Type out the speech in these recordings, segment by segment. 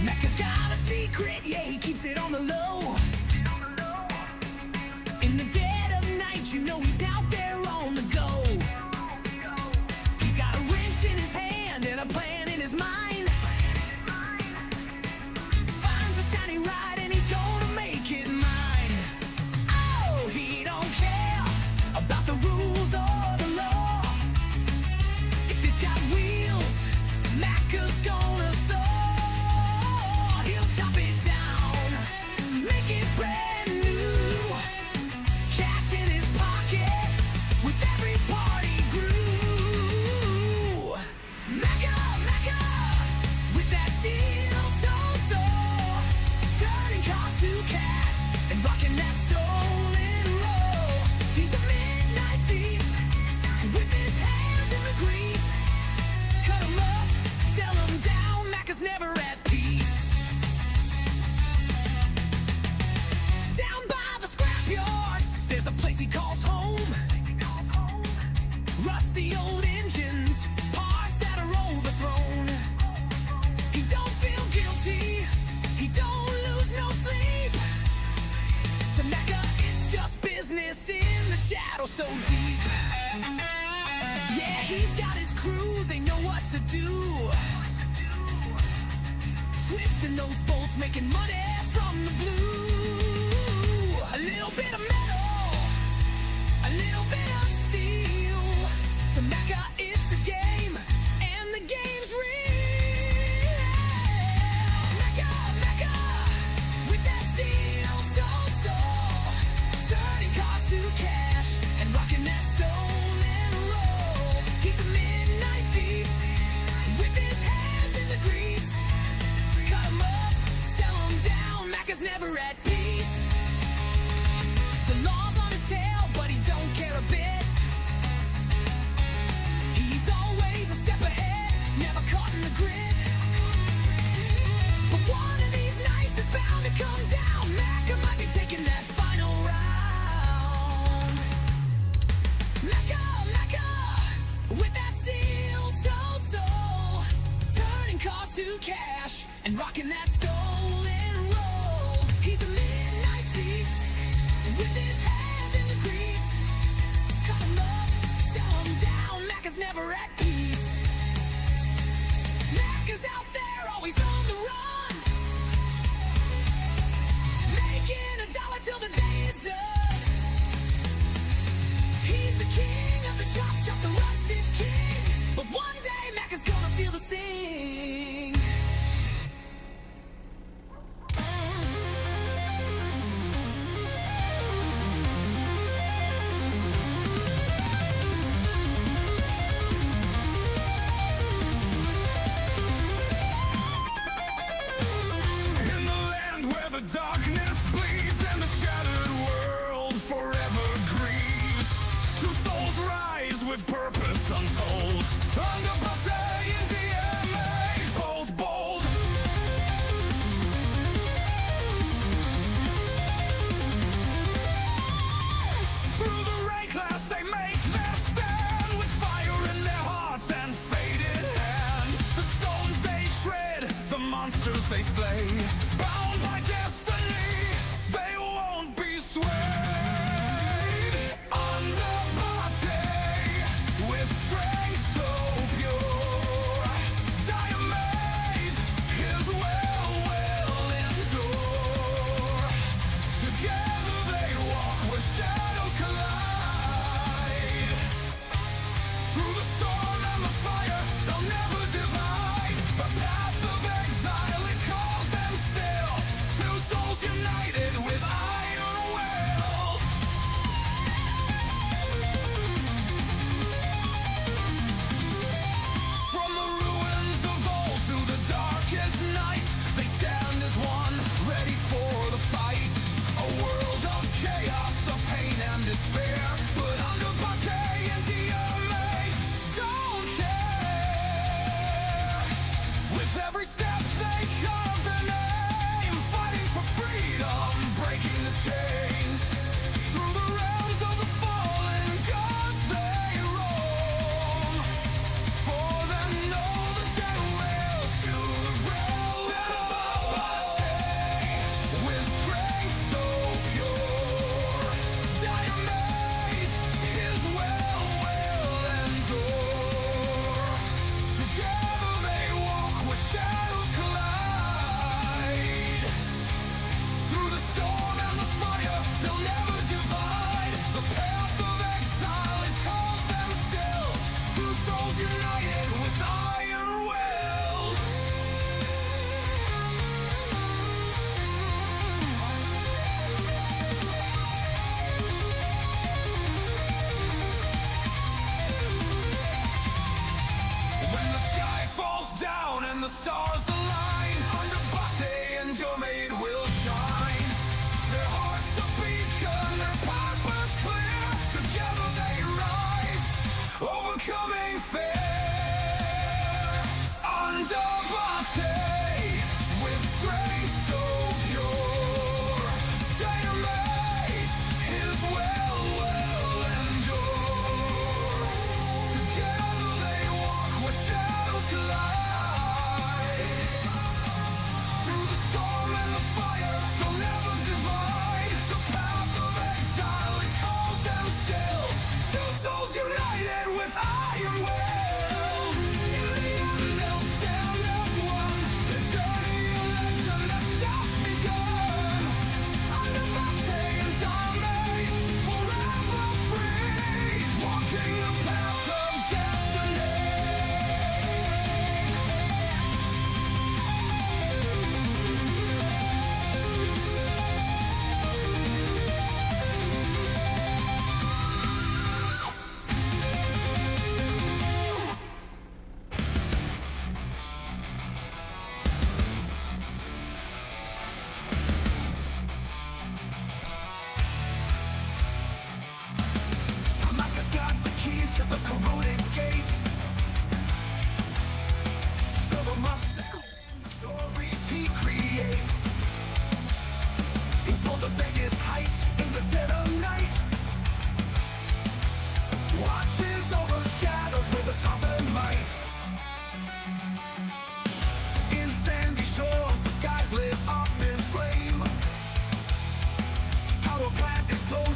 Macca's got a secret, yeah, he keeps it on the low. In the dead of night, you know he's out there on the go. He's got a wrench in his hand and a plan in his mind. Finds a shiny ride and he's gonna make it mine. Oh, he don't care about the rules or the law. If it's got wheels, Macca's gonna soar. He'll chop it down, make it brand new. Cash in his pocket with every party grew. Macca, Macca, with that steel-toed soul, turning cars to cash and rocking that stolen roll. He's a midnight thief with his hands in the grease. Cut 'em up, sell 'em down, Macca's never at peace. Down by the scrapyard, there's a place he calls home. Rusty old engines, parts that are overthrown. He don't feel guilty, he don't lose no sleep. To Macca, it's just business in the shadows so deep. Yeah, he's got his crew, they know what to do. Twisting those bolts, making money from the blue. A little bit of metal, a little bit of steel. To Macca, it's a game, and the game's real. Macca, Macca, with that steel-toed soul, turning cars to cash and rocking that stolen roll. He's a midnight thief with his hands in the grease. Cut 'em up, sell 'em down, Macca's never at peace. The law's on his tail, but he don't care a bit. He's always a step ahead, never caught in the grid. But one of these nights is bound to come down. Macca might be taking that final round. Macca, Macca, with that steel-toed soul, turning cars to cash and rocking that stolen roll. He's a midnight thief with his hands in the grease. Cut 'em up, sell 'em down, Macca's never at peace. Macca's out there, always on the run, making $1 till the day is done. He's the king of the chop shop, the rusted king. But one day Macca's gonna feel the sting. In the land where the darkness bleeds and the shattered world forever grieves, two souls rise with purpose untold. Under battalion DMA, both bold. Through the rank class they make their stand, with fire in their hearts and fate in hand. The stones they tread, the monsters they slay, bound by destiny, they won't be swayed. Under body, with strength so pure, diamond, his will endure. Together they walk where shadows collide. Through the storm and the fire, they'll never divide. The path of exile, it calls them still.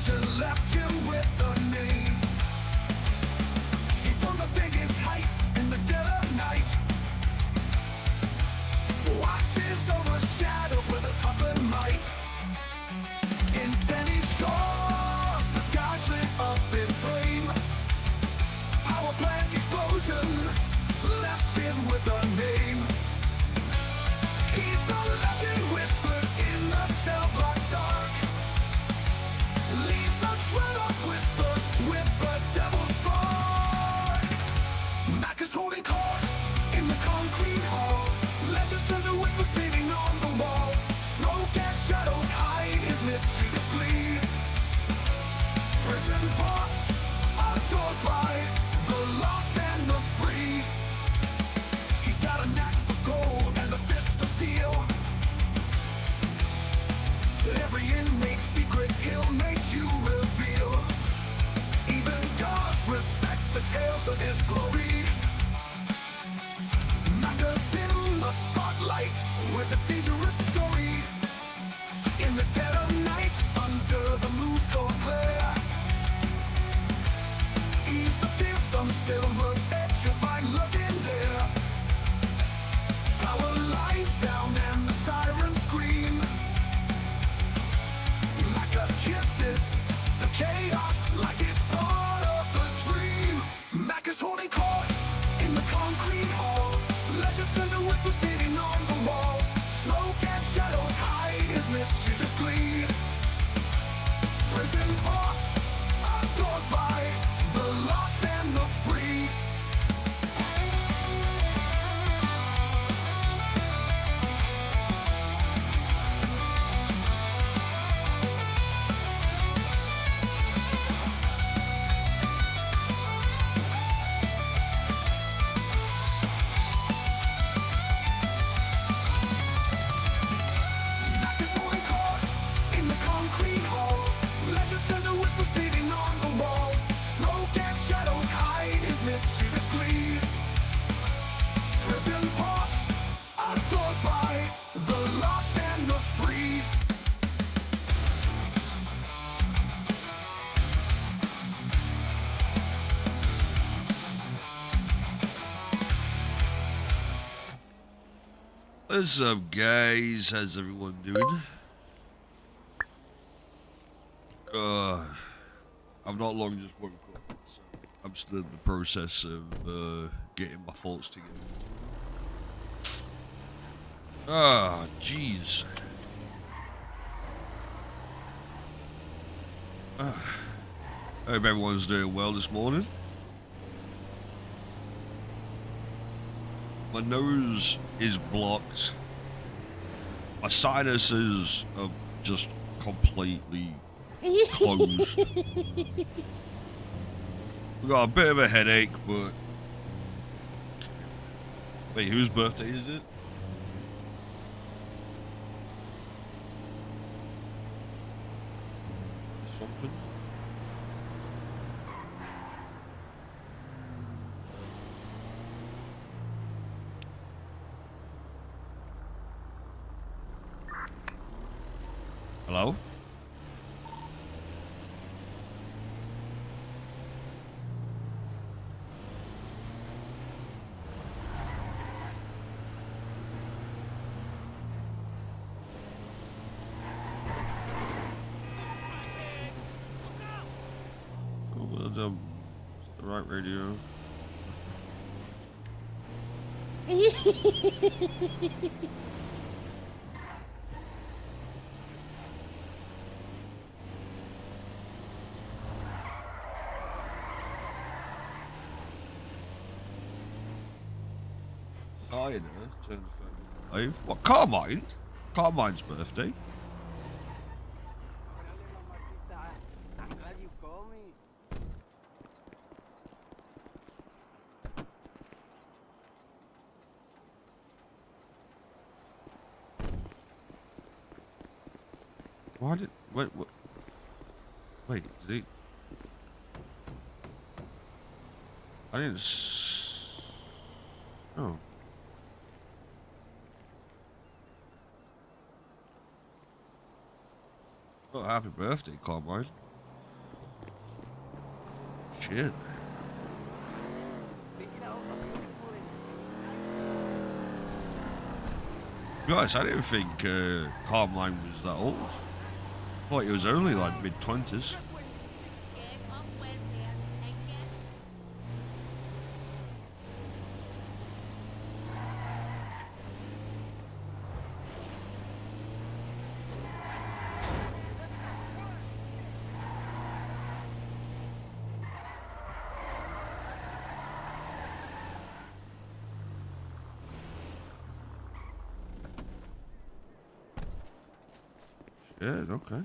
explosion left him with a name. He won the biggest heist in the dead of night. Watches over shadows with a toughened might. In sandy shores, the skies lit up in flame. Power plant explosion left him with a name. He's the legend whispered in the cell block dark. Leaves a trail of whispers with the devil's spark. Macca's holding court in the concrete hall. Legends and the whispers fading on the wall. Smoke and shadows hide his mischievous glee. Prison boss, adored by the lost and the free. He's got a knack for gold and a fist of steel. Every inmate's secret he'll make you reveal. Even gods respect the tales of his glory. Macca's in the spotlight with a dangerous story. In the dead of night, under the moon's cold glare, he's the fearsome silver that you'll find lurking there. Power lies down and the sirens scream. Macca kisses the chaos like it's part of the dream. Macca's holding court in the concrete hall. Legends and the whispers fading on the wall. Smoke and shadows hide his mischievous glee. Prison boss, adored by the lost and the free. Macca's holding court in the concrete hall. Legends and the whispers fading on the wall. Smoke and shadows hide his mischievous glee. Prison boss, adored by the lost and the free. What's up, guys? How's everyone doing? I've not long just woke up, so I'm still in the process of getting my thoughts together. Ah, jeez. I hope everyone's doing well this morning. My nose is blocked. My sinuses are just completely closed. I've got a bit of a headache, but... Wait, whose birthday is it? Something? Hello? Oh, well done. It's the right radio. Dinah turned 35. What, Carmine? Carmine's birthday? I'm glad you called me. Why did... Wait, did he... I didn't... Oh. Well, happy birthday, Carmine. shit. Pick it out a beautiful and Guys, I didn't think Carmine was that old. I thought he was only like mid-20s. Yeah, okay.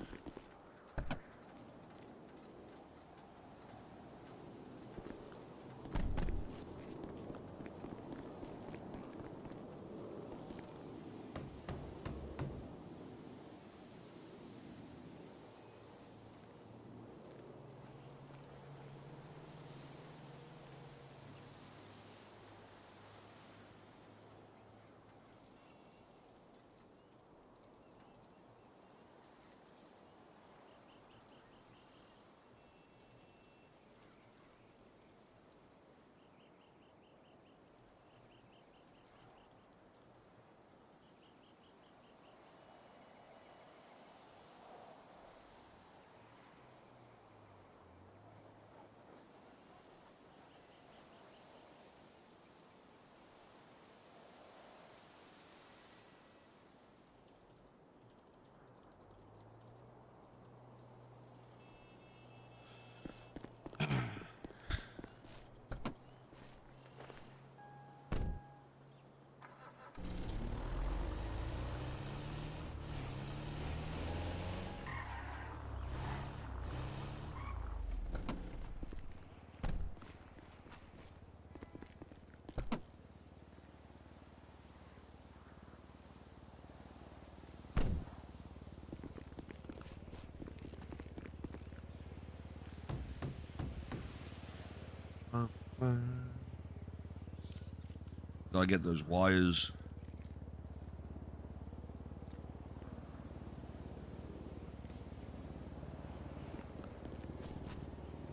Gotta get those wires.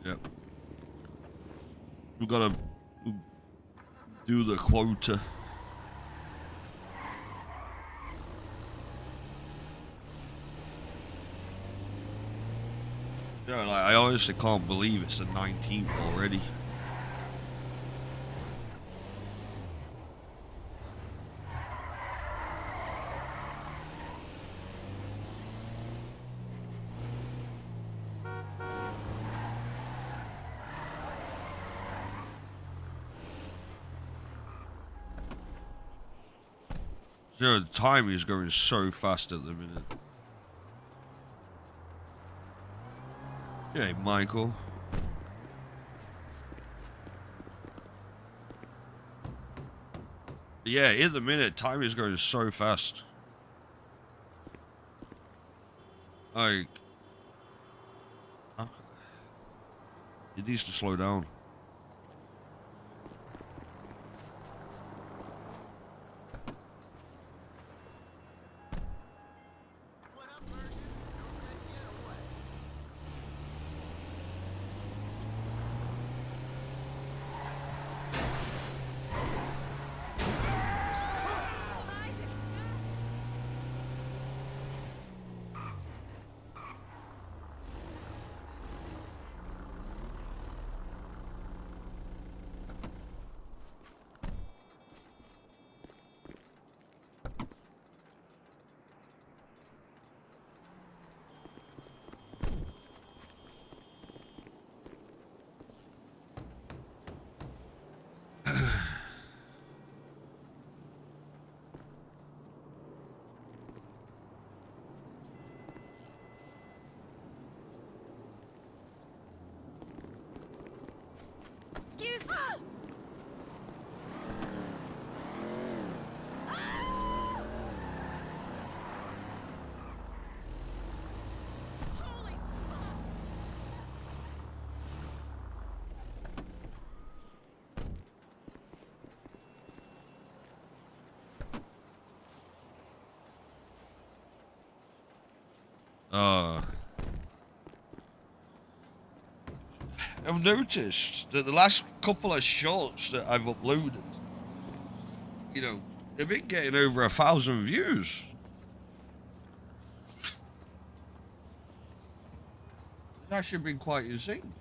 Yep. We gotta do the quota. Yeah, like, I honestly can't believe it's the 19th already. Yeah, the time is going so fast at the minute. Yeah, Michael. Yeah, in the minute, time is going so fast. Like, it needs to slow down. Excuse me. Holy I've noticed that the last couple of shorts that I've uploaded, you know, they've been getting over 1,000 views. It's actually been quite insane.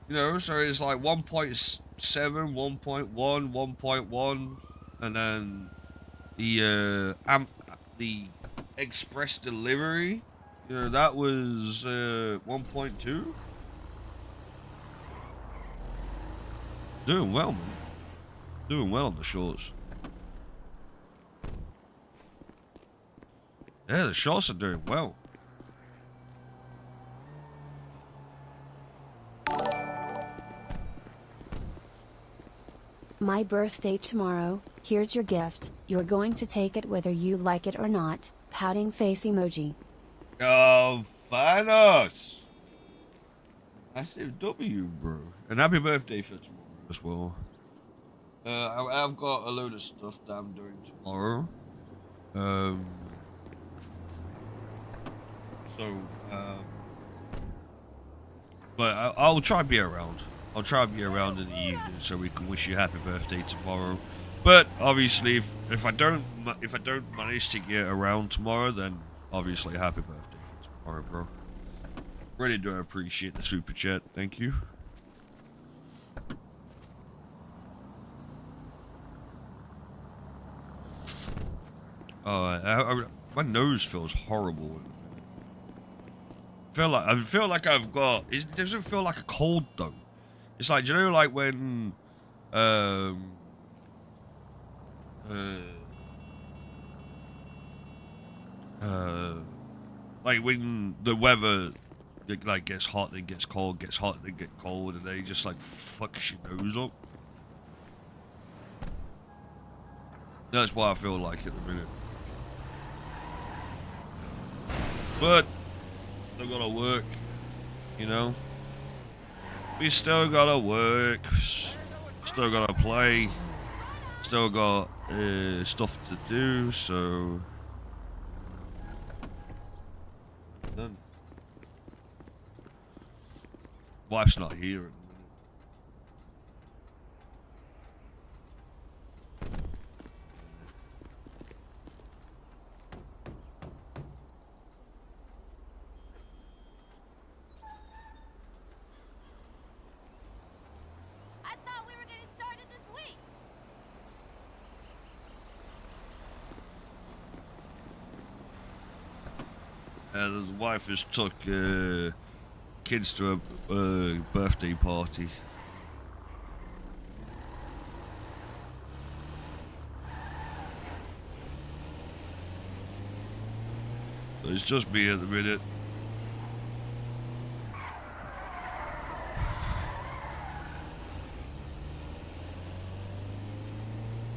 You know, so it's like 1.7, 1.1, 1.1, and then the express delivery, you know, that was 1.2. Doing well, man. Doing well on the shorts. Yeah, the shorts are doing well. My birthday tomorrow, here's your gift, you're going to take it whether you like it or not, pouting face emoji. Oh, Thanos! Massive W, bro. And happy birthday for tomorrow as well. I've got a load of stuff that I'm doing tomorrow. But I'll try to be around. I'll try to be around in the evening so we can wish you happy birthday tomorrow. But obviously, if I don't manage to get around tomorrow, then obviously happy birthday for tomorrow, bro. Really do appreciate the super chat. Thank you. My nose feels horrible. I feel like I've got. It doesn't feel like a cold though. It's like, you know, like when like when the weather like gets hot, then gets cold, gets hot, then gets cold, and they just like fucks your nose up. That's what I feel like at the minute. But still gotta work, you know. We still gotta work, still gotta play, still got stuff to do, so done. Wife's not here at the minute. The wife has took kids to a birthday party. So it's just me at the minute.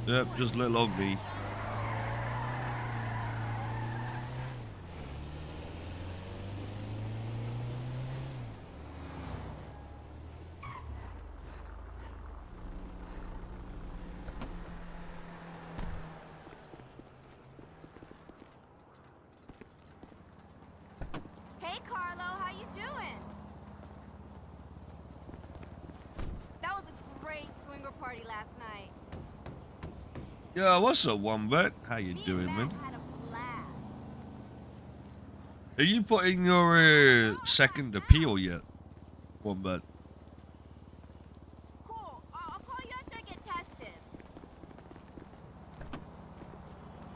Yep, just little old me. Yeah, what's up, Wombat? How you doing, man? Are you putting your second appeal yet, Wombat? Cool. I'll call you after I get tested.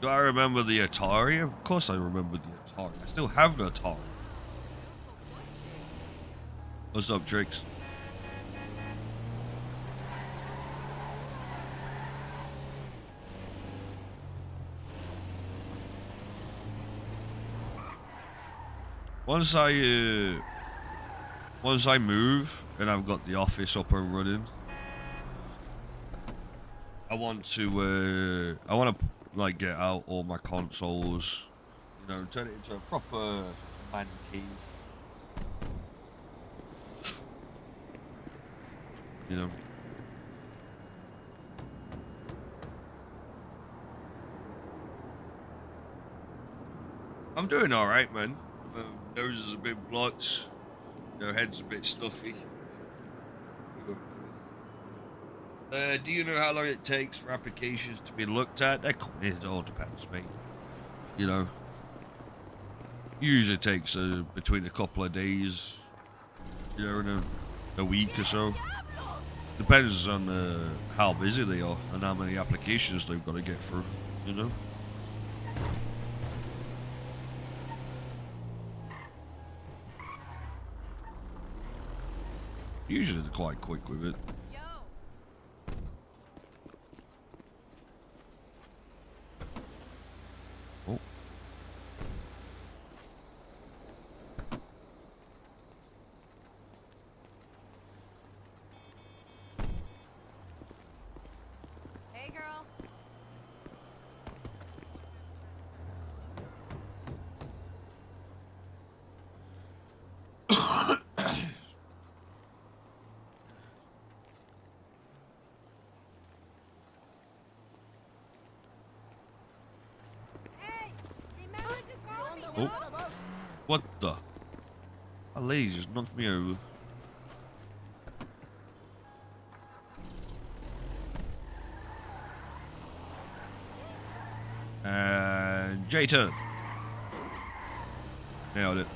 Do I remember the Atari? Of course I remember the Atari. I still have the Atari. What's up, Tricks? Once I move and I've got the office up and running, I want to like get out all my consoles, you know, turn it into a proper man cave. You know. I'm doing all right, man. Nose is a bit blocked. Their head's a bit stuffy. Do you know how long it takes for applications to be looked at? It all depends, mate. You know, usually takes between a couple of days, you know, and a week or so. Depends on how busy they are and how many applications they've got to get through, you know. Usually they're quite quick with it. Oh. Hey, girl. Hey, remember to call me. Oh. What the? A lady just knocked me over. And Treyton. Nailed it.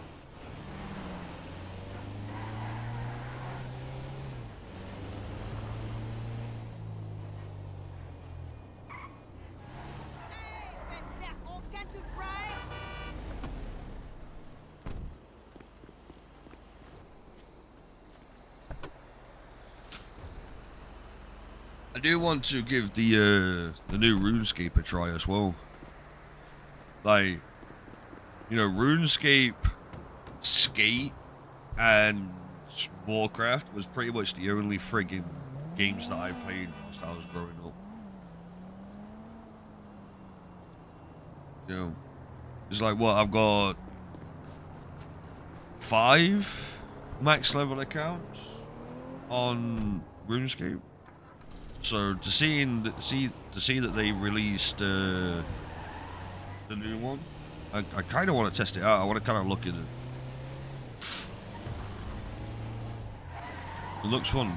Hey, pendejo, can't you drive? I do want to give the new RuneScape a try as well. Like, you know, RuneScape, Skate, and Warcraft was pretty much the only friggin' games that I played whilst I was growing up. You know, it's like, what, I've got 5 max level accounts on RuneScape. So to see that they released the new one, I kind of want to test it out. I want to kind of look at it. It looks fun.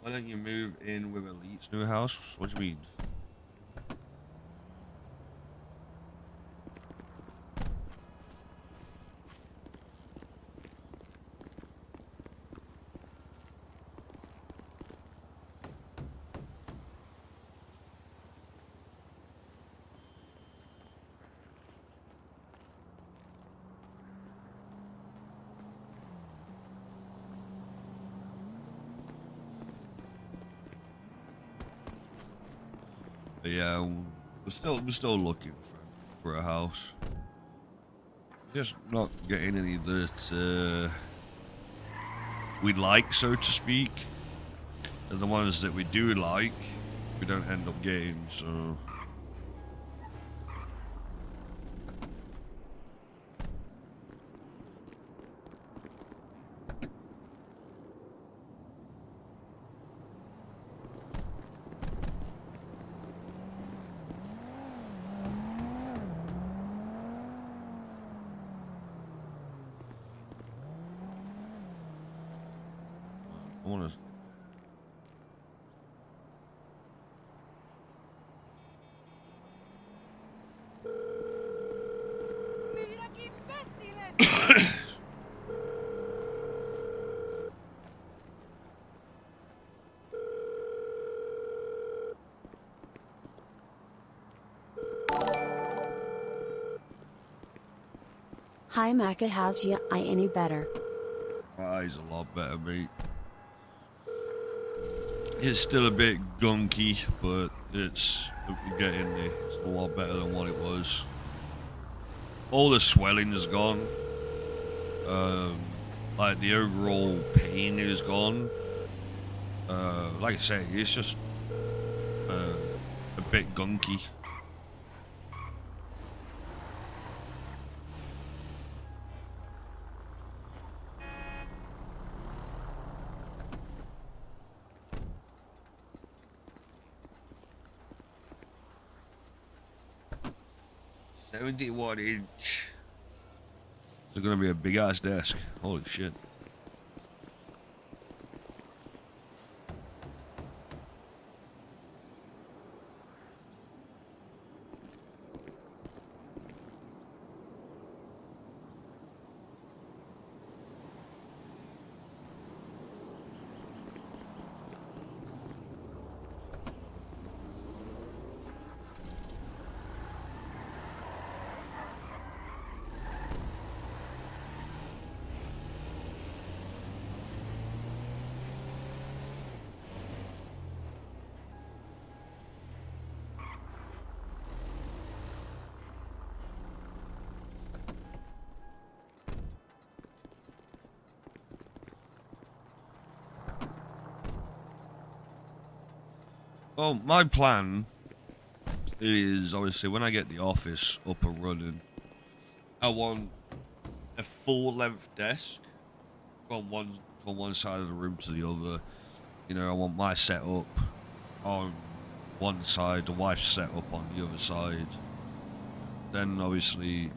Why don't you move in with Elite's new house? What do you mean? But yeah, we're still looking for a house. Just not getting any that we'd like, so to speak. And the ones that we do like, we don't end up getting. So. I want to. Mira qué imbéciles. Hi Macca, how's ya I any better? My eyes a lot better, mate. It's still a bit gunky, but it's getting there. It's a lot better than what it was. All the swelling is gone. Like the overall pain is gone. Like I say, it's just a bit gunky. 71 inch. It's gonna be a big ass desk. Holy shit. Well, my plan is obviously when I get the office up and running, I want a full-length desk from one side of the room to the other. You know, I want my setup on one side, the wife's setup on the other side. Then obviously,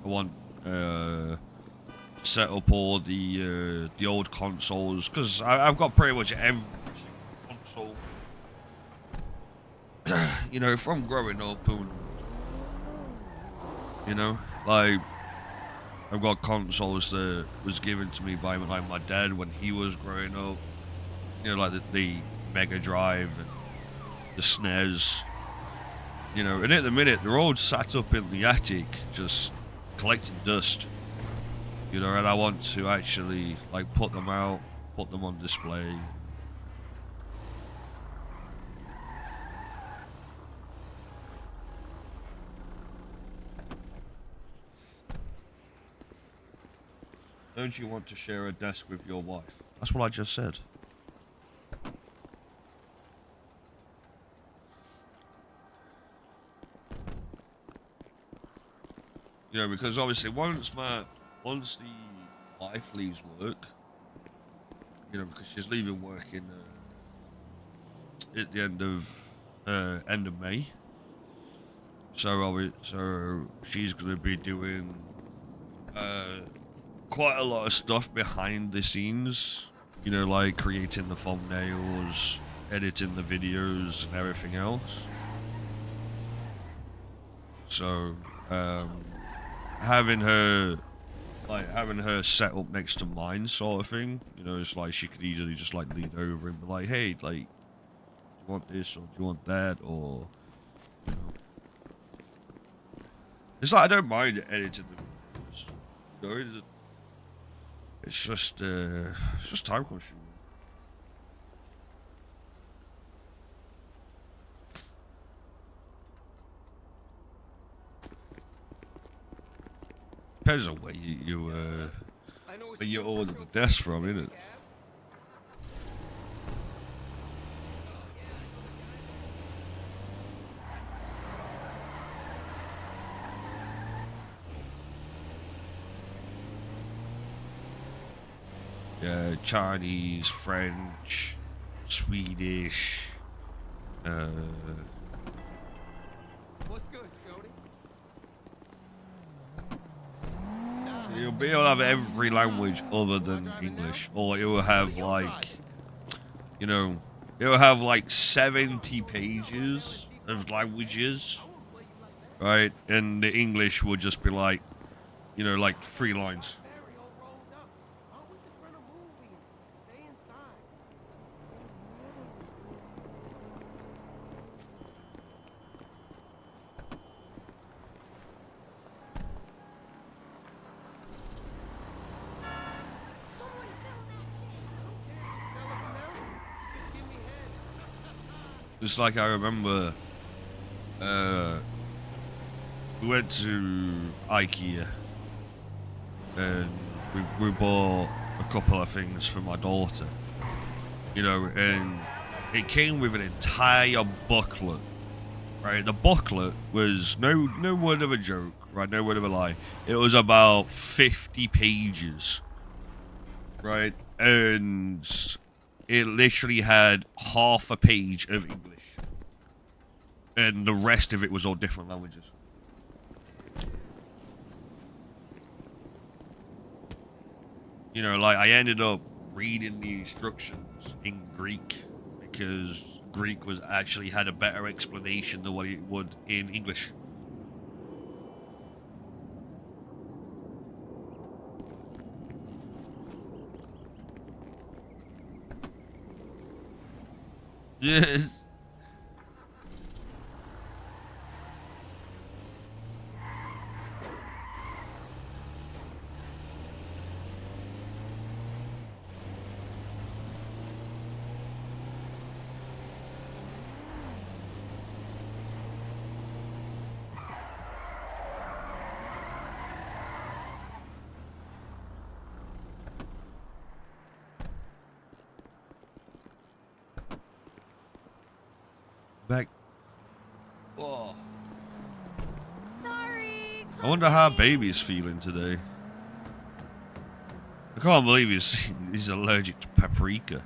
I want set up all the old consoles because I've got pretty much every console. You know, from growing up, and you know, like I've got consoles that was given to me by like my dad when he was growing up. You know, like the Mega Drive and the SNES. You know, and at the minute they're all sat up in the attic, just collecting dust. You know, and I want to actually like put them out, put them on display. Don't you want to share a desk with your wife? That's what I just said. You know, because obviously once the wife leaves work, you know, because she's leaving work in at the end of May. So she's gonna be doing quite a lot of stuff behind the scenes, you know, like creating the thumbnails, editing the videos and everything else. So having her set up next to mine sort of thing, you know, it's like she could easily just like lean over and be like, hey, like, do you want this or do you want that, or you know. It's like I don't mind editing the videos. You know, it's just time consuming. Depends on where you order the desk from, innit? Yeah, Chinese, French, Swedish, What's good, Shorty? you'll be able to have every language other than English, or it will have like, you know, it will have like 70 pages of languages, right? And the English will just be like, you know, like 3 lines. Barry all rolled up. Why don't we just run a movie and stay inside? Just give me head. It's like I remember, we went to IKEA and we bought a couple of things for my daughter, you know, and it came with an entire booklet, right? The booklet was no word of a joke, right? No word of a lie. It was about 50 pages, right? And it literally had half a page of English, and the rest of it was all different languages. You know, like I ended up reading the instructions in Greek because Greek was actually had a better explanation than what it would in English. Yes. Back. Oh. Sorry. I wonder how baby's feeling today. I can't believe he's allergic to paprika.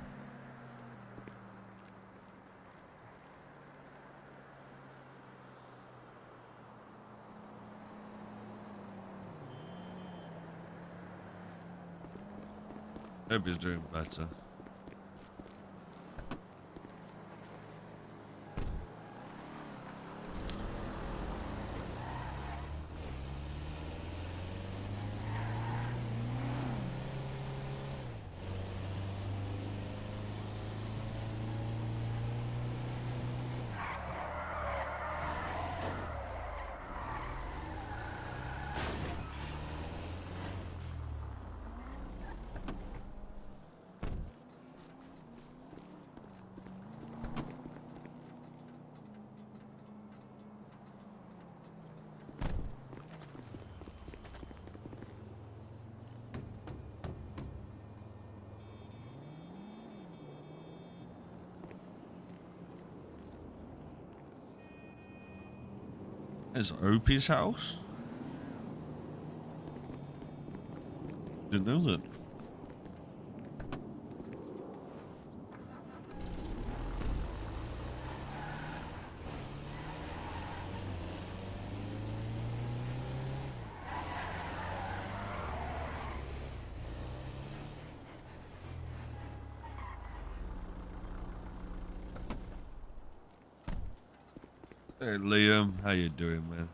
Hope he's doing better. Is Opie's house? Didn't know that. Hey Liam, how you doing, man?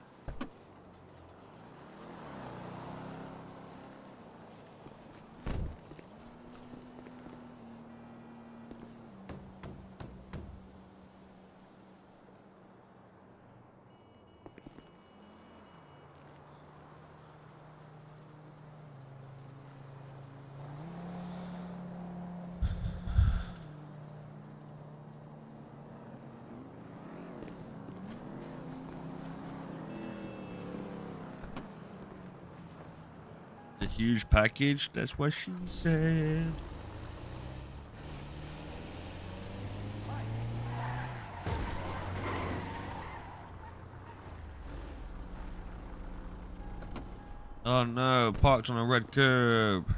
A huge package, that's what she said. Oh no, parked on a red curb.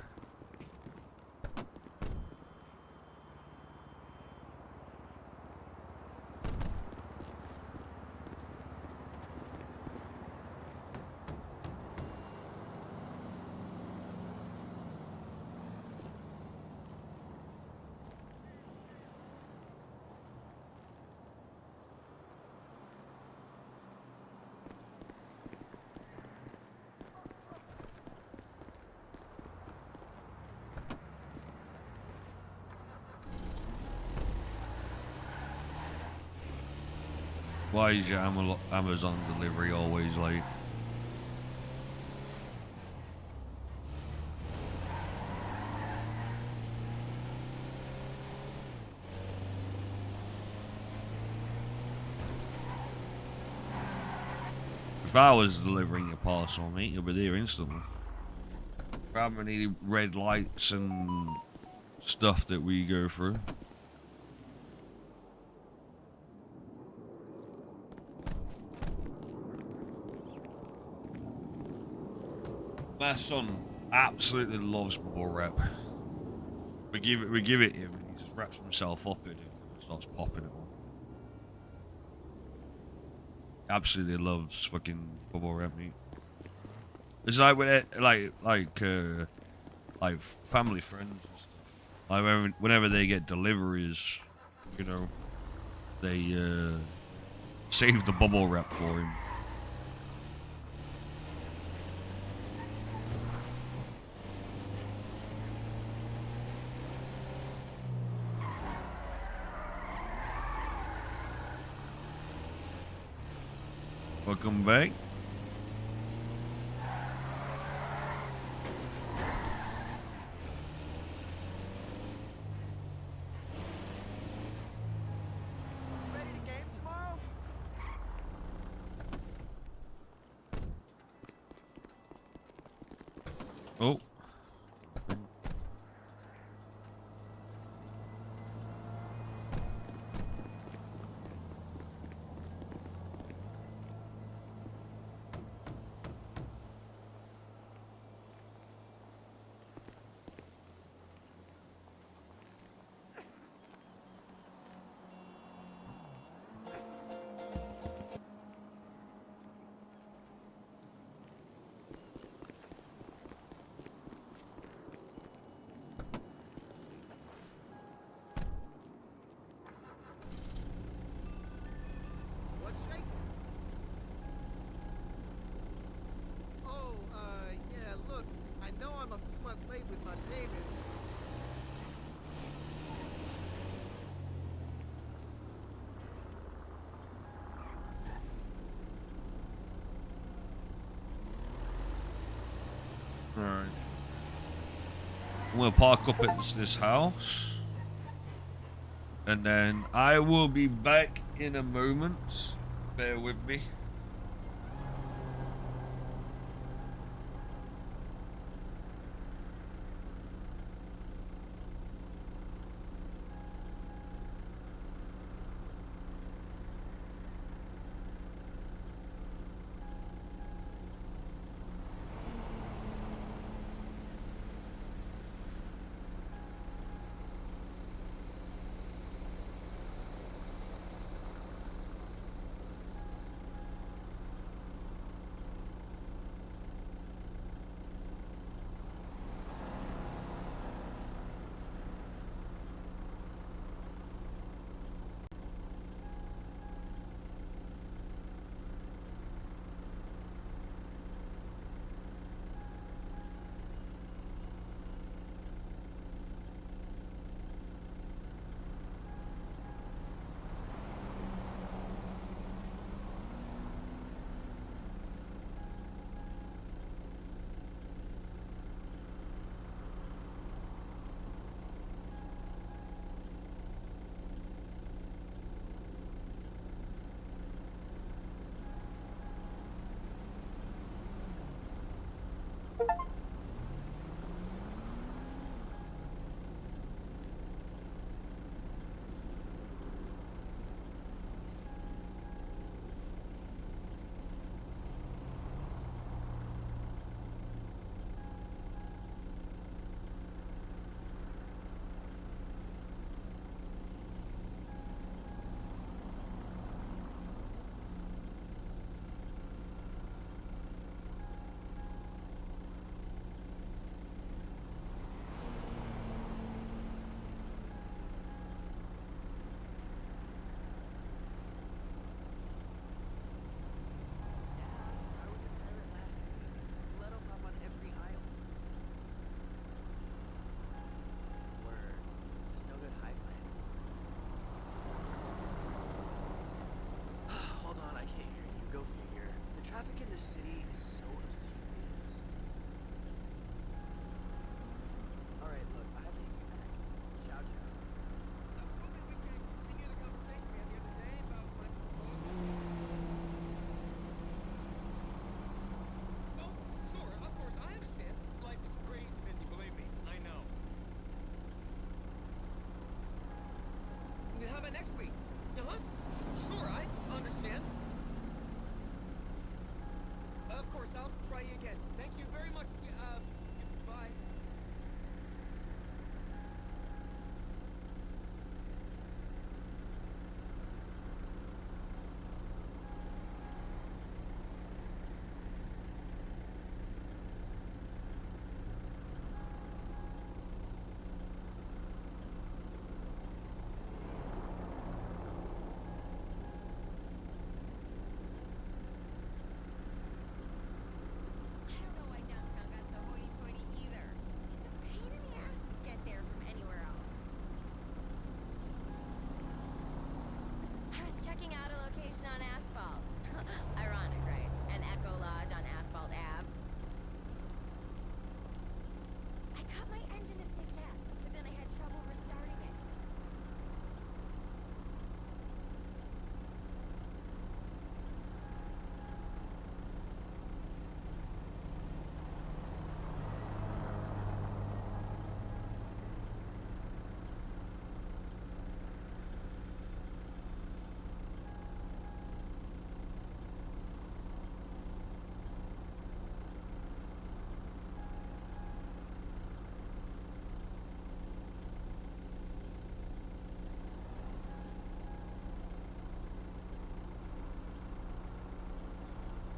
Why is your Amazon delivery always late? If I was delivering a parcel, mate, you'll be there instantly. How many red lights and stuff that we go through. My son absolutely loves bubble wrap. We give it him, and he just wraps himself up in it and starts popping it on. Absolutely loves fucking bubble wrap, mate. It's like with it, like family friends and stuff. Like whenever they get deliveries, you know, they save the bubble wrap for him. Welcome back. Ready to game tomorrow? Oh. What's shaking? Oh, yeah, look, I know I'm a few months late with my payments. Alright. I'm gonna park up at this house. And then I will be back in a moment. Bear with me.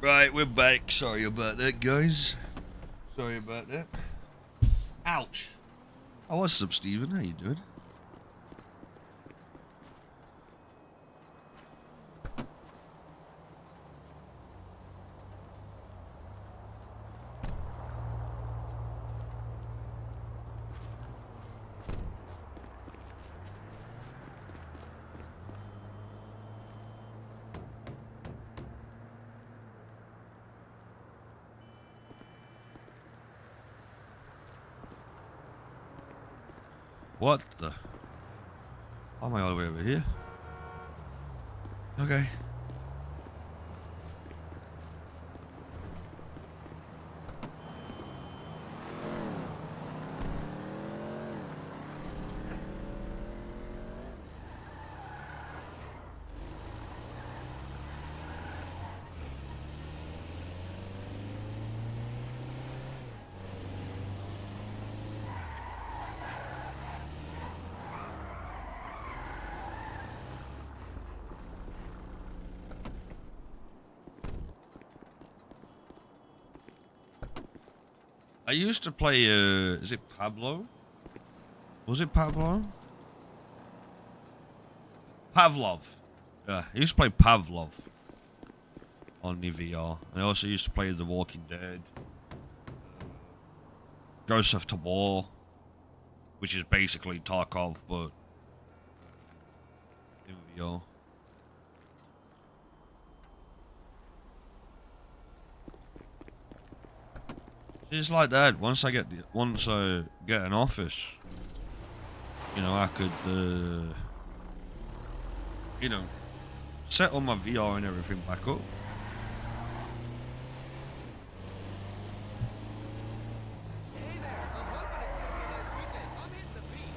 Right, we're back. Sorry about that, guys. Sorry about that. Ouch. Oh, what's up, Steven? How you doing? What the? Why am I all the way over here? Okay. I used to play, is it Pablo? Was it Pablo? Pavlov. Yeah, I used to play Pavlov on the VR. I also used to play The Walking Dead. Ghost of Tabor, which is basically Tarkov, but in VR. It's like that. Once I get an office, you know, I could, you know, set all my VR and everything back up. Hey there, I'm hoping it's gonna be a nice weekend. I'm hitting the beach.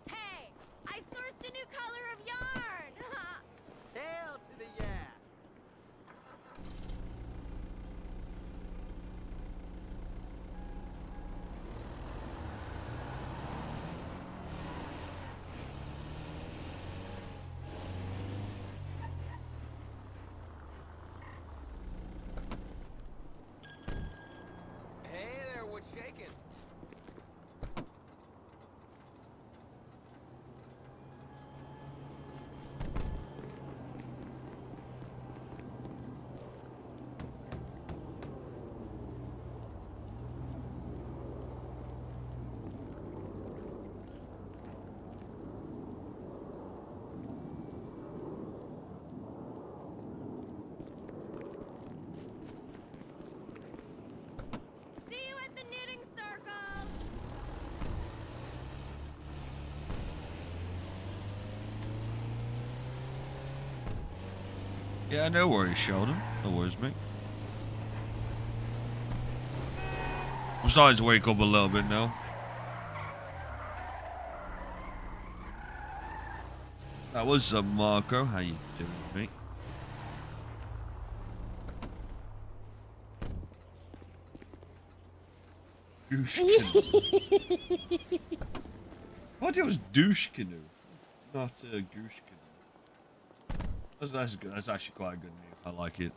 Hey, I sourced a new color of yarn. Hail to the yeah. Hey there, what's shaking? See you at the knitting circle. Yeah, no worries, Sheldon. No worries, mate. I'm starting to wake up a little bit now. That was Marco. How you doing, mate? Douche canoe. I thought it was douche canoe, not goose canoe. That's good. That's actually quite a good name. I like it.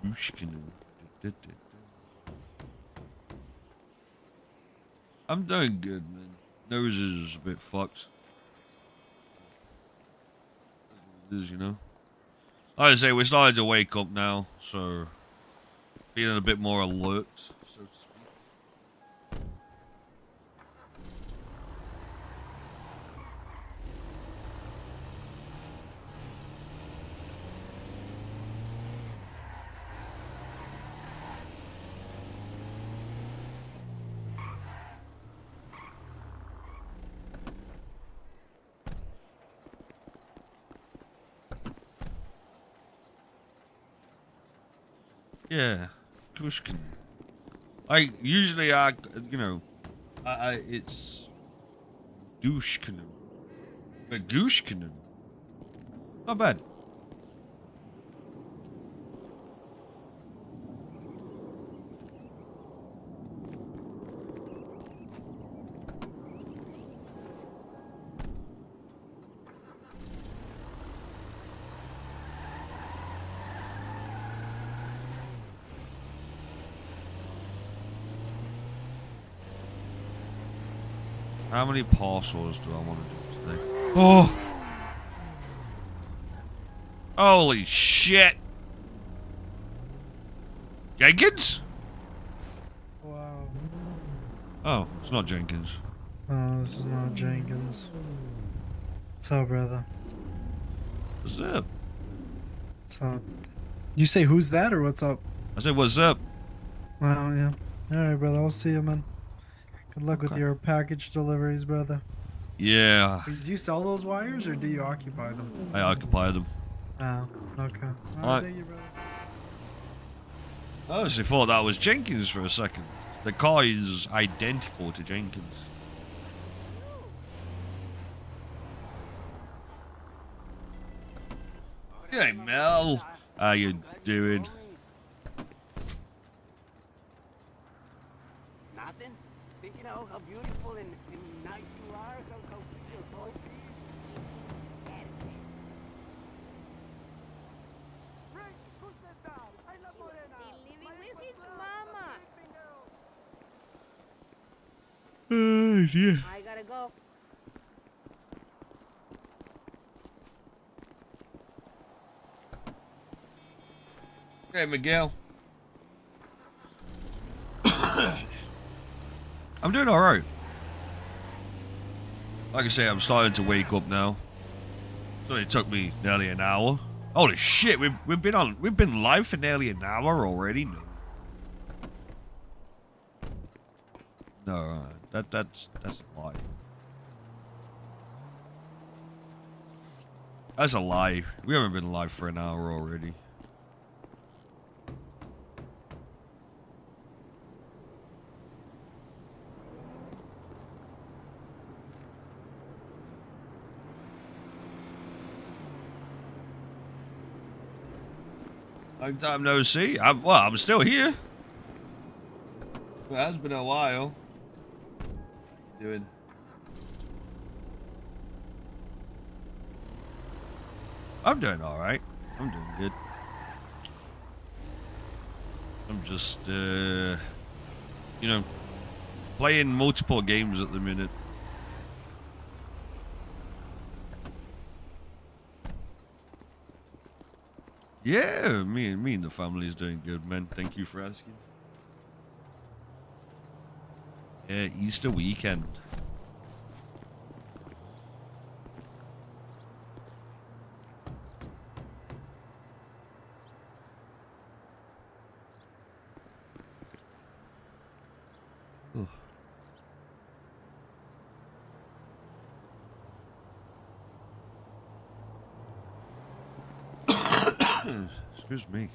Goose canoe. I'm doing good, man. Nose is a bit fucked. It is, you know. Like I say, we're starting to wake up now, so feeling a bit more alert, so to speak. Yeah, Goose Canoe. Usually it's douche canoe. But Goose Canoe. Not bad. How many parcels do I want to do today? Oh! Holy shit! Jenkins? Wow. Oh, it's not Jenkins. Oh, this is not Jenkins. What's up, brother? What's up? What's up? You say who's that or what's up? I said, what's up? Wow, yeah. Alright, brother. I'll see you, man. Good luck with Okay. your package deliveries, brother. Yeah, Do you sell those wires or do you occupy them? I occupy them. Oh, okay. Alright. Alright, thank you, brother. I honestly thought that was Jenkins for a second. The car is identical to Jenkins. Hey, Mel. How you doing? Nothing? Thinking how beautiful and nice you are, how your voice is. Living with his mama. Yeah. I gotta go. Hey, Miguel. I'm doing alright. Like I say, I'm starting to wake up now. It only took me nearly an hour. Holy shit, we've been live for nearly an hour already. No, that's a lie. That's a lie. We haven't been live for an hour already. Long time no see. I'm still here. It has been a while. Doing. I'm doing all right. I'm doing good. I'm just, playing multiple games at the minute. Yeah, me and the family is doing good, man. Thank you for asking. Yeah, Easter weekend. Ugh. Excuse me.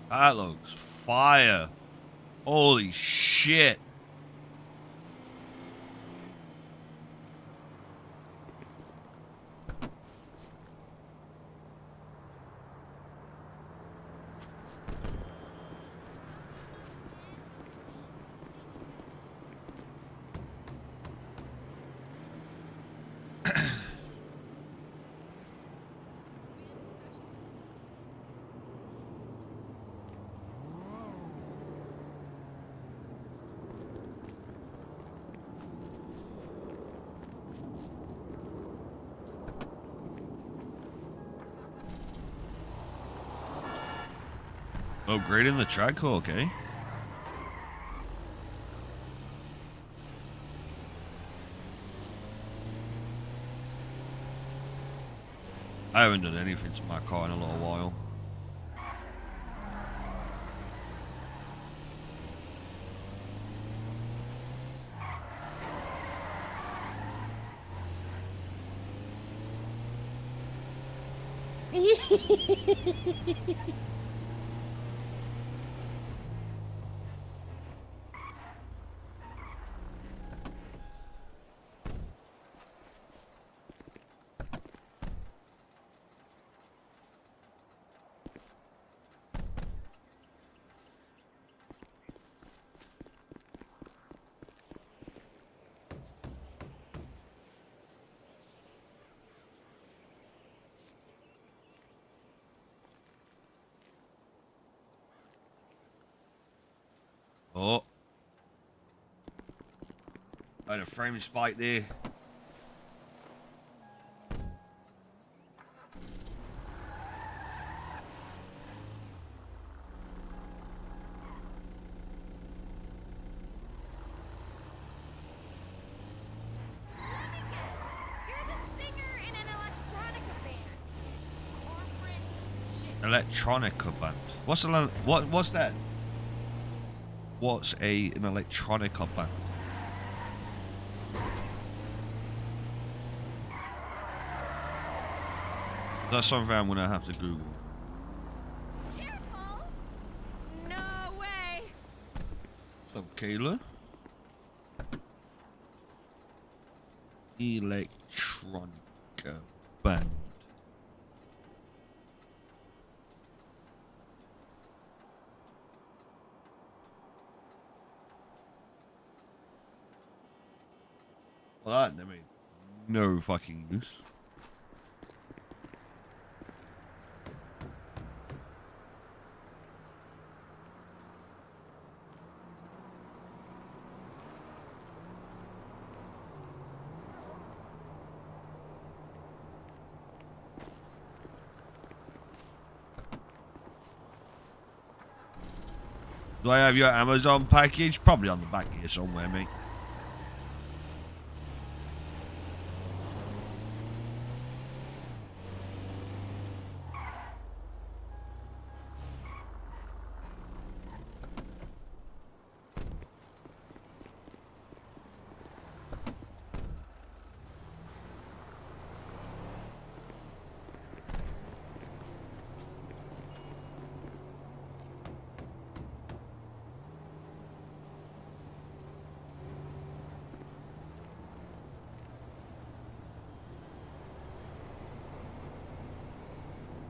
That looks fire. Holy shit. Upgrading the track, okay. I haven't done anything to my car in a little while. Oh. I had a frame spike there. You're the singer in an electronica band. Corporate shit. Electronica band. What's that? What's an electronica band? That's something I'm gonna have to Google. Careful! No way! What's up, Kayla? Electronica band. Well, that made no fucking use. Do I have your Amazon package? Probably on the back here somewhere, mate.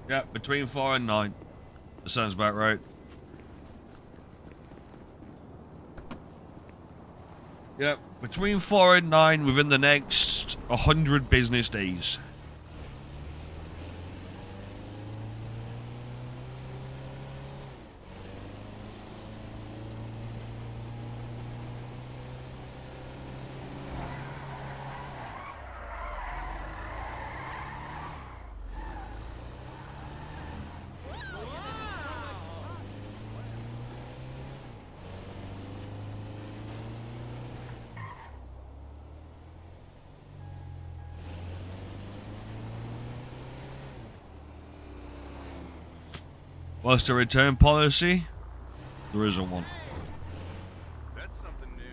Yeah, between 4 and 9. That sounds about right. Yep, between 4 and 9 within the next 100 business days. What's the return policy? There isn't one. That's something new.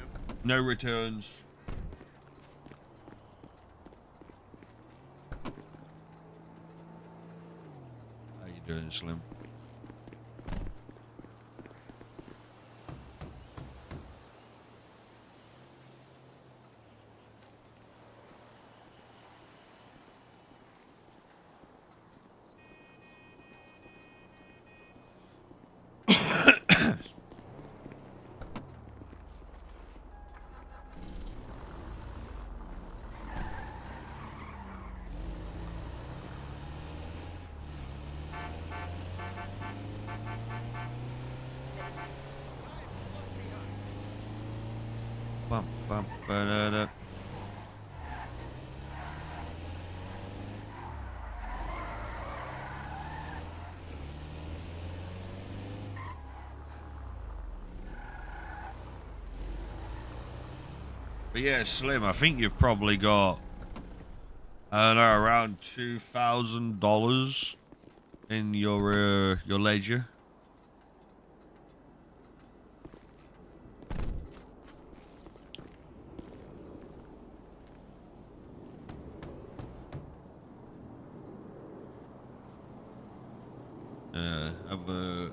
No returns. How you doing, Slim? Bum, bum, ba-da-da. But yeah, Slim, I think you've probably got, I don't know, around $2,000 in your ledger. I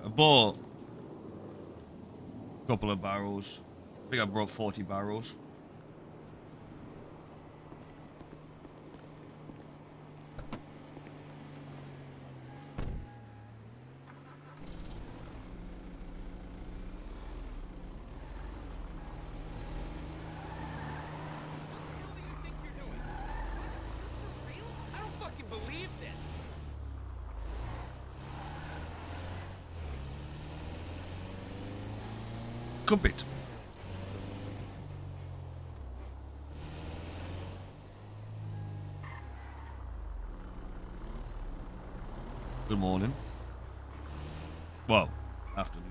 bought a couple of barrels. I think I brought 40 barrels. What do you think you're doing? For real? I don't fucking believe this. Good bit. Good morning. Well, afternoon.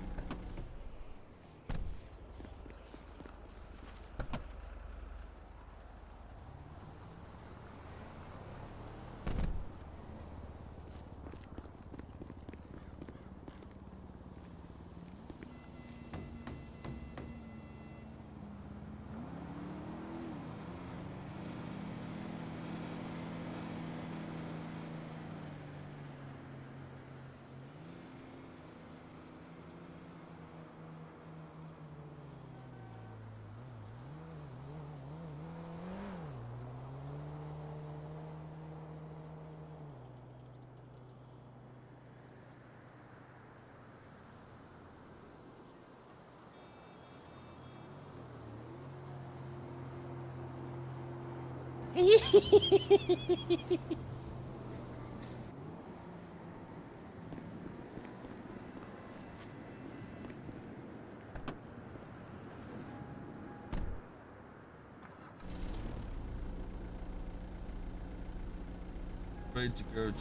Ready to go to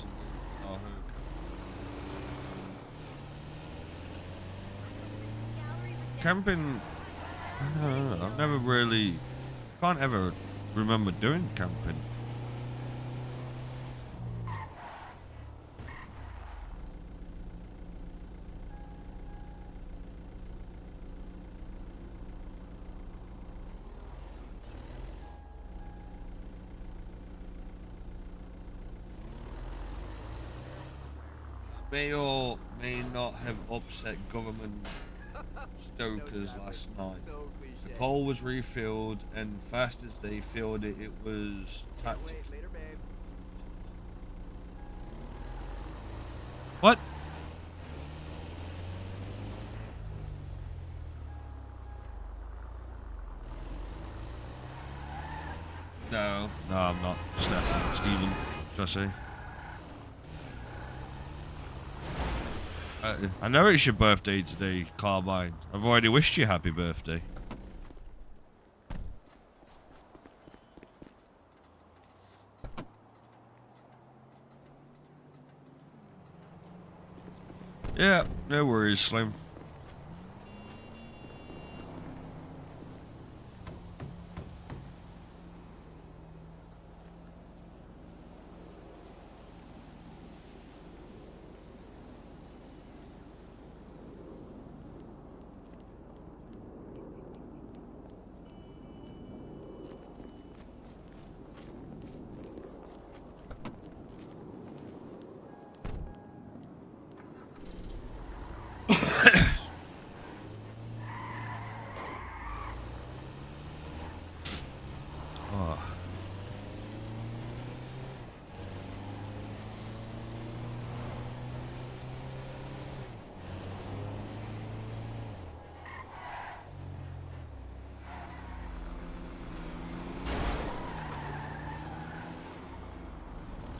Tahoe. Camping, I've never really, can't ever remember doing camping. May or may not have upset government stokers last night. The coal was refilled, and fast as they filled it, it was tactical. What? No, I'm not. Stephen, should I say? I know it's your birthday today, Carmine. I've already wished you happy birthday. Yeah, no worries, Slim.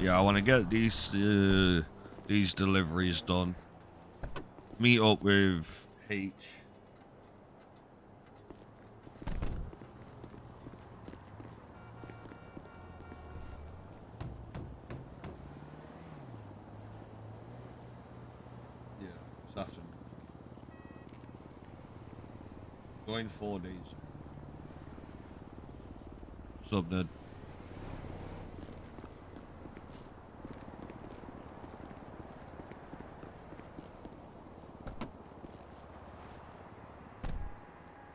Yeah, I want to get these deliveries done. Meet up with H. Yeah, this afternoon. Going 4 days. What's up, Ned?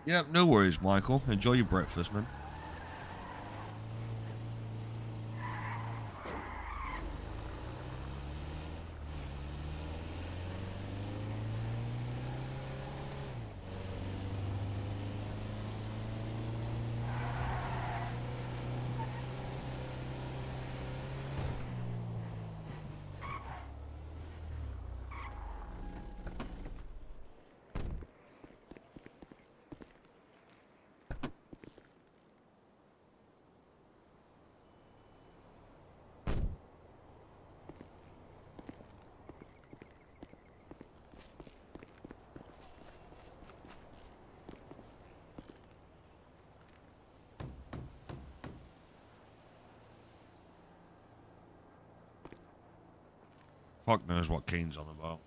Yeah, no worries, Michael. Enjoy your breakfast, man. Fuck knows what Kane's on about.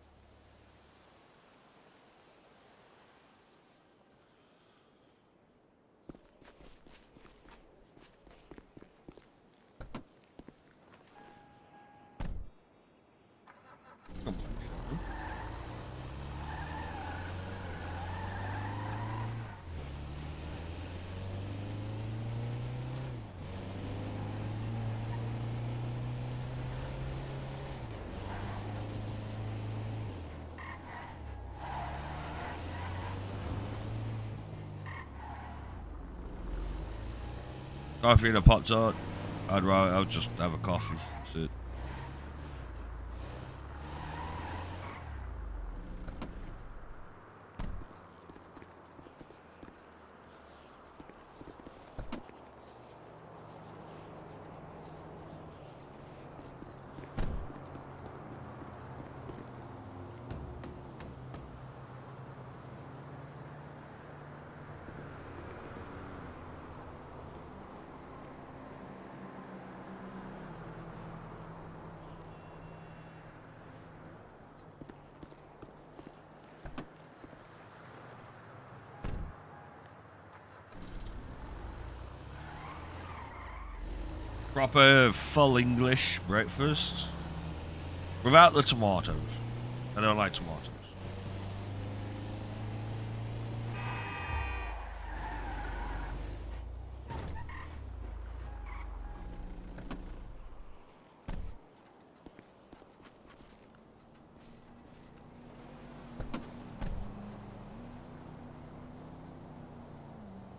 Come on, man. Coffee and a Pop Tart. I'll just have a coffee. That's it. Proper full English breakfast. Without the tomatoes. I don't like tomatoes.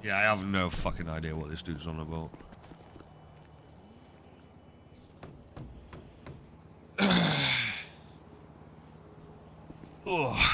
Yeah, I have no fucking idea what this dude's on about. Ugh.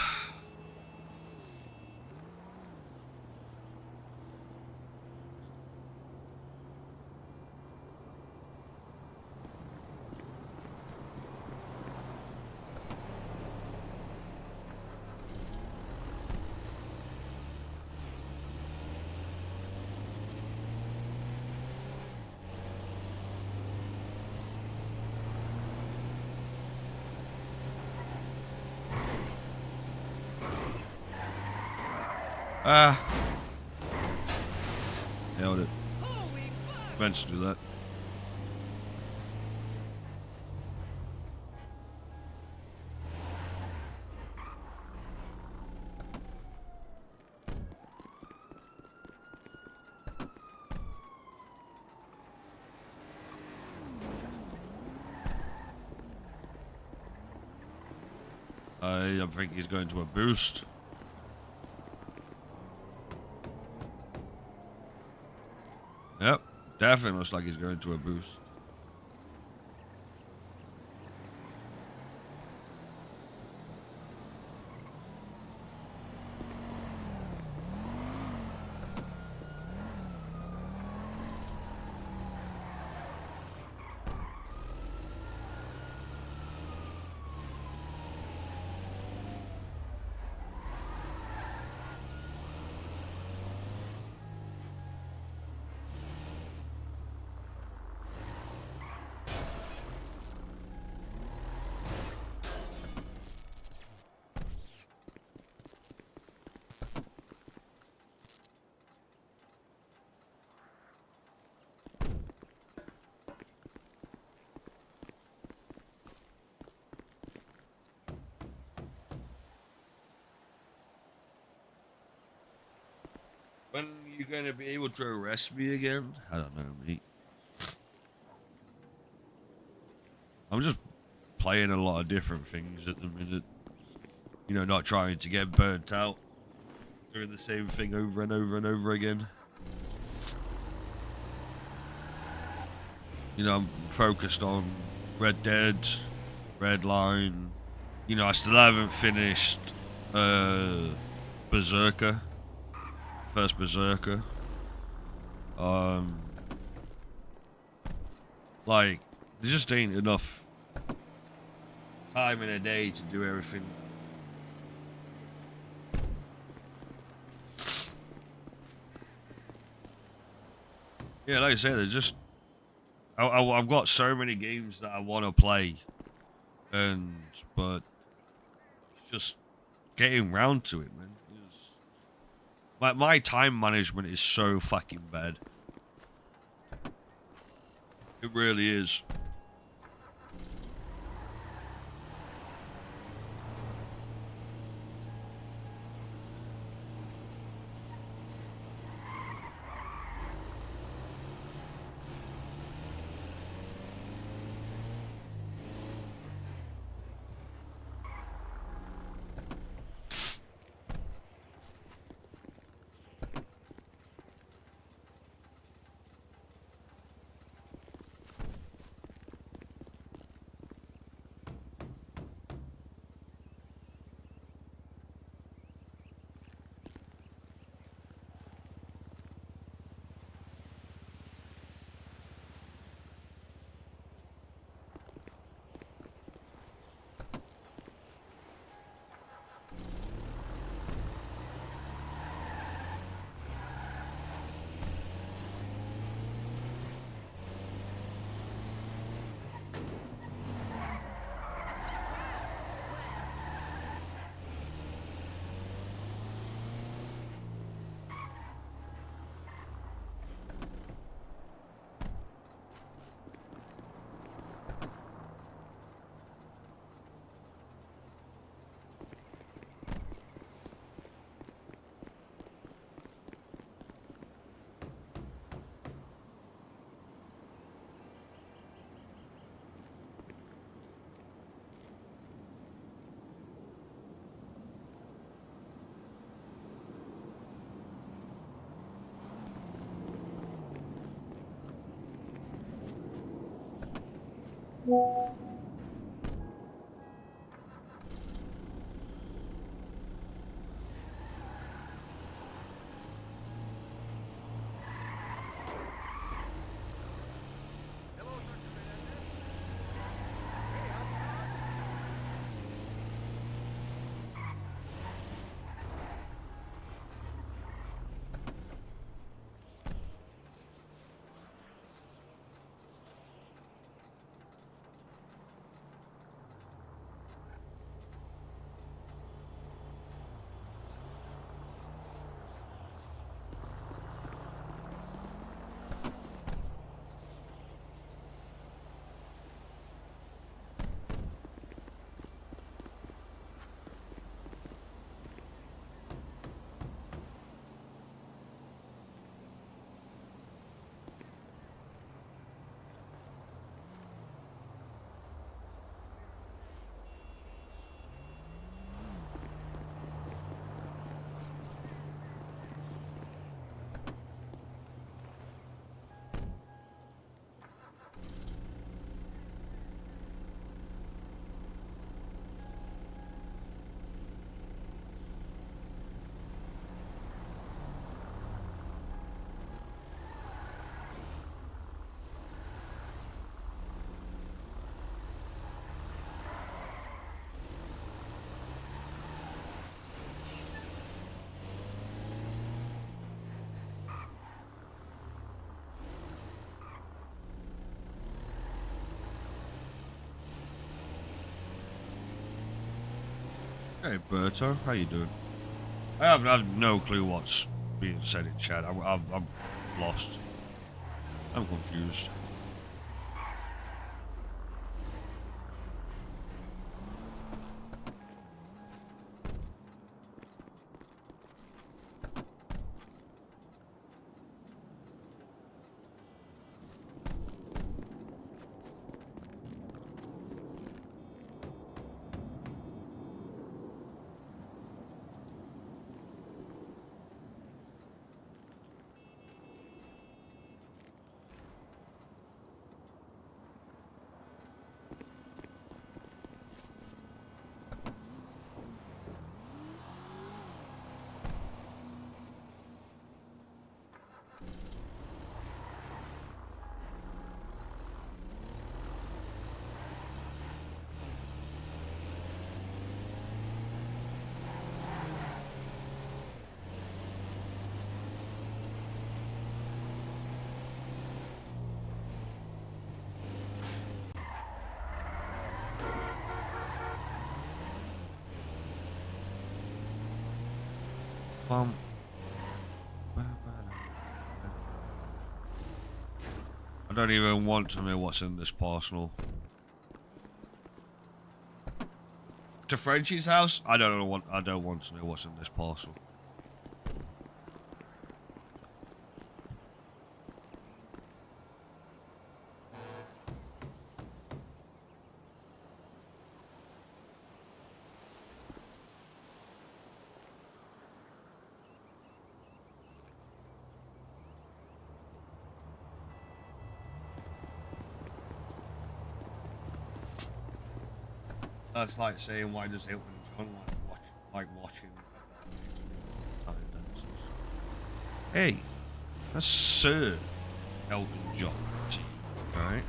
Nailed it. Meant to do that. I think he's going to a boost. Yep, definitely looks like he's going to a boost. When are you going to be able to arrest me again? I don't know, mate. I'm just playing a lot of different things at the minute. You know, not trying to get burnt out. Doing the same thing over and over and over again. You know, I'm focused on Red Dead, Redline. You know, I still haven't finished Berserker. First Berserker. Like, there just ain't enough time in a day to do everything. Yeah, like I said, there's just I've got so many games that I want to play, but it's just getting round to it, man. My time management is so fucking bad. It really is. Hey, Berto, how you doing? I have no clue what's being said in chat. I'm lost. I'm confused. I don't even want to know what's in this parcel. To Frenchie's house? I don't want to know what's in this parcel. That's like saying, why does Elton John like watching time dances? Hey, that's Sir Elton John to you, alright?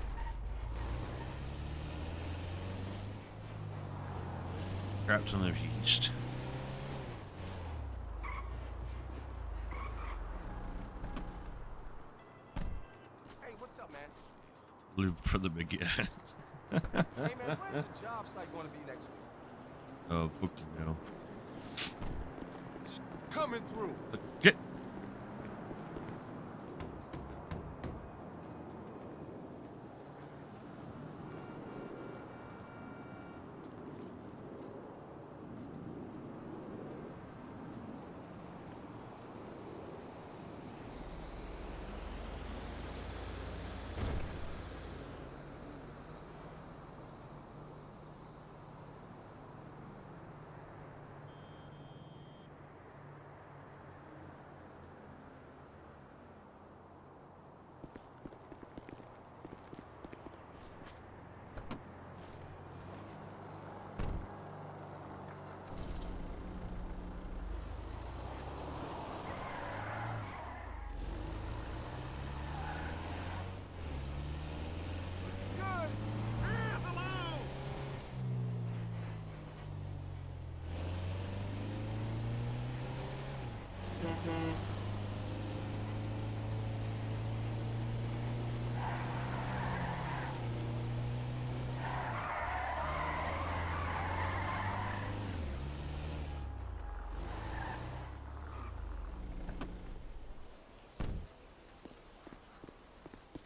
Captain of East. Hey, what's up, man? Live for the big yeah. Hey, man, where's the job site going to be next week? Oh, fucking hell. Coming through. Get.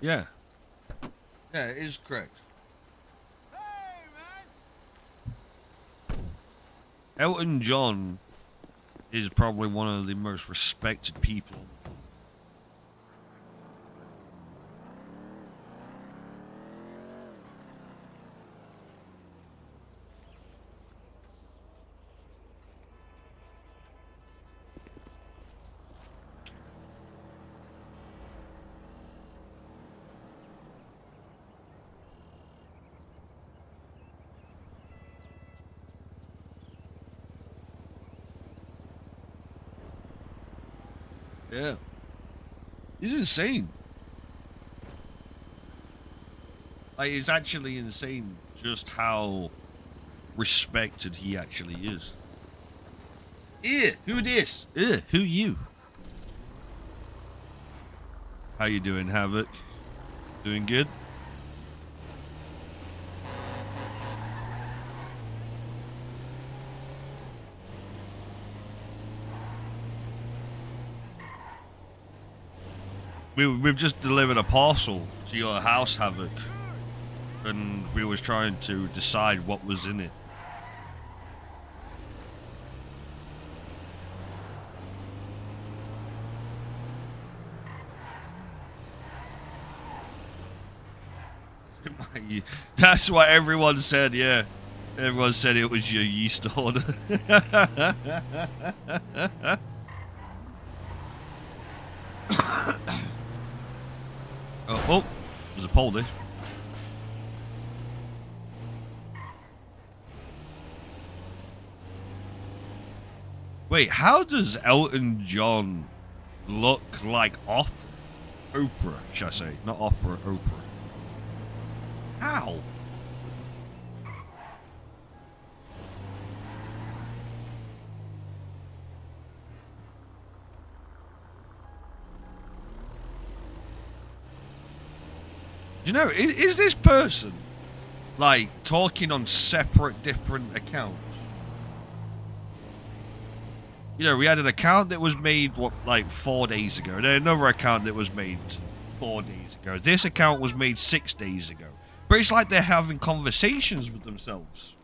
Yeah. Yeah, it is correct. Hey, man! Elton John is probably one of the most respected people. Yeah. He's insane. Like, it's actually insane just how respected he actually is. Yeah, who this? Yeah, who you? How you doing, Havoc? Doing good? We've just delivered a parcel to your house, Havoc, and we was trying to decide what was in it. That's what everyone said, yeah. Everyone said it was your yeast order. Oh, there's a pole there. Wait, how does Elton John look like Oprah, should I say? Not opera, Oprah. How? You know, is this person like talking on separate, different accounts? You know, we had an account that was made, what, like 4 days ago. Then another account that was made 4 days ago. This account was made 6 days ago. But it's like they're having conversations with themselves.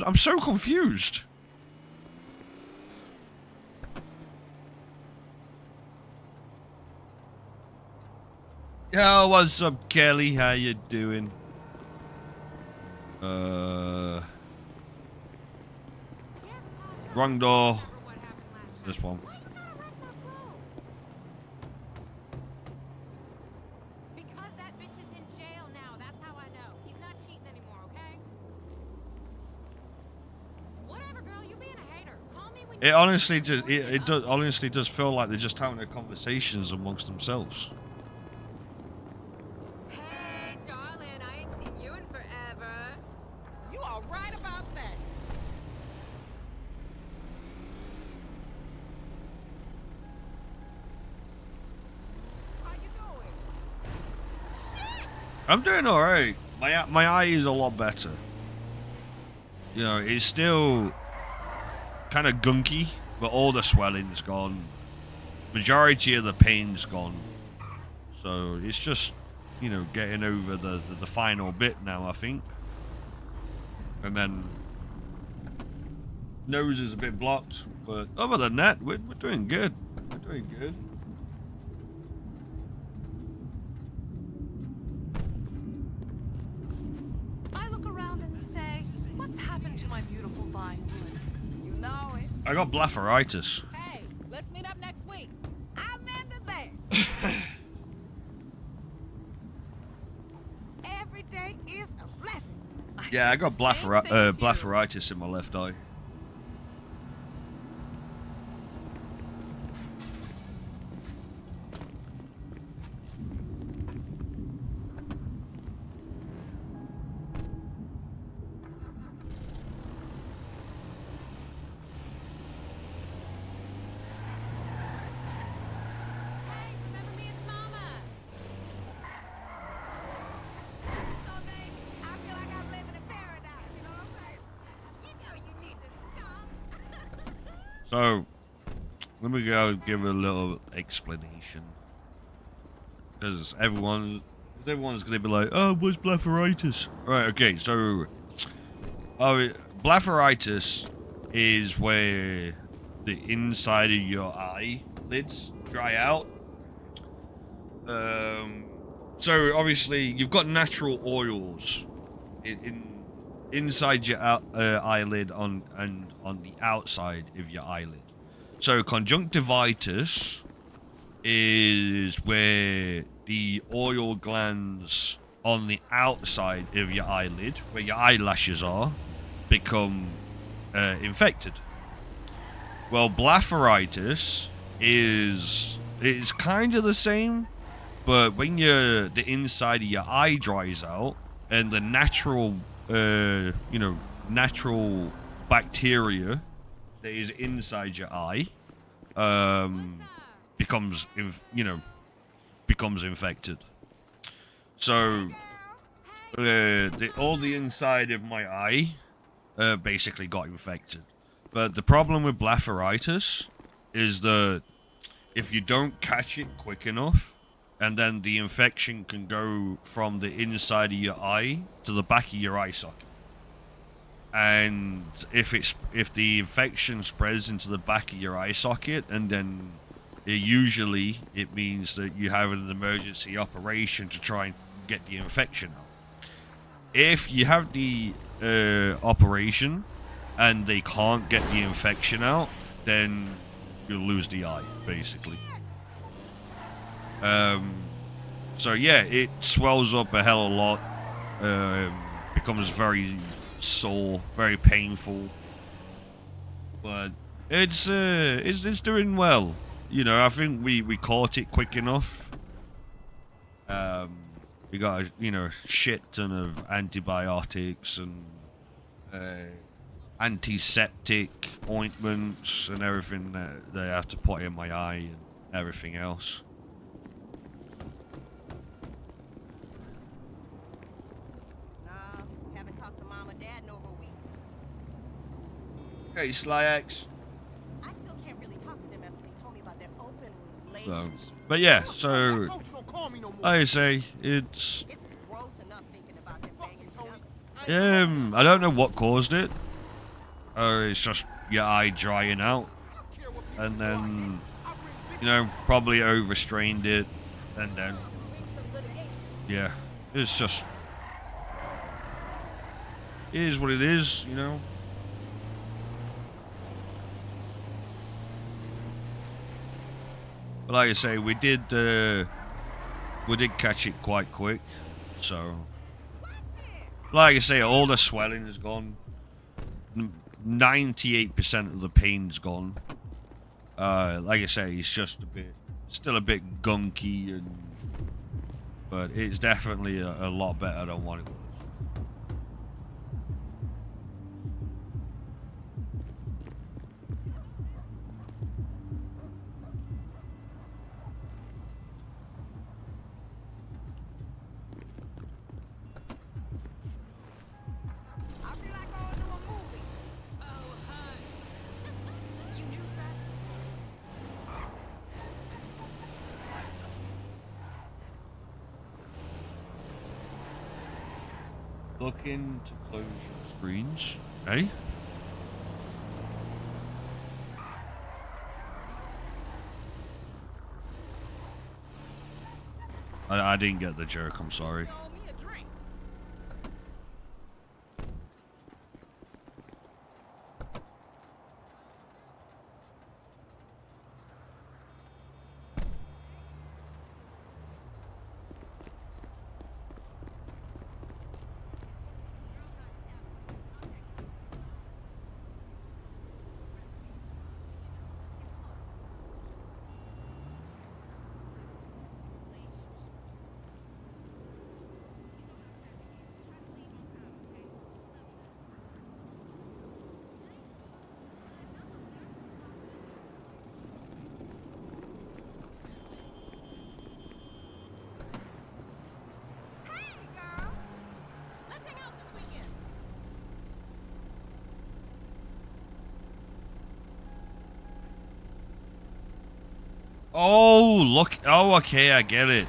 I'm so confused. Yo, what's up, Kelly? How you doing? Wrong door. This one. Because that bitch is in jail now. That's how I know. He's not cheating anymore, okay? Whatever, girl. You being a hater. Call me when It honestly just it does honestly does feel like they're just having their conversations amongst themselves. Hey, darling. I ain't seen you in forever. You are right about that. How you doing? Shit! I'm doing all right. My eye is a lot better. You know, it's still kind of gunky, but all the swelling's gone. Majority of the pain's gone. So it's just, you know, getting over the final bit now, I think. And then nose is a bit blocked, but other than that, we're doing good. We're doing good. I look around and say, what's happened to my beautiful Vinewood? You know it. I got blepharitis. Hey, let's meet up next week. I'm into that. Every day is a blessing. Yeah, I got Same thing as you. blepharitis in my left eye. Hey, remember me as Mama? So, baby, I feel like I'm living in paradise, you know what I'm saying? You know you need to stop. So, let me go give a little explanation. Because everyone's going to be like, oh, what's blepharitis? Right, okay, so blepharitis is where the inside of your eyelids dry out. So, obviously, you've got natural oils inside your eyelid and on the outside of your eyelid. So conjunctivitis is where the oil glands on the outside of your eyelid, where your eyelashes are, become infected. Well, blepharitis is kind of the same, but when the inside of your eye dries out and the natural natural bacteria that is inside your eye becomes infected. So all the inside of my eye basically got infected. But the problem with blepharitis is that if you don't catch it quick enough, and then the infection can go from the inside of your eye to the back of your eye socket. And if the infection spreads into the back of your eye socket, and then usually it means that you have an emergency operation to try and get the infection out. If you have the operation and they can't get the infection out, then you'll lose the eye, basically. So yeah, it swells up a hell of a lot, becomes very sore, very painful, but it's doing well. You know, I think we caught it quick enough. We got a shit ton of antibiotics and antiseptic ointments and everything that they have to put in my eye and everything else. Haven't talked to Mom or Dad in over a week. Hey, Sly X. So, but yeah, so Told you don't call me no more. like I say, it's It's gross enough thinking about them banging each other. I don't know what caused it. It's just your eye drying out, and then you know probably overstrained it, and then yeah, it's just it is what it is, you know. But like I say, we did catch it quite quick, so like I say, all the swelling is gone. 98% of the pain's gone. Like I say, it's just still a bit gunky, but it's definitely a lot better than what it was. I feel like going to a movie. Oh, hi. You knew that? Looking to close your screens, eh? I didn't get the joke, I'm sorry. Stole me a drink. Hey, girl. Let's hang out this weekend. Oh, look. Oh, okay, I get it.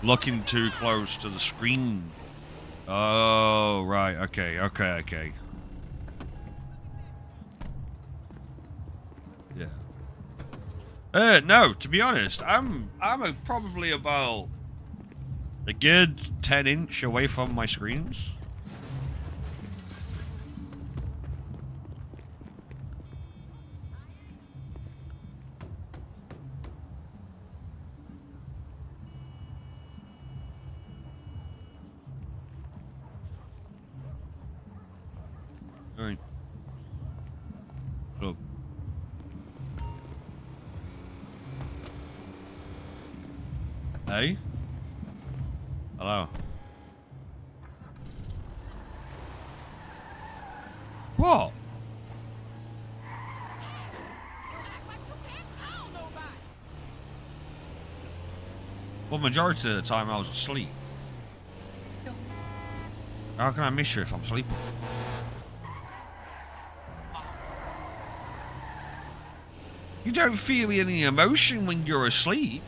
Looking too close to the screen. Oh, right. Okay. Yeah. No, to be honest, I'm probably about a good 10-inch away from my screens. Alright. So. Hey? Hello. What? Well, majority of the time I was asleep. How can I miss you if I'm sleeping? You don't feel any emotion when you're asleep.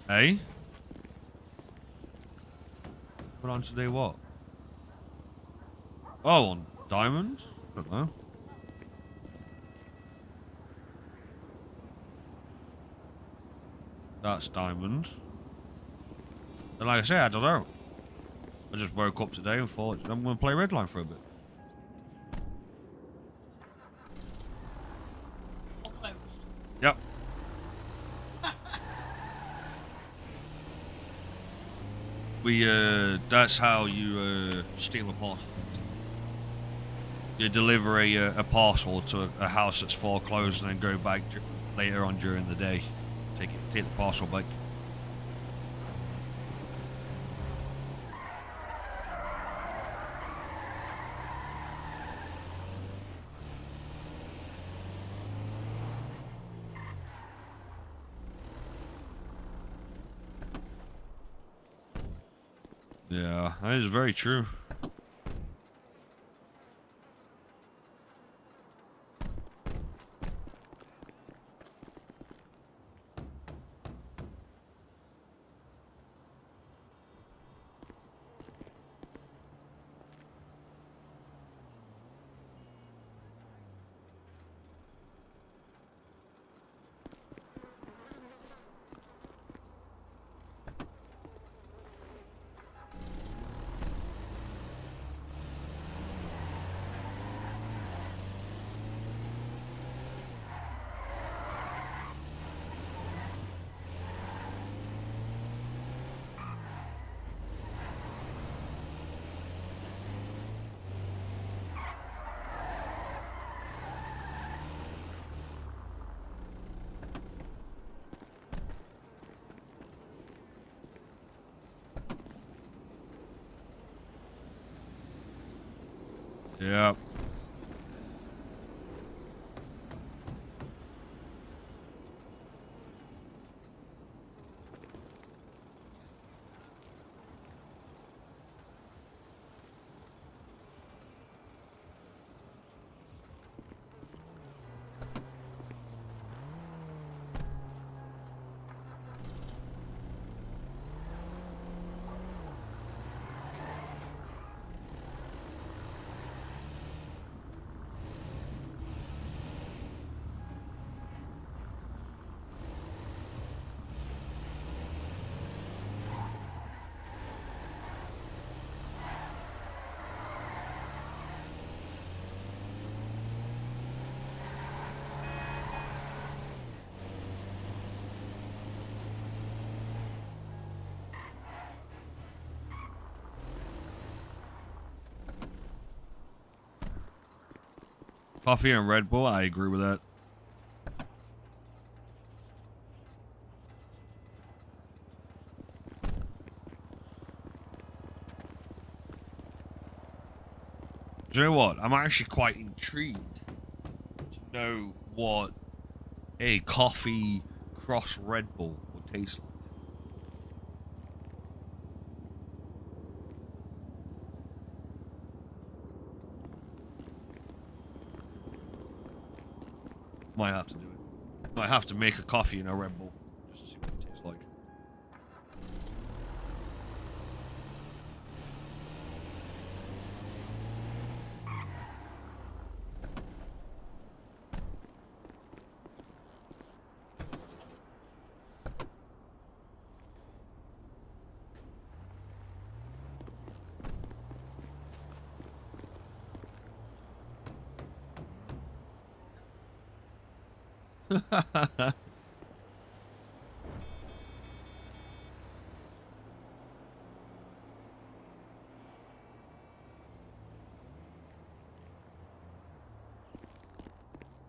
Hey? Put on today what? Oh, on diamonds? I don't know. That's diamonds. And like I say, I don't know. I just woke up today and thought I'm going to play Redline for a bit. Yep. That's how you steal a parcel. You deliver a parcel to a house that's foreclosed and then go back later on during the day. Take the parcel back. Yeah, that is very true. Yeah. Coffee and Red Bull, I agree with that. Do you know what? I'm actually quite intrigued to know what a coffee cross Red Bull would taste like. Might have to do it. Might have to make a coffee in a Red Bull just to see what it tastes like.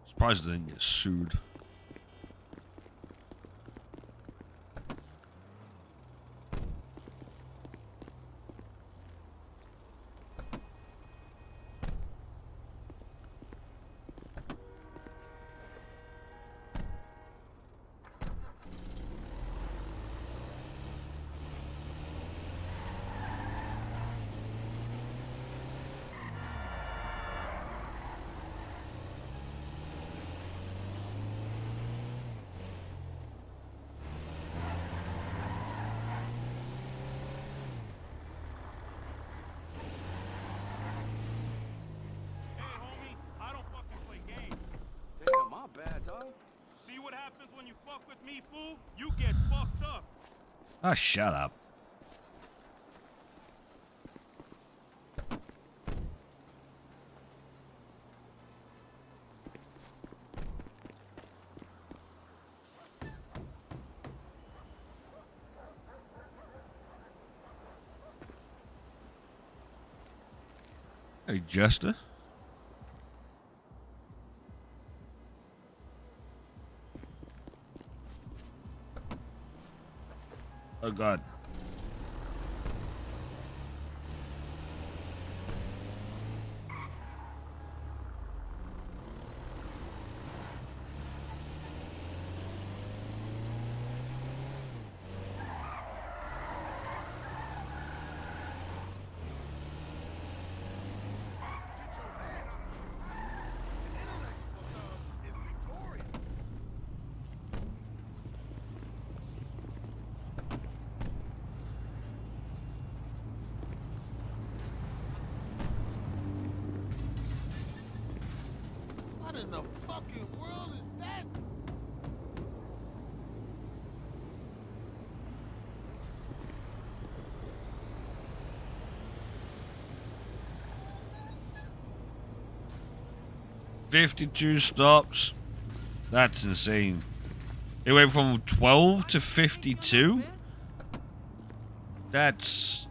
Surprised I didn't get sued. Damn, my bad, dog. See what happens when you fuck with me, fool? You get fucked up. Ah, shut up. Hey, Jester. Oh, God. 52 stops. That's insane. It went from 12 to 52? That's...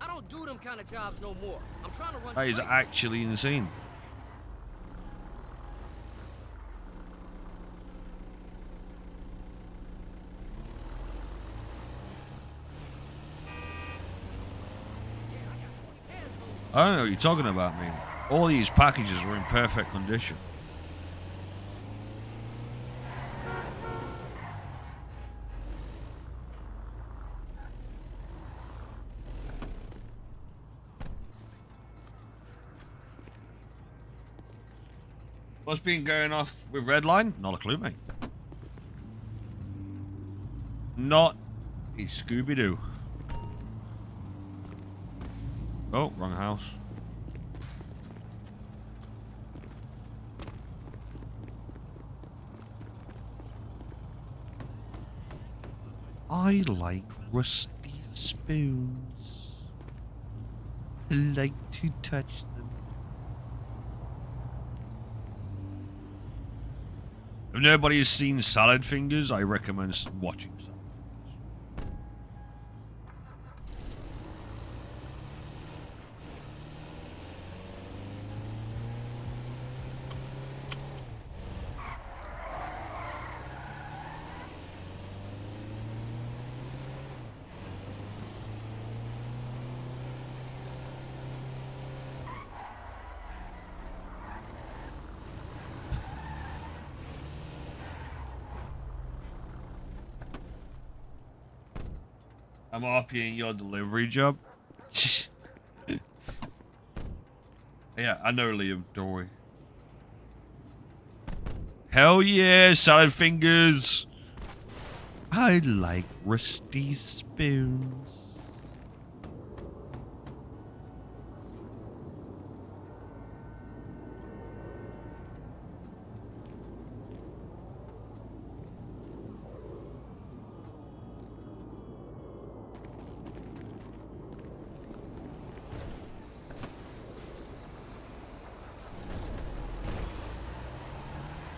I don't do them kind of jobs no more. I'm trying to run. That is actually insane. I don't know what you're talking about, man. All these packages were in perfect condition. What's been going off with Redline? Not a clue, mate. Not a Scooby-Doo. Oh, wrong house. I like rusty spoons. I like to touch them. If nobody has seen Salad Fingers, I recommend watching Salad Fingers. I'm RPing your delivery job. Yeah, I know, Liam. Don't worry. Hell yeah, Salad Fingers. I like rusty spoons.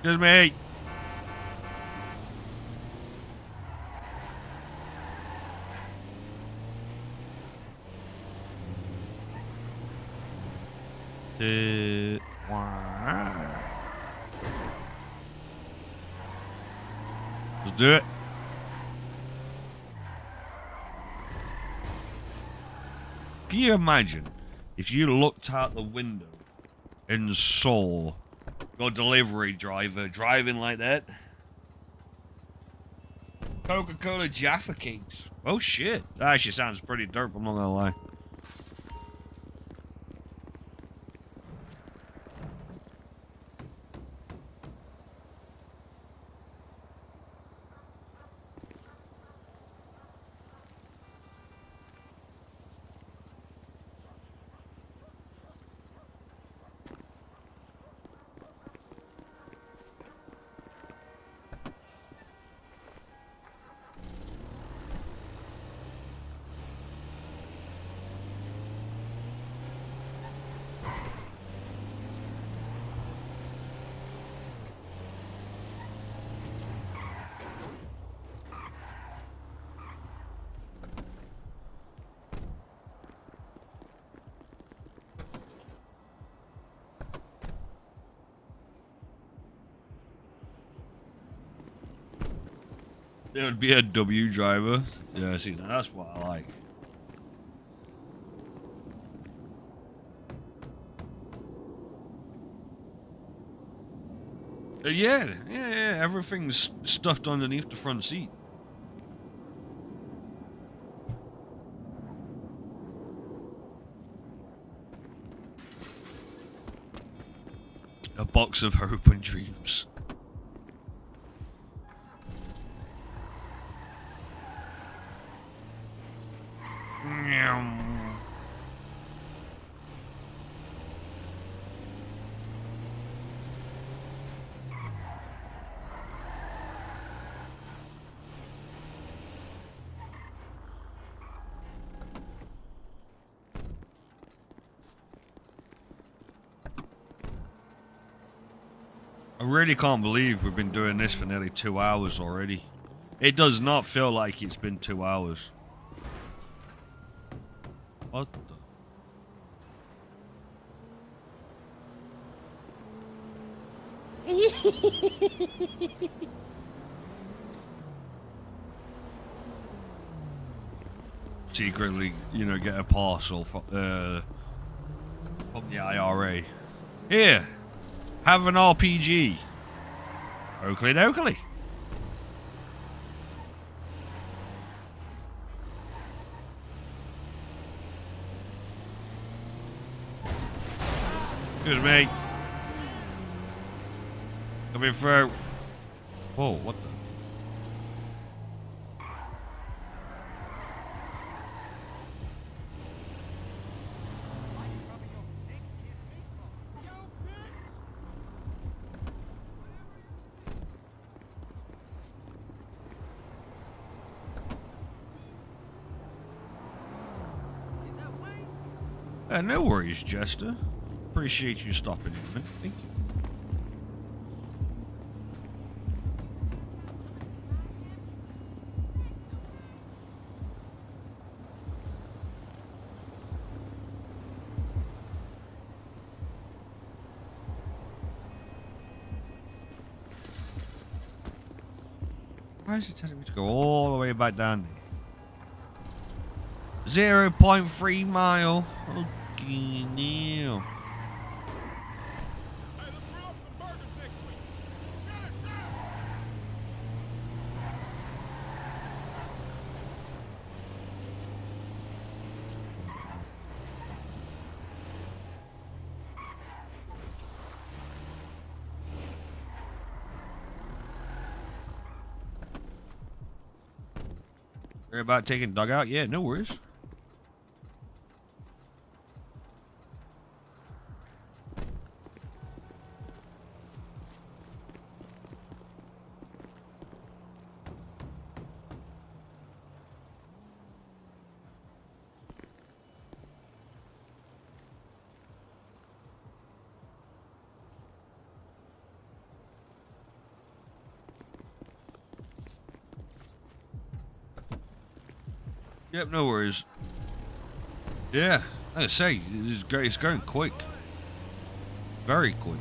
Excuse me. Let's do it. Can you imagine if you looked out the window and saw your delivery driver driving like that? Coca-Cola Jaffa Cakes. Oh shit. That actually sounds pretty dope, I'm not gonna lie. There would be a W driver. Yeah, see, that's what I like. Yeah, everything's stuffed underneath the front seat. A box of hope and dreams. I really can't believe we've been doing this for nearly 2 hours already. It does not feel like it's been 2 hours. What the? Secretly, you know, get a parcel from the IRA. Here, have an RPG. Oakley dokley. Excuse me. Coming through. Whoa, what the? No worries, Jester. Appreciate you stopping in, man. Thank you. Why is it telling me to go all the way back down there? 0.3 mile. Okay, now. Worry about taking dog out? Yeah, no worries. Yep, no worries. Yeah, like I say, it's going quick. Very quick.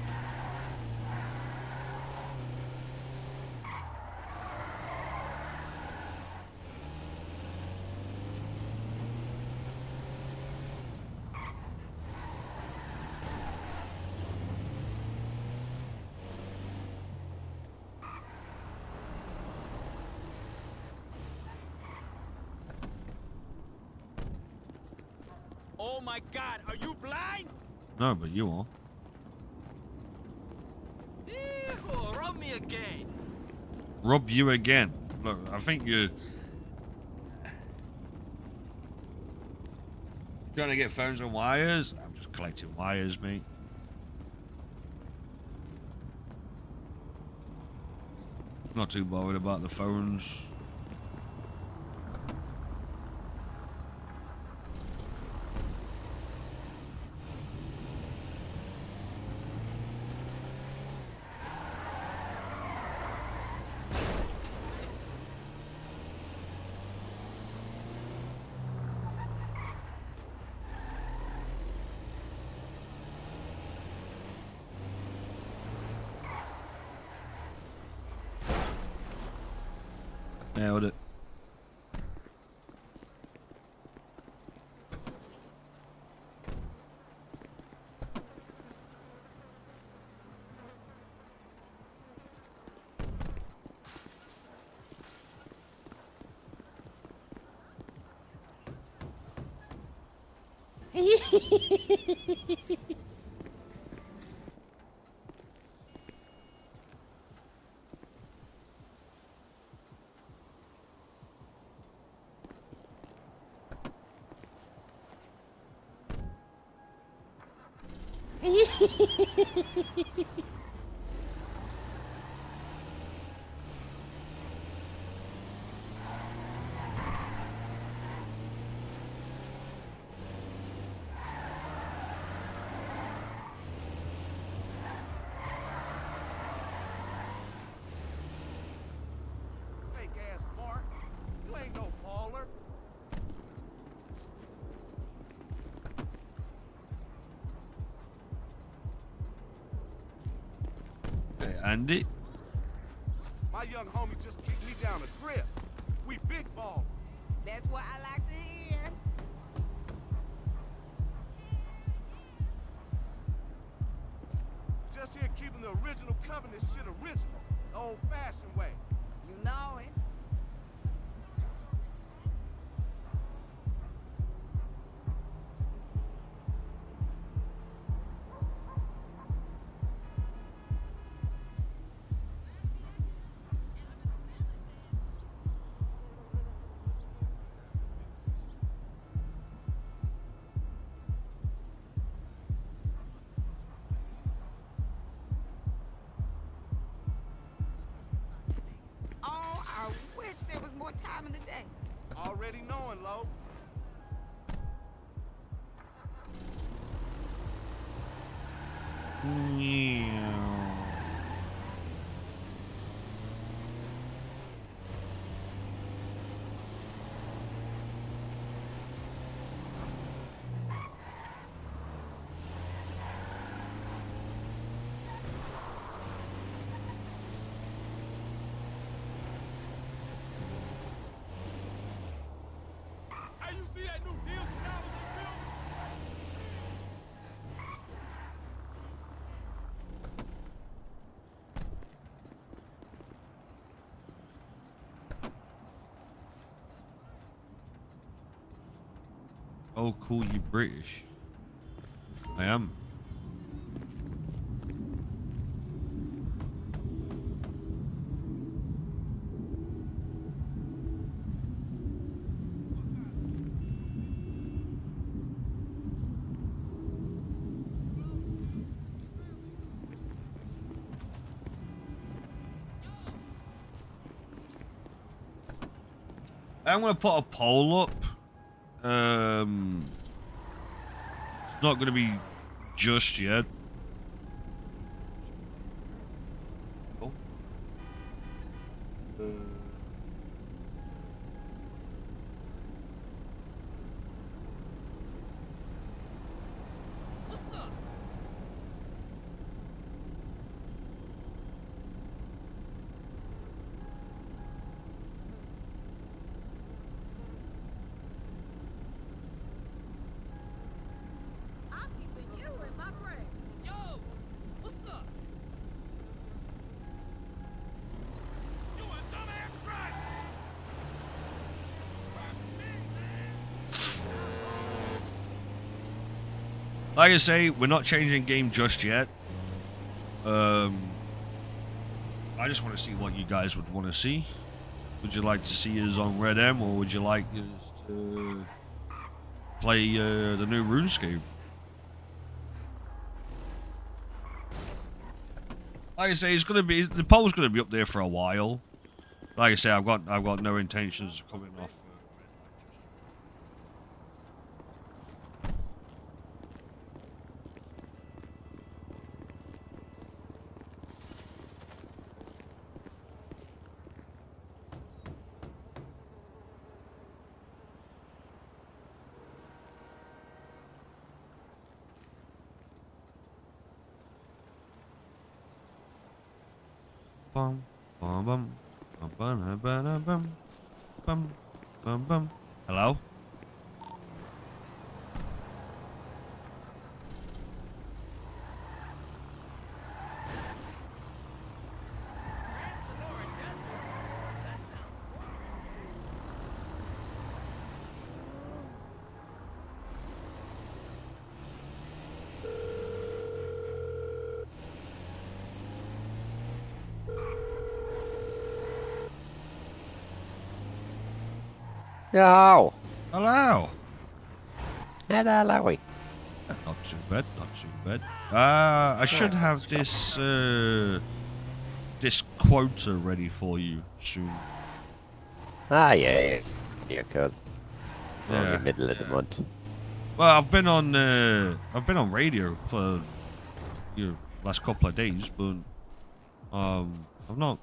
Oh my God, are you blind? No, but you are. Ew, rub me again. Rob you again. Look, I think you're trying to get phones and wires. I'm just collecting wires, mate. Not too bothered about the phones. Nailed it. and it. My young homie just kicked me down a grip. We big ball. That's what I like to hear. Just here keeping the original covenant shit original. The old-fashioned way. You know it. Oh, I wish there was more time in the day. Already knowing, Lo. Hey, you see that new deal from now on Oh, cool, you British. I am. I'm gonna put a poll up. It's not gonna be just yet. Oh. I'm keeping you in my brain. Yo, what's up? You a dumbass right? Like I say, we're not changing game just yet. I just want to see what you guys would want to see. Would you like to see us on Red M, or would you like us to play the new RuneScape? Like I say, it's gonna be, the poll's gonna be up there for a while. Like I say, I've got no intentions of coming off. Bum, bum, bum, bum, bum, bum, bum, bum, bum, bum. Hello? Yo! Hello? Hello, Not too bad, not too bad. I should have this, this quota ready for you soon. Ah, yeah. You're good. We're Yeah, only middle of the month. Well, I've been on radio for last couple of days, but I've not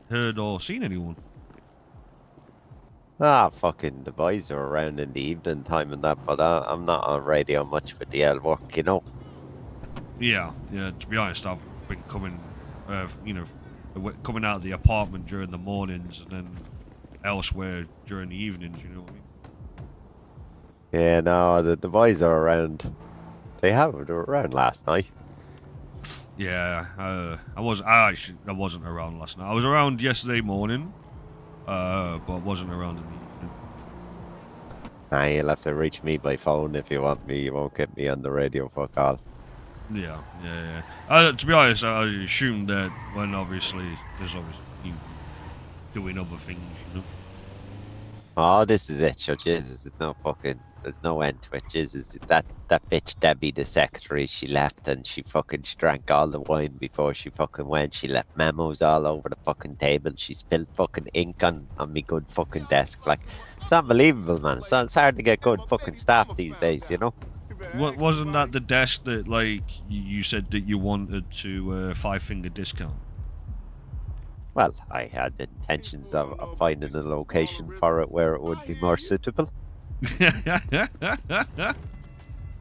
heard or seen anyone. Ah, fucking the boys are around in the evening time and that, but I'm not on radio much for DL work, you know. Yeah, to be honest, I've been coming coming out of the apartment during the mornings and then elsewhere during the evenings. You know what I mean? Yeah, no, the boys are around. They were around last night. Yeah, I wasn't around last night. I was around yesterday morning, but I wasn't around in the evening. You'll have to reach me by phone if you want me. You won't get me on the radio for a call. Yeah. To be honest, I assumed that when because obviously you doing other things, you know. Oh, this is it, so Jesus, there's no end to it. Jesus, that bitch Debbie, the secretary, she left and she drank all the wine before she fucking went. She left memos all over the fucking table. She spilled fucking ink on me good fucking desk. Like, it's unbelievable, man. It's hard to get good fucking staff these days, you know? What wasn't that the desk that like you said that you wanted to 5-finger discount? Well, I had intentions of finding a location for it where it would be more suitable. No,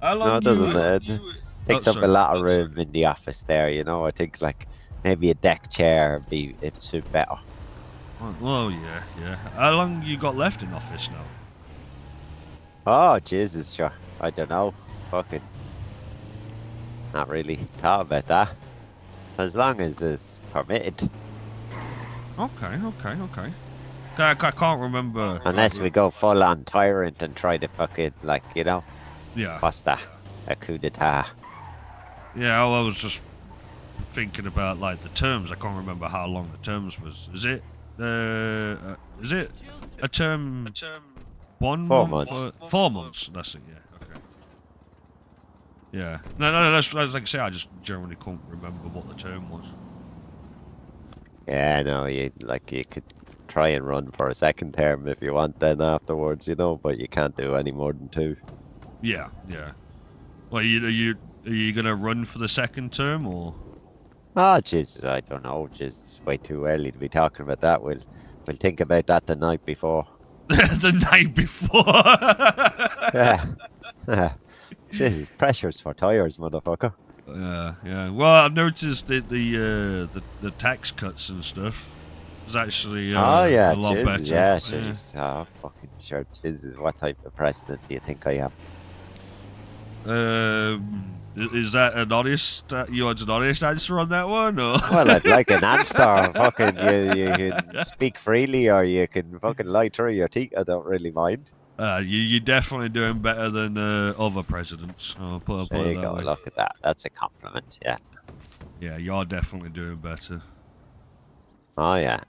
it doesn't. It takes up a lot of room in the office there, you know. I think like maybe a deck chair it'd suit better. Well, yeah. How long you got left in office now? Oh, Jesus, sure. I don't know. Fucking. Not really thought about that. As long as it's permitted. Okay. I can't remember. Unless we go full on tyrant and try to fucking, like, you know. Yeah. What's that? A coup d'etat. Yeah, I was just thinking about like the terms. I can't remember how long the terms was. Is it a term? 1 4 month? months. 4 months. That's it. Yeah. Okay. Yeah. No. That's like I say. I just generally couldn't remember what the term was. Yeah, no, you could try and run for a second term if you want then afterwards, you know, but you can't do any more than 2. Yeah. Well, are you gonna run for the second term or? Oh, Jesus, I don't know. Just it's way too early to be talking about that. We'll think about that the night before. The night before. Yeah. Jesus, pressures for tires, motherfucker. Yeah. Well, I've noticed that the tax cuts and stuff is actually a lot better. Yeah, Jesus. Oh, fucking sure. Jesus, what type of president do you think I am? Is that an honest? You want an honest answer on that one, or? Well, I'd like an answer. Fucking, you can speak freely, or you can fucking lie through your teeth. I don't really mind. You're definitely doing better than other presidents. I'll put There it you that go. way. Look at that. That's a compliment. Yeah. Yeah, you're definitely doing better. Oh yeah.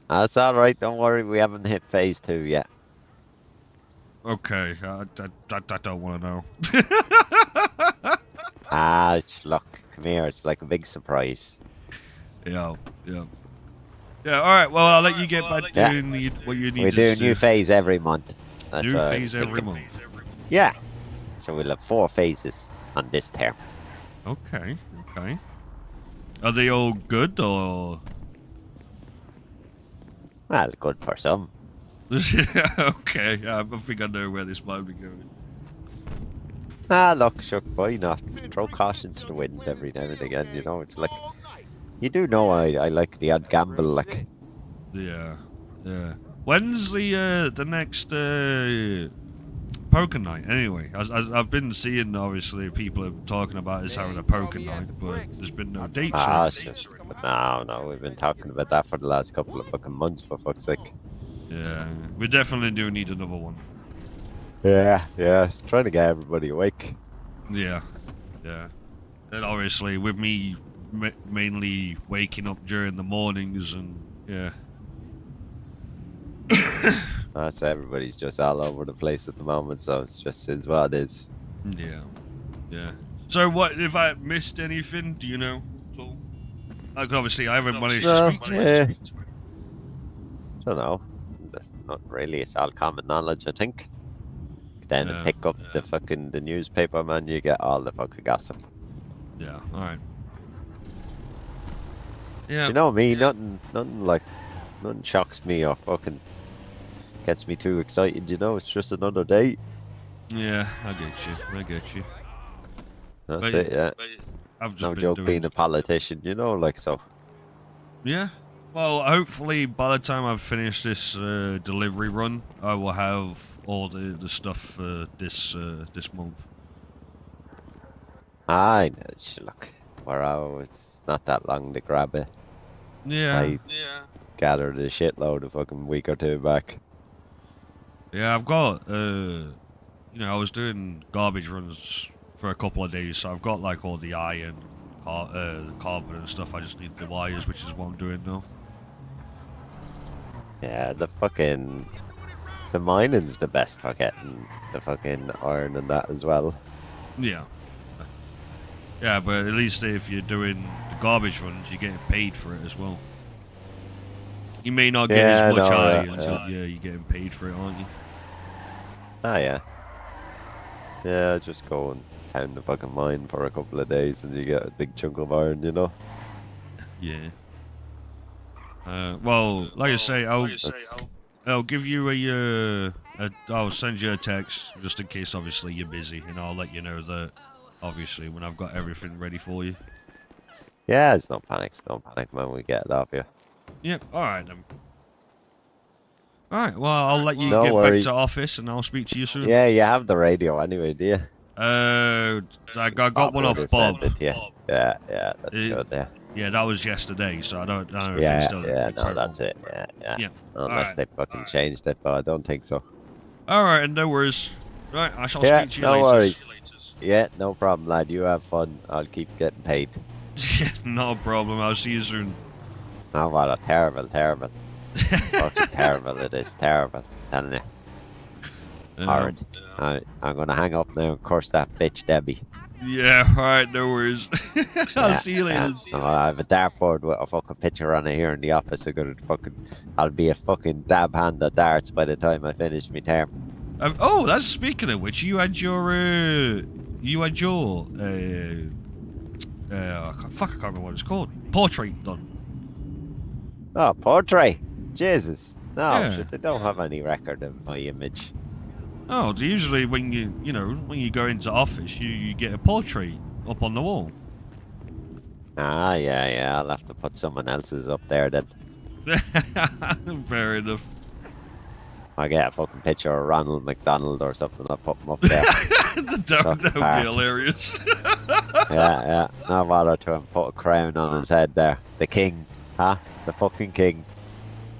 That's all right. Don't worry. We haven't hit phase 2 yet. Okay, I don't want to know. Look, come here. It's like a big surprise. Yeah. All right. Well, I'll let you get back doing what you need We to do a do. new phase every month. That's New what I'm phase every thinking. month. Yeah. So we'll have 4 phases on this term. Okay. Are they all good or? Well, good for some. Okay. I think I know where this might be going. Look, sure, why not? Throw caution to the wind every now and again, you know? It's like, you do know I like the odd gamble, like. Yeah. When's the next poker night? Anyway, I've been seeing obviously people are talking about us having a poker night, but there's been no dates. No, we've been talking about that for the last couple of fucking months, for fuck's sake. Yeah, we definitely do need another one. Yeah, it's trying to get everybody awake. Yeah. And obviously, with me mainly waking up during the mornings, and yeah. That's everybody's just all over the place at the moment, so it's just is what it is. Yeah. So, what if I missed anything? Do you know? So, like, obviously, I haven't managed to speak to you. Don't know. That's not really. It's all common knowledge, I think. Then pick up the newspaper, man. You get all the fucking gossip. Yeah. All right. Yeah. You know me. Nothing shocks me or fucking gets me too excited. You know, it's just another day. Yeah, I get you. That's it. Yeah. I've just No been joke doing. being a politician, you know, like so. Yeah. Well, hopefully by the time I've finished this delivery run, I will have all the stuff for this month. I know. Look, it's not that long to grab it. Yeah. I gathered a shitload a fucking week or two back. Yeah, I've got I was doing garbage runs for a couple of days, so I've got like all the iron, the carbon and stuff. I just need the wires, which is what I'm doing now. Yeah, the mining's the best for getting the fucking iron and that as well. Yeah. Yeah, but at least if you're doing the garbage runs, you're getting paid for it as well. You may not get as much iron, but yeah, you're getting paid for it, aren't you? Ah, yeah. Yeah, just go and pound the fucking mine for a couple of days and you get a big chunk of iron, you know? Yeah. Well, like I say, I'll give you I'll send you a text just in case, obviously, you're busy, and I'll let you know that, obviously, when I've got everything ready for you. Yeah, it's no panic, man. We get it off you. Yep. All right then. All right. Well, I'll let you No get worries. back to office, and I'll speak to you soon. Yeah, you have the radio anyway, do you? I got one off would've Bob. sent it to you. Yeah, that's good. Yeah. Yeah, that was yesterday, so I don't know if it's Yeah, still no, incredible. that's it. Yeah. Yeah. Unless Alright. they fucking changed it, but I don't think so. All right, and no worries. Right, I shall Yeah, speak to you no later. worries. Yeah, no problem, lad. You have fun. I'll keep getting paid. Yeah, no problem. I'll see you soon. Oh, what a terrible. Fucking terrible it is. Terrible. Telling you. Horrid. I'm gonna hang up now and curse that bitch Debbie. Yeah, alright, no worries. I'll see you later. Yeah. I have a dartboard with a fucking picture on it here in the office. I'll be a fucking dab hand at darts by the time I finish my term. Oh, that's speaking of which, you had your fuck, I can't remember what it's called. Portrait done. Oh, portrait. Jesus. No, Yeah. shit, they don't have any record of my image. Oh, usually when when you go into office, you get a portrait up on the wall. Ah, yeah. I'll have to put someone else's up there then. Fair enough. I get a fucking picture of Ronald McDonald or something. I'll put him up there. That would be hilarious. Yeah. No bother to him. Put a crown on his head there. The king. Huh? The fucking king.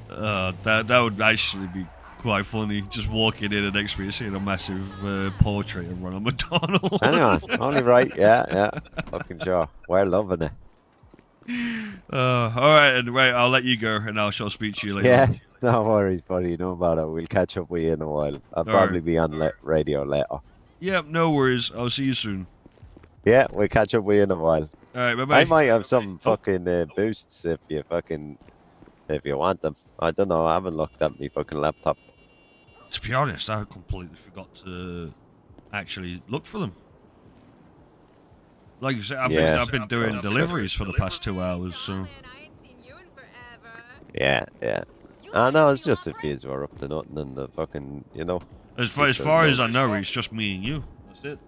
That would actually be quite funny. Just walking in and actually seeing a massive portrait of Ronald McDonald. Anyway, only right. Yeah. Fucking sure. We're loving it. Alright, and right, I'll let you go and I shall speak to you later. Yeah. No worries, buddy. No matter. We'll catch up with you in a while. I'll probably be on radio later. Yep, no worries. I'll see you soon. Yeah, we'll catch up with you in a while. Alright, bye-bye. I might have some fucking boosts if you want them. I don't know. I haven't looked at my fucking laptop. To be honest, I completely forgot to actually look for them. Like you said, I've been doing deliveries for the past 2 hours, so... Yeah. I know, it's just if you were up to nothing and the fucking, As far as I know, it's just me and you. That's it.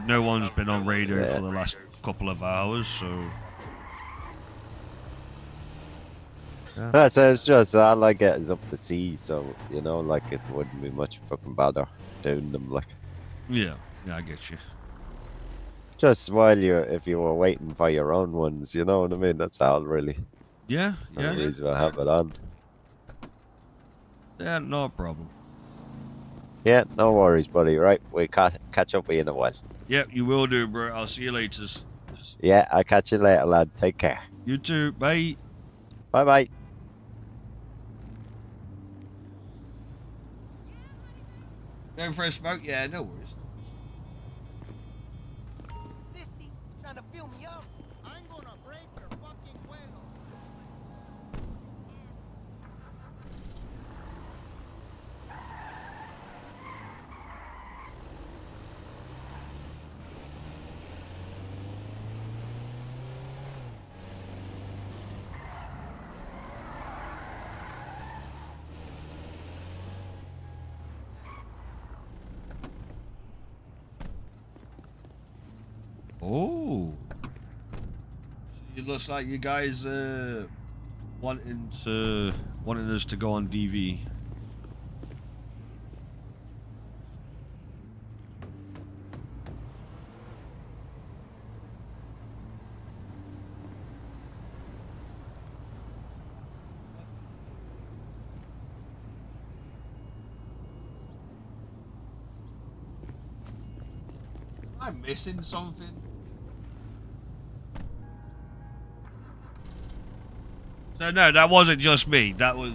No one's been on radio for the last couple of hours, so... Yeah. So it's just all I get is up to sea, so like it wouldn't be much fucking bother doing them, like. Yeah, I get you. Just if you were waiting for your own ones, you know what I mean? That's all really. Yeah. The reason I have it on. Yeah, no problem. Yeah, no worries, buddy. Right, we catch up with you in a while. Yep, you will do, bro. I'll see you later. Yeah, I'll catch you later, lad. Take care. You too. Bye. Bye. Going for a smoke? Yeah, no worries. Sissy, you trying to fill me up? I'm gonna break your fucking vuelo. Oh. It looks like you guys wanting us to go on DV. I'm missing something. So no, that wasn't just me. That was.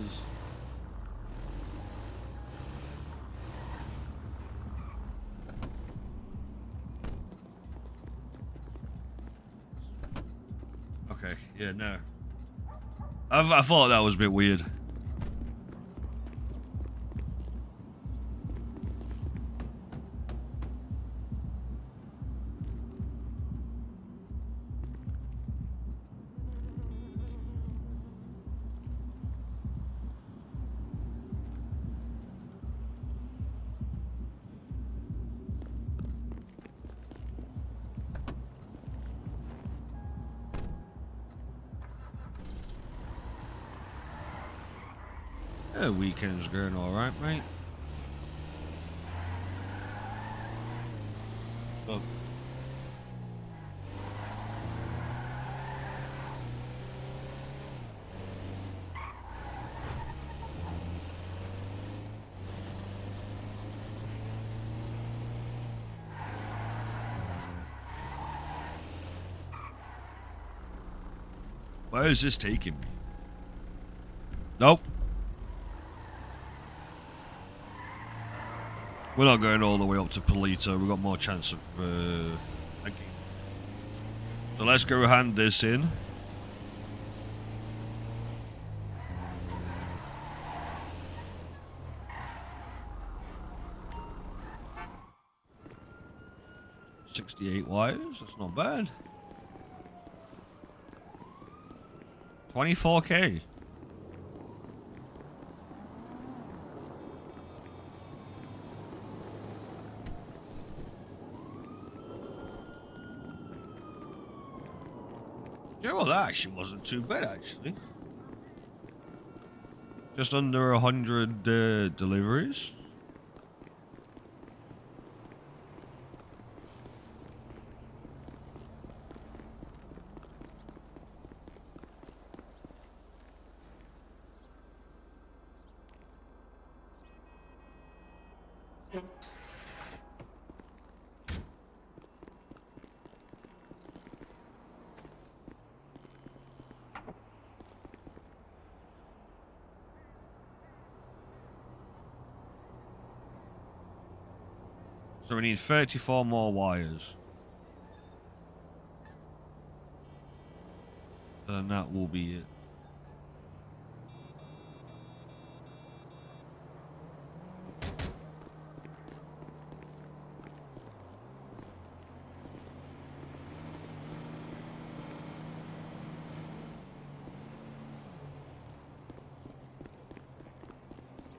Okay. Yeah. No. I thought that was a bit weird. The weekend's going alright, mate. Look. Where is this taking me? Nope. We're not going all the way up to Polito. We've got more chance of thank you. So let's go hand this in. $68 wires, that's not bad. 24K. Yeah, well, that actually wasn't too bad, actually. Just under 100 deliveries. So we need 34 more wires. And that will be it.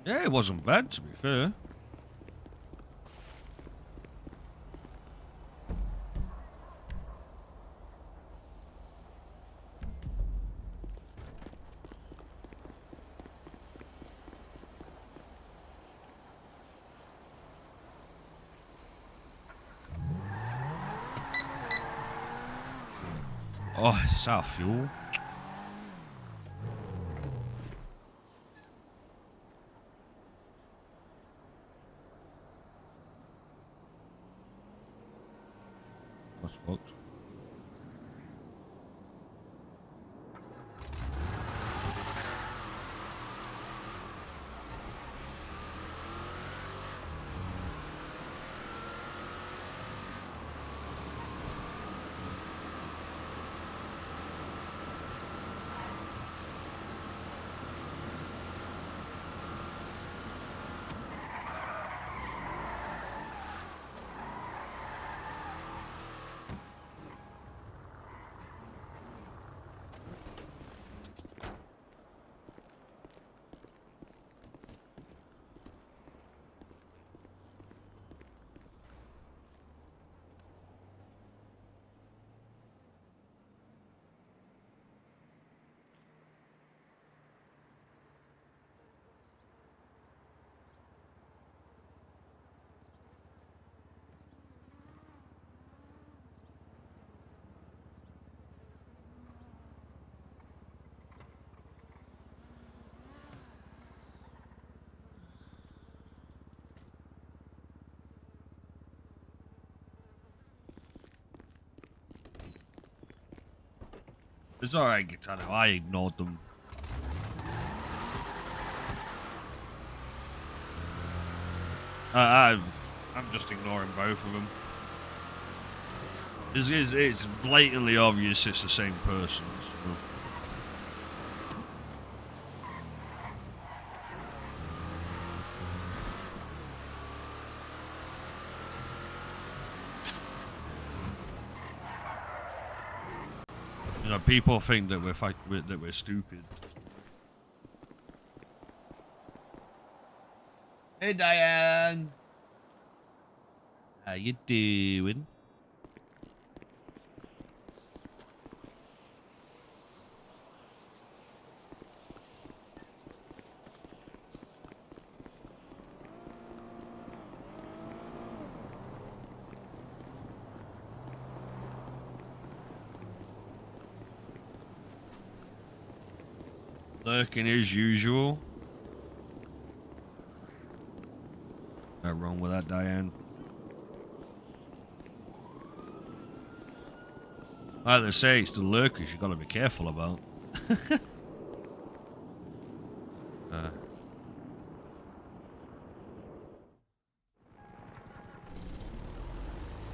Yeah, it wasn't bad, to be fair. Oh, it's our fuel. What's fucked? It's alright, Gitano. I ignored them. I'm just ignoring both of them. It's blatantly obvious it's the same person. So. You know, people think that we're stupid. Hey, Diane. How you doing? Lurking as usual. Not wrong with that, Diane. Like they say, it's the lurkers you gotta be careful about.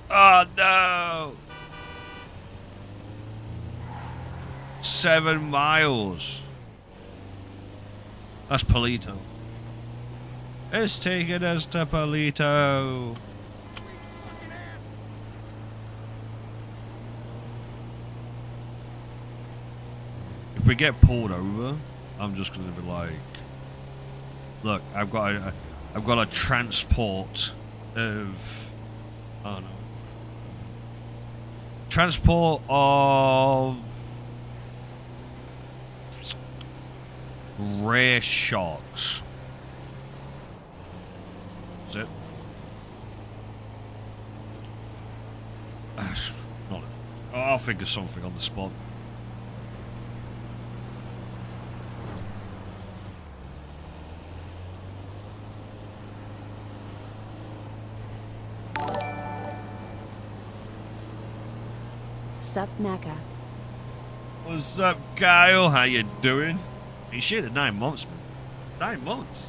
Oh no! 7 miles. That's Polito. It's taking us to Polito. If we get pulled over, I'm just gonna be like, look, I've got a transport of, I don't know, transport of rare sharks. Is it? Not. I'll think of something on the spot. Sup, Macca? What's up, Kyle? How you doing? Hey, shit, at 9 months, man. 9 months.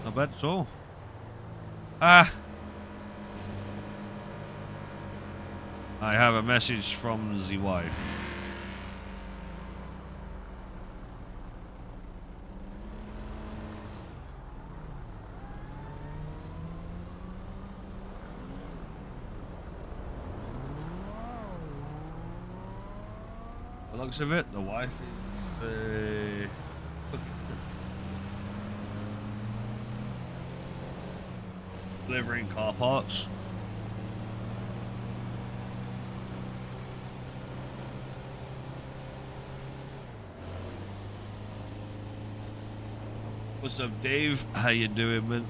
Not bad at all. I have a message from the wife. The looks of it, the wife is delivering car parts. What's up, Dave? How you doing, man?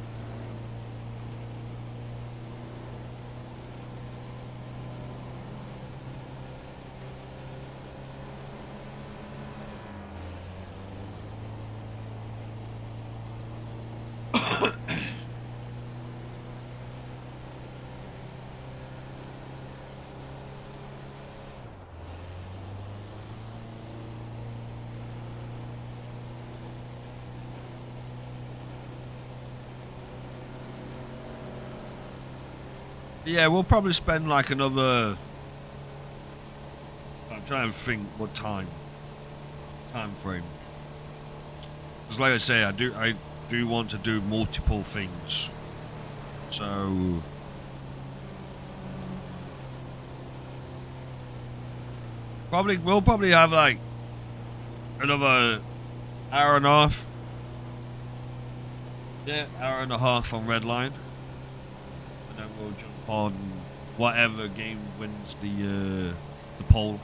Yeah, we'll probably spend like another. I'm trying to think what time frame. Because, like I say, I do want to do multiple things. So we'll probably have like another hour and a half. Yeah, hour and a half on Redline. And then we'll jump on whatever game wins the poll.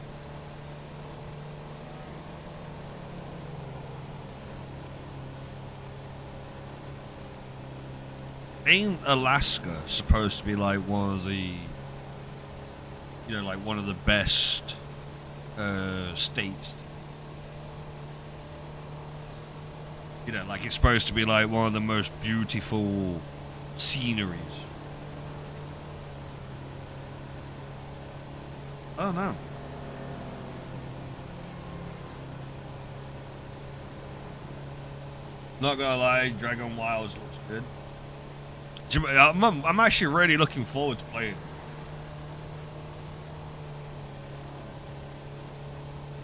Ain't Alaska supposed to be like one of the, you know, like one of the best states? You know, like it's supposed to be like one of the most beautiful sceneries. I don't know. Not gonna lie, Dragon Wilds looks good. I'm actually really looking forward to playing it.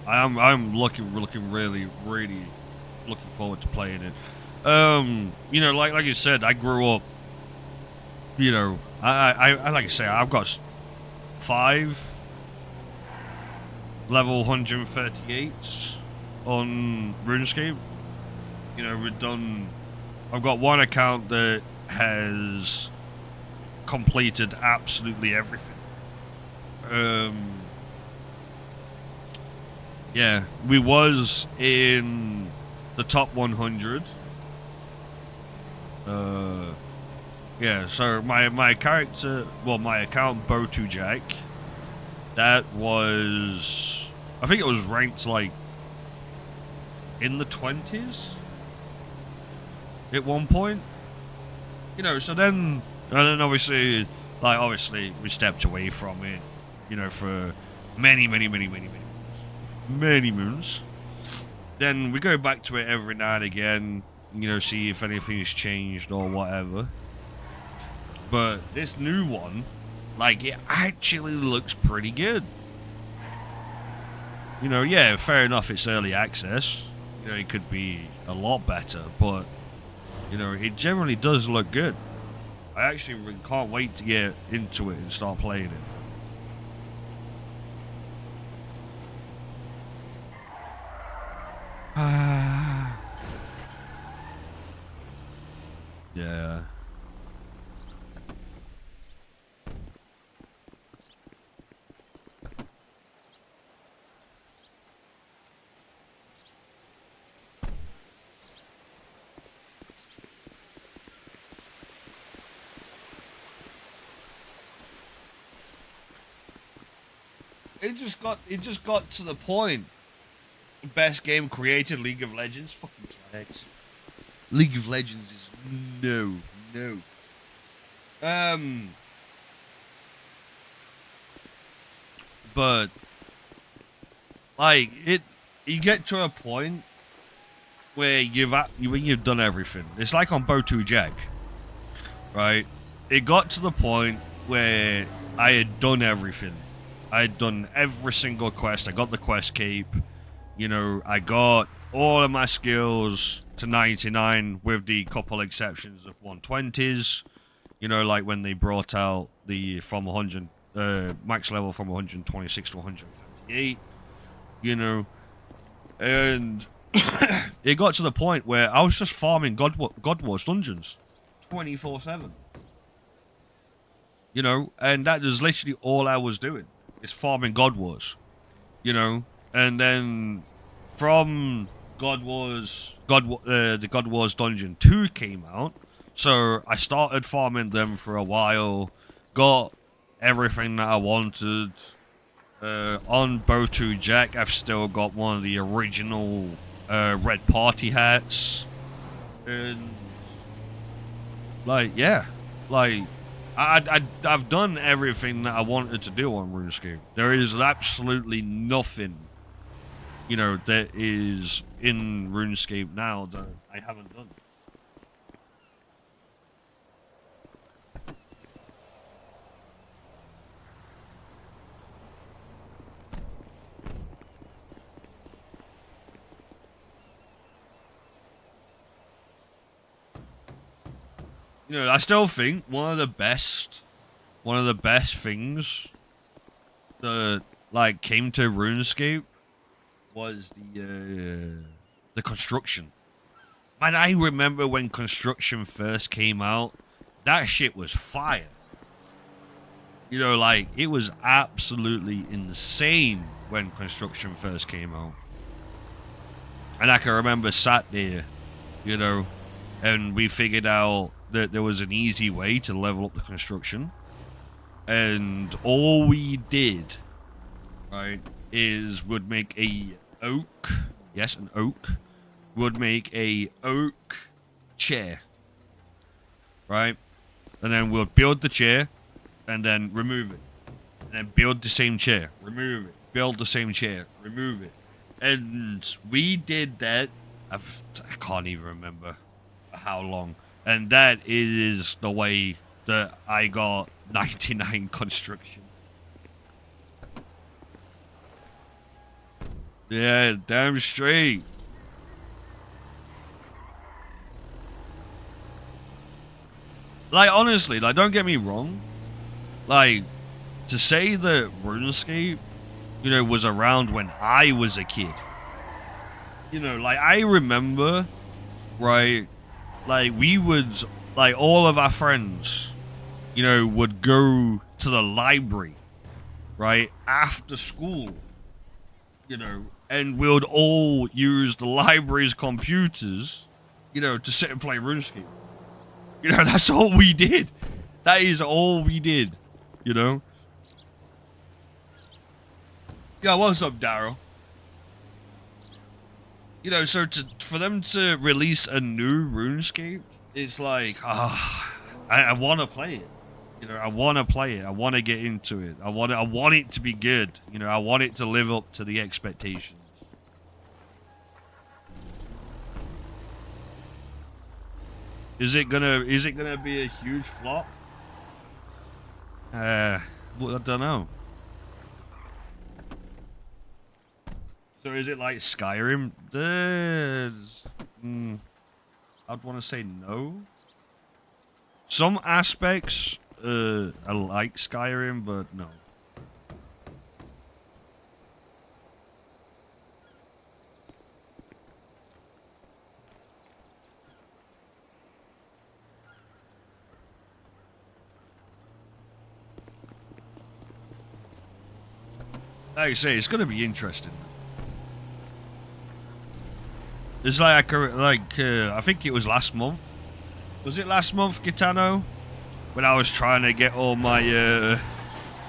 I'm looking really looking forward to playing it. You know, like you said, I grew up. You know, I like I say, I've got 5 level 138s on RuneScape. You know, I've got one account that has completed absolutely everything. Yeah, we was in the top 100. Yeah, so my character, well, my account Bo2 Jack, that was, I think it was ranked like in the 20s at one point. You know, so then, and then obviously we stepped away from it, you know, for many moons. Then we go back to it every now and again, you know, see if anything's changed or whatever. But this new one, like, it actually looks pretty good. You know, yeah, fair enough, it's early access. You know, it could be a lot better, but, you know, it generally does look good. I actually really can't wait to get into it and start playing it. Yeah. It just got to the point. Best game created, League of Legends. Fucking flags. League of Legends is no. But like you get to a point where you've done everything. It's like on Bo2 Jack, right? It got to the point where I had done everything. I had done every single quest. I got the quest cape. You know, I got all of my skills to 99 with the couple exceptions of 120s. You know, like when they brought out the from 100 max level from 126 to 158. You know, and it got to the point where I was just farming God Wars dungeons 24/7. You know, and that is literally all I was doing. Is farming God Wars, you know, and then from the God Wars Dungeon 2 came out, so I started farming them for a while, got everything that I wanted. On Bo2 Jack, I've still got one of the original red party hats, and like, yeah, like. I've done everything that I wanted to do on RuneScape. There is absolutely nothing, you know, that is in RuneScape now that I haven't done. You know, I still think one of the best things that like came to RuneScape was the construction. Man, I remember when construction first came out, that shit was fire. You know, like, it was absolutely insane when construction first came out. And I can remember sat there, you know, and we figured out that there was an easy way to level up the construction. And all we did, right, is would make a oak, yes, an oak, would make a oak chair, right? And then we'll build the chair, and then remove it. And then build the same chair, remove it. Build the same chair, remove it. And we did that, I can't even remember. how long. And that is the way that I got 99 construction. Yeah, damn straight. Like, honestly, like, don't get me wrong. Like, to say that RuneScape, you know, was around when I was a kid. You know, like, I remember, right, like, we would, like, all of our friends, you know, would go to the library, right, after school, you know, and we would all use the library's computers, you know, to sit and play RuneScape. You know, that's all we did. That is all we did, you know? Yeah, what's up, Daryl? You know, so for them to release a new RuneScape, it's like, I want to play it. You know, I want to play it. I want to get into it. I want it to be good. You know, I want it to live up to the expectations. Is it gonna be a huge flop? Well, I don't know. So is it like Skyrim? I'd want to say no. Some aspects are like Skyrim, but no. Like I say, it's gonna be interesting. It's like I think it was last month. Was it last month, Gitano? When I was trying to get all my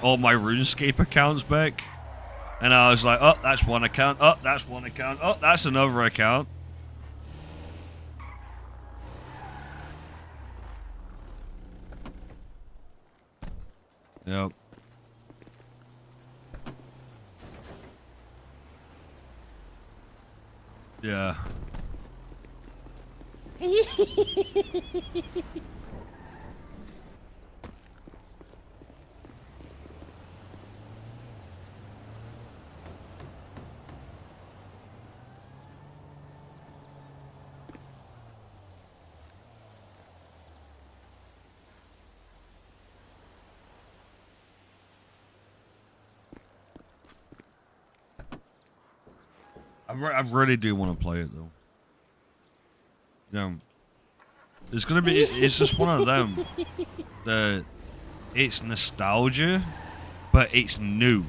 RuneScape accounts back, and I was like, oh, that's one account. Oh, that's one account. Oh, that's another account. Yep. Yeah. I really do want to play it though. You know, it's just one of them that it's nostalgia, but it's new.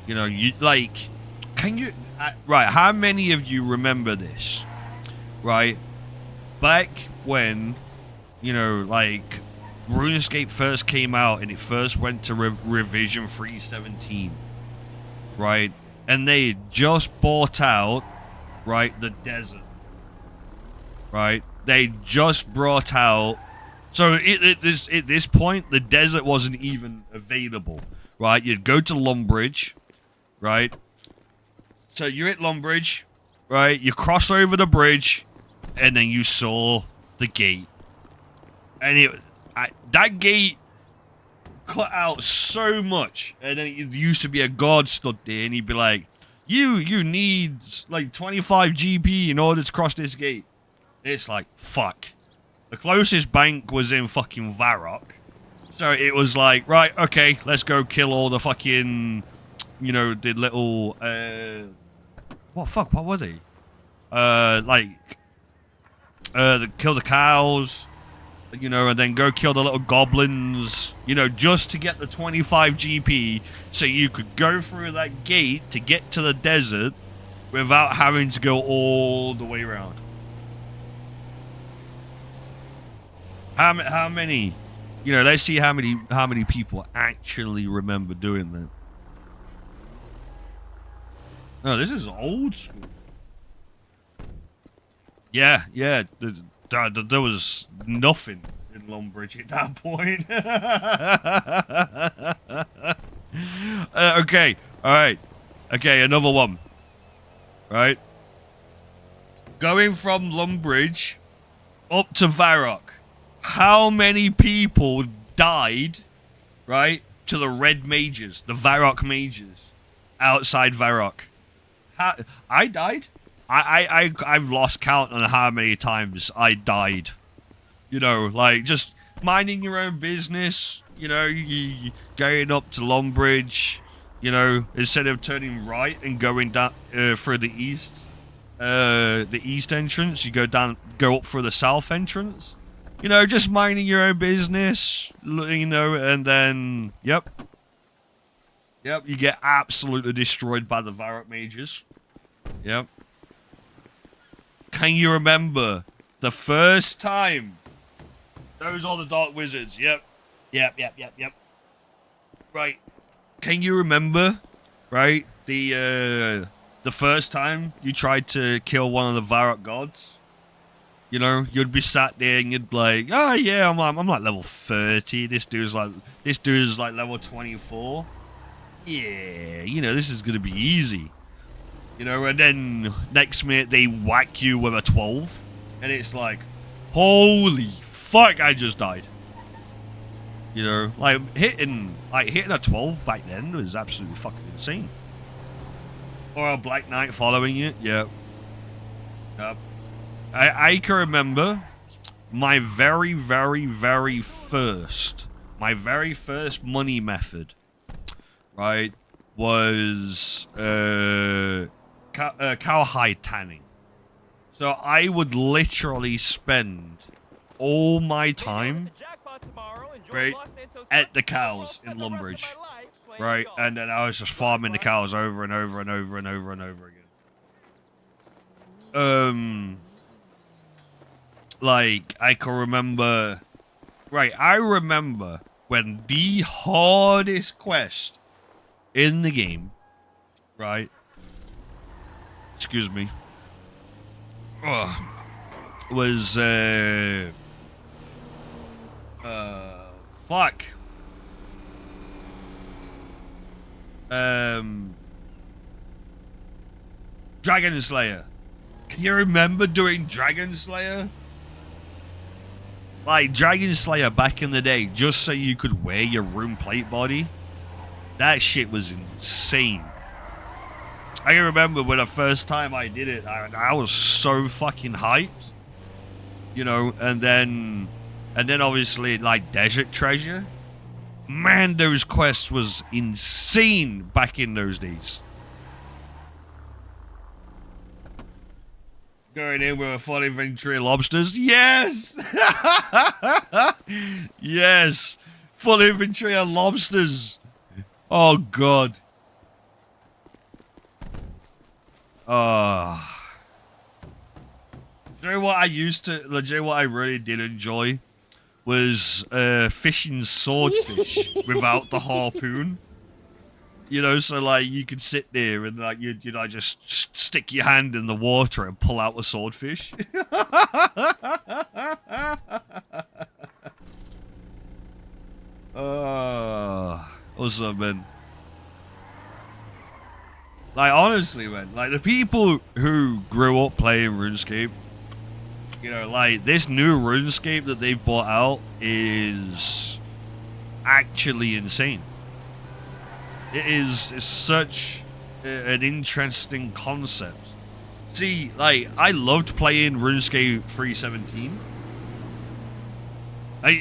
You know, right, how many of you remember this? Right? Back when, you know, like, RuneScape first came out and it first went to revision 3.17, right? And they just bought out, right, the desert, right? They just brought out, so at this point, the desert wasn't even available, right? You'd go to Lumbridge, right? So you're at Lumbridge, right? You cross over the bridge, and then you saw the gate. And that gate cut out so much, and then it used to be a guard stood there, and he'd be like, you need like 25 GP in order to cross this gate. It's like, fuck. The closest bank was in fucking Varrock, so it was like, right, okay, let's go kill all the fucking, you know, the little what were they, kill the cows, you know, and then go kill the little goblins, you know, just to get the 25 GP so you could go through that gate to get to the desert without having to go all the way around. How many, you know, let's see how many people actually remember doing that. No, this is old school. Yeah, there was nothing in Lumbridge at that point. Okay, alright. Okay, another one. Right? Going from Lumbridge, up to Varrock, how many people died, right, to the red mages, the Varrock mages, outside Varrock? I died. I've lost count on how many times I died. You know, like, just minding your own business, you know, you going up to Longbridge, you know, instead of turning right and going down through the east entrance, you go up through the south entrance. You know, just minding your own business, you know, and then, yep, you get absolutely destroyed by the Varrock mages. Yep. Can you remember the first time? Those are the Dark Wizards. Yep. Right. Can you remember, right, the first time you tried to kill one of the Varrock gods? You know, you'd be sat there and you'd be like, oh yeah, I'm like level 30. This dude's like level 24. Yeah, you know, this is gonna be easy. You know, and then next minute they whack you with a 12, and it's like, holy fuck, I just died. You know, like hitting a 12 back then was absolutely fucking insane. Or a Black Knight following you, yep. I can remember my very first money method, right, was cowhide tanning. So I would literally spend all my time, right, at the cows in Longbridge, right, and then I was just farming the cows over and over and over and over and over again. Like, I can remember, right, I remember when the hardest quest in the game, right, excuse me, was, fuck, Dragon Slayer. Can you remember doing Dragon Slayer? Like, Dragon Slayer back in the day, just so you could wear your rune plate body. That shit was insane. I can remember when the first time I did it, I was so fucking hyped. You know, and then obviously, like, Desert Treasure. Man, those quests was insane back in those days. Going in with a full inventory of lobsters. Yes! Yes! Full inventory of lobsters. Oh, God. Do you know what I really did enjoy? Was fishing swordfish without the harpoon. You know, so like you could sit there and like you know, just stick your hand in the water and pull out the swordfish. What's up, man? Like, honestly, man, like the people who grew up playing RuneScape, you know, like this new RuneScape that they've brought out is actually insane. It's such an interesting concept. See, like, I loved playing RuneScape 3.17.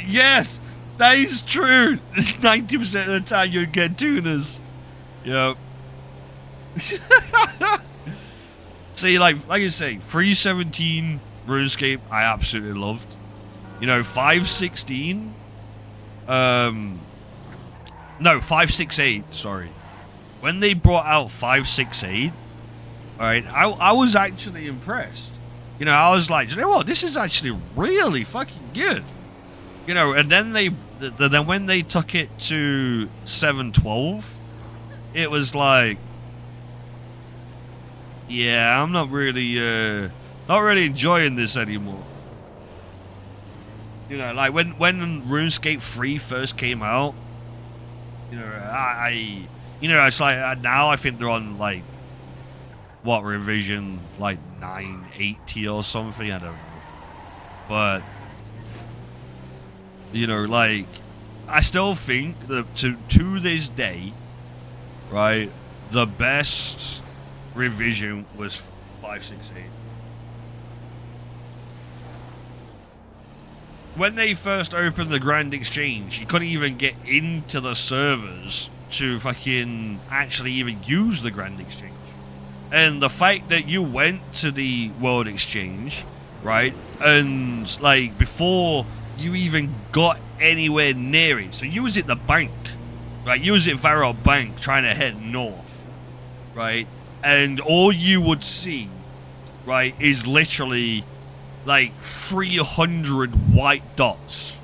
Yes, that is true. 90% of the time you'd get tuners. Yep. See, like I say, 3.17 RuneScape I absolutely loved. You know, 5.16, no, 5.6.8, sorry. When they brought out 5.6.8, alright, I was actually impressed. You know, I was like, you know what, this is actually really fucking good. You know, and then then when they took it to 7.12, it was like, yeah, I'm not really enjoying this anymore. You know, like when RuneScape 3 first came out, you know, it's like now I think they're on like what revision, like 980 or something. I don't know. but you know, like, I still think that to this day, right, the best revision was 568. When they first opened the Grand Exchange, you couldn't even get into the servers to fucking actually even use the Grand Exchange. And the fact that you went to the World Exchange, right, and like before you even got anywhere near it, so you was at the bank, right, you was at Varro Bank trying to head north, right, and all you would see, right, is literally like 300 white dots,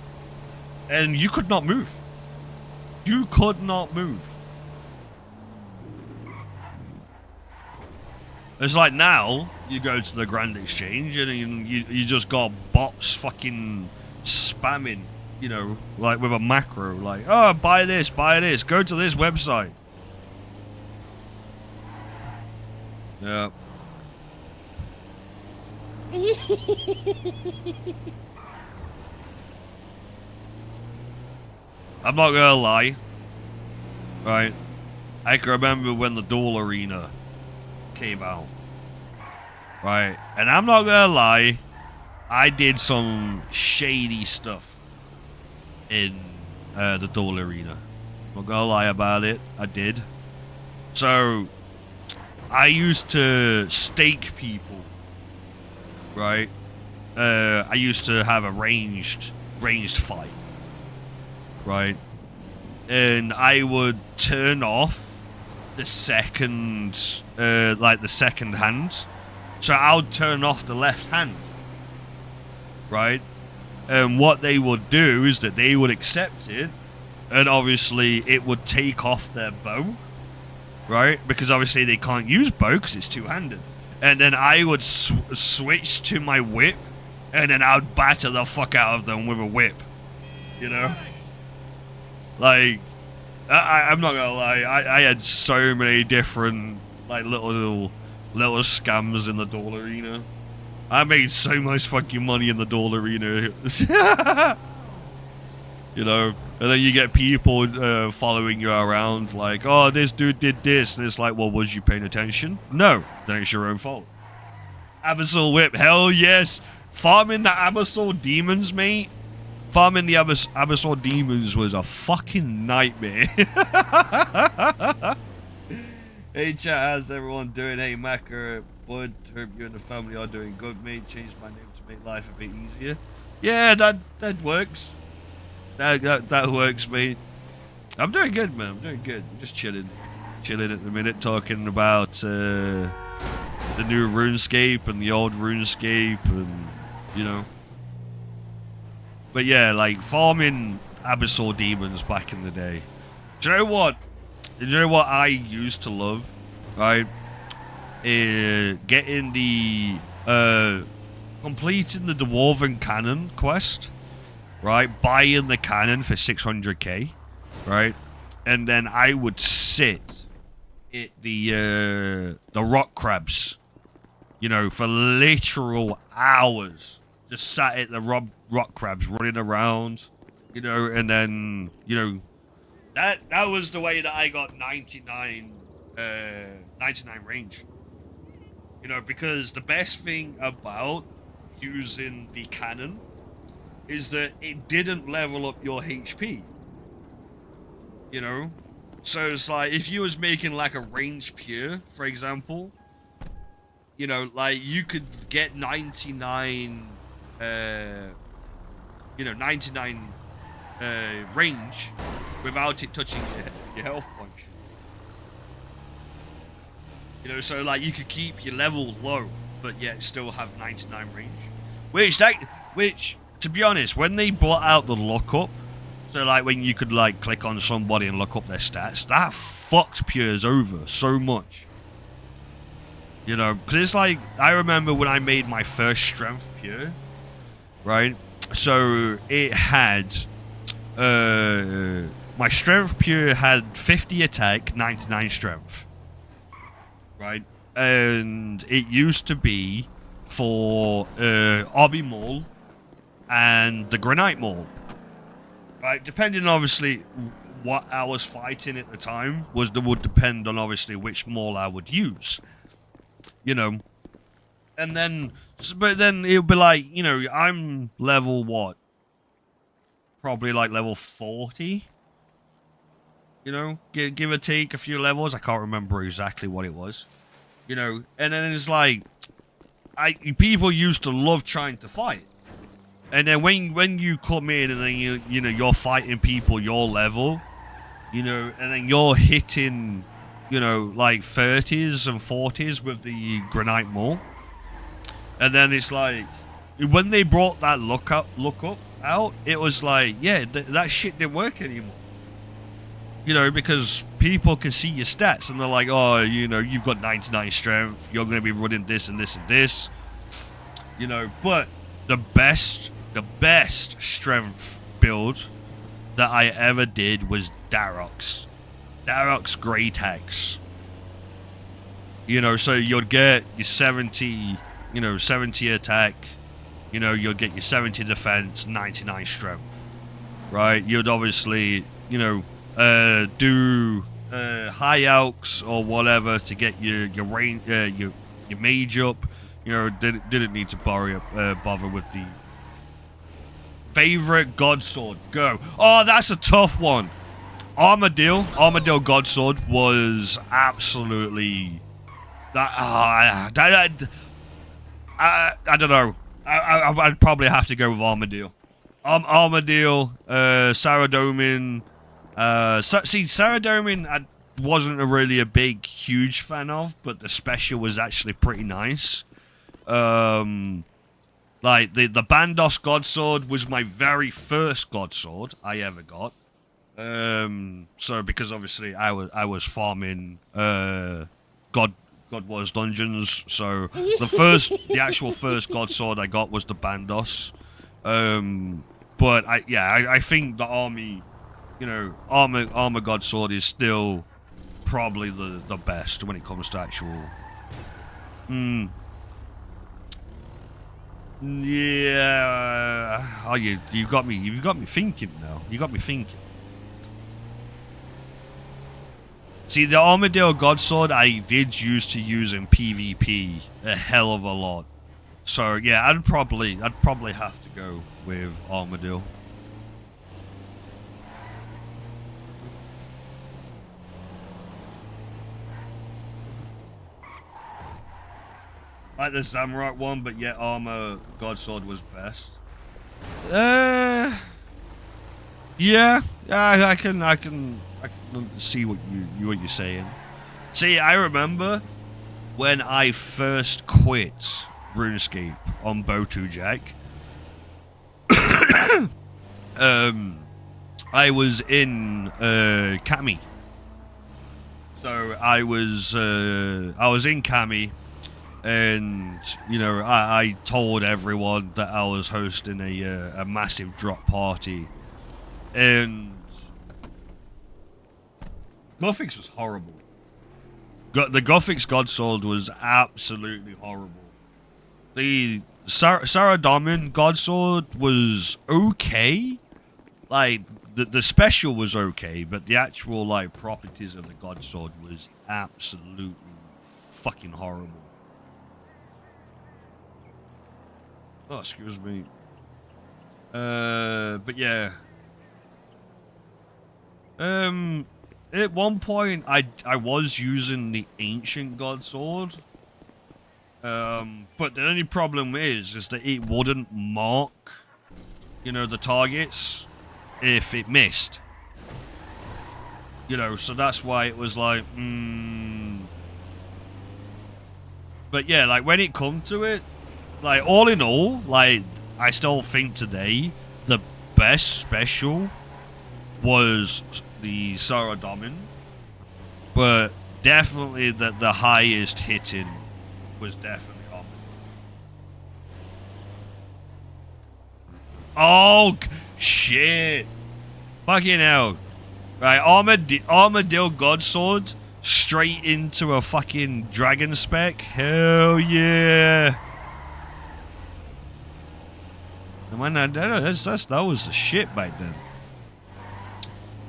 and you could not move. You could not move. It's like now you go to the Grand Exchange and you just got bots fucking spamming, you know, like with a macro, like, oh, buy this, go to this website. Yeah. I'm not gonna lie, right? I can remember when the Duel Arena came out, right? And I'm not gonna lie, I did some shady stuff in the Duel Arena. I'm not gonna lie about it, I did. So, I used to stake people, right? I used to have a ranged fight, right? And I would turn off the second, like the second hand. So I would turn off the left hand, right? And what they would do is that they would accept it, and obviously it would take off their bow, right? Because obviously they can't use bow because it's two-handed. And then I would switch to my whip, and then I would batter the fuck out of them with a whip, you know? Like, I'm not gonna lie, I had so many different, like, little scams in the Duel Arena. I made so much fucking money in the Duel Arena. You know? And then you get people following you around, like, oh, this dude did this. And it's like, well, was you paying attention? No. Then it's your own fault. Abyssal Whip, hell yes. Farming the Abyssal Demons, mate. Farming the Abyssal Demons was a fucking nightmare. Hey chat, how's everyone doing? Hey Macca, Bud, hope you and the family are doing good, mate. Changed my name to make life a bit easier. Yeah, that works. That works, mate. I'm doing good, man. I'm doing good. I'm just chilling at the minute, talking about the new RuneScape and the old RuneScape, and you know. But yeah, like farming Abyssal Demons back in the day. Do you know what? Do you know what I used to love? Right? Getting the completing the Dwarven Cannon quest. Right? Buying the cannon for 600k. Right? And then I would sit at the rock crabs. You know, for literal hours. Just sat at the rock crabs running around. You know, and then, you know, that was the way that I got 99 range. You know, because the best thing about using the cannon is that it didn't level up your HP. You know? So it's like, if you was making like a range pure, for example, you know, like you could get 99, 99 range without it touching your health punch. You know, so like you could keep your level low, but yet still have 99 range. Which, to be honest, when they brought out the lookup, so like when you could like click on somebody and look up their stats, that fucks pures over so much. You know, because it's like, I remember when I made my first strength pure, right? So it had, my strength pure had 50 attack, 99 strength, right? And it used to be for Obby Mall, and the Granite Maul. Right, depending obviously what I was fighting at the time would depend on obviously which Maul I would use. You know, and then, but then it would be like, you know, I'm level what? Probably like level 40. You know, give or take a few levels. I can't remember exactly what it was. You know, and then it's like, people used to love trying to fight. And then when you come in and then you know, you're fighting people your level, you know, and then you're hitting, you know, like 30s and 40s with the Granite Maul. And then it's like, when they brought that look up out, it was like, yeah, that shit didn't work anymore. You know, because people can see your stats and they're like, oh, you know, you've got 99 strength, you're going to be running this and this and this. You know, but the best strength build that I ever did was Darok's Great Axe. You know, so you'd get your 70, you know, 70 attack, you know, you'll get your 70 defense, 99 strength, right? You'd obviously, you know, do high alks or whatever to get your range, your mage up. You know, didn't need to bother with the favorite god sword. Go. Oh, that's a tough one. Armadillo Godsword was absolutely. I don't know. I'd probably have to go with Armadillo. Armadillo, Saradomin. See, Saradomin I wasn't really a big, huge fan of, but the special was actually pretty nice. Like the Bandos Godsword was my very first Godsword I ever got. So because obviously I was farming God Wars dungeons, so the actual first Godsword I got was the Bandos. But I think the army, you know, armor Godsword is still probably the best when it comes to actual. Yeah. Oh, you've got me thinking now. You got me thinking. See, the Armadillo Godsword I did used to use in PvP a hell of a lot. So yeah, I'd probably have to go with Armadillo. Like the Samurai one, but yeah, Armor Godsword was best. Yeah, I can see what you're saying. See, I remember when I first quit RuneScape on Botu Jack. I was in Kami. So I was in Kami. And, you know, I told everyone that I was hosting a massive drop party. And Gothix was horrible. The Gothix Godsword was absolutely horrible. The Saradomin Godsword was okay. Like, the special was okay, but the actual, like, properties of the Godsword was absolutely fucking horrible. Oh, excuse me. But yeah. At one point, I was using the Ancient Godsword. But the only problem is that it wouldn't mark, you know, the targets if it missed. You know, so that's why it was like, But yeah, like, when it come to it, like, all in all, like, I still think today the best special was the Saradomin, but definitely the highest hitting was definitely Armadillo. Oh, shit. Fucking hell. Right, Armadillo Godsword straight into a fucking dragon spec. Hell yeah. man. That was the shit back then.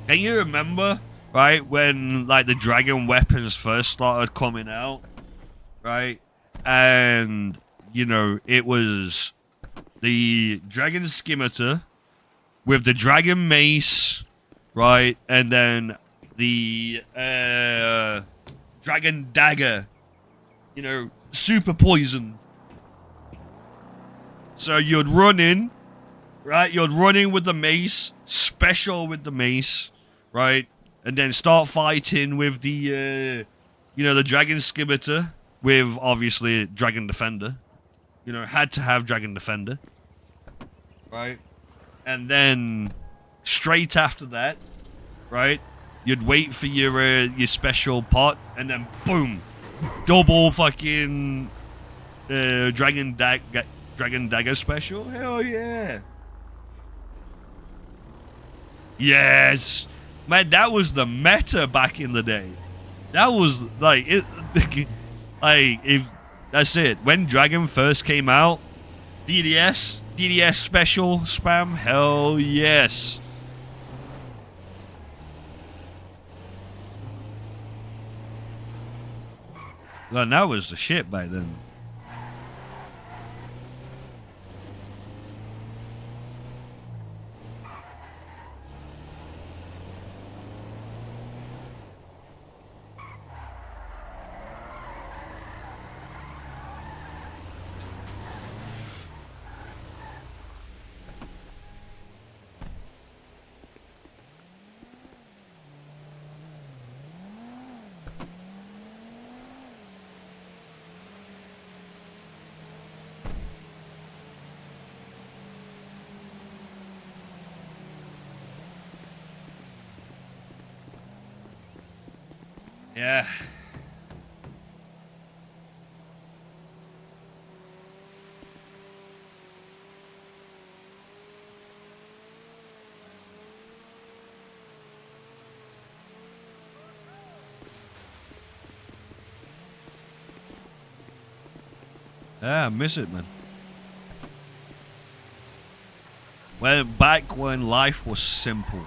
Can you remember, right, when like the dragon weapons first started coming out, right? And you know, it was the dragon scimitar with the dragon mace, right, and then the dragon dagger, you know, super poison. So you'd run in, right? You'd run in with the mace, special with the mace, right? And then start fighting with the, you know, the dragon scimitar with obviously dragon defender. You know, had to have dragon defender, right? And then straight after that, right? You'd wait for your special pot, and then boom, double fucking dragon dagger special. Hell yeah! Yes, man, that was the meta back in the day. That was like it. Like if that's it. When Dragon first came out, DDS special spam. Hell yes. Well, that was the shit back then. Yeah. Yeah, I miss it, man. Well, back when life was simple.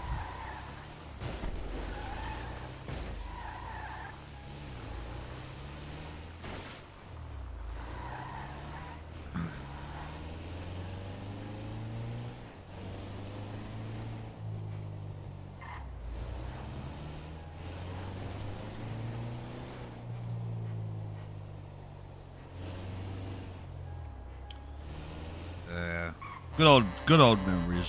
Good old memories.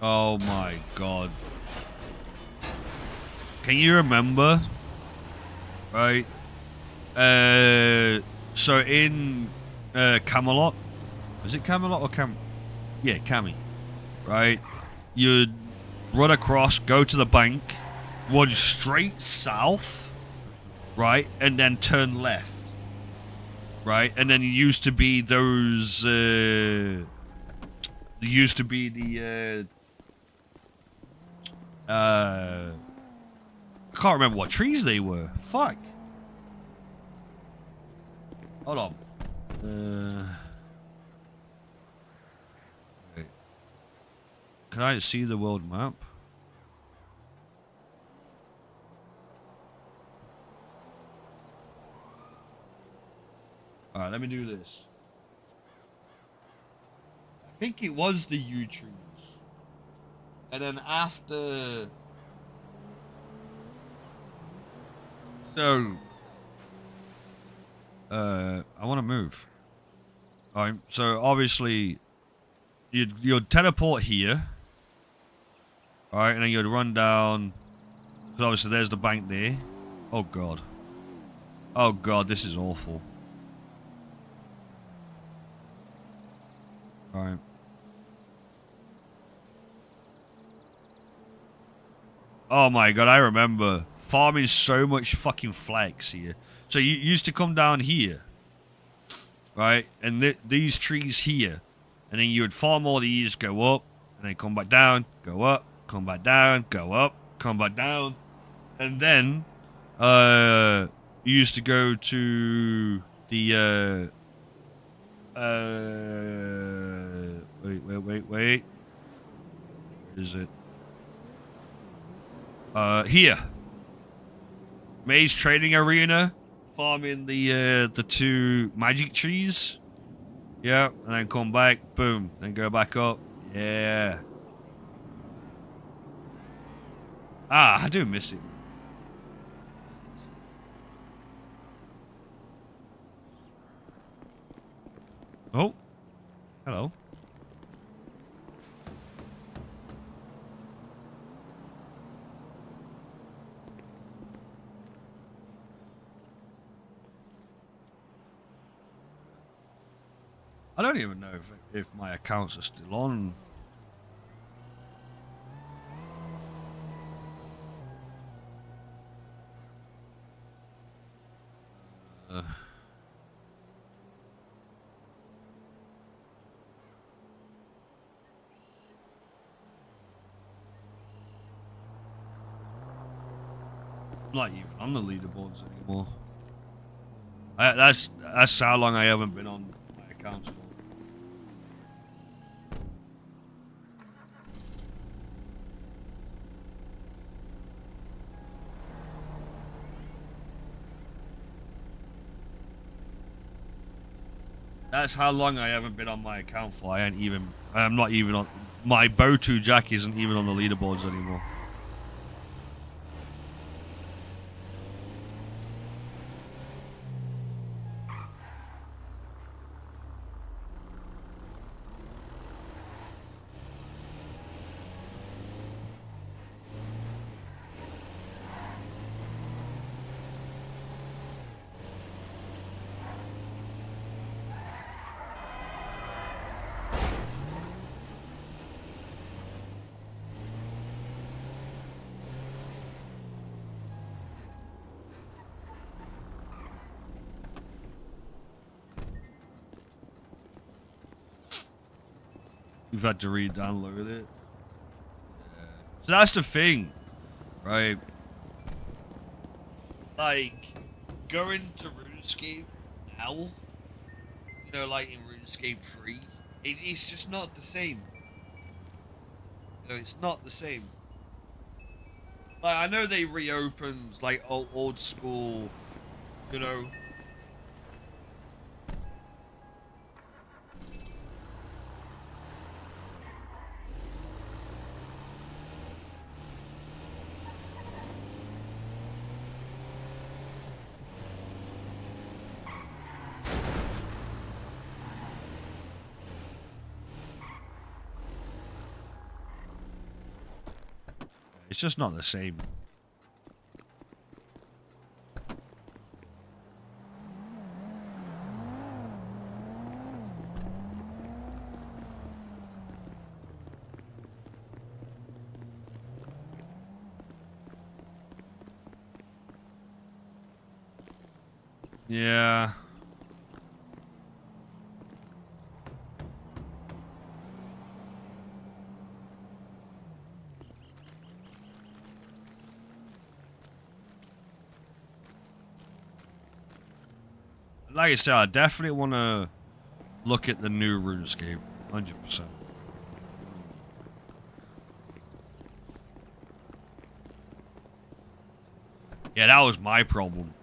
Oh my god. Can you remember? Right? So in Camelot, is it Camelot or Yeah, Cammy. Right? You'd run across, go to the bank, run straight south, right? And then turn left. Right? And then it used to be those there used to be the I can't remember what trees they were. Fuck. Hold on. Wait. Can I see the world map? Alright, let me do this. I think it was the yew trees. And then after... So... I want to move. Alright, so obviously... You'd teleport here, Alright, and then you'd run down. Because obviously there's the bank there. Oh god. Oh god, this is awful. Alright. Oh my god, I remember farming so much fucking flax here. So you used to come down here, right? And these trees here. And then you would farm all these, go up, and then come back down, go up, come back down, go up, come back down. And then, you used to go to the, wait. Where is it? Here. Maze Trading Arena. Farming the 2 magic trees. Yeah, and then come back, boom, then go back up. Yeah. Ah, I do miss it. Oh. Hello. I don't even know if my accounts are still on. I'm not even on the leaderboards anymore. That's how long I haven't been on my accounts for. That's how long I haven't been on my account for. I'm not even on, my Botu Jack isn't even on the leaderboards anymore. You've had to re-download it. Yeah. So that's the thing, right? Like, going to RuneScape now, you know, like in RuneScape 3, it's just not the same. You know, it's not the same. Like, I know they reopened, like, old school, you know, it's just not the same. Yeah. Like I said, I definitely want to look at the new RuneScape, 100%. Yeah, that was my problem.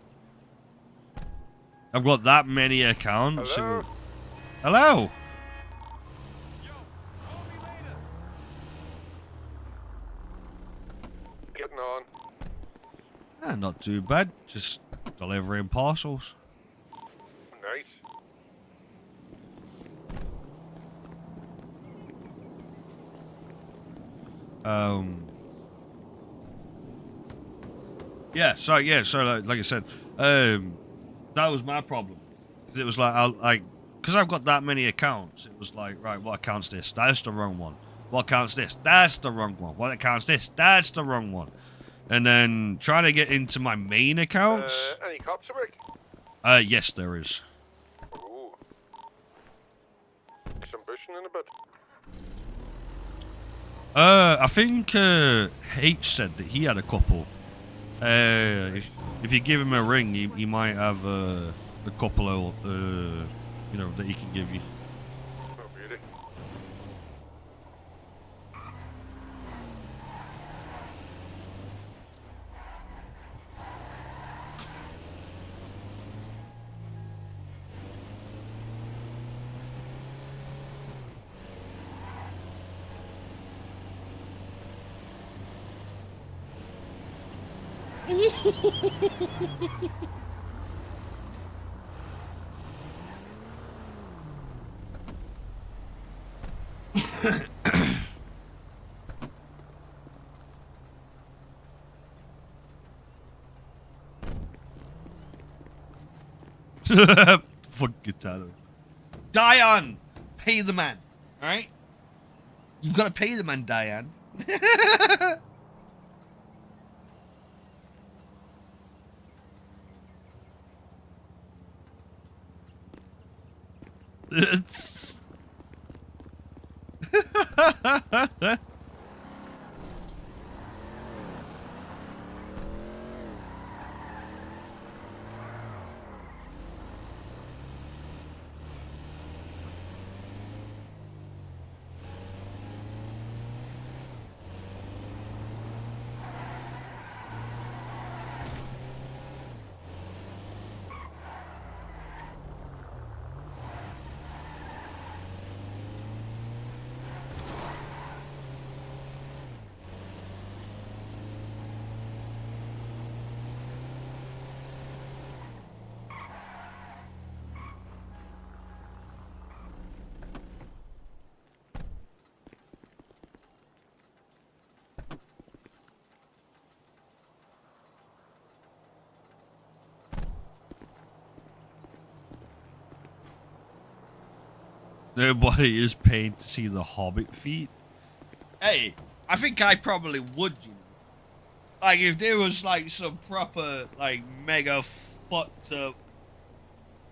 I've got that many accounts. Hello? Hello? Getting on. Not too bad. Just delivering parcels. Nice. Yeah, so like I said, that was my problem. It was like because I've got that many accounts. It was like, right, what account's this? That's the wrong one. What account's this? That's the wrong one. What account's this? That's the wrong one. And then trying to get into my main accounts. Any cops awake? Yes, there is. Ooh. Some bushing in a bit. I think H said that he had a couple. If you give him a ring, he might have a couple of, you know, that he can give you. Oh, beauty. Fuck you, Tyler. Diane, pay the man. All right, you gotta pay the man, Diane. It's. Nobody is paying to see the Hobbit feet. Hey, I think I probably would, you know. Like, if there was, like, some proper, like, mega fucked up,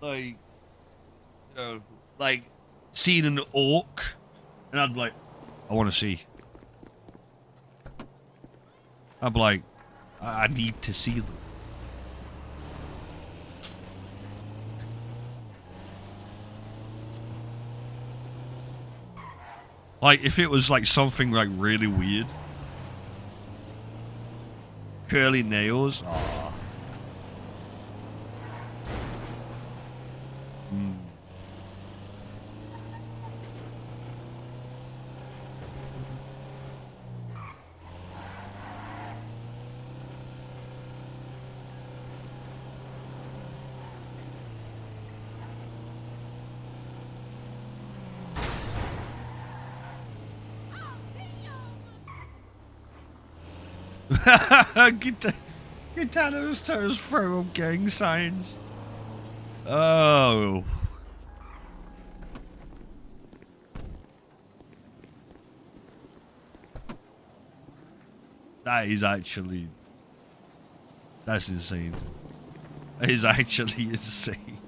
like, you know, like, seeing an orc, and I'd be like, I want to see. I'd be like, I need to see them. Like, if it was, like, something, like, really weird. Curly nails. Aww. Mm. Gitanos turns throw gang signs. Oh. That is actually... That's insane. That is actually insane.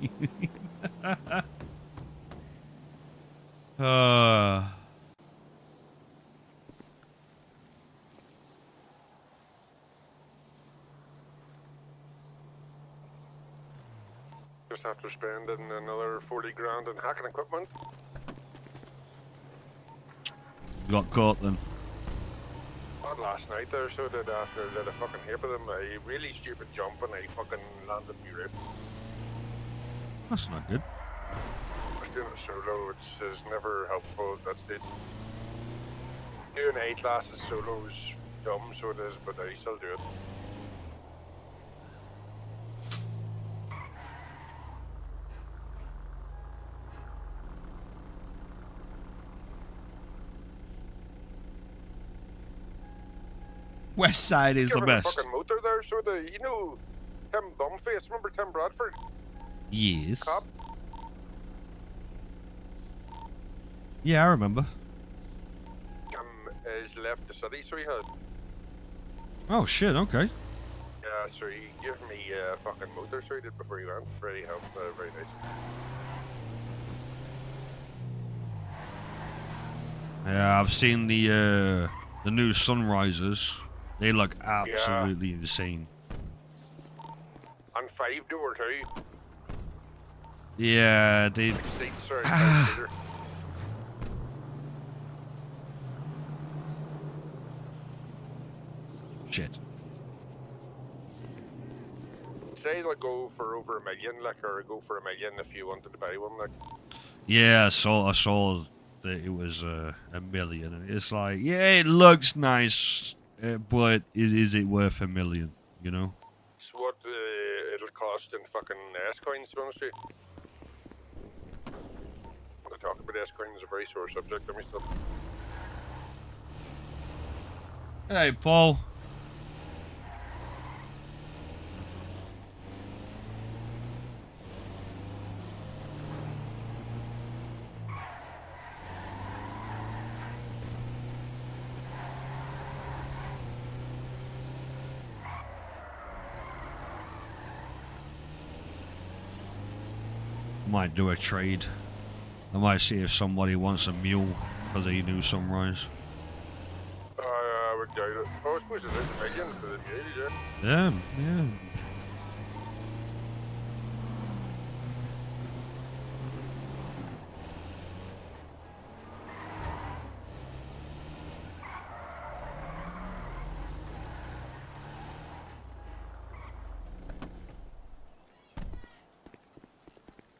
Just after spending another 40 grand in hacking equipment. You got caught then. Not last night there, so did after did a fucking heap of them. A really stupid jump and I fucking landed me roof. That's not good. I was doing it solo, which is never helpful. That's it. Doing A classes solo is dumb, so it is, but I still do it. West Side is the Given a best. fucking motor there, so you know, Tim Bumface, remember Tim Bradford? Yes. Cop? Yeah, I remember. Has left the city, so he had. Oh shit. Okay. Yeah, so he gave me a fucking motor, so he did before he went. Very helpful, very nice. Yeah, I've seen the new Sunrisers. They look absolutely insane. And 5-door too. Yeah, they. 6 seats, sorry, 5-seater. Shit. Say like go for over $1 million, like, or go for $1 million if you wanted to buy one, like. Yeah, I saw that it was $1 million, and it's like, yeah, it looks nice, but is it worth $1 million? You know? It's what it'll cost in fucking S coins, to be honest with you. I'm gonna talk about S coins, a very sore subject. Let me stop. Hey, Paul. Might do a trade. I might see if somebody wants a mule for the new Sunrise. I would doubt it. Oh, I suppose it is $1 million for the deal, yeah. Yeah, yeah.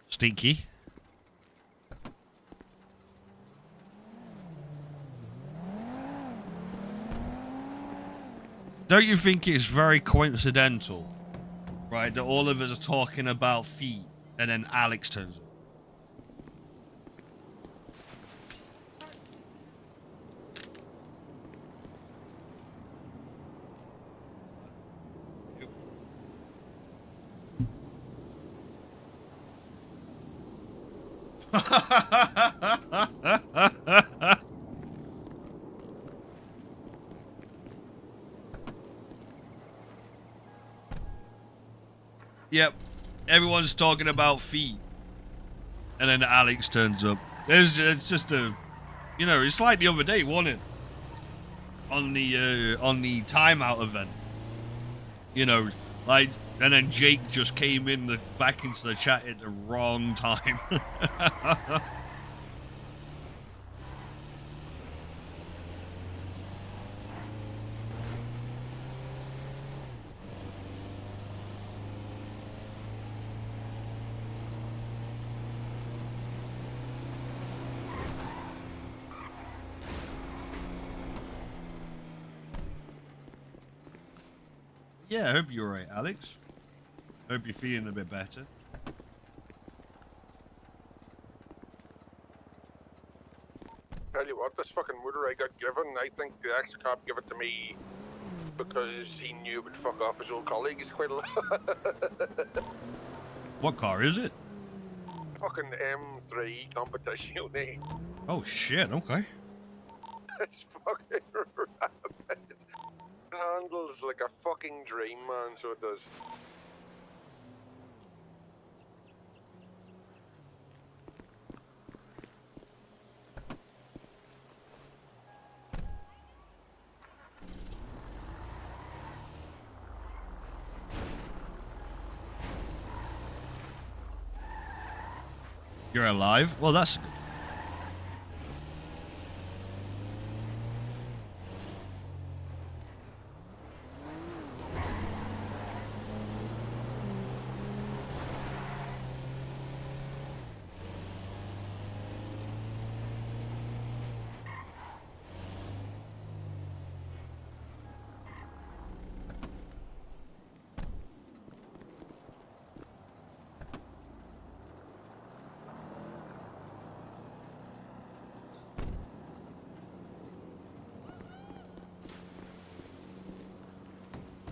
Stinky. Don't you think it's very coincidental, right, that all of us are talking about feet and then Alex turns up? Yep, everyone's talking about feet, and then Alex turns up. It's just a, you know, it's like the other day, wasn't it? On the timeout event, you know, like, and then Jake just came in back into the chat at the wrong time. Yeah, I hope you're alright, Alex. Hope you're feeling a bit better. Tell you what, this fucking motor I got given, I think the ex-cop gave it to me because he knew it would fuck off his old colleagues quite a lot. What car is it? Fucking M3 competition. Oh shit, okay. It's fucking rapid. It handles like a fucking dream, man, so it does. You're alive? Well, that's good.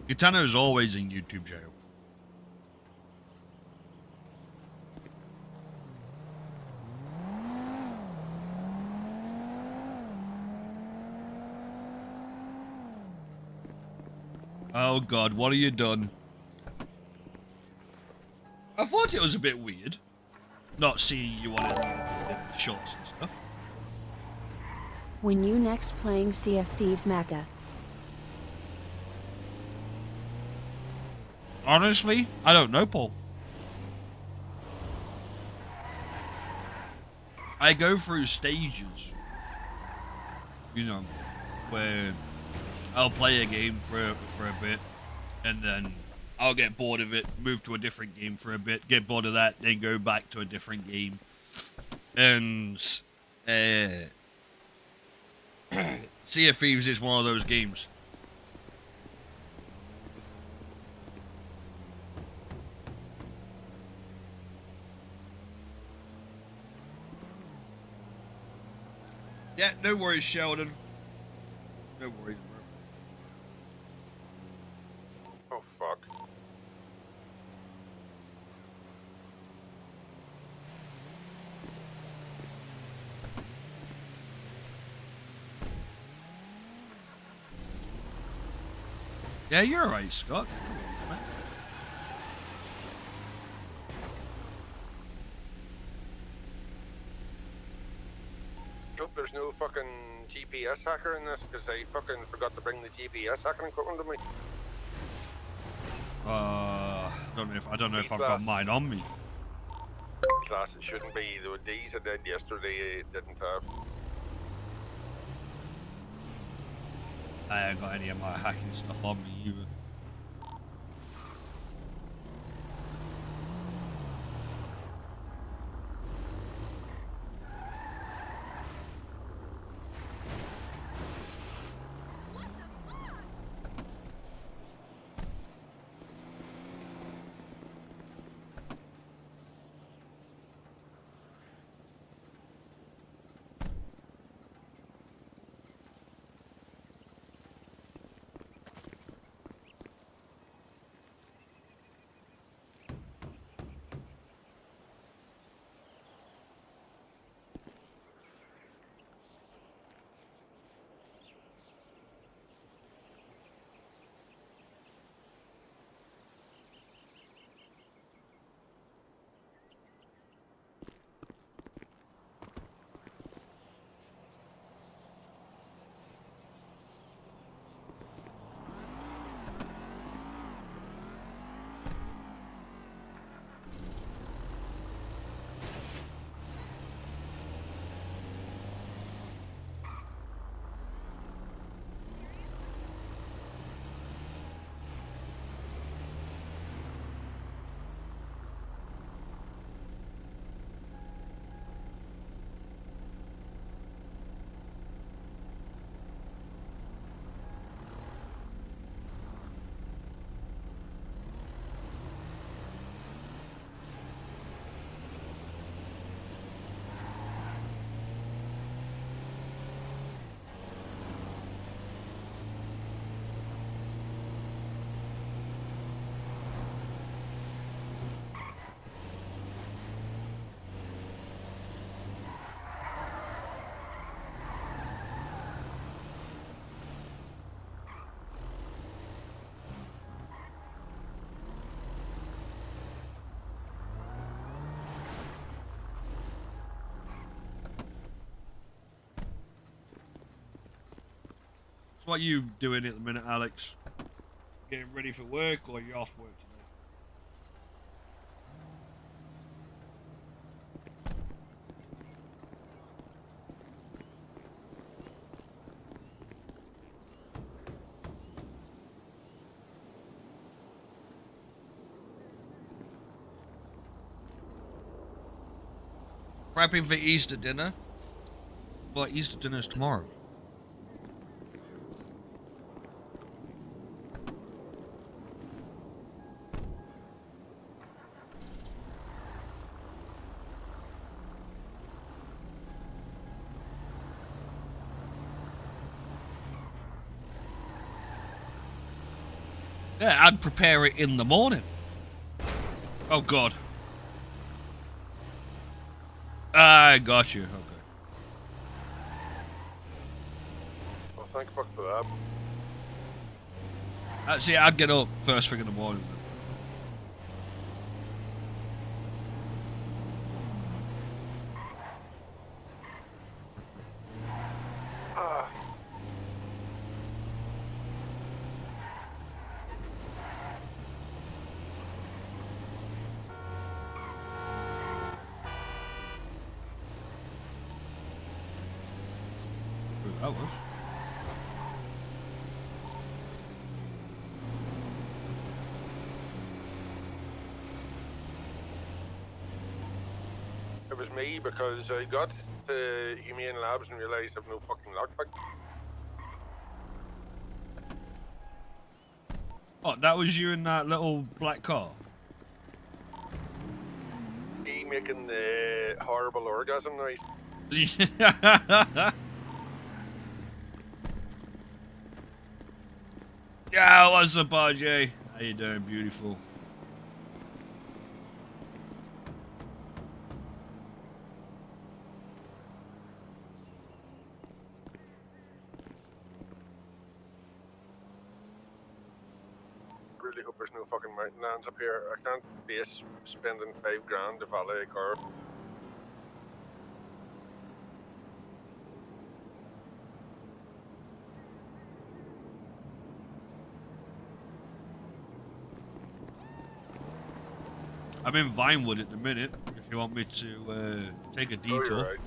Gitano's always in YouTube jail. Oh God, what have you done? I thought it was a bit weird, not seeing you on the shots and stuff. When you next playing Sea of Thieves Macca? Honestly, I don't know, Paul. I go through stages, you know, where I'll play a game for a bit, and then I'll get bored of it, move to a different game for a bit, get bored of that, then go back to a different game. And Sea of Thieves is one of those games. Yeah, no worries, Sheldon. No worries, bro. Oh, fuck. Yeah, you're alright, Scott. Hope there's no fucking GPS hacker in this, because I fucking forgot to bring the GPS hacking equipment to me. I don't know if I've got mine on me. Class, it shouldn't be. The D's I did yesterday didn't have. I ain't got any of my hacking stuff on me either. So what are you doing at the minute, Alex? Getting ready for work, or are you off work today? Prepping for Easter dinner? Well, Easter dinner's tomorrow. Yeah, I'd prepare it in the morning. Oh, God. I got you. Okay. Well, thank fuck for that. See, I'd get up first thing in the morning. Ah. That was. It was me because I got to Humane Labs and realised I've no fucking lockpick. Oh, that was you in that little black car? Me making the horrible orgasm noise. Yeah, what's up, RJ? How you doing, beautiful? Really hope there's no fucking mountain lands up here. I can't face spending $5,000 to valet a car. I'm in Vinewood at the minute, if you want me to take a detour. Oh, you're right.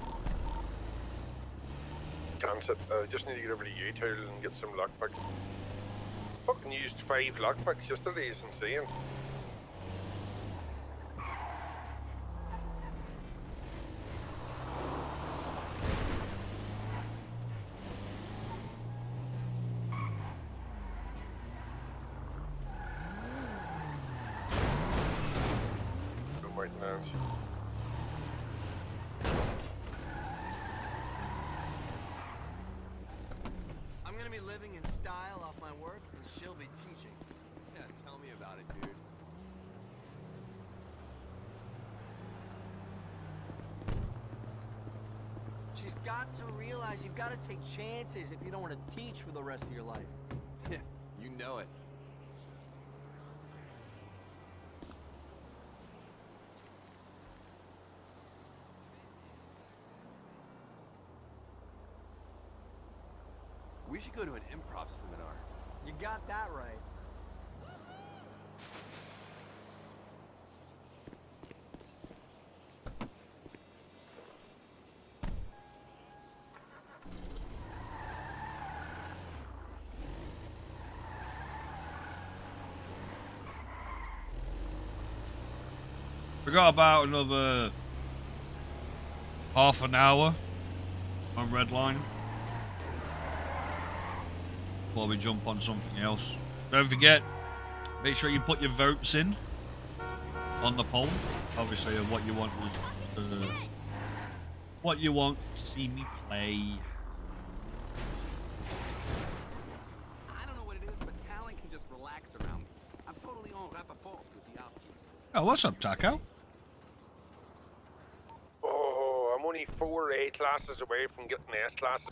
Chance it. I just need to get over to U-Town and get some lockpicks. Fucking used 5 lockpicks yesterday, it's insane. No mountain lands. I'm gonna be living in style off my work, and she'll be teaching. Yeah, tell me about it, dude. She's got to realize you've got to take chances if you don't want to teach for the rest of your life. Yeah, you know it. We should go to an improv seminar. You got that right. We got about another half an hour on Redline before we jump on something else. Don't forget, make sure you put your votes in on the poll. Obviously, of what you want to see me play. I don't know what it is, but talent can just relax around me. I'm totally on rapport with the artists. Oh, what's up, Taco? Oh, I'm only 4 A classes away from getting S classes.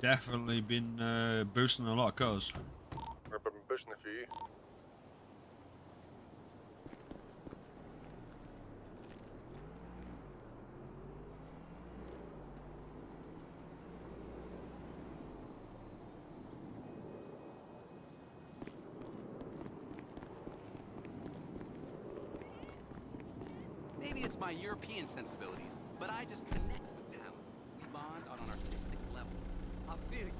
Definitely been boosting a lot of cars. I've been pushing a few. Maybe it's my European sensibilities, but I just connect with talent. We bond on an artistic level. I feel you.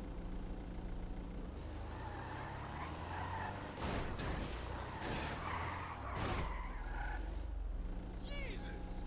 Jesus!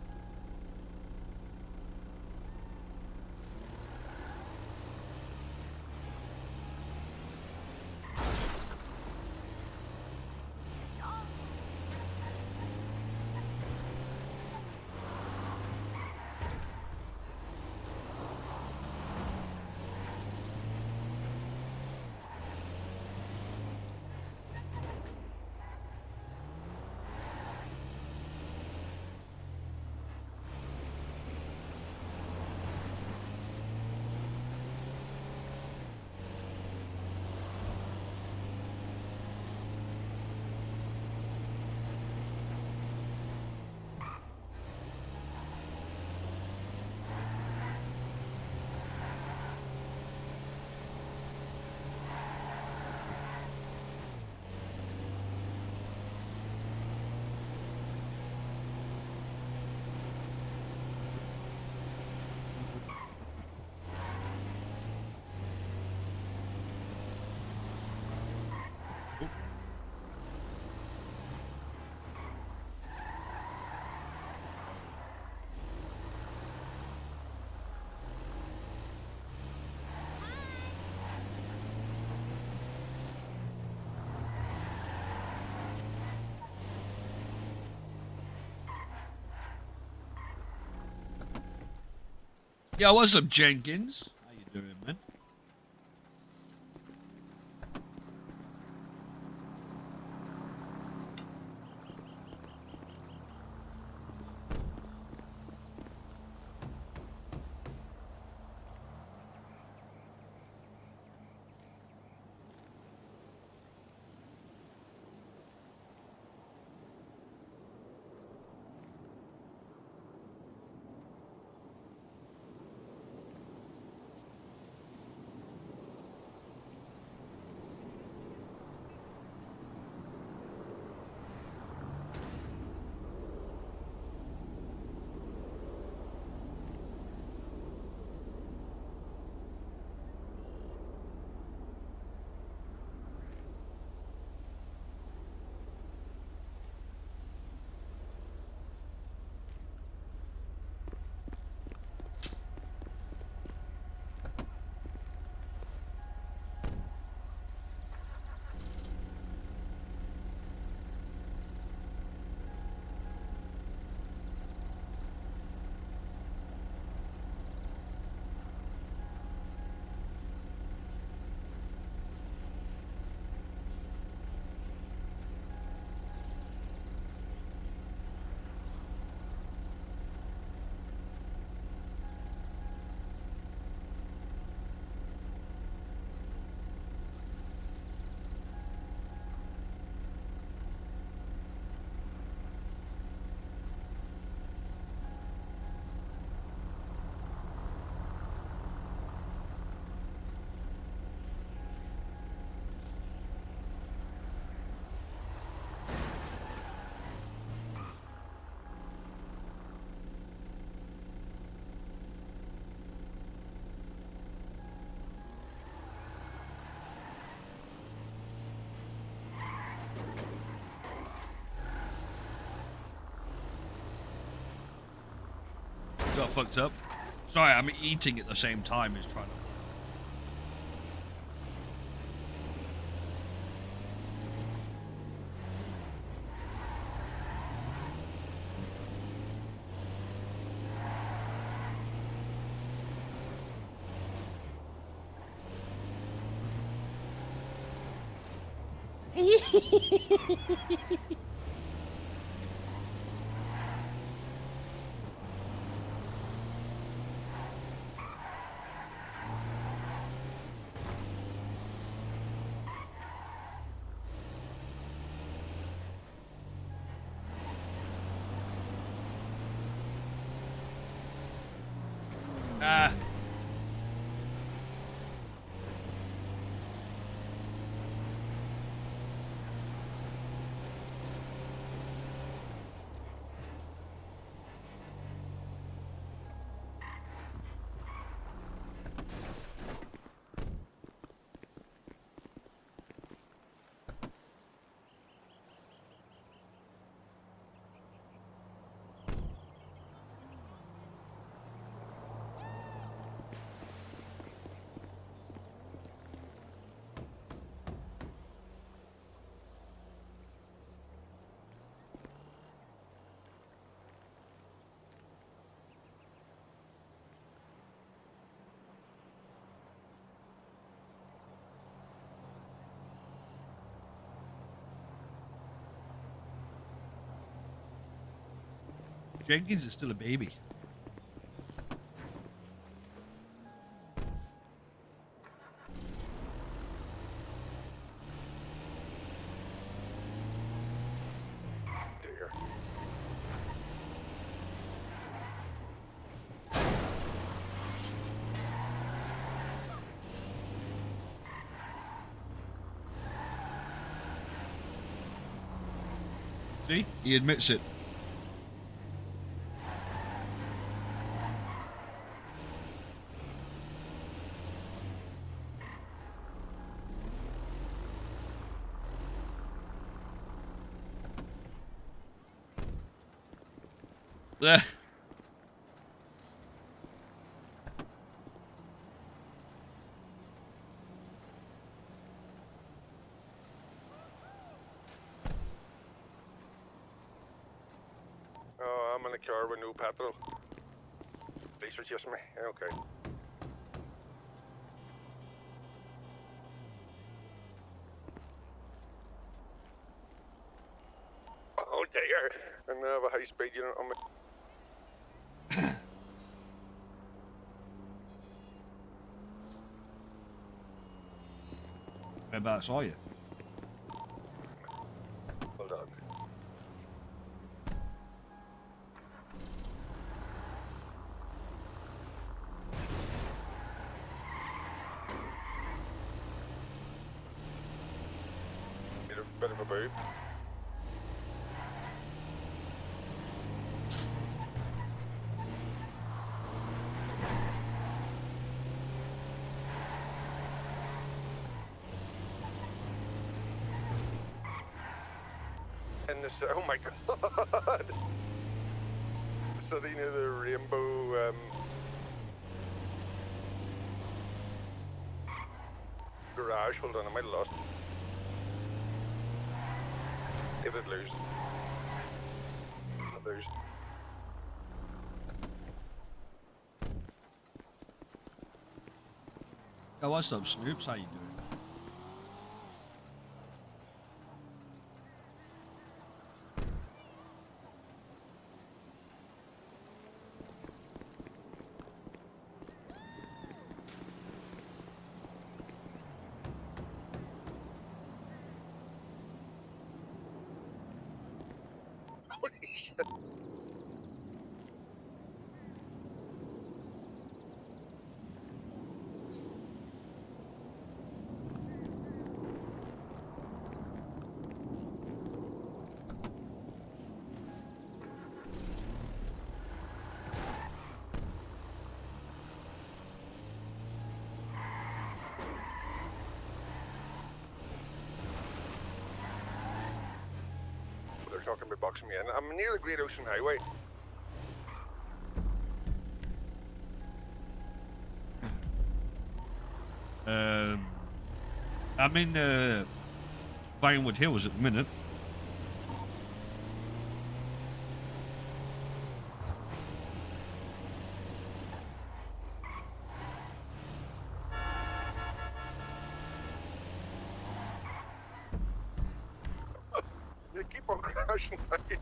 Yeah, what's up, Jenkins? How you doing, man? Got fucked up. Sorry, I'm eating at the same time as trying to. Ah. Jenkins is still a baby. Dear. See? He admits it. There. Oh, I'm in a car with no petrol. Police are chasing me. Okay. Oh dear! And I have a high speed unit on me. Whereabouts are you? Hold on. Need a bit of a boob. And this, oh my god! So you know the rainbow, garage, hold on, I might have lost. If it lose. Lose. Oh, what's up, Snoops? How you doing? Holy shit. They're talking about boxing me in. I'm near the Great Ocean Highway. I'm in Vinewood Hills at the minute. They keep on crashing, mate.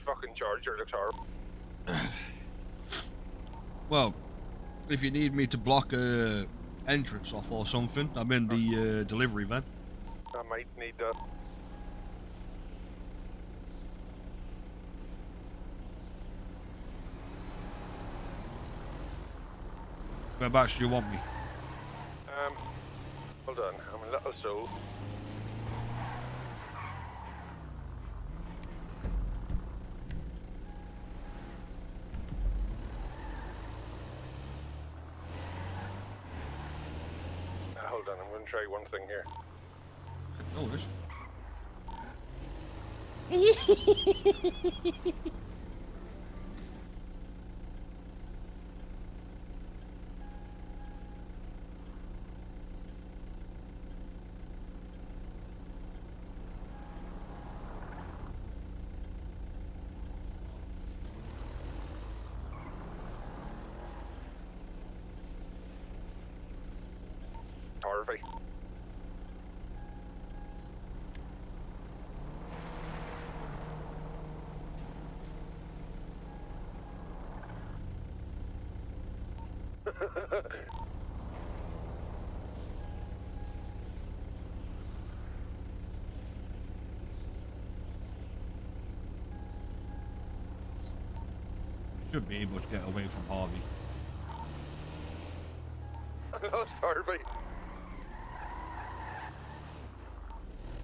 Fucking Charger looks horrible. Well, if you need me to block a entrance off or something, I'm in the delivery van. I might need that. Whereabouts do you want me? Hold on, I'm a little soul. Hold on, I'm going to try one thing here. Oh, this. Harvey. Should be able to get away from Harvey. I lost Harvey.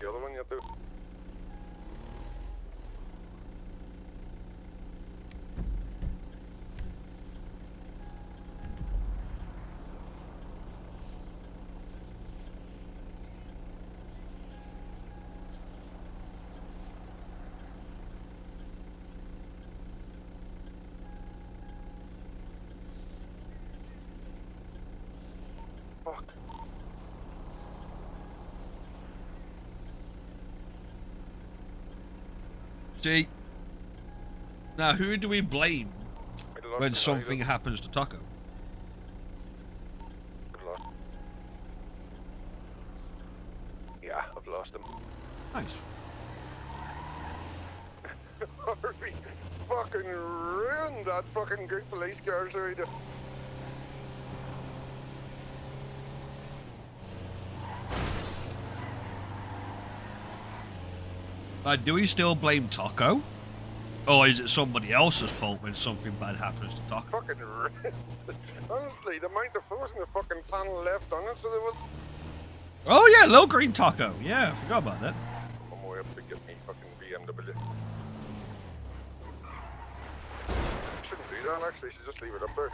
The other one you have to. Fuck. See, now who do we blame I'd lost when an something idol. happens to Taco? I've lost. Yeah, I've lost him. Nice. Harvey fucking ruined that fucking good police car, so he did. Do we still blame Taco? Or is it somebody else's fault when something bad happens to Taco? Fucking ruined. Honestly, the amount of force in the fucking panel left on it, so there was. Oh yeah, low green Taco. Yeah, I forgot about that. I'm way up to get me fucking BMW. Shouldn't do that actually, should just leave it up there.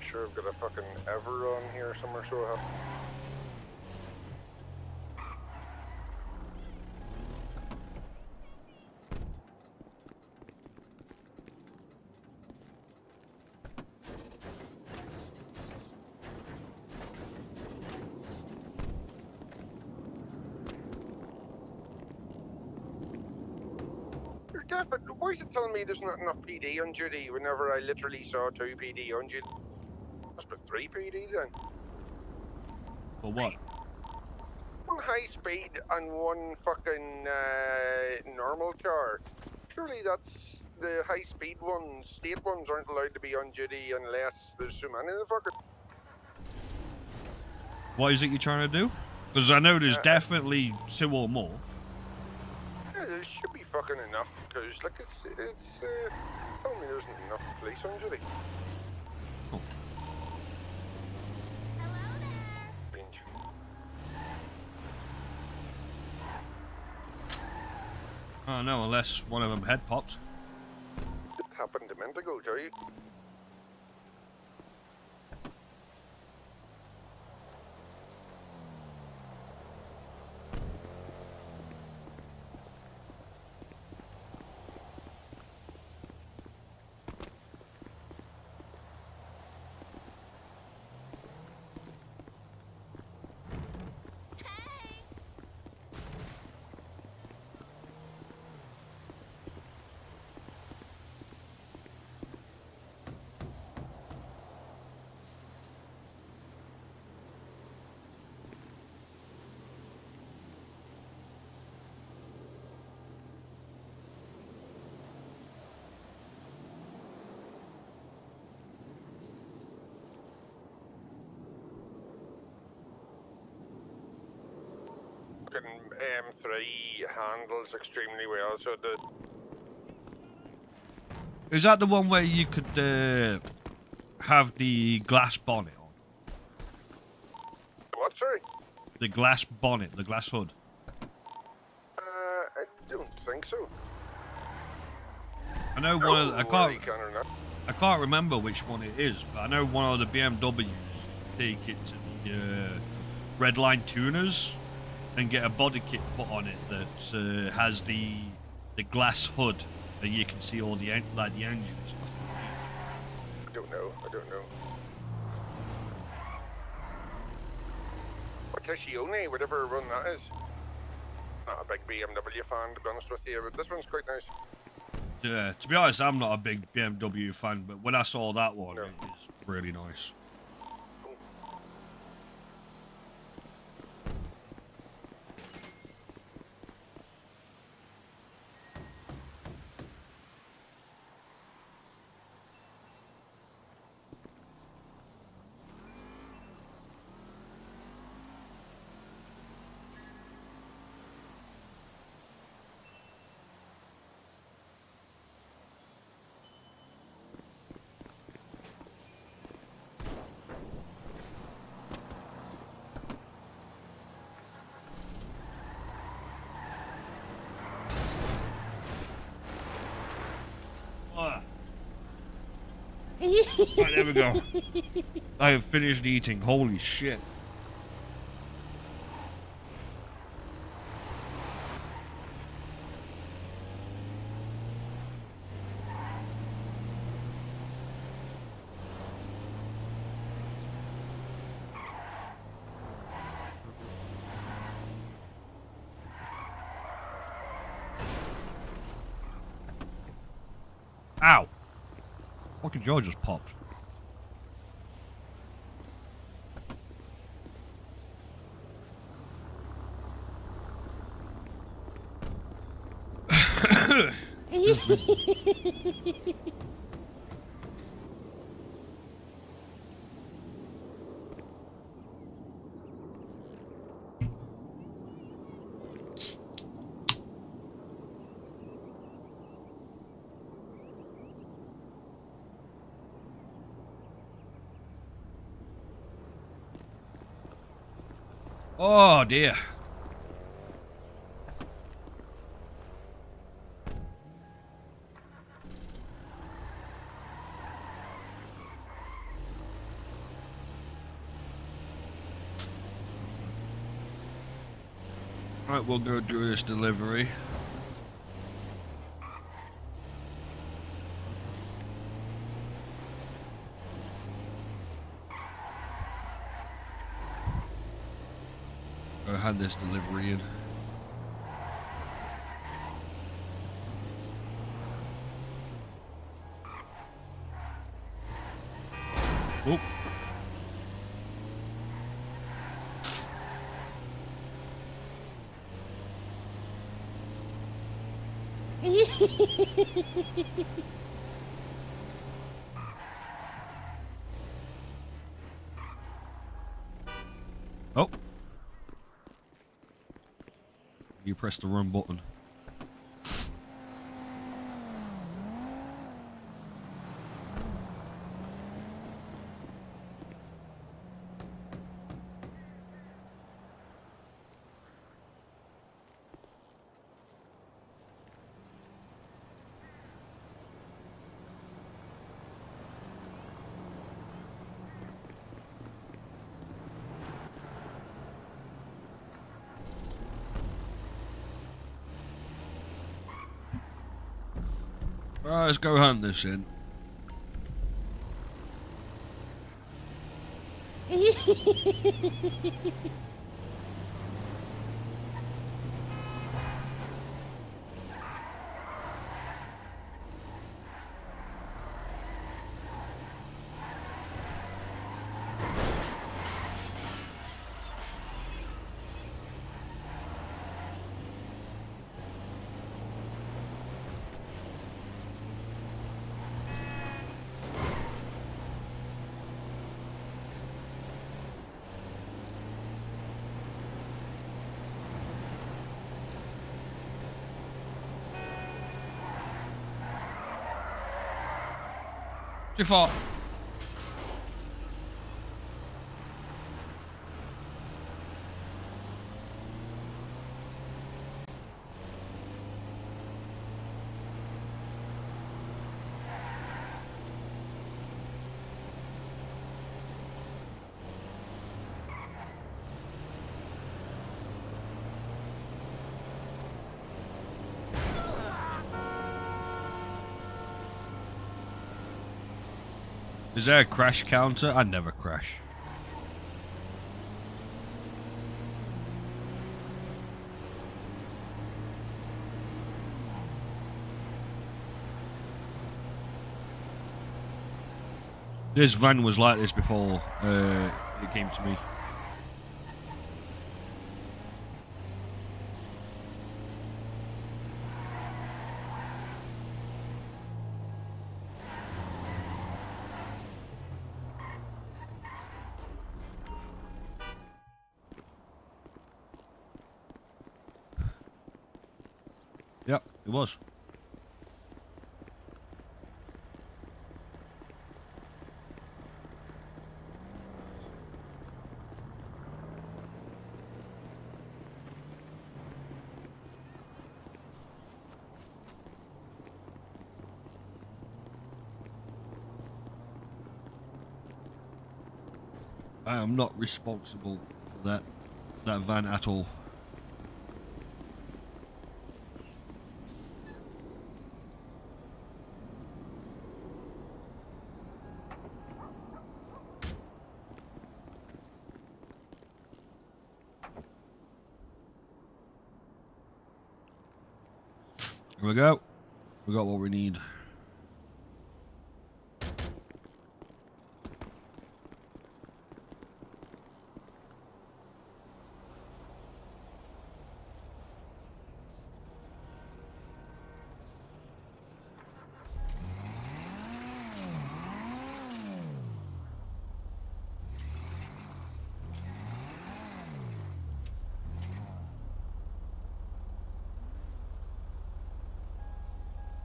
Sure, I've got a fucking Ever on here somewhere, so I have. Why is it telling me there's not enough PD on duty whenever I literally saw 2 PD on duty? Must be 3 PD then. For what? 1 high speed and 1 fucking normal car. Surely that's the high speed ones, state ones aren't allowed to be on duty unless there's so many of the fucking. What is it you're trying to do? Because I know there's definitely 2 or more. Yeah, there should be fucking enough, because like it's telling me there isn't enough police on duty. Oh. Binge. Oh no, unless one of them head popped. It happened a minute ago, Joey. M3 handles extremely well, so the Is that the one where you could have the glass bonnet on? what? Sorry. The glass bonnet, the glass hood. I don't think so. I know one of the, I can't remember which one it is, but I know one of the BMWs take it to the Redline tuners and get a body kit put on it that has the glass hood, and you can see all the like the engines. I don't know. What Tashione, whatever run that is. Not a big BMW fan, to be honest with you, but this one's quite nice. Yeah, to be honest, I'm not a big BMW fan, but when I saw that one, it was really nice. Right, there we go. I have finished eating. Holy shit. Ow! Fucking jaw just popped. Oh dear. Right, we'll go do this delivery. Go hand this delivery in. Oh. Oh. You pressed the wrong button. Right, let's go hand this in. Too far. Is there a crash counter? I never crash. This van was like this before it came to me. Yep, it was. I am not responsible for that van at all. Here we go. We got what we need.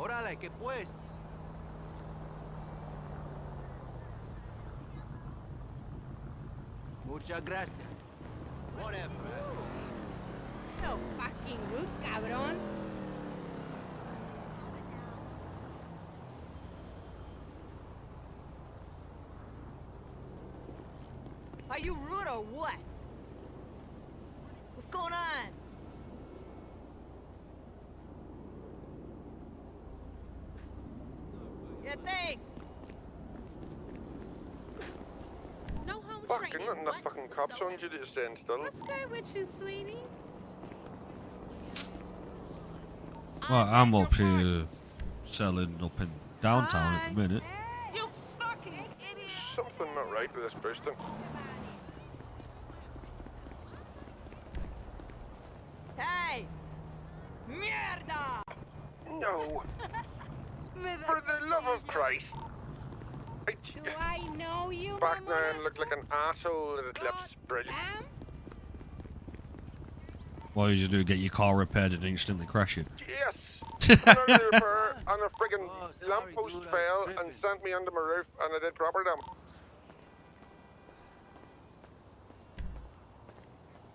Órale, que pues. Muchas gracias. Whatever. So fucking rude, cabrón. Are you rude or what? What's going on? Yeah, thanks. No home Fucking training. nothing, the What? fucking cops So on you to stand still. what's good with you, sweetie? Well, I I'm beg up your pardon. here selling up in downtown at the minute. You fucking idiot! Something not right with this boosting. Hey! Mierda! No, Me da for the love of cosquillas. Christ. Do I know you, Back now mamona? and look like an asshole at its lips. Brilliant. Damn. Why did you do? Get your car repaired and instantly crash it? Yes! Another repair and a friggin' Oh, sorry, lamppost dude, I was fell and tripping. sent me under my roof and I did proper damage.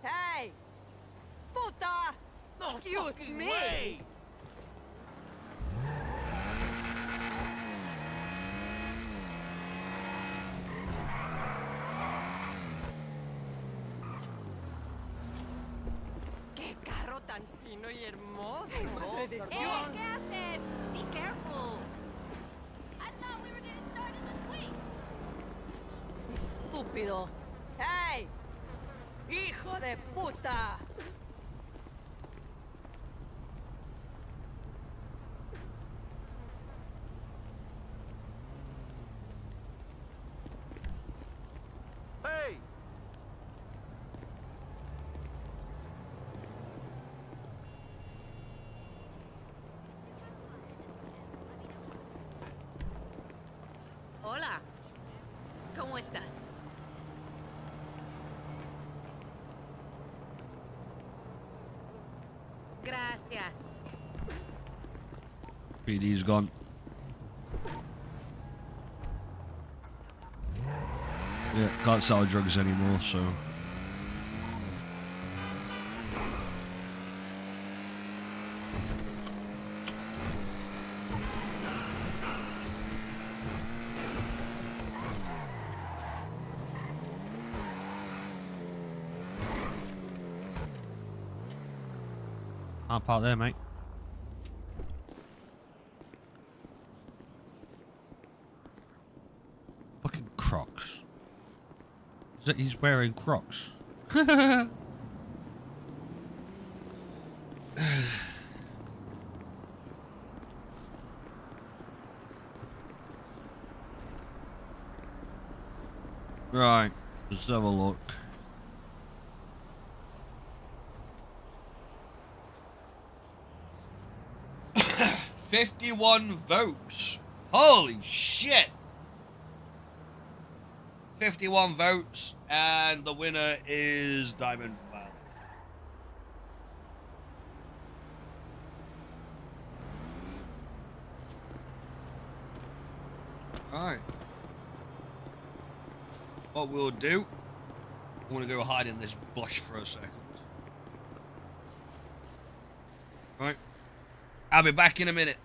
Hey! Puta! No Excuse fucking me. way. ¡Qué carro tan fino y hermoso! madre de Dios. Dios. ¿Qué haces? Be careful. I thought we were getting started this week. Estúpido. ¡Hey! ¡Hijo de puta! Hey! Hola. ¿Cómo estás? Gracias. PD's gone. Yeah, can't sell drugs anymore, so. I'll park there, mate. Fucking Crocs. Is that he's wearing Crocs? Right, let's have a look. $51 votes. Holy shit! 51 votes, and the winner is Diamond Valley. Alright. What we'll do, I'm gonna go hide in this bush for a second. Right. I'll be back in a minute.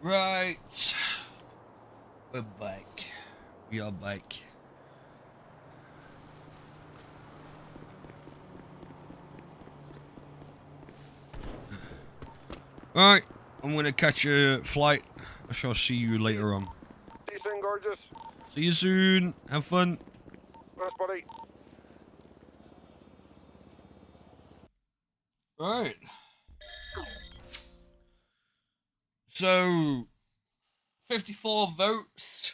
Right. We're back. We are back. Alright, I'm gonna catch a flight. I shall see you later on. See you soon, gorgeous. See you soon. Have fun. Nice, buddy. Right. So, 54 votes.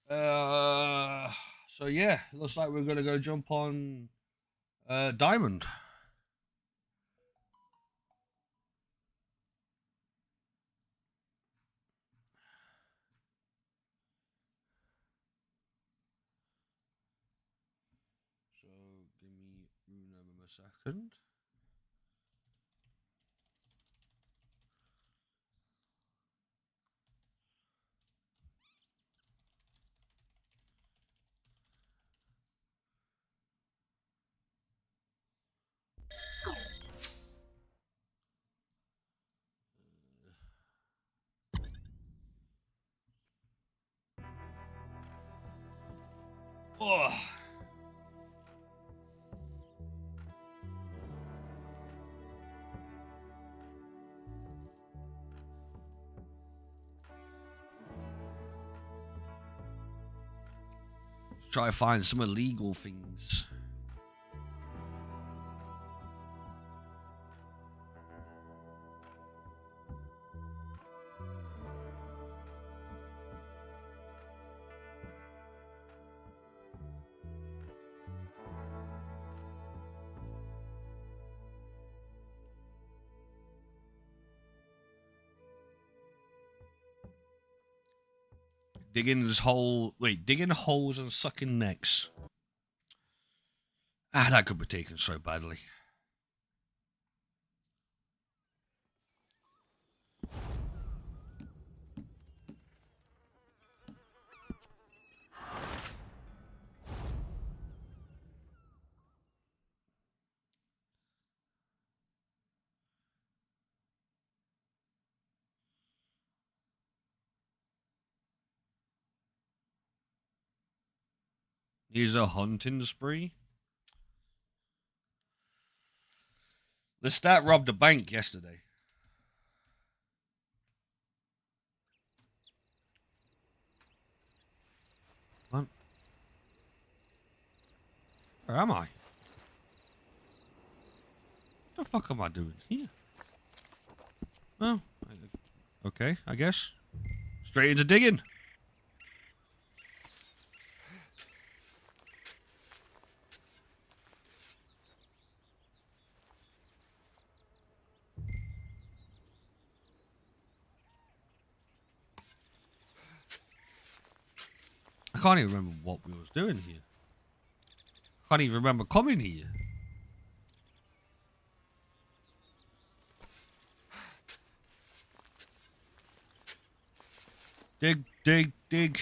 So yeah, looks like we're gonna go jump on Diamond. So give me a second. Oh. Try to find some illegal things. Digging this hole. Wait, digging holes and sucking necks. Ah, that could be taken so badly. Here's a hunting spree. The stat robbed a bank yesterday. What? Where am I? What the fuck am I doing here? Oh, okay, I guess. Straight into digging. I can't even remember what we was doing here. I can't even remember coming here. Dig, dig, dig.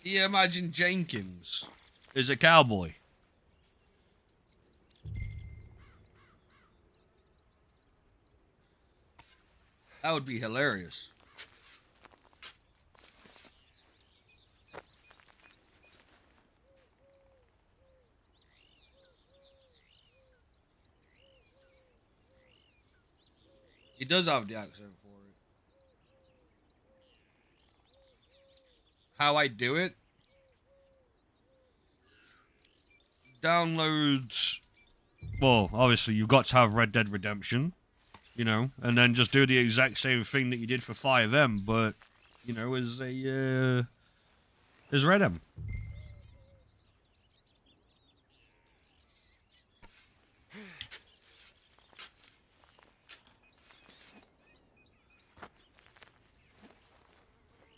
Can you imagine Jenkins as a cowboy? That would be hilarious. He does have the accent for it. How I do it? Download. Well, obviously you've got to have Red Dead Redemption, you know, and then just do the exact same thing that you did for 5M, but you know, as Redem.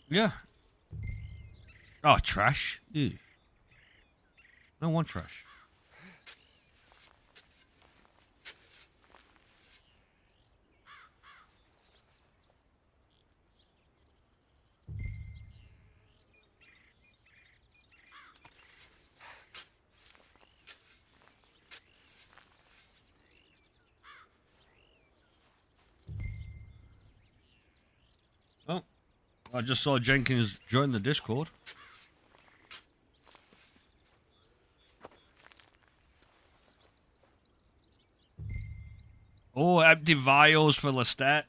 Yeah. Oh, trash. Ew. No one trash. I just saw Jenkins join the Discord. Oh, empty vials for Lestat.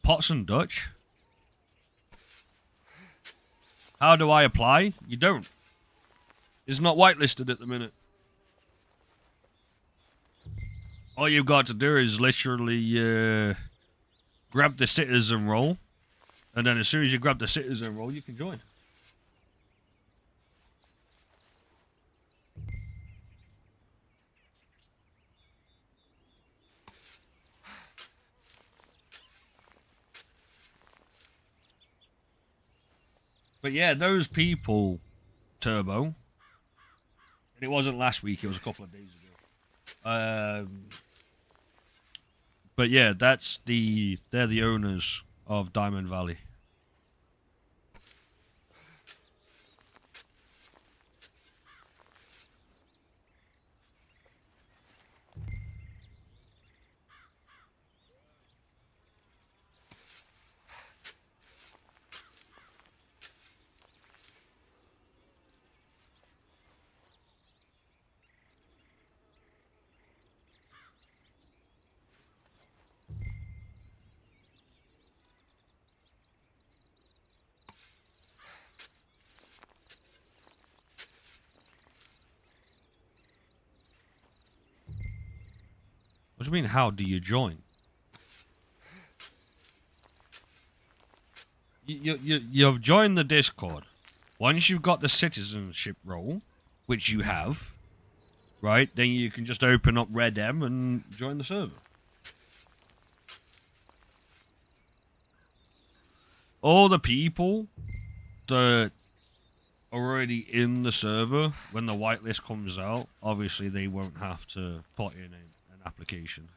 Pots and Dutch. How do I apply? You don't. It's not whitelisted at the minute. All you've got to do is literally grab the citizen role, and then as soon as you grab the citizen role, you can join. But yeah, those people, Turbo, and it wasn't last week, it was a couple of days ago. But yeah, they're the owners of Diamond Valley. What do you mean, how do you join? You've joined the Discord. Once you've got the citizenship role, which you have, right, then you can just open up Redem and join the server. All the people that are already in the server, when the whitelist comes out, obviously they won't have to put in an application.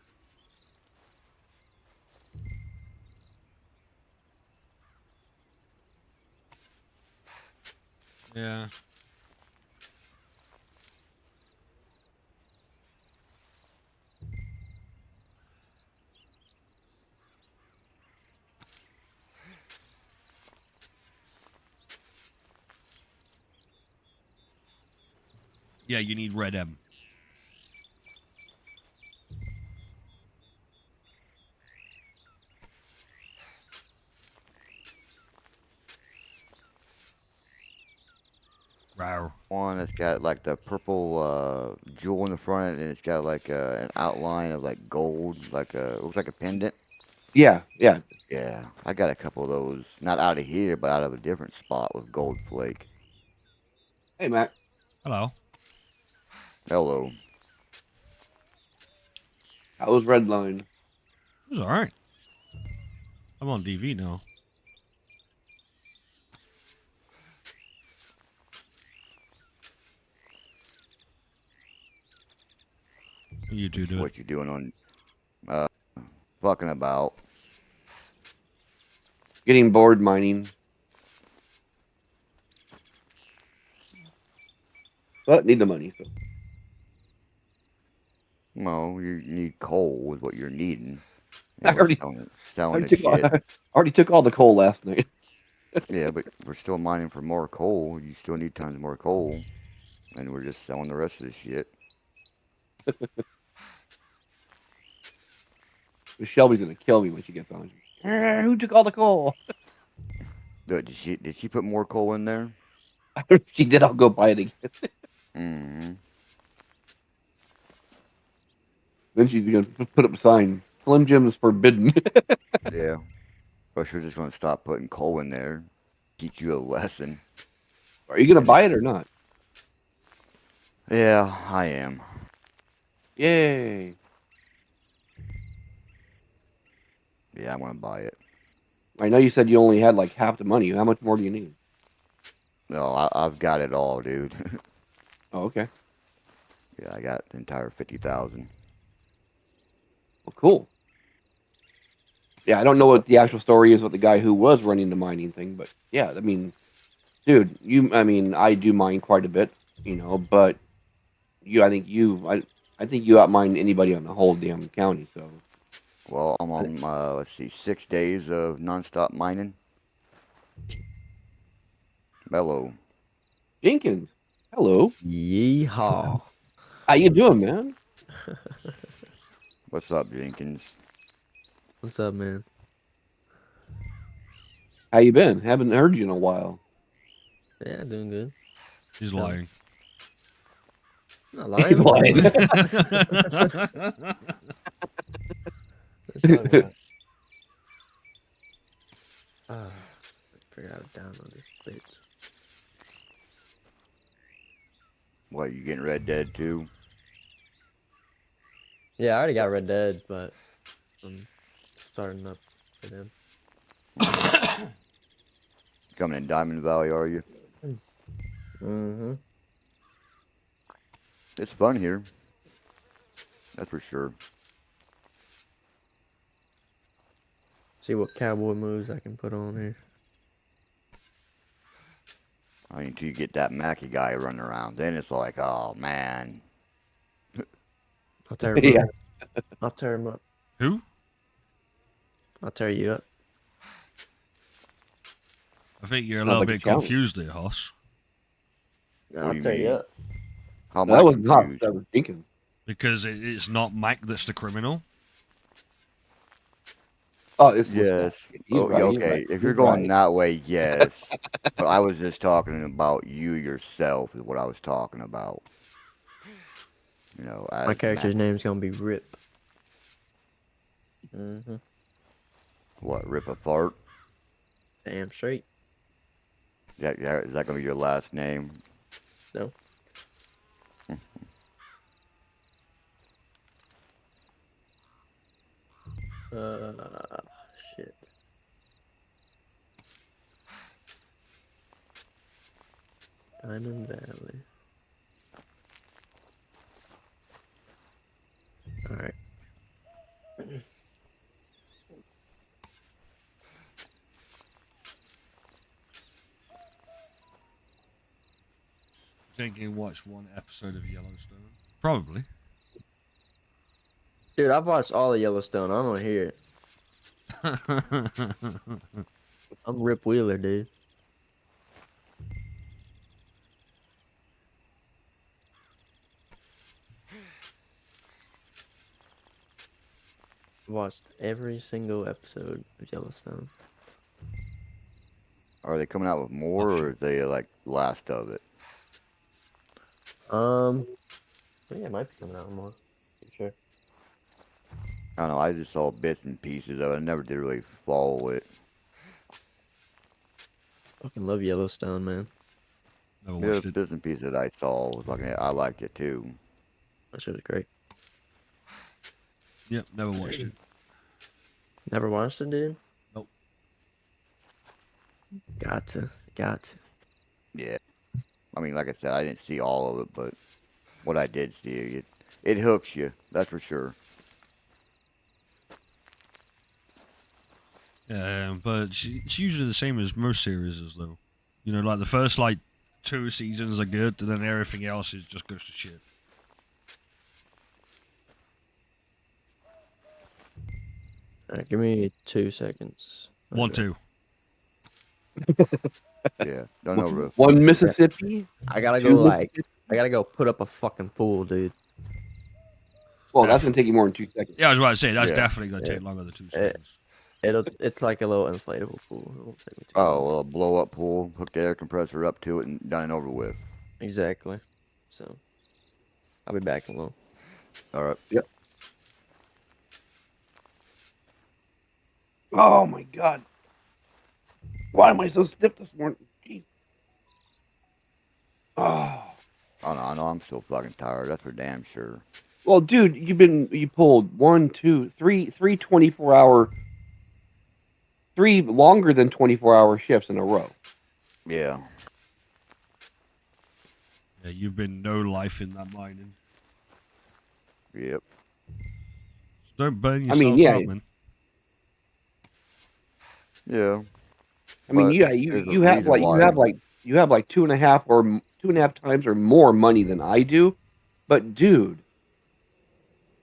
Yeah. Yeah, you need Red M. Rawr. One that's got like the purple jewel in the front, and it's got like an outline of like gold, like looks like a pendant. Yeah. Yeah, I got a couple of those, not out of here, but out of a different spot with gold flake. Hey, Mac. Hello. Hello. How was Redline? It was alright. I'm on DV now. You do it. What you doing on fucking about? Getting bored mining. But need the money. So. Well, you need coal is what you're needing. I already, selling the shit. I already took all the coal last night. Yeah, but we're still mining for more coal. You still need tons more coal. And we're just selling the rest of the shit. Shelby's gonna kill me when she gets on. Who took all the coal? Did she put more coal in there? She did. I'll go buy it again. Mm-hmm. Then she's gonna put up a sign: "Slim Jim is forbidden." Yeah. But she's just gonna stop putting coal in there. Teach you a lesson. Are you gonna buy it or not? Yeah, I am. Yay! Yeah, I'm gonna buy it. I know you said you only had like half the money. How much more do you need? No, I've got it all, dude. Oh, okay. Yeah, I got the entire 50,000. Well, cool. Yeah, I don't know what the actual story is with the guy who was running the mining thing, but yeah, I mean, dude, I do mine quite a bit, but I think you outmined anybody on the whole damn county. So. Well, I'm on, let's see, 6 days of nonstop mining. Mellow. Jenkins, hello. Yeehaw. How you doing, man? What's up, Jenkins? What's up, man? How you been? Haven't heard you in a while. Yeah, doing good. He's lying. Not lying. He's lying. I forgot to download this bitch. What, you getting Red Dead too? Yeah, I already got Red Dead, but I'm starting up for them. Coming in Diamond Valley, are you? Mm-hmm. It's fun here. That's for sure. See what cowboy moves I can put on here. I mean, until you get that Macca guy running around, then it's like, oh man. I'll tear him up. I'll tear him up. Who? I'll tear you up. I think you're a little bit confused there, Hoss. I'll tear you up. How that was not what I was thinking. Because it's not Mike that's the criminal. Oh, it's yes. Oh, right, okay, right. If you're going that way, yes. But I was just talking about you yourself is what I was talking about. You know, my character's name's gonna be Rip. Mm-hmm. What, Rip a fart? Damn straight. Yeah, is that gonna be your last name? No. Shit. Diamond Valley. All right. Think you watched one episode of Yellowstone? Probably. Dude, I've watched all of Yellowstone. I don't hear it. I'm Rip Wheeler, dude. Watched every single episode of Yellowstone. Are they coming out with more, or are they like last of it? I think it might be coming out more. Sure. I don't know. I just saw bits and pieces of it. I never did really follow it. Fucking love Yellowstone, man. Never Yeah, watched it. bits and pieces that I saw was like I liked it too. That shit was great. Yep, never watched it. Never watched it, dude? Nope. Got to. Yeah. I mean, like I said, I didn't see all of it, but what I did see, it hooks you. That's for sure. But it's usually the same as most series, though. You know, like the first 2 seasons are good, and then everything else is just goes to shit. Alright, give me 2 seconds. 1, 2. Yeah, don't know. One Mississippi. I gotta go put up a fucking pool, dude. Well, that's gonna take you more than 2 seconds. Yeah, I was about to say that's definitely gonna take longer than 2 seconds. It's like a little inflatable pool. It won't take me too long. Well, a blow up pool. Hook the air compressor up to it and done and over with. Exactly. So, I'll be back in a little. All right. Yep. Oh my god. Why am I so stiff this morning? Jeez. Oh. I know. I'm still fucking tired. That's for damn sure. Well, dude, you pulled 1, 2, 3 24-hour, 3 longer than 24-hour shifts in a row. Yeah. Yeah, you've been no life in that mining. Yep. Just don't burn yourself up, man. Yeah. I mean, you have like 2.5 times or more money than I do, But dude,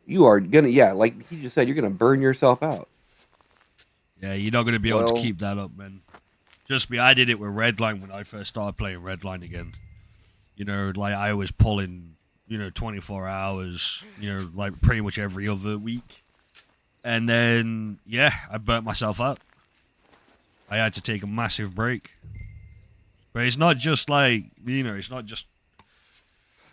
you are gonna, yeah, like he just said, you're gonna burn yourself out. Yeah, you're not going to be able to Well- keep that up, man. Just me, I did it with Redline when I first started playing Redline again. You know, like I was pulling, 24 hours, like pretty much every other week. And then, yeah, I burnt myself out. I had to take a massive break. But it's not just like, it's not just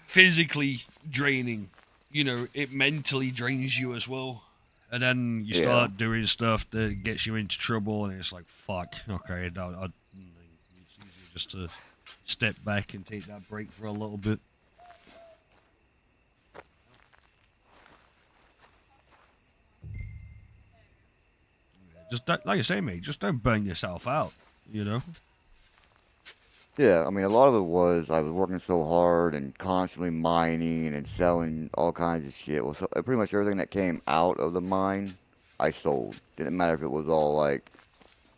physically draining. It mentally drains you as well. And then you start doing stuff that gets you into trouble, and it's like, fuck, okay, it's easier just to step back and take that break for a little bit. Just don't, like I say, mate, just don't burn yourself out, Yeah, I mean, a lot of it was I was working so hard and constantly mining and selling all kinds of shit. Well, so, pretty much everything that came out of the mine, I sold. Didn't matter if it was all like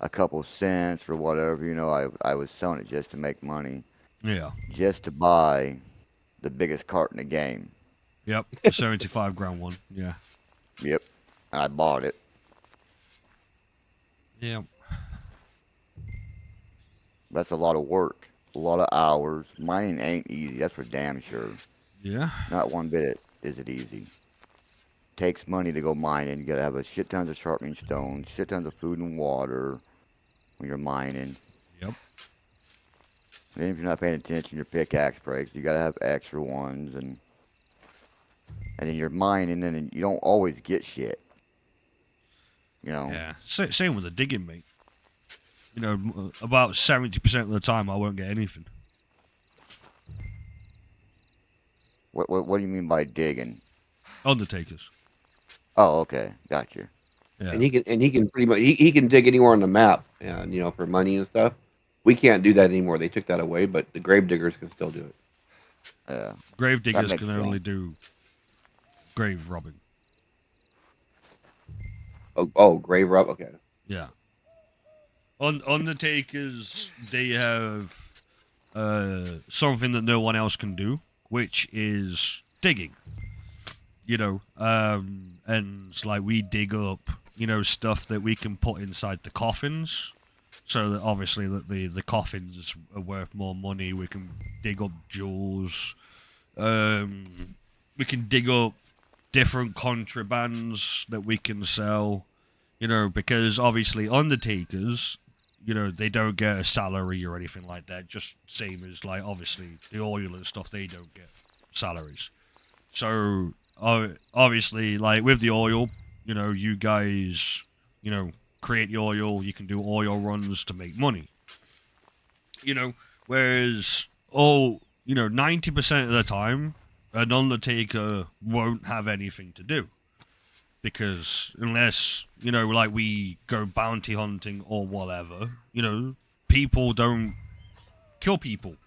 a couple cents or whatever, I was selling it just to make money. Yeah. Just to buy the biggest cart in the game. Yep, the 75 grand one, yeah. Yep, and I bought it. Yeah. That's a lot of work, a lot of hours. Mining ain't easy, that's for damn sure. Yeah. Not one bit is it easy. Takes money to go mining. You gotta have a shit tons of sharpening stones, shit tons of food and water when you're mining. Yep. Then if you're not paying attention, your pickaxe breaks. You gotta have extra ones, and then you're mining, and then you don't always get shit. Yeah. Same with the digging, mate. About 70% of the time, I won't get anything. What do you mean by digging? Undertakers. Oh, okay, gotcha. Yeah. And he can pretty much he can dig anywhere on the map, and for money and stuff. We can't do that anymore. They took that away, but the grave diggers can still do it. Yeah. Grave diggers makes can sense. only do grave robbing. Oh, grave rob. Okay. Yeah. Undertakers, they have something that no one else can do, which is digging. And it's like we dig up, stuff that we can put inside the coffins, so that obviously that the coffins are worth more money. We can dig up jewels. We can dig up different contrabands that we can sell. Because obviously undertakers, they don't get a salary or anything like that. Just same as like obviously the oil and stuff, they don't get salaries. So obviously, like with the oil, you guys, create the oil. You can do oil runs to make money. Whereas 90% of the time, an undertaker won't have anything to do. Because unless, like we go bounty hunting or whatever, people don't kill people.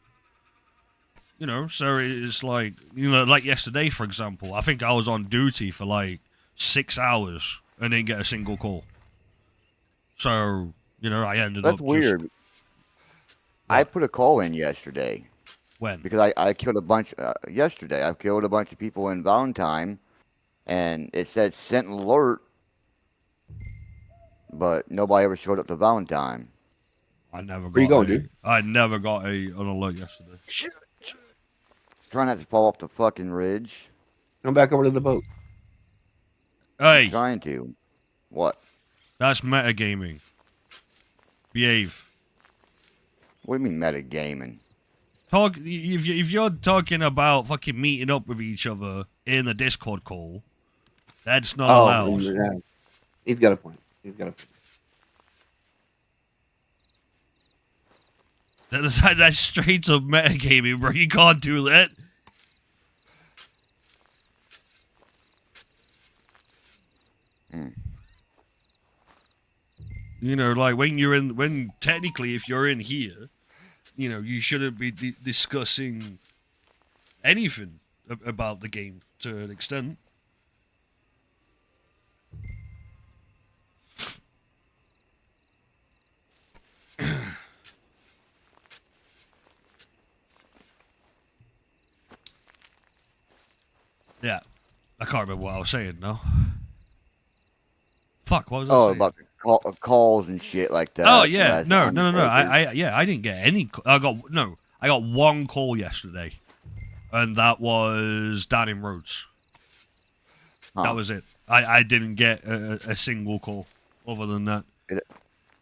So it's like, like yesterday, for example, I think I was on duty for like 6 hours and didn't get a single call. So, I ended up That's weird. I put a call in yesterday. When? Because I killed a bunch, yesterday, I killed a bunch of people in Valentine, and it said sent alert, but nobody ever showed up to Valentine. I never got Where you going, dude? I never got an alert yesterday. Trying not to fall off the fucking ridge. Come back over to the boat. Hey, Trying to. What? that's metagaming. Behave. What do you mean metagaming? Talk if you're talking about fucking meeting up with each other in a Discord call, that's not allowed. Yeah. He's got a point. That's straight up metagaming, bro. You can't do that. Like when technically if you're in here, you shouldn't be discussing anything about the game to an extent. Yeah. I can't remember what I was saying now. Fuck, what was I Oh, saying? about calls and shit like that. Oh yeah, as no. Undertakers. I didn't get any. I got one call yesterday, and that was down in Rhodes. Huh. That was it. I didn't get a single call other than that. Yeah,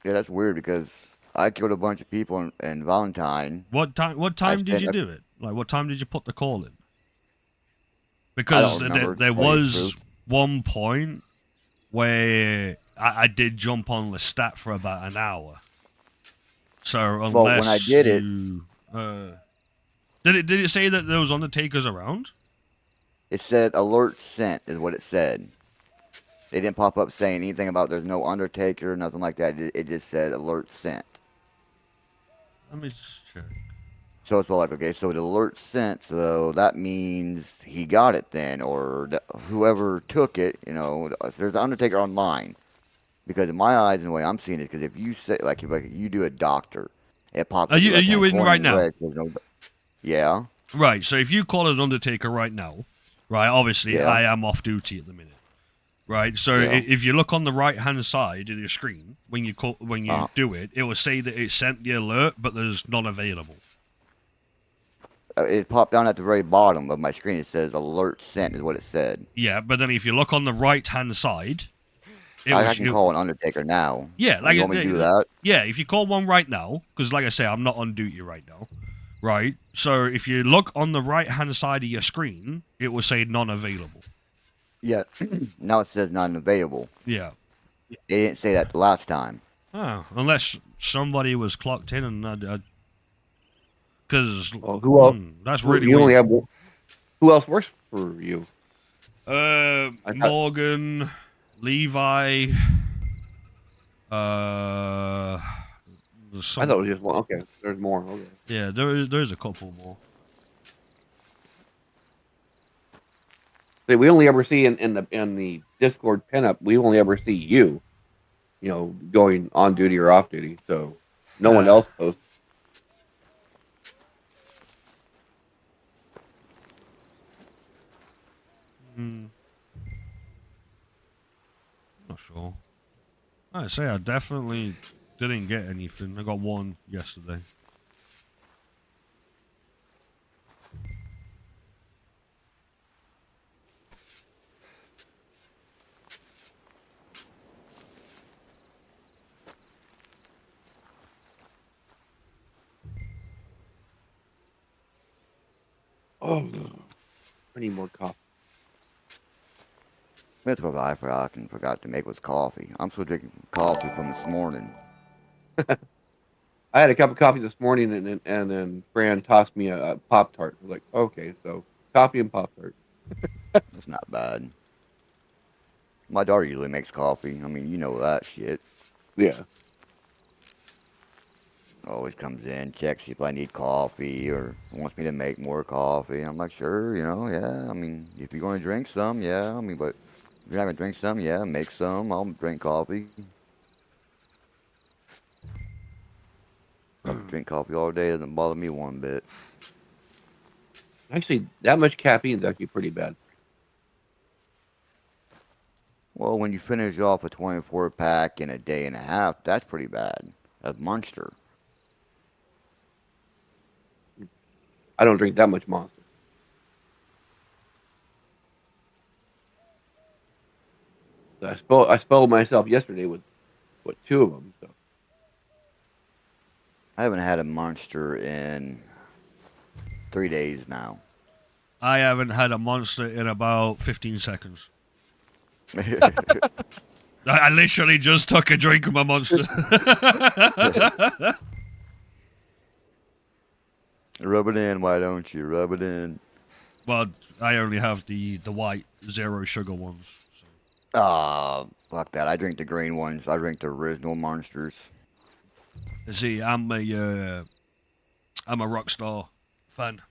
that's weird because I killed a bunch of people in Valentine. What time? What I time did you spent do it? Like, what time did you put the call in? I Because don't remember. there to tell you the was truth. one point where I did jump on the stat for about an hour. So unless Well, when I did it, you, did it say that there was Undertakers around? it said alert sent is what it said. They didn't pop up saying anything about there's no Undertaker, nothing like that. It just said alert sent. Let me just check. So it's all like, okay, so the alert sent, so that means he got it then, or whoever took it, you know, if there's an Undertaker online. Because in my eyes and the way I'm seeing it, because if you say, like, if you do a doctor, it pops Are up you left-hand in corner right in now? red, there's no, yeah. Right. So if you call an Undertaker right now, right? Obviously, Yeah. I am off duty at the minute. Right. So Yeah. if you look on the right hand side of your screen when you Uh-huh. do it, it will say that it sent the alert, but there's none available. It popped down at the very bottom of my screen. It says alert sent is what it said. Yeah, but then if you look on the right hand side, I can call an Undertaker now. Yeah, like, you want me to do that? Yeah, if you call one right now, because like I say, I'm not on duty right now. Right. So if you look on the right hand side of your screen, it will say non-available. Yeah. Now it says not available. Yeah. They didn't say that the last time. Oh, unless somebody was clocked in and because who else? that's really you only weird. have. Who else works for you? Morgan, Levi. I thought it was just one. Okay, there's more. Okay. Yeah, there's a couple more. See, we only ever see in the Discord pinup. We only ever see you. You know, going on duty or off duty. So no one else posts. Not sure. I say I definitely didn't get anything. I got one yesterday. Oh, I need more coffee. That's what I forgot to make was coffee. I'm still drinking coffee from this morning. I had a cup of coffee this morning, and then Fran tossed me a Pop-Tart. I was like, okay, so coffee and Pop-Tart. That's not bad. My daughter usually makes coffee. I mean, you know that shit. Yeah. Always comes in, checks if I need coffee or wants me to make more coffee. I'm like, sure, you know, yeah. I mean, if you're going to drink some, yeah. I mean, but if you're not going to drink some, yeah, make some. I'll drink coffee. I drink coffee all day. Doesn't bother me one bit. Actually, that much caffeine is actually pretty bad. Well, when you finish off a 24-pack in a day and a half, that's pretty bad. That's Monster. I don't drink that much Monster. I spoiled myself yesterday with, what, 2 of them. So. I haven't had a Monster in 3 days now. I haven't had a Monster in about 15 seconds. I literally just took a drink of my Monster. Rub it in, why don't you? Rub it in. Well, I only have the white 0 sugar ones. Ah, fuck that. I drink the green ones. I drink the original Monsters. See, I'm a Rockstar fan.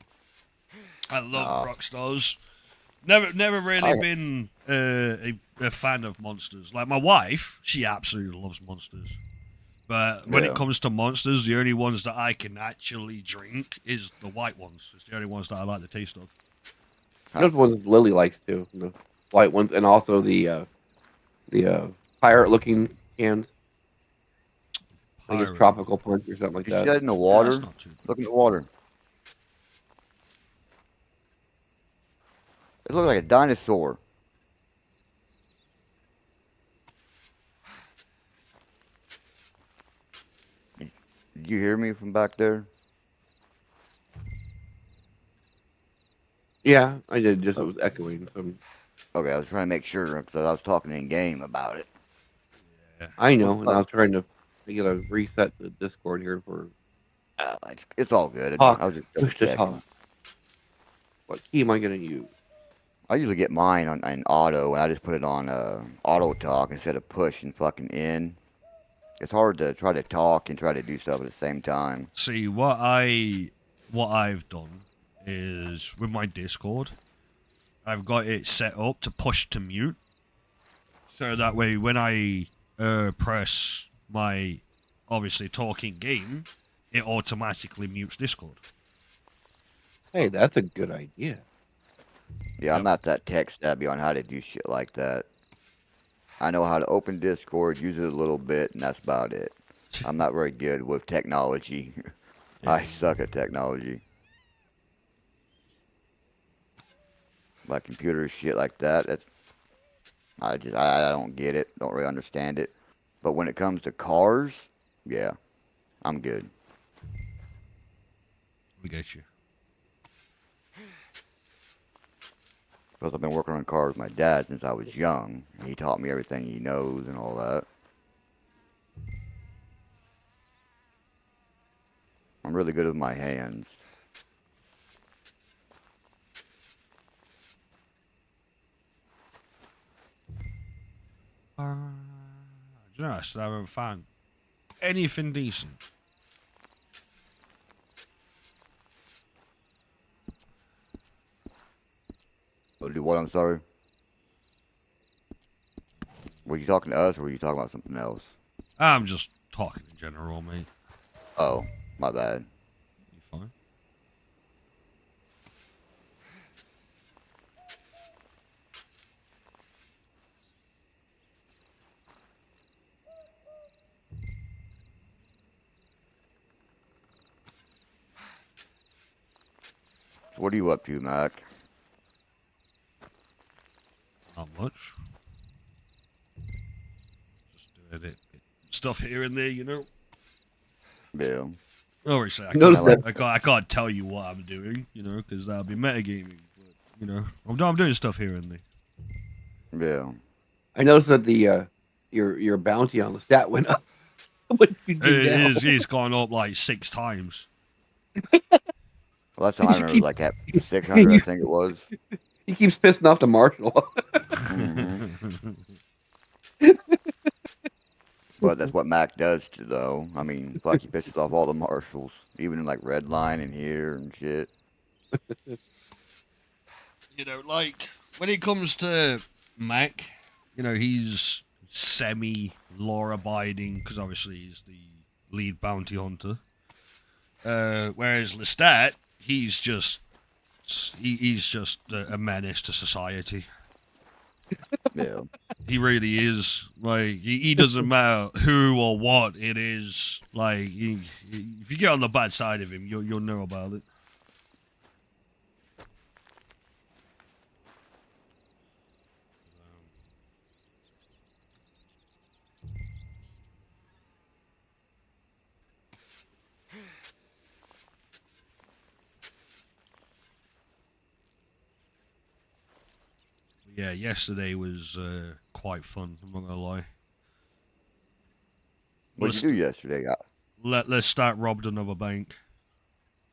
I love Rockstars. Never really been a fan of Monsters. Like my wife, she absolutely loves Monsters. But when it comes to Monsters, the only ones that I can actually drink is the white ones. It's the only ones that I like the taste of. Those ones Lily likes too. The white ones, and also the pirate-looking cans. I think it's Pirate. tropical punch or something like You see that. that in the Yeah, water? that's not too. Look in the water. It looks like a dinosaur. Did you hear me from back there? Yeah, I did. Just it was echoing. Some. Okay, I was trying to make sure because I was talking in game about it. Yeah. I know, and I was trying to get a reset the Discord here for It's all good. talk. I was just double Push to checking. talk. What key am I gonna use? I usually get mine on auto, and I just put it on auto talk instead of push and fucking in. It's hard to try to talk and try to do stuff at the same time. See, what I've done is with my Discord, I've got it set up to push to mute, so that way when I press my obviously talking game, it automatically mutes Discord. Hey, that's a good idea. Yeah, I'm not that tech savvy on how to do shit like that. I know how to open Discord, use it a little bit, and that's about it. I'm not very good with technology. I suck at technology. Like computers, shit like that. I don't get it. Don't really understand it. But when it comes to cars, yeah, I'm good. We get you. Because I've been working on cars with my dad since I was young. And he taught me everything he knows and all that. I'm really good with my hands. Just I haven't found anything decent. Do what? I'm sorry. Were you talking to us or were you talking about something else? I'm just talking in general, mate. Oh, my bad. You fine? So what are you up to, Mac? Not much. Just doing it. Stuff here and there, you know. Yeah. Obviously, I can't tell you what I'm doing, you know, because that'll be metagaming. But you know, I'm doing stuff here and there. Yeah. I noticed that the your bounty on the stat went up. What did you do now? It's gone up like 6 times. Well, that's how I remember, like at 600, I think it was. He keeps pissing off the marshal. But that's what Mac does, though. I mean, fuck, he pisses off all the marshals, even in like Redline and here and shit. You know, like when it comes to Mac, you know, he's semi-law-abiding because obviously he's the lead bounty hunter. Whereas Lestat, he's just a menace to society. Yeah. He really is. Like, he doesn't matter who or what it is. Like, if you get on the bad side of him, you'll know about it. Yeah, yesterday was quite fun, I'm not gonna lie. What did you do yesterday? Let's start robbed another bank.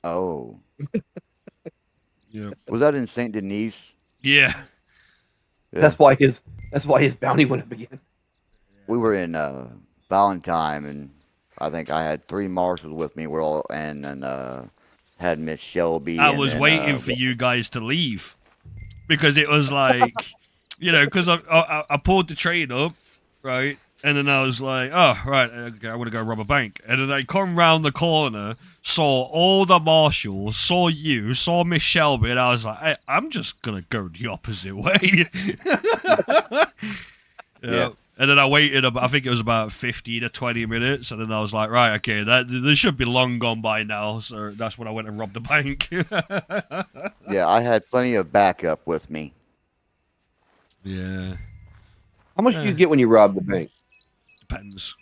Oh. Yeah. Was that in St. Denis? Yeah. That's why his bounty went up again. We were in Valentine, and I think I had 3 marshals with me. We're all and had Miss Shelby. I was waiting for you guys to leave because it was like, you know, because I pulled the train up, right, And then I was like, oh, right, okay, I want to go rob a bank. And then I come round the corner, saw all the marshals, saw you, saw Miss Shelby, and I was like, I'm just going to go the opposite way. Yeah. And then I waited, I think it was about 15 to 20 minutes, and then I was like, right, okay, this should be long gone by now, so that's when I went and robbed the bank. Yeah, I had plenty of backup with me. Yeah. How much do you get when you rob the bank? Depends.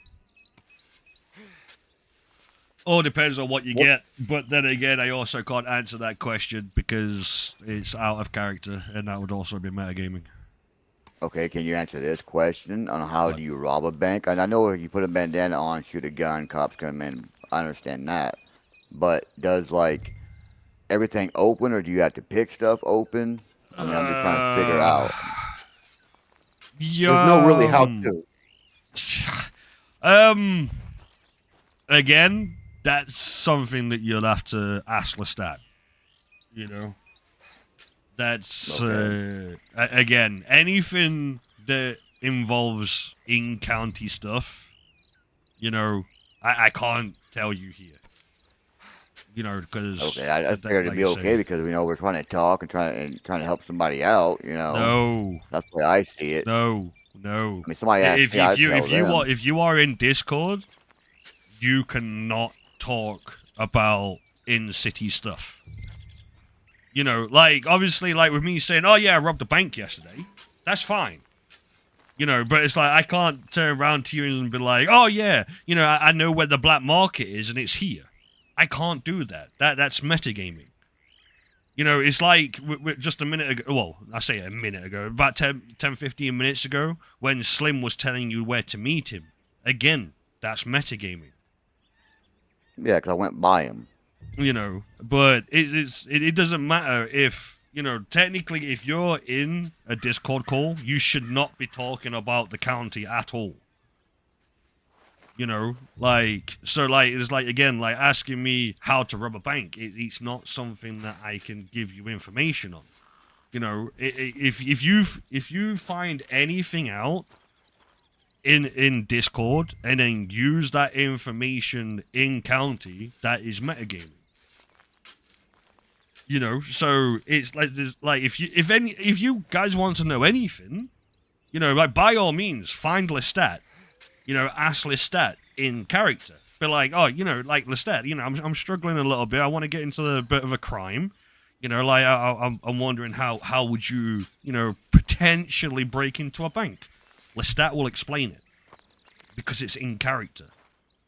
All depends on what you get, but then again, I also can't answer that question because it's out of character, and that would also be metagaming. Okay, can you answer this question on how do you rob a bank? And I know if you put a bandana on, shoot a gun, cops come in. I understand that. But does, like, everything open, or do you have to pick stuff open? I mean, I'm just trying to figure out. Yeah. There's no really how to. Again, that's something that you'll have to ask Lestat. You know? That's, again, anything that involves in-county stuff, you know, I can't tell you here. You know, because... Okay, I figured it'd be okay because, you know, we're trying to talk and trying to help somebody out, you know? No. That's the way I see it. No. I mean, somebody asked me, if you are in Discord, you cannot talk about in-city stuff. You know, like, obviously, like, with me saying, oh, yeah, I robbed a bank yesterday, that's fine. You know, but it's like, I can't turn around to you and be like, oh, yeah, you know, I know where the black market is and it's here. I can't do that. That's metagaming. You know, it's like just a minute ago, well, I say a minute ago, about 10, 15 minutes ago, when Slim was telling you where to meet him. Again, that's metagaming. Yeah, because I went by him. You know, but it doesn't matter if, you know, technically if you're in a Discord call, you should not be talking about the county at all. You know, like, so, like, it's like, again, like, asking me how to rob a bank. It's not something that I can give you information on. You know, if you find anything out in Discord and then use that information in county, that is metagaming. You know, so it's like, there's like, if you guys want to know anything, you know, like, by all means, find Lestat. You know, ask Lestat in character. Be like, oh, you know, like, Lestat, you know, I'm struggling a little bit. I want to get into a bit of a crime. You know, like, I'm wondering how would you, you know, potentially break into a bank? Lestat will explain it. Because it's in character.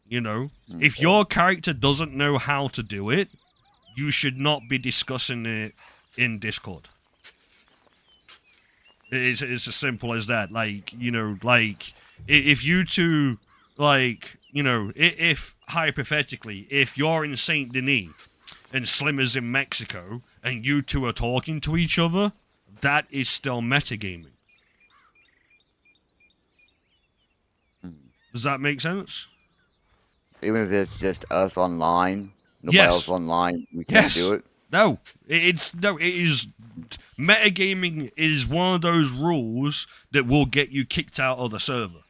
You know? If your character doesn't know how to do it, you should not be discussing it in Discord. It's as simple as that. Like, you know, like, if you two, like, you know, if hypothetically, if you're in Saint Denis and Slim is in Mexico and you two are talking to each other, that is still metagaming. Does that make sense? Even if it's just us online, nobody else online, we can't do it? No, it is. Metagaming is one of those rules that will get you kicked out of the server.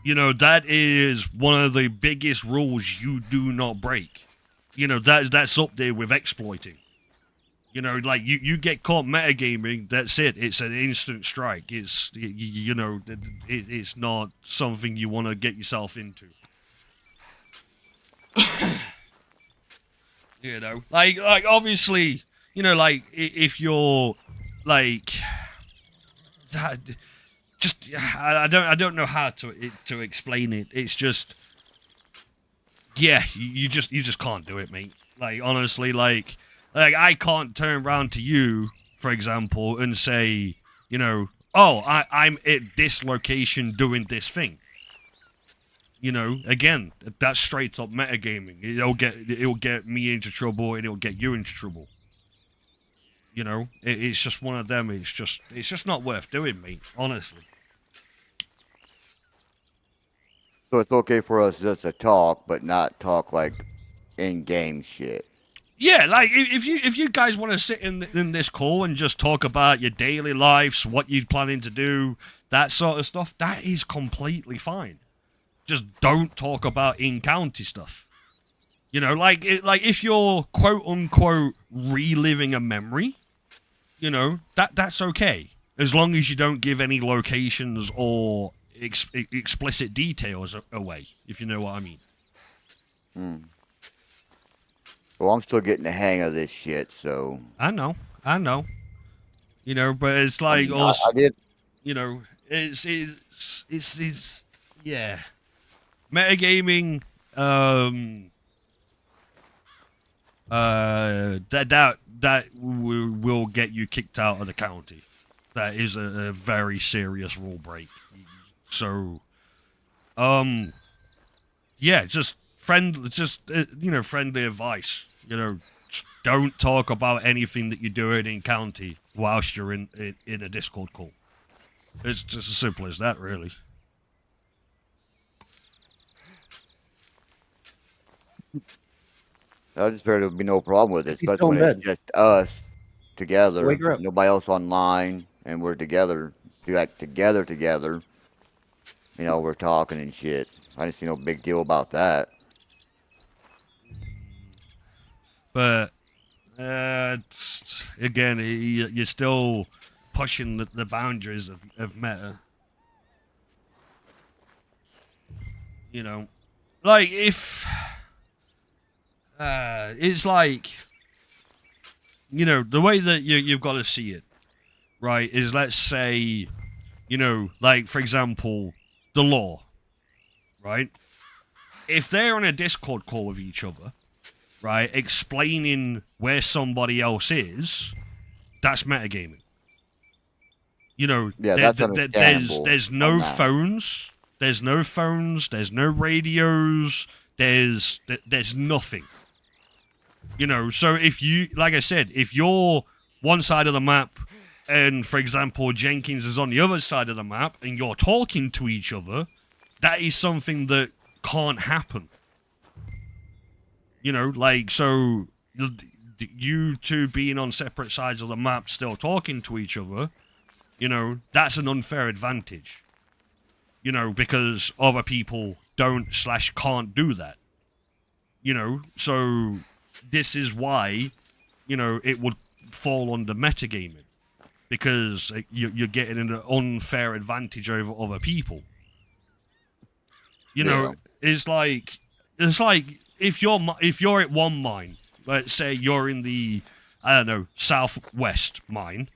You know, that is one of the biggest rules you do not break. You know, that's up there with exploiting. You know, like, you get caught metagaming, that's it. It's an instant strike. It's, you know, it's not something you want to get yourself into. You know, like obviously, you know, like, if you're, like, that, just, I don't know how to explain it. It's just, yeah, you just can't do it, mate. Like, honestly, like, I can't turn around to you, for example, and say, you know, oh, I'm at this location doing this thing. You know, again, that's straight up metagaming. It'll get me into trouble and it'll get you into trouble. You know, it's just one of them. It's just not worth doing, mate. Honestly. So it's okay for us just to talk, but not talk like in-game shit. Yeah, like if you guys want to sit in this call and just talk about your daily lives, what you're planning to do, that sort of stuff, that is completely fine. Just don't talk about in-county stuff. You know, like if you're quote unquote reliving a memory, you know, that's okay, as long as you don't give any locations or explicit details away, if you know what I mean. Well, I'm still getting the hang of this shit, so. I know. You know, but it's like I did. You know, it's yeah. Metagaming, that will get you kicked out of the county. That is a very serious rule break. So, yeah, just friendly advice. You know, don't talk about anything that you're doing in county whilst you're in a Discord call. It's just as simple as that, really. I just figured there would be no problem with it, He's especially still in when bed. it's just us together, Wake her up. nobody else online, and we're together. Together. You know, we're talking and shit. I didn't see no big deal about that. But again, you're still pushing the boundaries of meta. You know, like if it's like, you know, the way that you've got to see it, right, is, let's say, you know, like, for example, the law, right? If they're on a Discord call with each other, right, explaining where somebody else is, that's metagaming. You know, Yeah, that's understandable there's on no that. phones, there's no radios, there's nothing. You know, so if you, like I said, if you're one side of the map and, for example, Jenkins is on the other side of the map and you're talking to each other, that is something that can't happen. You know, like, so you two being on separate sides of the map still talking to each other, you know, that's an unfair advantage. You know, because other people don't/can't do that. You know, so this is why, you know, it would fall under metagaming. Because you're getting an unfair advantage over other people. You know, it's like if you're at one mine, let's say you're in the, I don't know, southwest mine,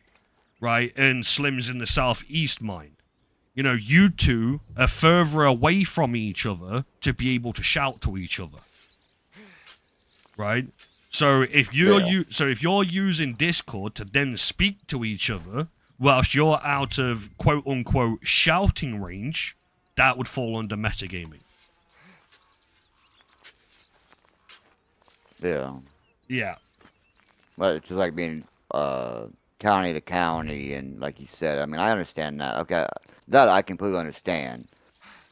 right, and Slim's in the southeast mine. You know, you two are further away from each other to be able to shout to each other, right? So if you're if you're using Discord to then speak to each other whilst you're out of quote unquote shouting range, that would fall under metagaming. Yeah. Yeah. Well, it's just like being county to county, and like you said, I mean, I understand that. Okay, that I completely understand.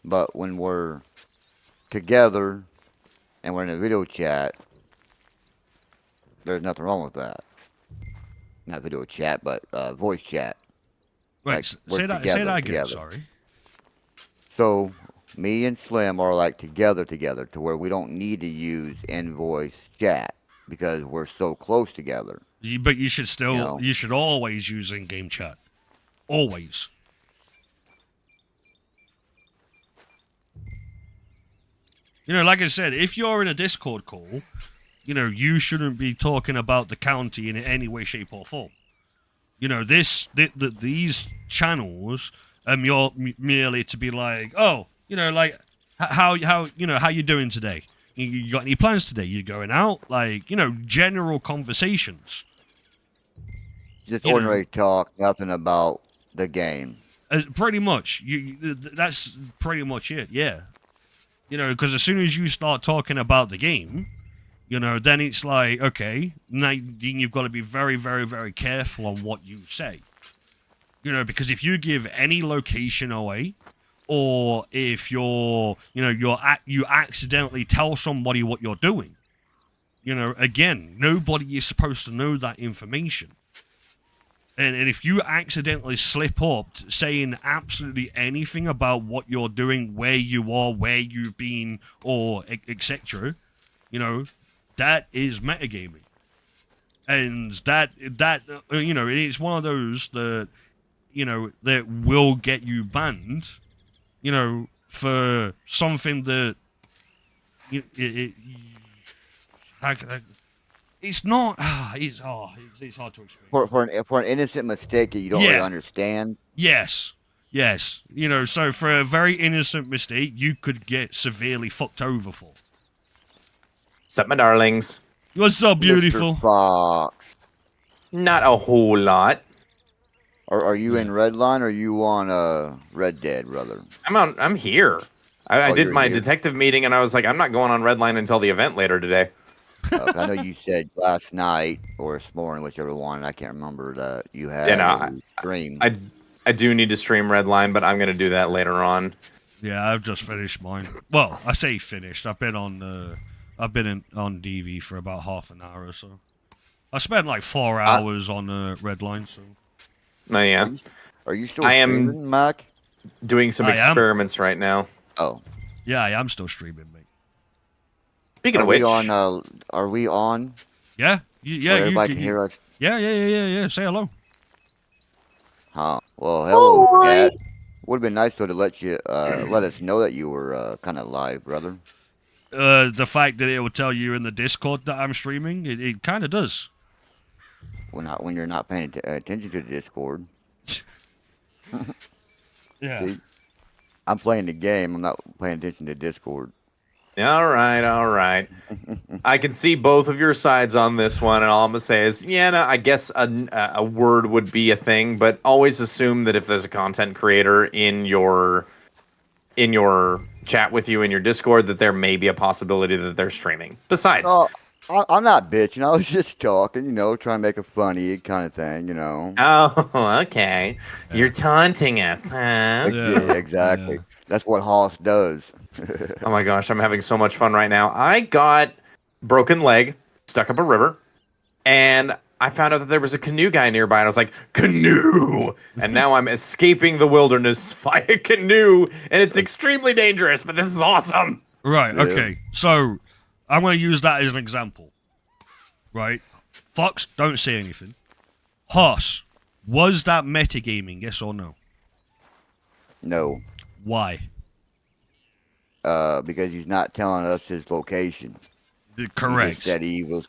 But when we're together and we're in a video chat, there's nothing wrong with that. Not video chat, but voice chat. Wait, Like, say we're that together, again. together. Sorry. So me and Slim are like together to where we don't need to use in-voice chat because we're so close together. But you should still, You know? you should always use in-game chat. Always. You know, like I said, if you're in a Discord call, you know, you shouldn't be talking about the county in any way, shape, or form. You know, these channels are merely to be like, oh, you know, like, how you doing today? You got any plans today? You going out? Like, you know, general conversations. Just You know. ordinary talk, nothing about the game. Pretty much. That's pretty much it, yeah. You know, because as soon as you start talking about the game, you know, then it's like, okay, now you've got to be very, very, very careful on what you say. You know, because if you give any location away, or if you accidentally tell somebody what you're doing, You know, again, nobody is supposed to know that information. And if you accidentally slip up saying absolutely anything about what you're doing, where you are, where you've been, or etc., you know, that is metagaming. And that you know, it's one of those that, you know, that will get you banned, you know, for something that how can I, it's not. It's hard to explain. For an innocent mistake that you don't really understand. Yes. You know, so for a very innocent mistake, you could get severely fucked over for. Sup, my darlings? What's up, beautiful? Mr. Fox. Not a whole lot. Are you in Redline or are you on Red Dead, brother? I'm here. I did my here. detective meeting, and I was like, I'm not going on Redline until the event later today. I know you said last night or this morning, whichever one, I can't remember, that you had a stream. I do need to stream Redline, but I'm going to do that later on. Yeah, I've just finished mine. Well, I say finished. I've been on DV for about half an hour or so. I spent like 4 hours on Redline. So. Oh yeah. Are you still streaming, Mac? Doing some experiments right now. Oh. Yeah, I am still streaming, mate. Speaking of which, are we on? Yeah, yeah. Everybody can hear us. Yeah. Say hello. Huh. Well, hello, Cat. Would have been nice though to let us know that you were kind of live, brother. The fact that it will tell you in the Discord that I'm streaming, it kind of does. Well, not when you're not paying attention to the Discord. Yeah. See? I'm playing the game. I'm not paying attention to Discord. All right. I can see both of your sides on this one, and all I'm gonna say is, I guess a word would be a thing, but always assume that if there's a content creator in your chat with you in your Discord, that there may be a possibility that they're streaming. Besides, I'm not bitching. I was just talking, trying to make it funny kind of thing, Oh, okay. You're taunting us, huh? Yeah, exactly. Yeah. That's what Hoss does. Oh my gosh, I'm having so much fun right now. I got broken leg, stuck up a river, and I found out that there was a canoe guy nearby, and I was like, canoe! And now I'm escaping the wilderness via canoe, and it's extremely dangerous, but this is awesome! Right, okay. So, I'm going to use that as an example. Right? Fox, don't say anything. Hoss, was that metagaming, yes or no? No. Why? Because he's not telling us his location. Correct. He just said he was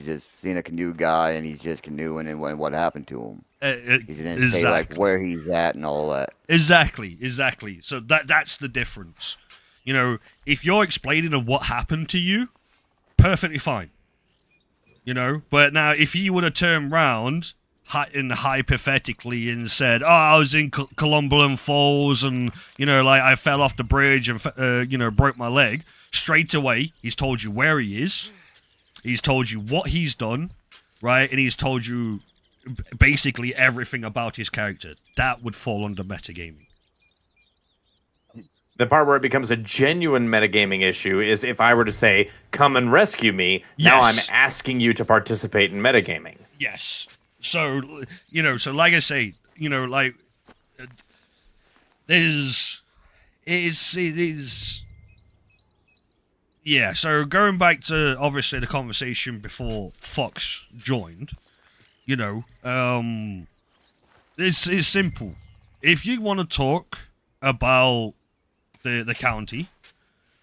just seeing a canoe guy and he's just canoeing and what happened to him. He didn't say like where he's at and all that. Exactly. So that's the difference. If you're explaining what happened to you, perfectly fine. But now if he would have turned round and hypothetically and said, I was in Columbian Falls and, I fell off the bridge and, broke my leg. Straight away, he's told you where he is. He's told you what he's done, right? And he's told you basically everything about his character. That would fall under metagaming. The part where it becomes a genuine metagaming issue is if I were to say, come and rescue me, now I'm asking you to participate in metagaming. Yes. So, like I say, yeah, so going back to, obviously, the conversation before Fox joined, it's simple. If you want to talk about the county,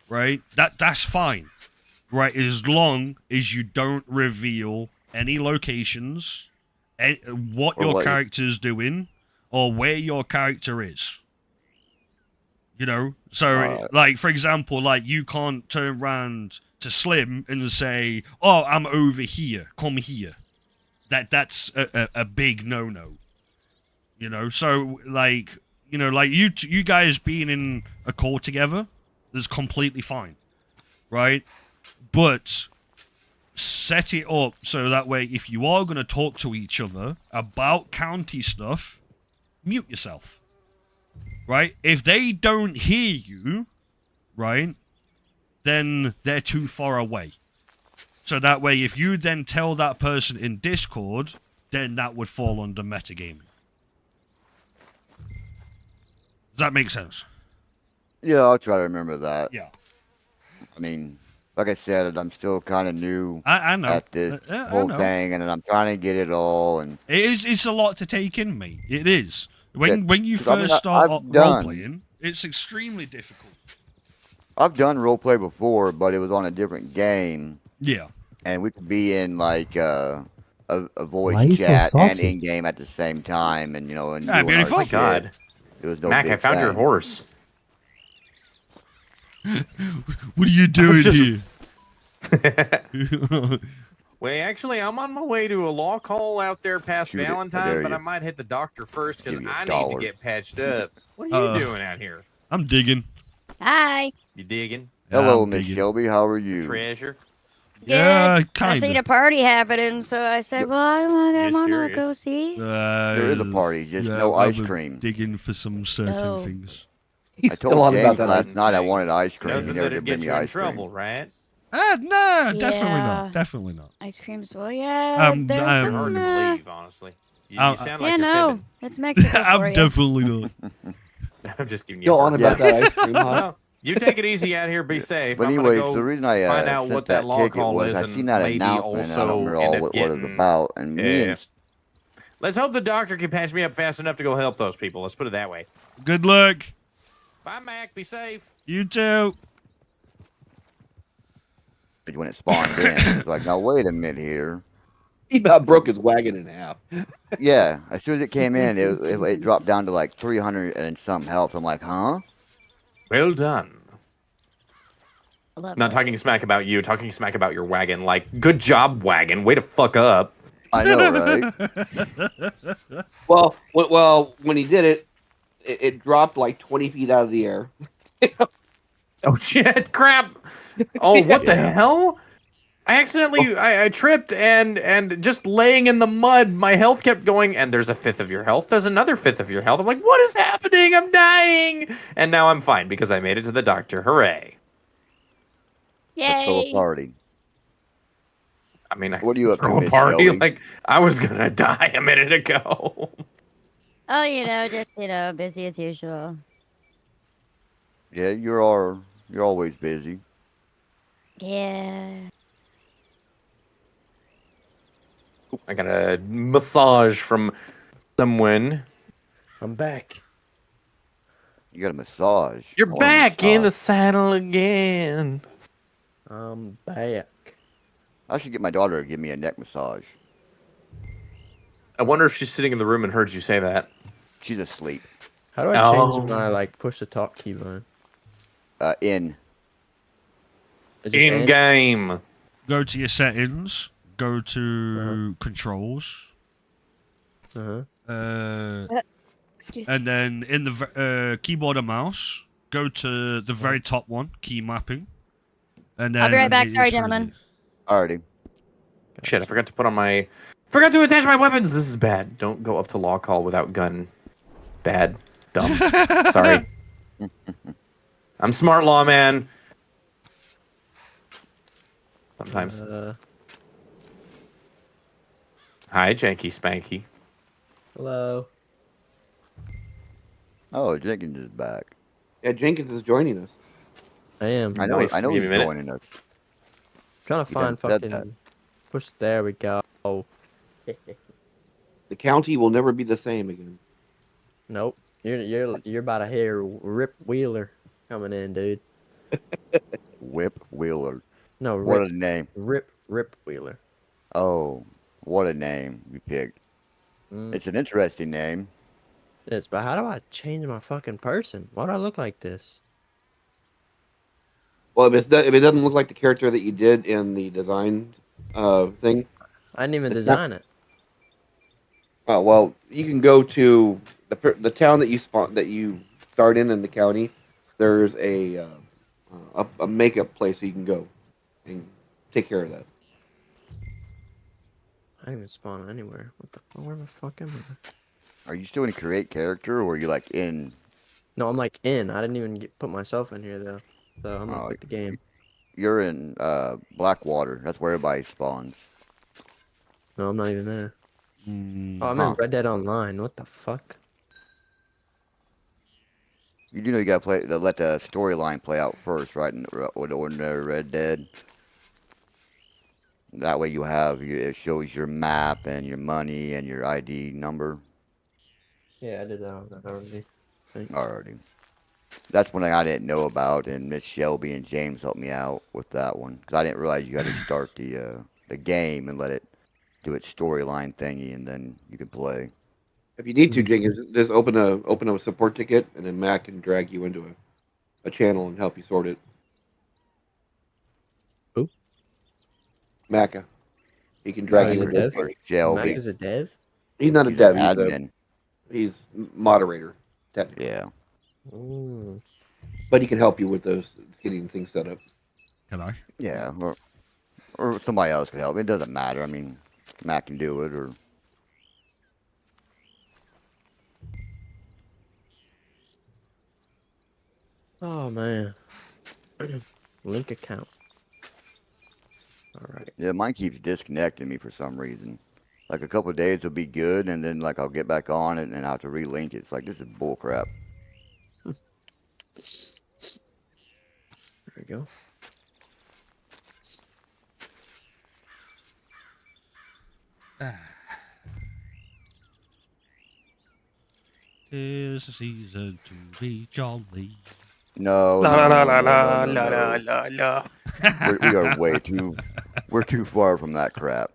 right, that's fine, right, as long as you don't reveal any locations, what your character's doing, or where your character is. So, like, for example, like, you can't turn around to Slim and say, I'm over here, come here. That's a big no-no. So, like, you guys being in a call together is completely fine, right? But set it up so that way if you are going to talk to each other about county stuff, mute yourself. Right? If they don't hear you, right, then they're too far away. So that way, if you then tell that person in Discord, then that would fall under metagaming. Does that make sense? Yeah, I'll try to remember that. Yeah. I mean, like I said, I'm still kind of new I know. at this I whole know. thing, and I'm trying to get it all. And It's a lot to take in, mate. It is. When you 'cause I mean, first start I've role done- playing, it's extremely difficult. I've done roleplay before, but it was on a different game. Yeah. And we could be in like a voice Why are you so chat and salty? in game at the same time, and and Ah, doing beautiful. our Oh my shit. God. It was no Mac, big I found your thing. horse. What are you doing just- here? Wait, actually, I'm on my way to a law call out there past Shoot it. I Valentine, dare but you. I might hit the doctor first because Give you a I need dollar. to get patched up. What are you Uh, doing out here? I'm digging. Hi. You digging? Hello, I'm Miss digging. Shelby. How are you? Treasure? Yeah, Good. I seen kinda. a party happening, so I said, "Well, I Just want to curious. go see." There is a party, just yeah, no I'm ice cream. Digging for some certain No. things. He's I still told on about James that. last night I wanted ice cream. Nothing He never that'd did bring get me you in ice cream. trouble, right? No, definitely Yeah. not. Definitely not. Ice creams. Well, yeah. There's I'm- some. Hard to believe, honestly. You sound yeah, like you're no, fibbing. it's Mexico for I'm you. definitely not. I'm just giving you Still a on hard about time. that ice cream, huh? Well, you take it easy out here. Be safe. But I'm anyways, gonna go the reason I find out sent what that that law ticket call was is I and seen that maybe announcement. And I don't also remember end all up what it was getting. about. And me and Let's hope the doctor can patch me up fast enough to go help those people. Let's put it that way. Good luck. Bye, Mac. Be safe. You too. when it spawned in, it's like, now wait a minute here. He about broke his wagon in half. Yeah, as soon as it came in, it dropped down to like 300 and some health. I'm like, huh? Well done. Love Not talking smack about you, talking smack about your wagon. Like, good job, wagon. Way to fuck up. I know, right? Well, when he did it, it dropped like 20 feet out of the air. Oh shit! Crap! Oh, what the Yeah. hell? I accidentally I tripped and just laying in the mud, my health kept going. And there's a fifth of your health. There's another fifth of your health. I'm like, what is happening? I'm dying. And now I'm fine because I made it to the doctor. Hooray! Let's throw a Yay. party. I mean, I What are you up to, throw a Miss party Shelby? like I was gonna die a minute ago. Oh, just busy as usual. Yeah, you're always busy. Yeah. I got a massage from someone. I'm back. You got a massage. You're I want a back in the massage. saddle again. I'm back. I should get my daughter to give me a neck massage. I wonder if she's sitting in the room and heard you say that. She's asleep. How do I Oh. change my push the talk keybind? In. It just In ends? game. Go to your settings. Go to controls. Uh-huh. Excuse me. And then in the keyboard and mouse, go to the very top one, key mapping. And then I'll be right back. it's Sorry, through gentlemen. Alrighty. Shit, I forgot to put on my... Forgot to attach my weapons. This is bad. Don't go up to law call without gun. Bad. Dumb. Sorry. I'm smart, lawman. Sometimes. Hi, Janky Spanky. Hello. Oh, Jenkins is back. Yeah, Jenkins is joining us. I am. I know. Nice. I know Give he's me a minute. joining us. Trying to You done find said that. fucking push. There we go. The county will never be the same again. Nope. You're about to hear Rip Wheeler coming in, dude. Whip Wheeler. No, What Rip, a name. Rip Wheeler. Oh, what a name you picked. Mm. It's an interesting name. It is, but how do I change my fucking person? Why do I look like this? Well, if it doesn't look like the character that you did in the design thing, I didn't even It's design it. oh well, you can go to the town that you start in the county. There's a makeup place you can go and take care of that. I didn't even spawn anywhere. What the fuck? Where the fuck am I? Are you still in create character or are you like in? No, I'm like in. I didn't even put myself in here though. So I'm gonna Oh, quit the game. you're in Blackwater. That's where everybody spawns. No, I'm not even there. Mm, Oh, I'm in Red Dead Online. What the fuck? You do know you gotta let the storyline play out first, right? With ordinary Red Dead. That way you have it shows your map and your money and your ID number. Yeah, I did that already. Already. That's one thing I didn't know about, and Miss Shelby and James helped me out with that one because I didn't realize you had to start the game and let it do its storyline thingy, and then you can play. If you need to, Jenkins, just open a support ticket, and then Mac can drag you into a channel and help you sort it. Who? Macca. He can drag you He's a into dev? Shelby. Mac is a dev? He's not a He's dev. an admin. He's moderator, technically. Yeah. Ooh. But he can help you with those getting things set up. Can I? Yeah, or somebody else could help. It doesn't matter. I mean, Matt can do it, or Oh, man. Link account. All right. yeah, mine keeps disconnecting me for some reason. Like a couple of days will be good, and then like I'll get back on it and I have to relink it. It's like this is bullcrap. There we go. Tis the season to be jolly. No, La no, la no, la no, la no, la no, la la no. la. We are we're too far from that crap.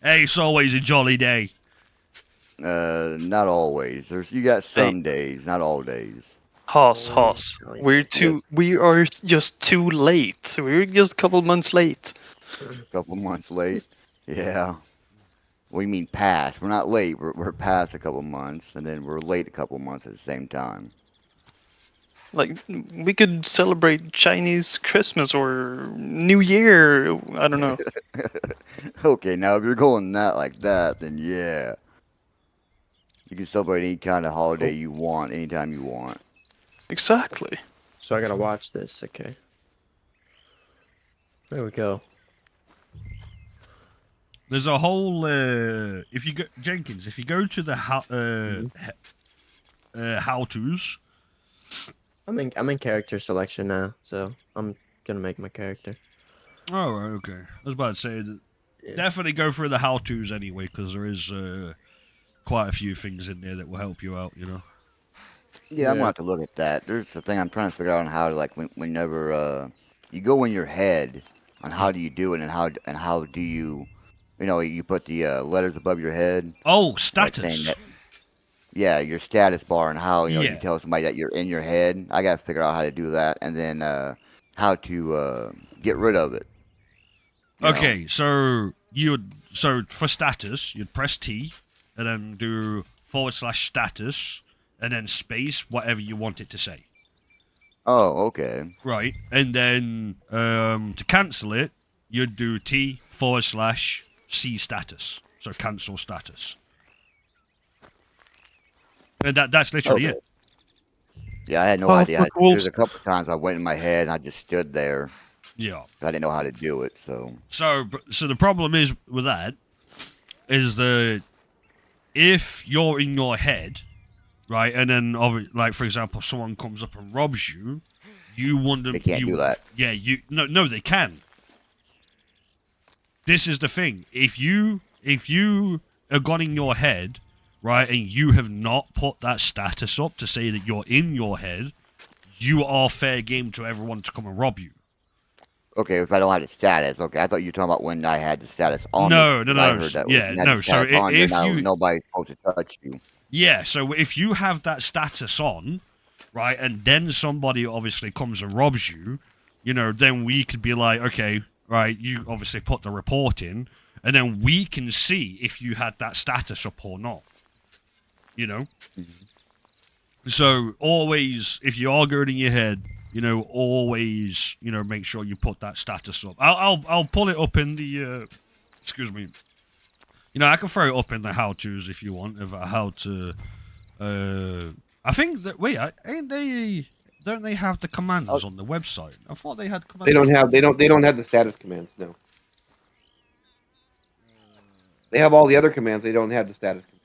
Hey, it's always a jolly day. Not always. You got some days, not all days. Hoss. We are just too late. We're just a couple months late. A couple months late. Yeah. We mean past. We're not late. We're past a couple months, and then we're late a couple months at the same time. Like, we could celebrate Chinese Christmas or New Year. I don't know. Okay, now if you're going like that, then yeah. You can celebrate any kind of holiday you want, anytime you want. Exactly. So I gotta watch this, okay. There we go. There's a whole if you go Jenkins, if you go to the how-tos. I'm in character selection now, so I'm gonna make my character. Oh, right, okay. I was about to say that definitely go through the how-tos anyway, because there is quite a few things in there that will help you out, you know. Yeah, I'm gonna have to look at that. There's the thing I'm trying to figure out on how to, like, whenever you go in your head on how do you do it and how do you, you put the letters above your head. Oh, status. Like saying that, yeah, your status bar and how you tell somebody that you're in your head. I gotta figure out how to do that, and then how to get rid of it. Okay, so for status, you'd press T and then do /status and then space whatever you want it to say. Oh, okay. Right, and then to cancel it, you'd do T /C status. So cancel status. And that's literally it. Yeah, I had no idea. There's a couple of times I went in my head and I just stood there. Yeah. I didn't know how to do it, so. So the problem is with that is that if you're in your head, right, and then like for example, someone comes up and robs you, you wonder. They can't do that. Yeah, no, they can. This is the thing. If you have gone in your head, right, and you have not put that status up to say that you're in your head, you are fair game to everyone to come and rob you. Okay, if I don't have the status, okay. I thought you were talking about when I had the status on. No. I heard that Yeah, when you had no. the So status on, if then you nobody's supposed to touch you. Yeah, so if you have that status on, right, and then somebody obviously comes and robs you, then we could be like, okay, right, you obviously put the report in, and then we can see if you had that status up or not. So always, if you are going in your head, always, make sure you put that status up. I'll pull it up in the, excuse me. I can throw it up in the how-tos if you want, of how to, I think that, ain't they, Don't they have the commands on the website? I thought they had commands. They don't have the status commands. No. They have all the other commands. They don't have the status commands.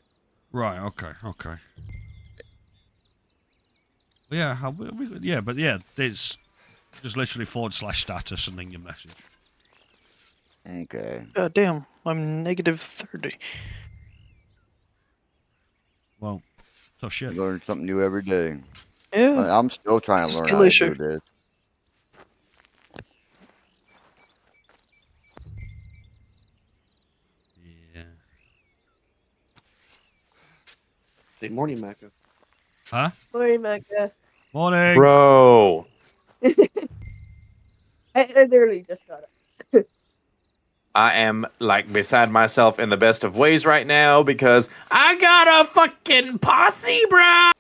Right. Okay. Yeah. It's just literally /status and then your message. Okay. God damn, I'm -30. Well, tough shit. You learn something new every day. Yeah. I'm still trying to learn Skill how to issue. do this. Yeah. Say morning, Macca. Huh? Morning, Macca. Morning. Bro. I literally just got up. I am like beside myself in the best of ways right now because I got a fucking posse, bruh.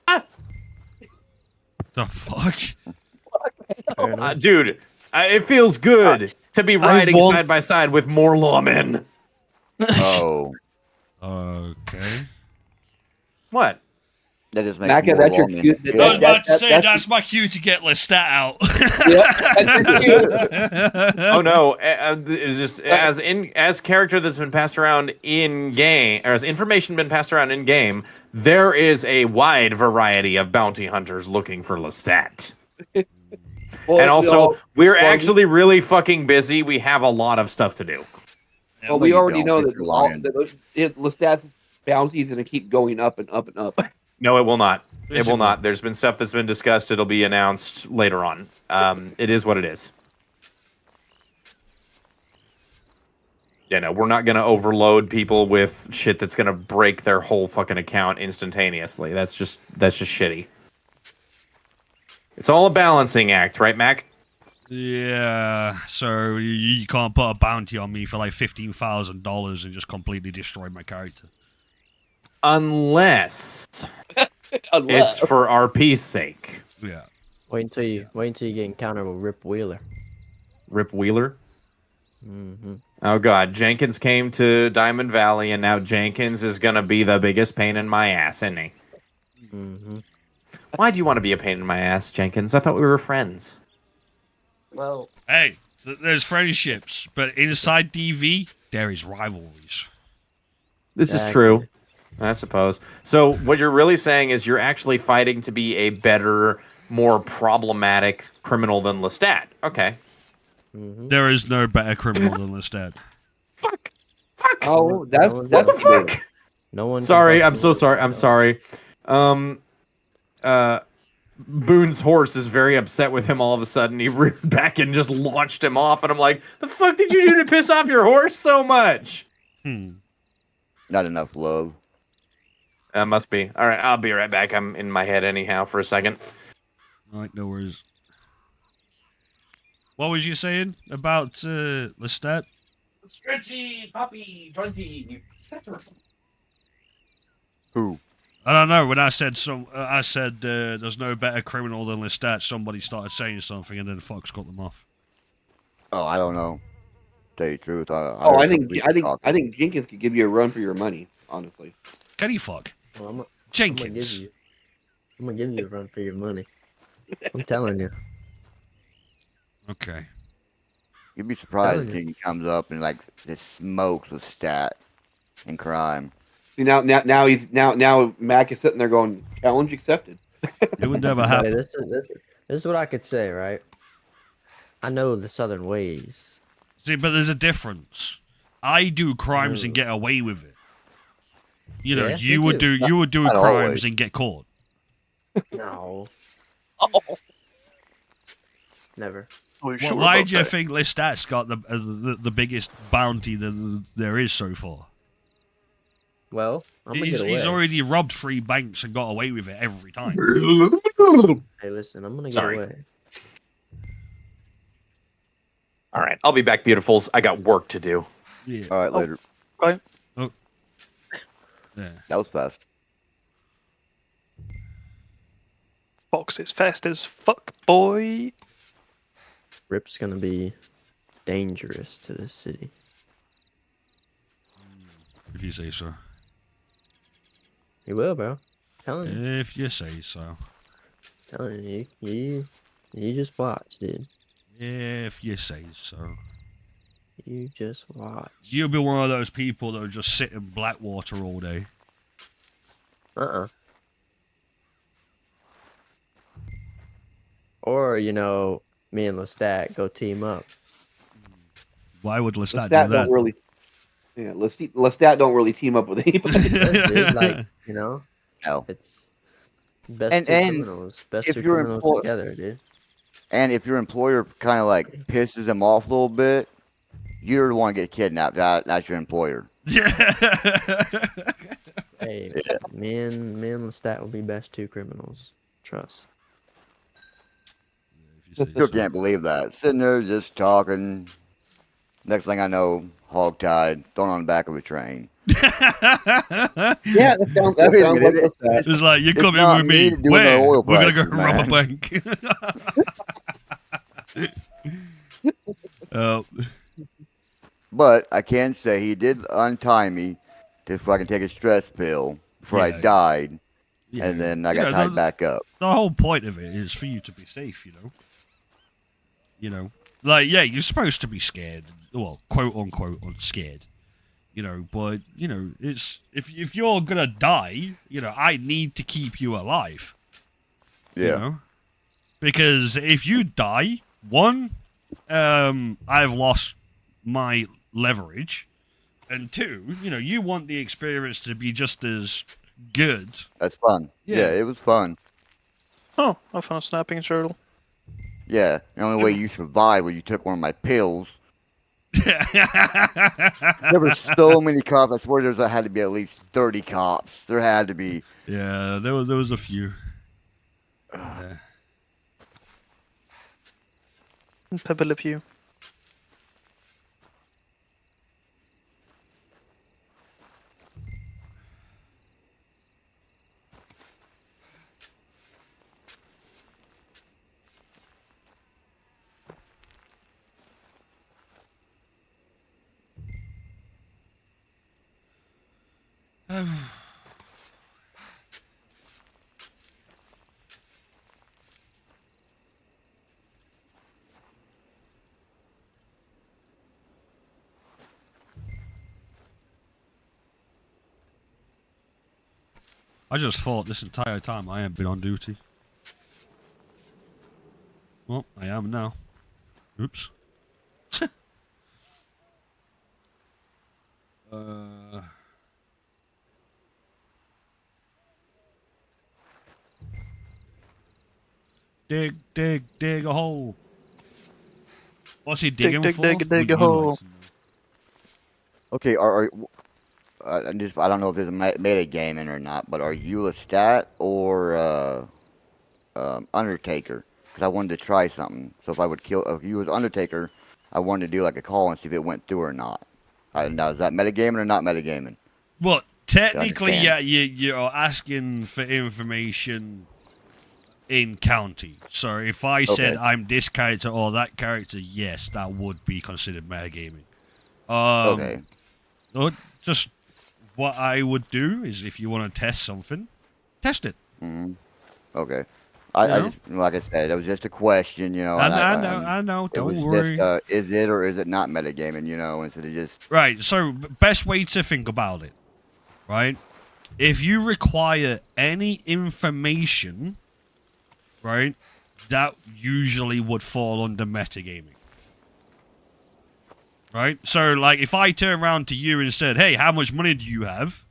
The fuck? Dude, it feels good to be riding side by side with more lawmen. Oh. Okay. What? That just makes Macca, more that's your lawmen. cue. I was about to say, That's that's my cue to get Lestat out. Oh no! It's just as character that's been passed around in game, or as information been passed around in game, there is a wide variety of bounty hunters looking for Lestat. And also, we're actually really fucking busy. We have a lot of stuff to do. Well, we already know that Lestat's bounties going to keep going up and up and up. No, it will not. It will not. There's been stuff that's been discussed. It'll be announced later on. It is what it is. Yeah, no, we're not going to overload people with shit that's going to break their whole fucking account instantaneously. That's just shitty. It's all a balancing act, right, Mac? Yeah, so you can't put a bounty on me for like $15,000 and just completely destroy my character. Unless it's for RP's sake. Yeah. Wait until you get encountered with Rip Wheeler. Rip Wheeler? Mm-hmm. Oh god, Jenkins came to Diamond Valley, and now Jenkins is gonna be the biggest pain in my ass, isn't he? Mm-hmm. Why do you want to be a pain in my ass, Jenkins? I thought we were friends. Well, hey, there's friendships, but inside DV, there is rivalries. This is true, I suppose. So what you're really saying is you're actually fighting to be a better, more problematic criminal than Lestat. Okay. Mm-hmm. There is no better criminal than Lestat. Fuck. Oh, that's what the fuck? No one. Sorry, I'm so sorry. I'm sorry. Boone's horse is very upset with him all of a sudden. He reared back and just launched him off, and I'm like, the fuck did you do to piss off your horse so much? Not enough love. Must be. All right, I'll be right back. I'm in my head anyhow for a second. All right, no worries. What was you saying about Lestat? Stretchy puppy 20. Who? I don't know. When I said there's no better criminal than Lestat, somebody started saying something, and then Fox cut them off. Oh, I don't know. Tell you the truth. I think Jenkins could give you a run for your money. Honestly. Can he fuck? Well, Jenkins. I'm gonna give you a run for your money. I'm telling you. Okay. You'd be surprised if he comes up and like just smokes with stat and crime. See, now Mac is sitting there going, challenge accepted. It would never happen. This is what I could say, right? I know the southern ways. See, but there's a difference. I do crimes and get away with it. You know, Yeah, you me would too. do Not crimes always. and get caught. No. Never. Why do you think Lestat's got the biggest bounty that there is so far? Well, I'm gonna He's get away. already robbed 3 banks and got away with it every time. Hey, listen, I'm gonna get Sorry. away. All right, I'll be back, beautifuls. I got work to do. Yeah. All right, later. Okay. Oh. Yeah. That was fast. Fox is fast as fuck, boy. Rip's gonna be dangerous to this city. If you say so. He will, bro. Telling you. If you say so. Telling you just watch, dude. If you say so. You just watch. You'll be one of those people that will just sit in Blackwater all day. Or, you know, me and Lestat go team up. Why would Lestat do Lestat that? don't really. Yeah, Lestat don't really team up with anybody. Dude, like, you know, No. it's best two criminals. Best if two your criminals together, dude. And if your employer kind of like pisses them off a little bit, you're the one to get kidnapped. That's your employer. Hey, me and Lestat will be best two criminals. Trust. Still can't believe that. Sitting there just talking. Next thing I know, hogtied, thrown on the back of a train. Yeah, that sounds like Lestat. It's like, you It's come in not with me me. doing the Where? oil We're going to go prices, rob a man. bank. But I can say he did untie me to fucking take a stress pill before I Yeah. died. Yeah. And then I You got know, tied back up. The whole point of it is for you to be safe, you know? You know? Like, yeah, you're supposed to be scared. Well, quote unquote, scared. You know, but, you know, it's if you're gonna die, you know, I need to keep you alive. Yeah. You know? Because if you die, one, I've lost my leverage. And two, you know, you want the experience to be just as good. That's fun. Yeah. Yeah, it was fun. Oh, I found a snapping turtle. Yeah, the only way you survived was you took one of my pills. There were so many cops. I swear there had to be at least 30 cops. There had to be. Yeah, there was a few. Yeah. Pebble Le Pew. I just thought this entire time I haven't been on duty. Well, I am now. Oops. Dig a hole. What's he digging for? Dig a hole. Okay, I don't know if there's a meta gaming or not, but are you a stat or Undertaker? Because I wanted to try something. So if you was Undertaker, I wanted to do like a call and see if it went through or not. Now, is that metagaming or not metagaming? Well, technically, yeah, understand. you're asking for information in county. So if I said Okay. I'm this character or that character, yes, that would be considered metagaming. Okay. Or just what I would do is if you want to test something, test it. Mm-hmm. Okay. I just, like I said, it was just a question, you know. I know. It Don't was worry. just, is it or is it not metagaming, you know, instead of just... Right, so best way to think about it, right? If you require any information, right, that usually would fall under metagaming. Right? So, like, if I turn around to you and said, hey, how much money do you have?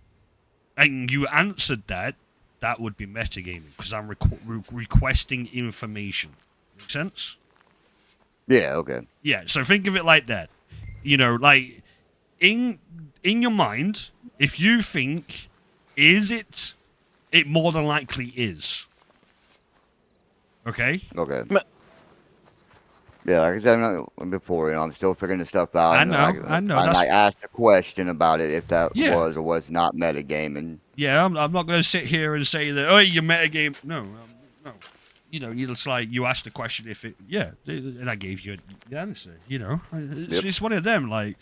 And you answered that, that would be metagaming, because I'm requesting information. Make sense? Yeah, okay. Yeah, so think of it like that. You know, like, in your mind, if you think, is it more than likely is. Okay? Okay. Yeah, like I said before, you know, I'm still figuring this stuff out. I and know. And I asked a question about it, if that Yeah. was or was not metagaming. Yeah, I'm not going to sit here and say that, oh, you metagame. No, no. You know, it's like you asked the question if it, yeah, and I gave you the answer, you know. It's one of them, like,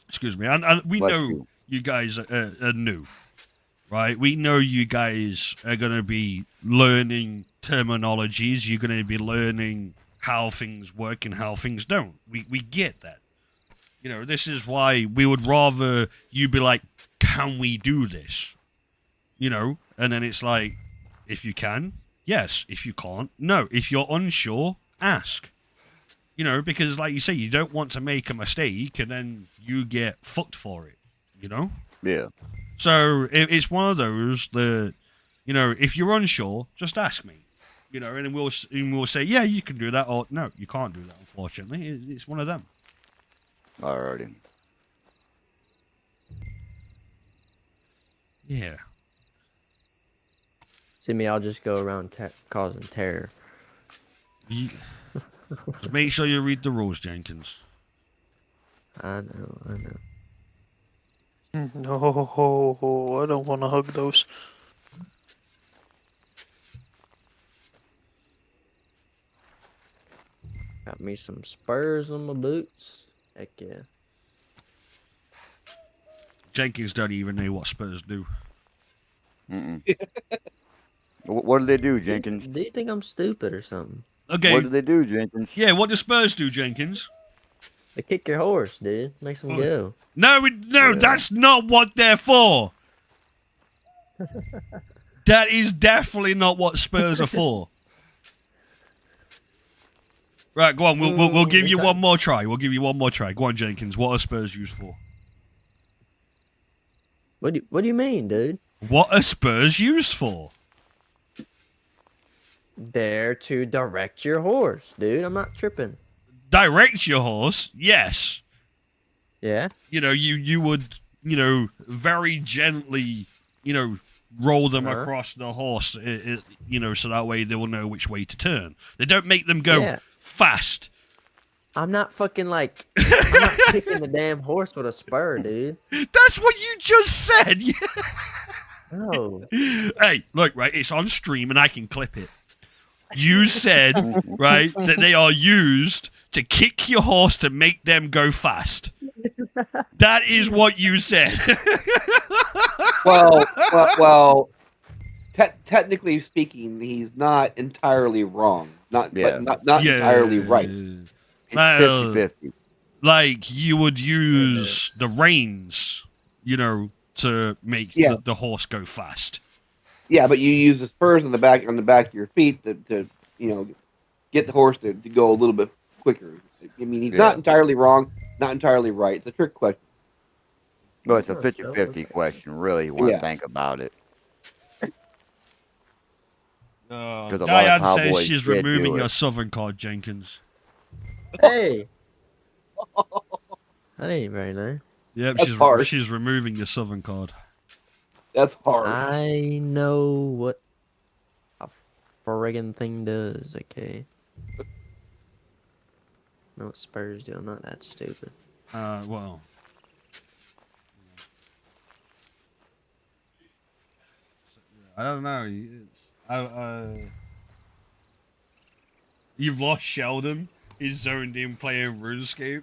excuse me, and we Bless know you. you guys are new. right? We know you guys are going to be learning terminologies. You're going to be learning how things work and how things don't. We get that. You know, this is why we would rather you be like, can we do this? You know, and then it's like, if you can, yes. If you can't, no. If you're unsure, ask. You know, because like you say, you don't want to make a mistake and then you get fucked for it, you know? Yeah. So it's one of those that, you know, if you're unsure, just ask me. You know, and we'll say, yeah, you can do that, or no, you can't do that, unfortunately. It's one of them. Alrighty. Yeah. See me, I'll just go around causing terror. Just make sure you read the rules, Jenkins. I know. No, I don't want to hug those. Got me some spurs on my boots. Heck yeah. Jenkins don't even know what Spurs do. What do they do, Jenkins? Do you think I'm stupid or something? Okay. What do they do, Jenkins? Yeah, what do Spurs do, Jenkins? They kick your horse, dude. Makes them go. No, that's not what they're for. That is definitely not what Spurs are for. Right, go on. We'll give you one more try. We'll give you one more try. Go on, Jenkins. What are Spurs used for? What do you mean, dude? What are Spurs used for? There to direct your horse, dude. I'm not tripping. Direct your horse? Yes. Yeah. You know, you would, you know, very gently, you know, roll them across the horse, you know, so that way they will know which way to turn. They don't make them go fast. I'm not fucking like, I'm not kicking the damn horse with a spur, dude. That's what you just said. No. Hey, look, right, it's on stream and I can clip it. You said, right, that they are used to kick your horse to make them go fast. That is what you said. well, technically speaking, he's not entirely wrong. Not entirely right. Well, 50-50. Like, you would use the reins, you know, to make the horse go fast. Yeah, but you use the spurs on the back of your feet to you know, get the horse to go a little bit quicker. I mean, he's not entirely wrong, not entirely right. It's a trick question. Well, it's a 50-50 question, really, you want to think about it. Diane says she's removing your Southern card, Jenkins. Hey! That ain't very nice. Yep, she's removing your Southern card. That's hard. I know what a friggin' thing does, okay? Know what Spurs do, I'm not that stupid. Well. I don't know. You've lost Sheldon. He's zoned in playing RuneScape.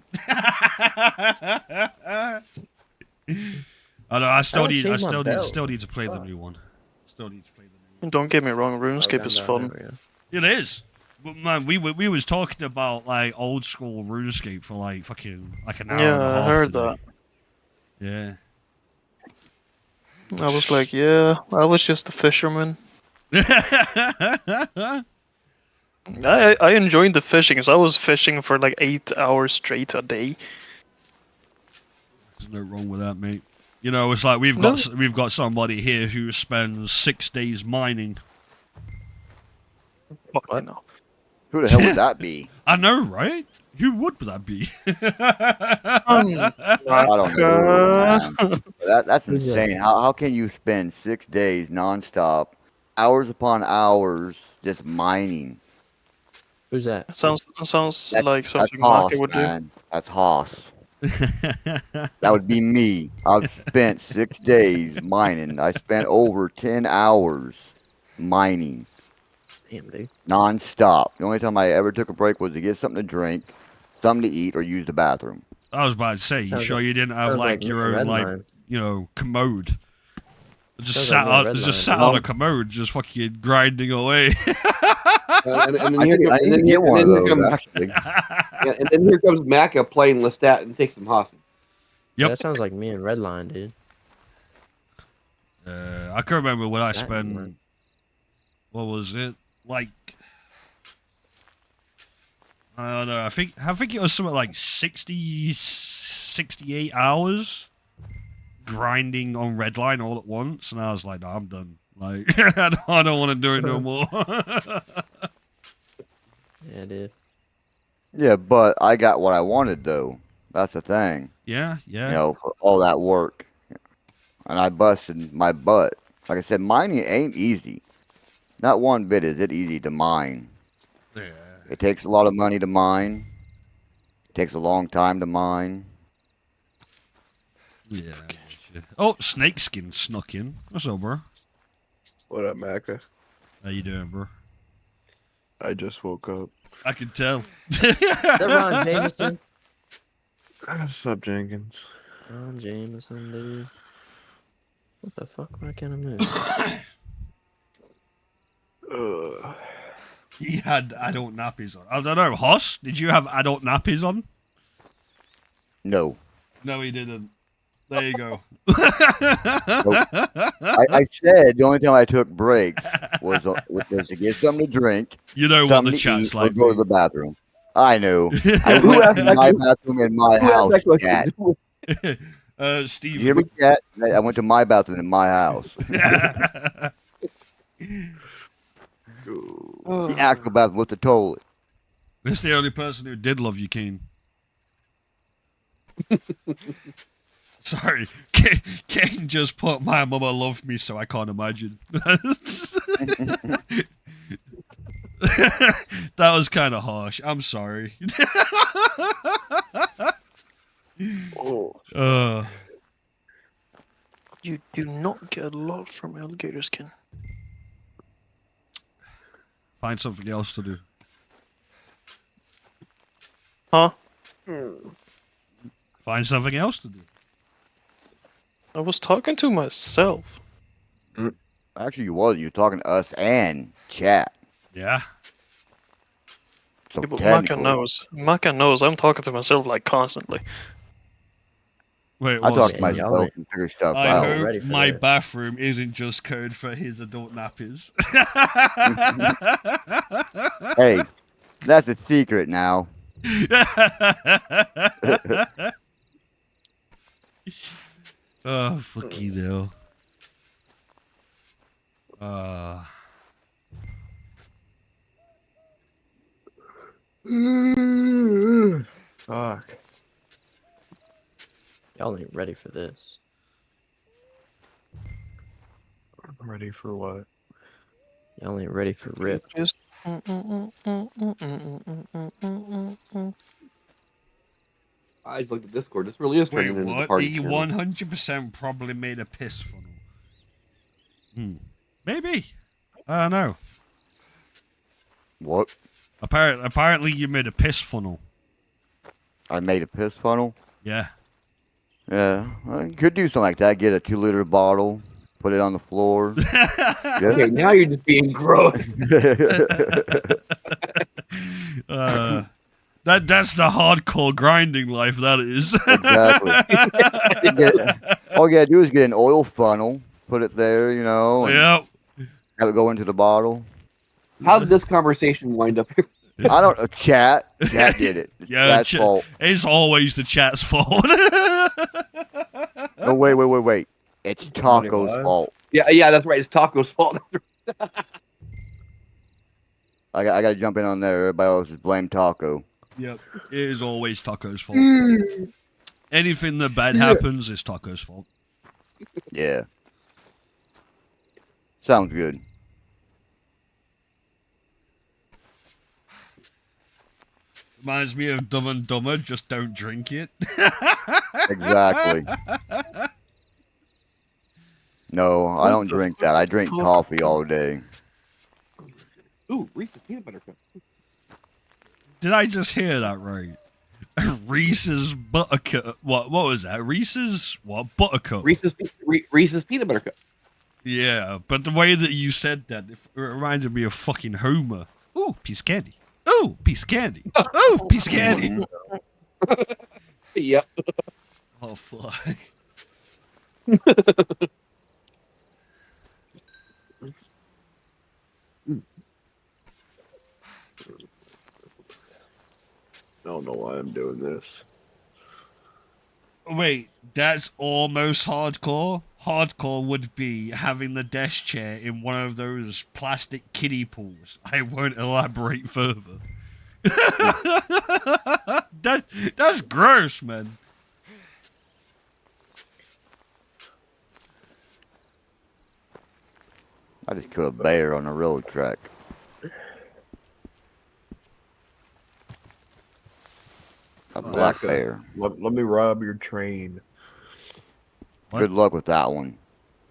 I know. I still need to play the new one. Still need to play the new one. Don't get me wrong, RuneScape is fun. It is. But man, we was talking about like old school RuneScape for like fucking like an hour and a half. Yeah, I heard today. that. Yeah. I was like, yeah, I was just a fisherman. I enjoyed the fishing, so I was fishing for like 8 hours straight a day. There's no wrong with that, mate. You know, it's like we've got somebody here who spends 6 days mining. I know. Who the hell would that be? I know, right? Who would that be? I don't know. Man. That's insane. How can you spend 6 days nonstop, hours upon hours, just mining? Who's that? Sounds like something Haas, Macca would man. do. That's Haas. That would be me. I've spent 6 days mining. I spent over 10 hours mining. Damn, dude. Non-stop. The only time I ever took a break was to get something to drink, something to eat, or use the bathroom. I was about to say, you sure you didn't have like your own like, you know, commode? Just sat on a commode, just fucking grinding away. And then here comes Macca playing Lestat and takes him hostage. Yeah, that sounds like me and Redline, dude. I can remember when I spent. What was it like? I don't know. I think it was something like 68 hours grinding on Redline all at once, and I was like, no, I'm done. Like, I don't want to do it no more. Yeah, dude. Yeah, but I got what I wanted though. That's the thing. Yeah. You know, for all that work, and I busted my butt. Like I said, mining ain't easy. Not one bit is it easy to mine. Yeah. It takes a lot of money to mine. It takes a long time to mine. Yeah. Oh, Snakeskin snuck in. What's up, bro? What up, Macca? How you doing, bro? I just woke up. I can tell. Ron Jameson. What's up, Jenkins? Ron Jameson, dude. What the fuck? Why can't I move? He had adult nappies on. I don't know, Hoss, did you have adult nappies on? No. No, he didn't. There you go. Nope. I said the only time I took breaks was to get something to drink. You know what the chat's like. Or go to the bathroom. I know. I went to my bathroom in my house, Cat. Steve. You hear me, Cat? I went to my bathroom in my house. The actual bathroom with the toilet. This is the only person who did love you, Keen. Sorry, Kane just put my mama loved me, so I can't imagine. That was kind of harsh. I'm sorry. You do not get a lot from alligator skin. Find something else to do. Huh? Find something else to do. I was talking to myself. Actually, you was. You were talking to us and chat. Yeah. So Yeah, but Macca knows. Macca knows I'm talking to myself like constantly. Wait, I talk to myself and figure stuff I out. hope my bathroom isn't just code for his adult nappies. Hey, that's a secret now. Oh, fuck you, though. Fuck. Y'all ain't ready for this. I'm ready for what? Y'all ain't ready for Rip. Just... I just looked at Discord. This really is Wait, turning into the what? party. He channel. 100% probably made a piss funnel. Maybe. I don't know. What? Apparently you made a piss funnel. I made a piss funnel? Yeah. Yeah, I could do something like that. Get a 2-liter bottle, put it on the floor. Okay, now you're just being gross. That's the hardcore grinding life, that is. Exactly. All you gotta do is get an oil funnel, put it there, you know. Yep. Have it go into the bottle. How did this conversation wind up here? I don't know. Chat did it. It's Chat's fault. It's always the chat's fault. No, wait. It's Taco's fault. Yeah, that's right. It's Taco's fault. I gotta jump in on there. Everybody else just blame Taco. Yep. It is always Taco's fault. Anything that bad happens is Taco's fault. Yeah. Sounds good. Reminds me of Dumb and Dumber, just don't drink it. Exactly. No, I don't drink that. I drink coffee all day. Ooh, Reese's peanut butter cup. Did I just hear that right? Reese's Buttercup. What was that? Reese's what? Buttercup. Reese's peanut butter cup. Yeah, but the way that you said that, it reminded me of fucking Homer. Ooh, piece of candy. Ooh, piece of candy. Ooh, piece of candy. Yep. Oh, fuck. I don't know why I'm doing this. Wait, that's almost hardcore? Hardcore would be having the desk chair in one of those plastic kiddie pools. I won't elaborate further. That's gross, man. I just killed a bear on the road track. A black Macca, bear. Let me rob your train. Good luck with that one.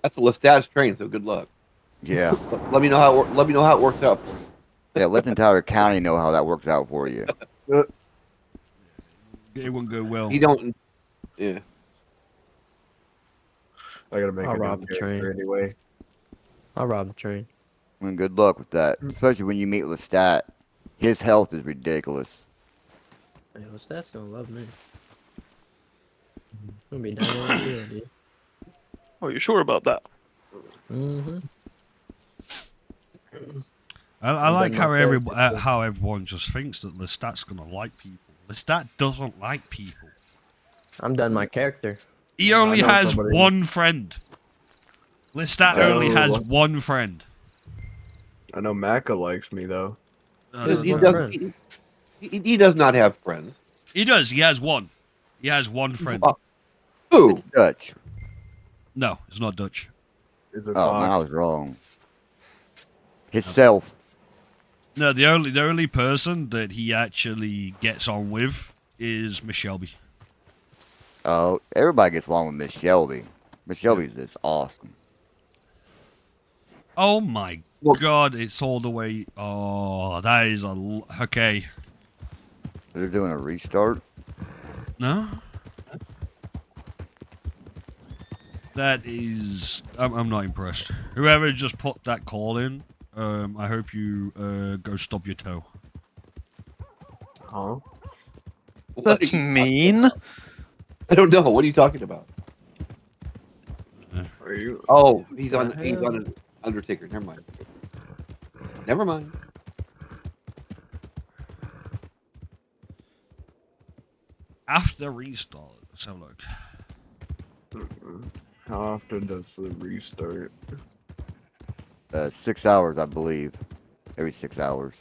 That's a Lestat's train, so good luck. Yeah. Let me know how let me know how it worked out for you. Yeah, let the entire county know how that works out for you. It wouldn't go well. He don't. Yeah. I gotta make I'll a rob new the train. character anyway. I'll rob the train. And good luck with that. Especially when you meet Lestat. His health is ridiculous. Hey, what's that's gonna love me? Gonna be down there with you, dude. Oh, you sure about that? Mm-hmm. I like how everyone just thinks that Lestat's gonna like people. Lestat doesn't like people. I'm done my character. He only know has somebody- one friend. Lestat only has one friend. I know Macca likes me though. He does not have friends. He does. He has one. He has one friend. Who? It's Dutch. No, it's not Dutch. Is it Oh man, I Fox? was wrong. Himself. No, the only person that he actually gets on with is Miss Shelby. Oh, everybody gets along with Miss Shelby. Miss Shelby's just awesome. Oh my god, it's all the way. Oh, that is okay. They're doing a restart. No. That is, I'm not impressed. Whoever just put that call in, I hope you go stub your toe. Huh? That's mean. I don't know. What are you talking about? Are you? Oh, he's on an Undertaker. Never mind. Never mind. After restart, let's have a look. How often does the restart? 6 hours, I believe. Every 6 hours.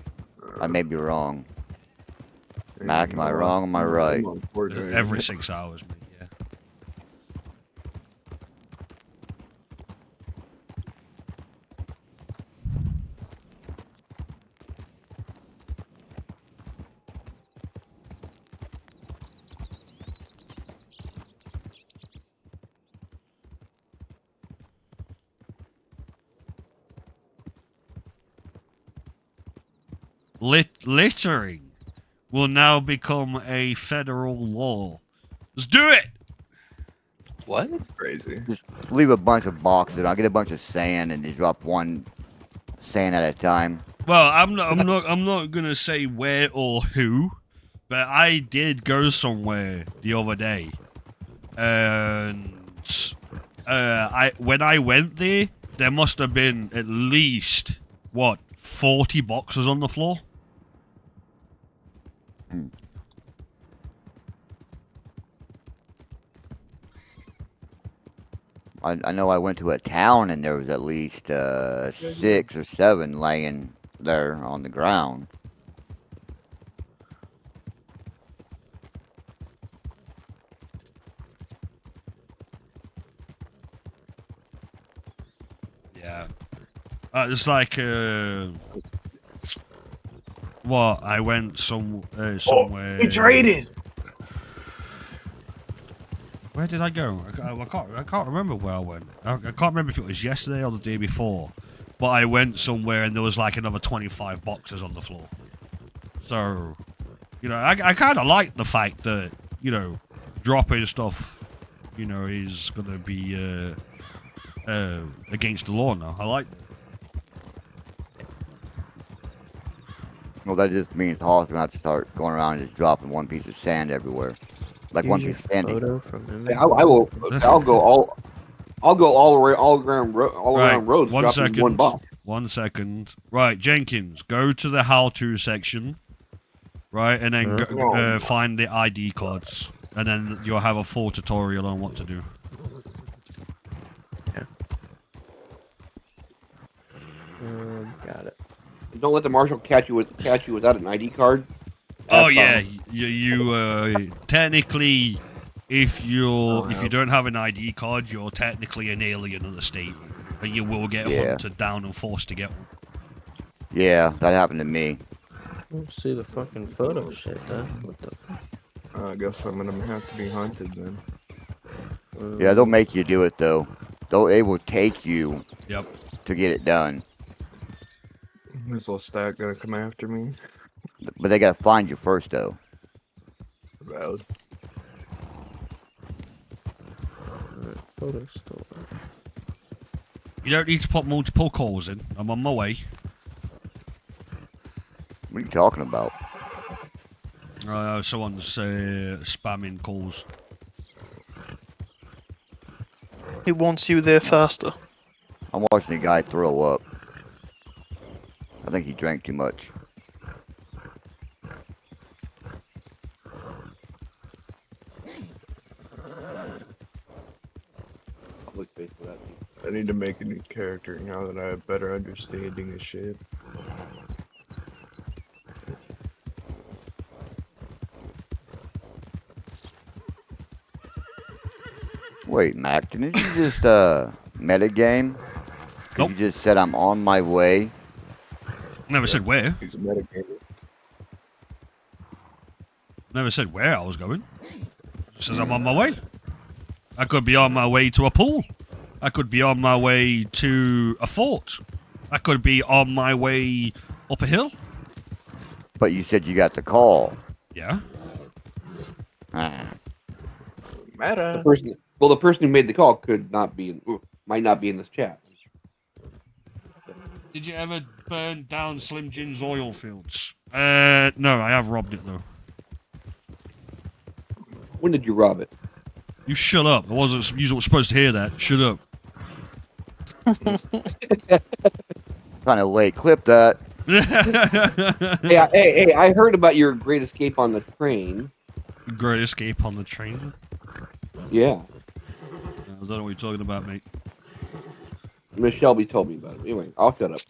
I may be wrong. Mac, am I wrong? Am I right? Every 6 hours, mate, yeah. Littering will now become a federal law. Let's do it! What? Crazy. Just leave a bunch of boxes. I'll get a bunch of sand and just drop one sand at a time. Well, I'm not gonna say where or who, but I did go somewhere the other day, and when I went there must have been at least 40 boxes on the floor. I know I went to a town and there was at least 6 or 7 laying there on the ground. Yeah. It's like I went somewhere. He traded. Where did I go? I can't remember where I went. I can't remember if it was yesterday or the day before. But I went somewhere and there was like another 25 boxes on the floor. So, I kind of like the fact that, dropping stuff, is going to be against the law now. I like that. Well, that just means Hall's gonna have to start going around and just dropping one piece of sand everywhere, like one piece of sand. Yeah, I will. I'll go all. I'll go all around roads. One dropping second. One box. 1 second. Right, Jenkins, go to the how-to section. Right, and then find the ID cards, and then you'll have a full tutorial on what to do. Yeah. Got it. Don't let the marshal catch you without an ID card. Oh yeah, you technically, if you don't have an ID card, you're technically an alien in the state, and you will get hunted down and forced to get one. Yeah, that happened to me. Let's see the fucking photo shit, though. What the fuck? I guess I'm gonna have to be hunted then. Yeah, they'll make you do it though. They will take you. Yep. To get it done. This little stack gonna come after me. But they gotta find you first though. Valid. Photo store. You don't need to put multiple calls in. I'm on my way. What are you talking about? Someone's spamming calls. He wants you there faster. I'm watching a guy throw up. I think he drank too much. I need to make a new character now that I have better understanding of shit. Wait, Mac, didn't you just metagame? Nope. You just said I'm on my way. Never said where. He's a metagamer. Never said where I was going. It says I'm on my way. I could be on my way to a pool. I could be on my way to a fort. I could be on my way up a hill. But you said you got the call. Yeah. Matter. The person who made the call might not be in this chat. Did you ever burn down Slim Jin's oil fields? No, I have robbed it though. When did you rob it? You shut up. You wasn't supposed to hear that. Shut up. Kind of late. Clip that. Hey, I heard about your great escape on the train. Great escape on the train? Yeah. I don't know what you're talking about, mate. Miss Shelby told me about it. Anyway, I'll shut up.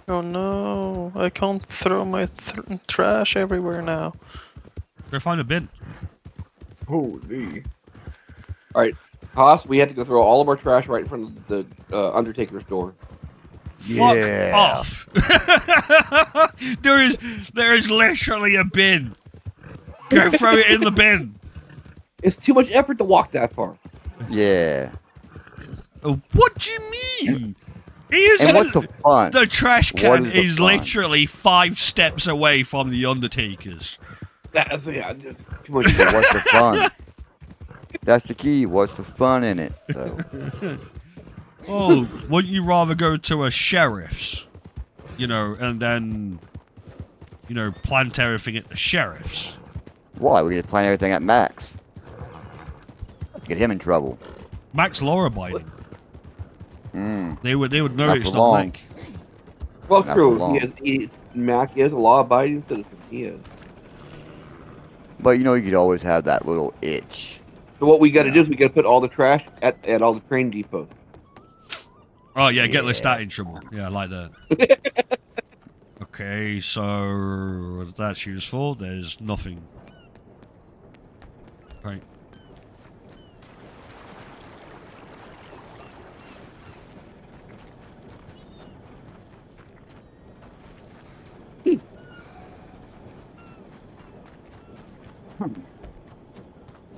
Oh no, I can't throw my trash everywhere now. Go find a bin. Holy. Alright, Haas, we had to go throw all of our trash right in front of the Undertaker's door. Fuck off. There is literally a bin. Go throw it in the bin. It's too much effort to walk that far. Yeah. What do you mean? And what's the fun? The trash can is fun? literally 5 steps away from the Undertaker's. That's too much. But what's the fun? That's the key. What's the fun in it? So. Oh, wouldn't you rather go to a sheriff's, and then, plant everything at the sheriff's? Why? We get to plan everything at Max. Get him in trouble. Max law abiding. They would know Not it's for not long. Mac. Well, Not true. for long. Mac is a law-abiding citizen. He is. But you could always have that little itch. So what we got to do is we got to put all the trash at all the train depots. Oh yeah, get the stat in trouble. Yeah, I like that. Okay, so that's useful. There's nothing. Right.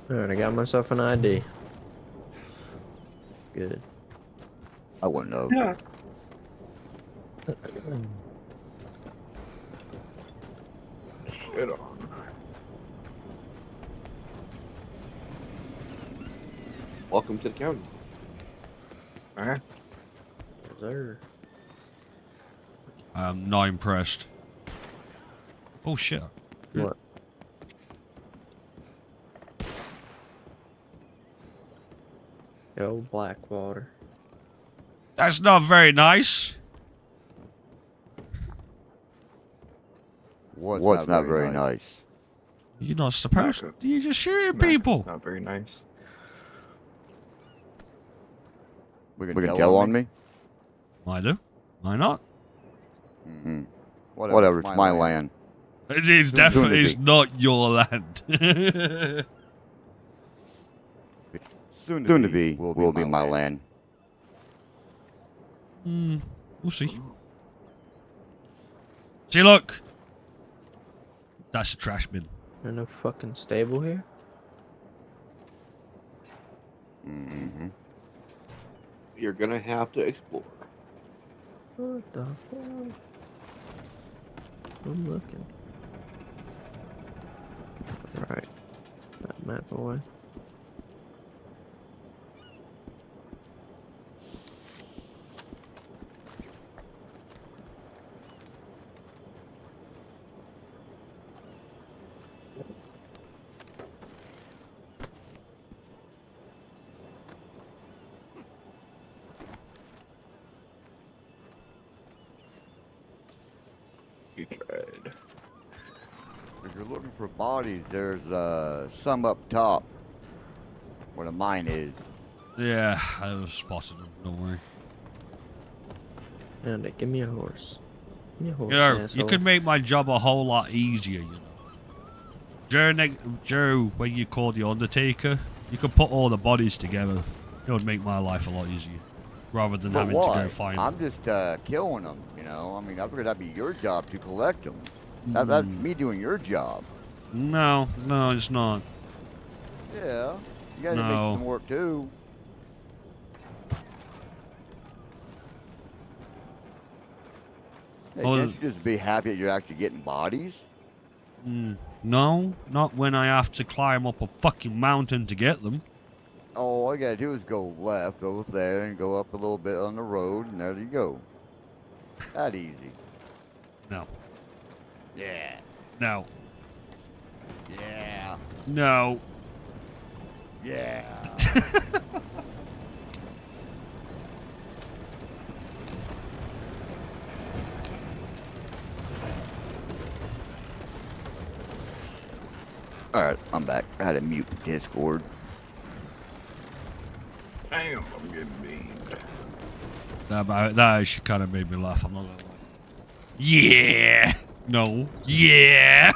Alright, I got myself an ID. Good. I wouldn't know. Yeah. Shit on. Welcome to the county. Alright. Yes, sir. I'm not impressed. Oh shit. What? Yo, Blackwater. That's not very nice. What's not very nice? You're not supposed Macca. to. You just shooting Macca's people. not very nice. We can tell on me? I do. Why not? Mm-hmm. Whatever, it's my land. It is Soon definitely to is be. not your land. Soon to be will be my land. We'll see. See, look. That's a trash bin. There's no fucking stable here? Mm-hmm. You're gonna have to explore. What the fuck? I'm looking. Alright. That map away. You tried. If you're looking for bodies, there's some up top where the mine is. Yeah, I was spotted them. Don't worry. And give me a horse. Give me a horse, You know, you asshole. could make my job a whole lot easier, you know. Joe, when you call the Undertaker, you could put all the bodies together. It would make my life a lot easier. Rather than But having what? to go find them. I'm just killing them, you know? I mean, I figured that'd be your job to collect them. That's me doing your job. No, it's not. Yeah. You gotta make No. some work too. Hey, Well, can't you just be happy that you're actually getting bodies? No, not when I have to climb up a fucking mountain to get them. All I gotta do is go left, go there, and go up a little bit on the road, and there you go. That easy. No. Yeah. No. Yeah. No. Yeah. Alright, I'm back. I had to mute Discord. Damn, I'm getting beamed. That actually kind of made me laugh. I'm not gonna lie. Yeah. No. Yeah.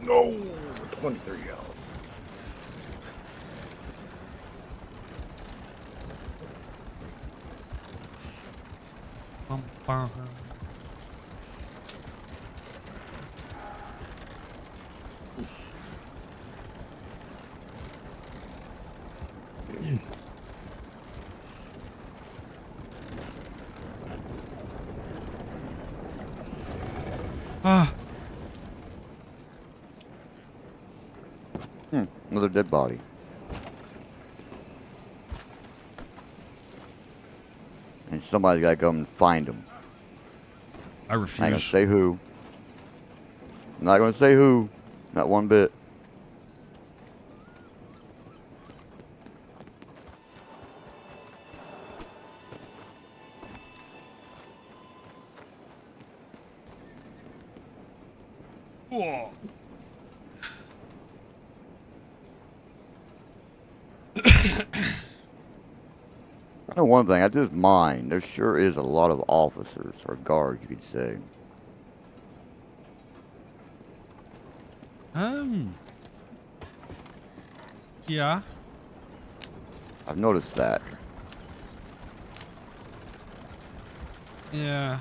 No, 23 health. Bum, bum. Ah. Another dead body. And somebody's gotta come and find them. I I ain't gonna refuse. say who. I'm not gonna say who. Not one bit. Whoa. I know one thing, at this mine, there sure is a lot of officers, or guards, you could say. Yeah. I've noticed that. Yeah.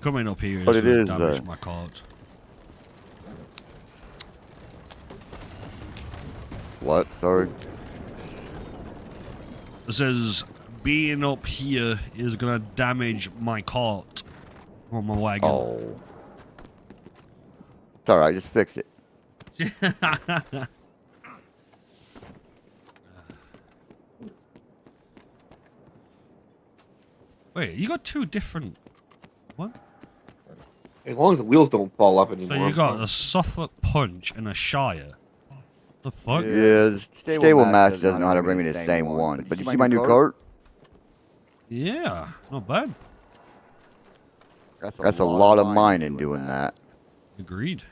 Coming up here But is it is, damage my cart. What? Sorry. It says being up here is gonna damage my cart or my wagon. Oh. It's alright, just fix it. Wait, you got two different. What? As long as the wheels don't fall up anymore. So you I'm got fine. a Suffolk Punch and a Shire. The fuck? Yeah, the stable master doesn't know how to bring me the same one. But you see my new cart? Yeah, not bad. That's a lot of mining doing that. Agreed.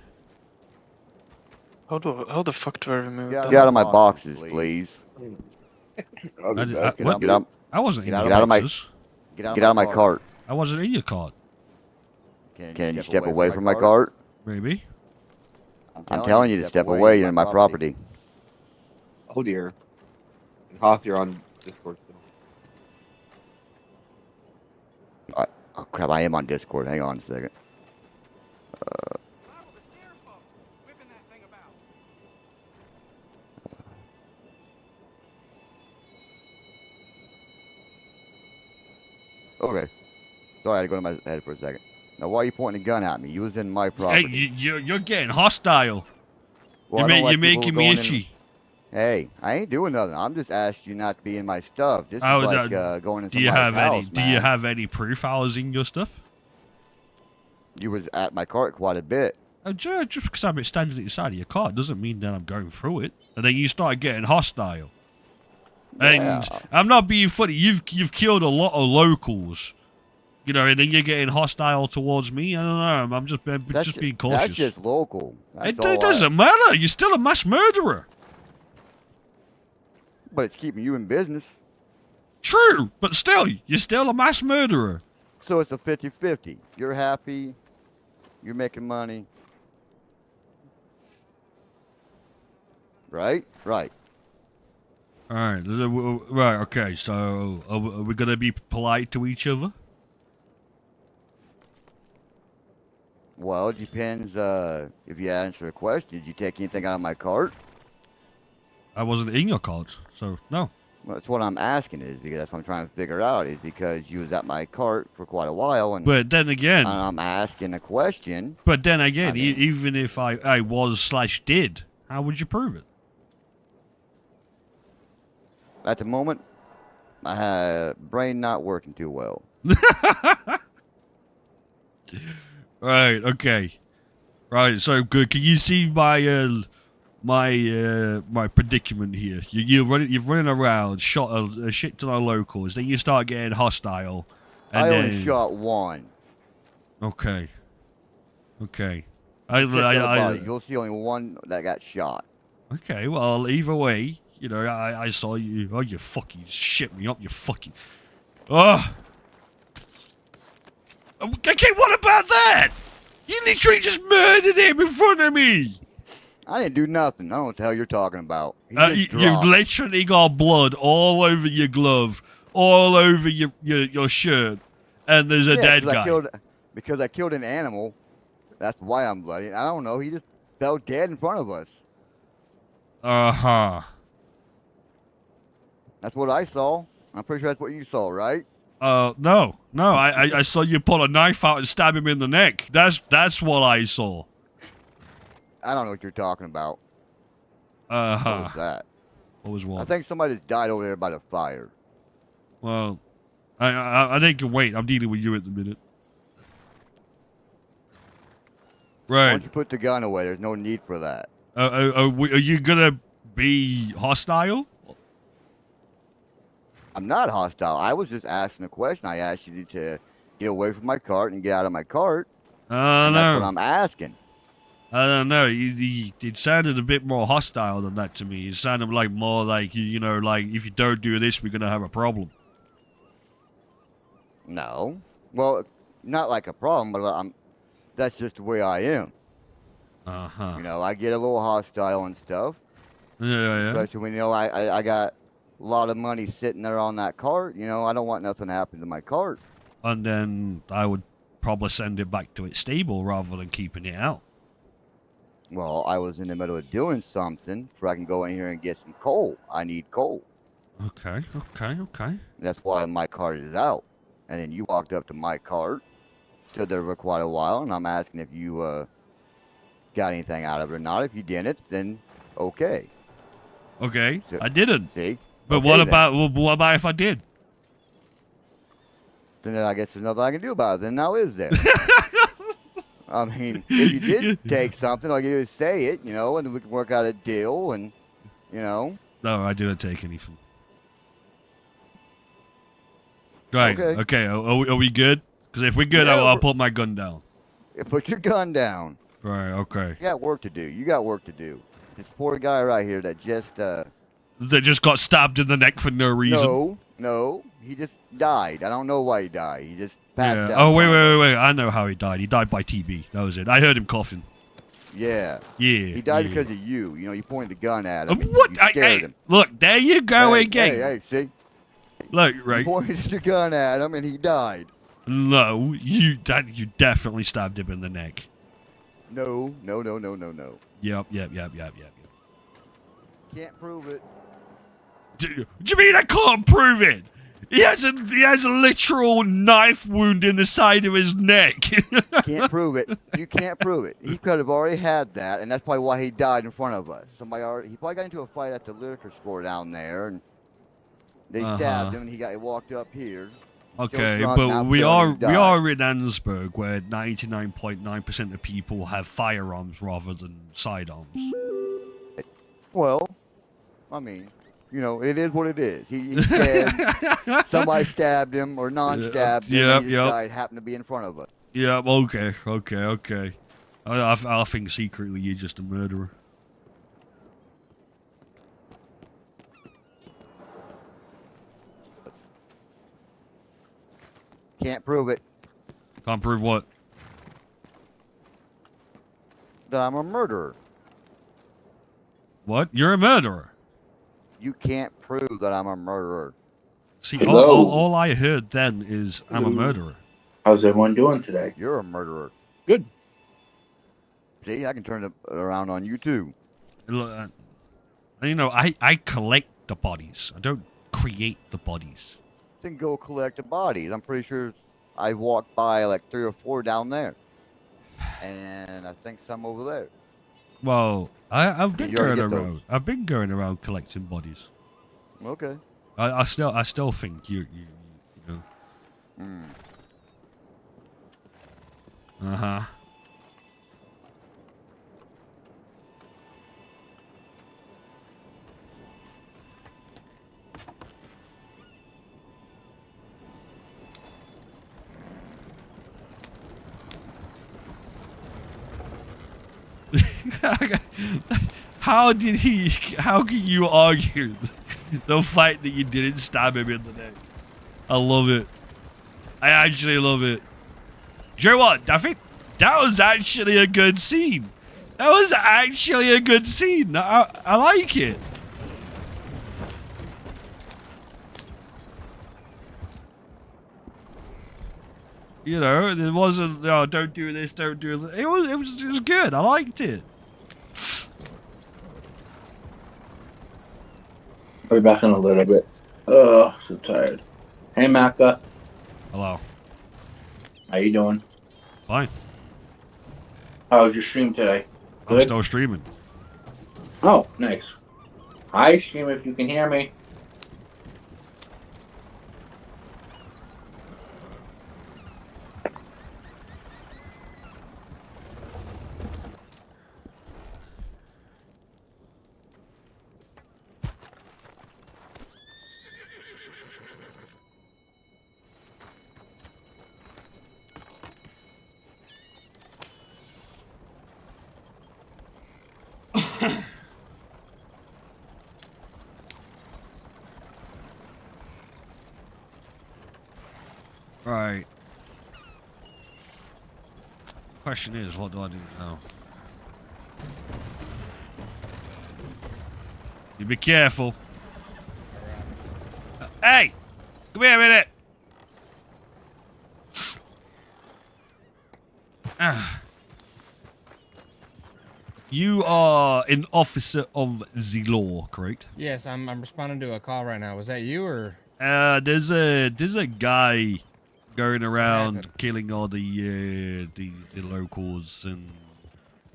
How the fuck do I remove that? Get out of my boxes, please. What? Get out. I wasn't in Get your out of my. boxes. Get out of my cart. I wasn't in your cart. Can you step away from my cart? Maybe. I'm telling you to step away. You're in my property. Oh dear. Hoth, you're on Discord still. Oh crap! I am on Discord. Hang on a second. Okay. Sorry, I had to go to my head for a second. Now, why are you pointing a gun at me? You was in my property. Hey, you're getting hostile. Well, You're making me itchy. Hey, I ain't doing nothing. I'm just asking you not to be in my stuff. This is Oh, like going in do you somebody's have house, any? man. Do you have any proof I was in your stuff? You was at my cart quite a bit. Just because I'm standing at the side of your car doesn't mean that I'm going through it. And then you start getting hostile. Yeah. And I'm not being funny. You've killed a lot of locals, you know, and then you're getting hostile towards me. I don't know. I'm just being cautious. That's just local. It doesn't matter. You're still a mass murderer. But it's keeping you in business. True, but still, you're still a mass murderer. So it's a 50-50. You're happy. You're making money. Right? Right. All right. Right. Okay. So are we gonna be polite to each other? Well, it depends. If you answer a question, did you take anything out of my cart? I wasn't in your cart, so no. Well, that's what I'm asking is because that's what I'm trying to figure out is because you was at my cart for quite a while and. But then again. I'm asking a question. But then again, even if I was/did, how would you prove it? At the moment, I have brain not working too well. Right. Okay. Right. So good. Can you see my my predicament here? You've running around, shot a shit ton of locals. Then you start getting hostile. And I only shot one. Okay. Okay. You'll see only one that got shot. Okay. Well, either way, you know, I saw you. Oh, you fucking shit me up. You fucking. Oh. Okay, what about that? You literally just murdered him in front of me. I didn't do nothing. I don't know what the hell you're talking about. You've literally got blood all over your glove, all over your shirt, and there's a dead guy. Because I killed an animal. That's why I'm bloody. I don't know. He just fell dead in front of us. Uh-huh. That's what I saw. I'm pretty sure that's what you saw, right? No. I saw you pull a knife out and stab him in the neck. That's what I saw. I don't know what you're talking about. Uh-huh. What was that? What was what? I think somebody just died over there by the fire. Well, I think you wait. I'm dealing with you at the minute. Right. Why don't you put the gun away? There's no need for that. Are you gonna be hostile? I'm not hostile. I was just asking a question. I asked you to get away from my cart and get out of my cart. I don't know. That's what I'm asking. I don't know. It sounded a bit more hostile than that to me. It sounded like more like, you know, like if you don't do this, we're gonna have a problem. No. Well, not like a problem, but that's just the way I am. Uh-huh. You know, I get a little hostile and stuff. Yeah. Especially when, you know, I got a lot of money sitting there on that cart. You know, I don't want nothing to happen to my cart. And then I would probably send it back to its stable rather than keeping it out. Well, I was in the middle of doing something so I can go in here and get some coal. I need coal. Okay. That's why my cart is out. And then you walked up to my cart, stood there for quite a while, and I'm asking if you got anything out of it or not. If you didn't, then okay. Okay, So, I didn't. See? But Okay, what then. about if I did? Then I guess there's nothing I can do about it. Then now is there? I mean, if you did take something, all you do is say it, you know, and we can work out a deal, and you know. No, I didn't take anything. Right. Okay. Are we good? Because if we're good, Yeah, I'll put my gun down. Put your gun down. Right. Okay. You got work to do. You got work to do. This poor guy right here that just That just got stabbed in the neck for no reason. No, he just died. I don't know why he died. He just passed out. Oh wait! I know how he died. He died by TB. That was it. I heard him coughing. Yeah. Yeah. He died because of you. You know, you pointed the gun at him. What? You scared him. Look, there you go again. Hey, see? Look, right. You pointed your gun at him and he died. No, you definitely stabbed him in the neck. No. Yep. Can't prove it. Do you mean I can't prove it? He has a literal knife wound in the side of his neck. Can't prove it. You can't prove it. He could have already had that, and that's probably why he died in front of us. He probably got into a fight at the liquor store down there, and they stabbed him, and he walked up here. Okay, drunk, but not we feeling, are in Ansburg, where 99.9% of people have firearms rather than sidearms. Well, I mean, you know, it is what it is. He's dead. Somebody stabbed him or non-stabbed him, and he just died, happened to be in front of us. Yeah, okay. I think secretly you're just a murderer. Can't prove it. Can't prove what? That I'm a murderer. What? You're a murderer? You can't prove that I'm a murderer. See, all I heard then is I'm a murderer. How's everyone doing today? You're a murderer. Good. See, I can turn it around on you too. Look, you know, I collect the bodies. I don't create the bodies. Then go collect the bodies. I'm pretty sure I walked by like 3 or 4 down there. And I think some over there. Well, I've been Did you already going get around. I've been going around collecting bodies. Okay. I still think you know. Uh-huh. How can you argue the fact that you didn't stab him in the neck? I love it. I actually love it. Do you know what? I think that was actually a good scene. That was actually a good scene. I like it. You know, it wasn't, oh, don't do this, don't do that. It was good. I liked it. I'll be back in a little bit. Ugh, so tired. Hey, Macca. Hello. How you doing? Fine. How was your stream today? I'm still streaming. Oh, nice. Hi, stream, if you can hear me. Right. Question is, what do I do now? You be careful. Hey! Come here a minute! Ah. You are an officer of the law, correct? Yes, I'm responding to a call right now. Was that you or? There's a guy going around killing all the locals, and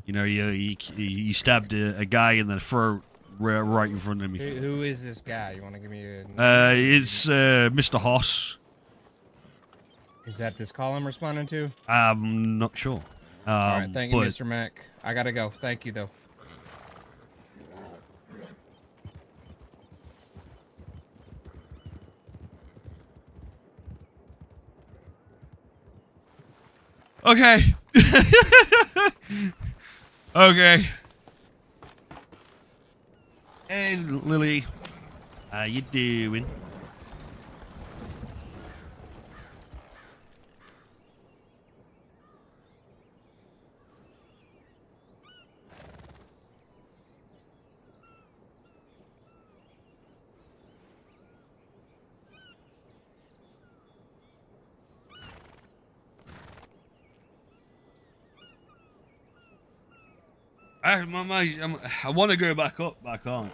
you know he stabbed a guy in the throat right in front of me. Who is this guy? You want to give me a? It's Mr. Hoss. Is that this call I'm responding to? I'm not sure. All right, thank you, Mr. Mac. I gotta go. Thank you, though. Okay. Okay. Hey, Lily. How you doing? I want to go back up, but I can't.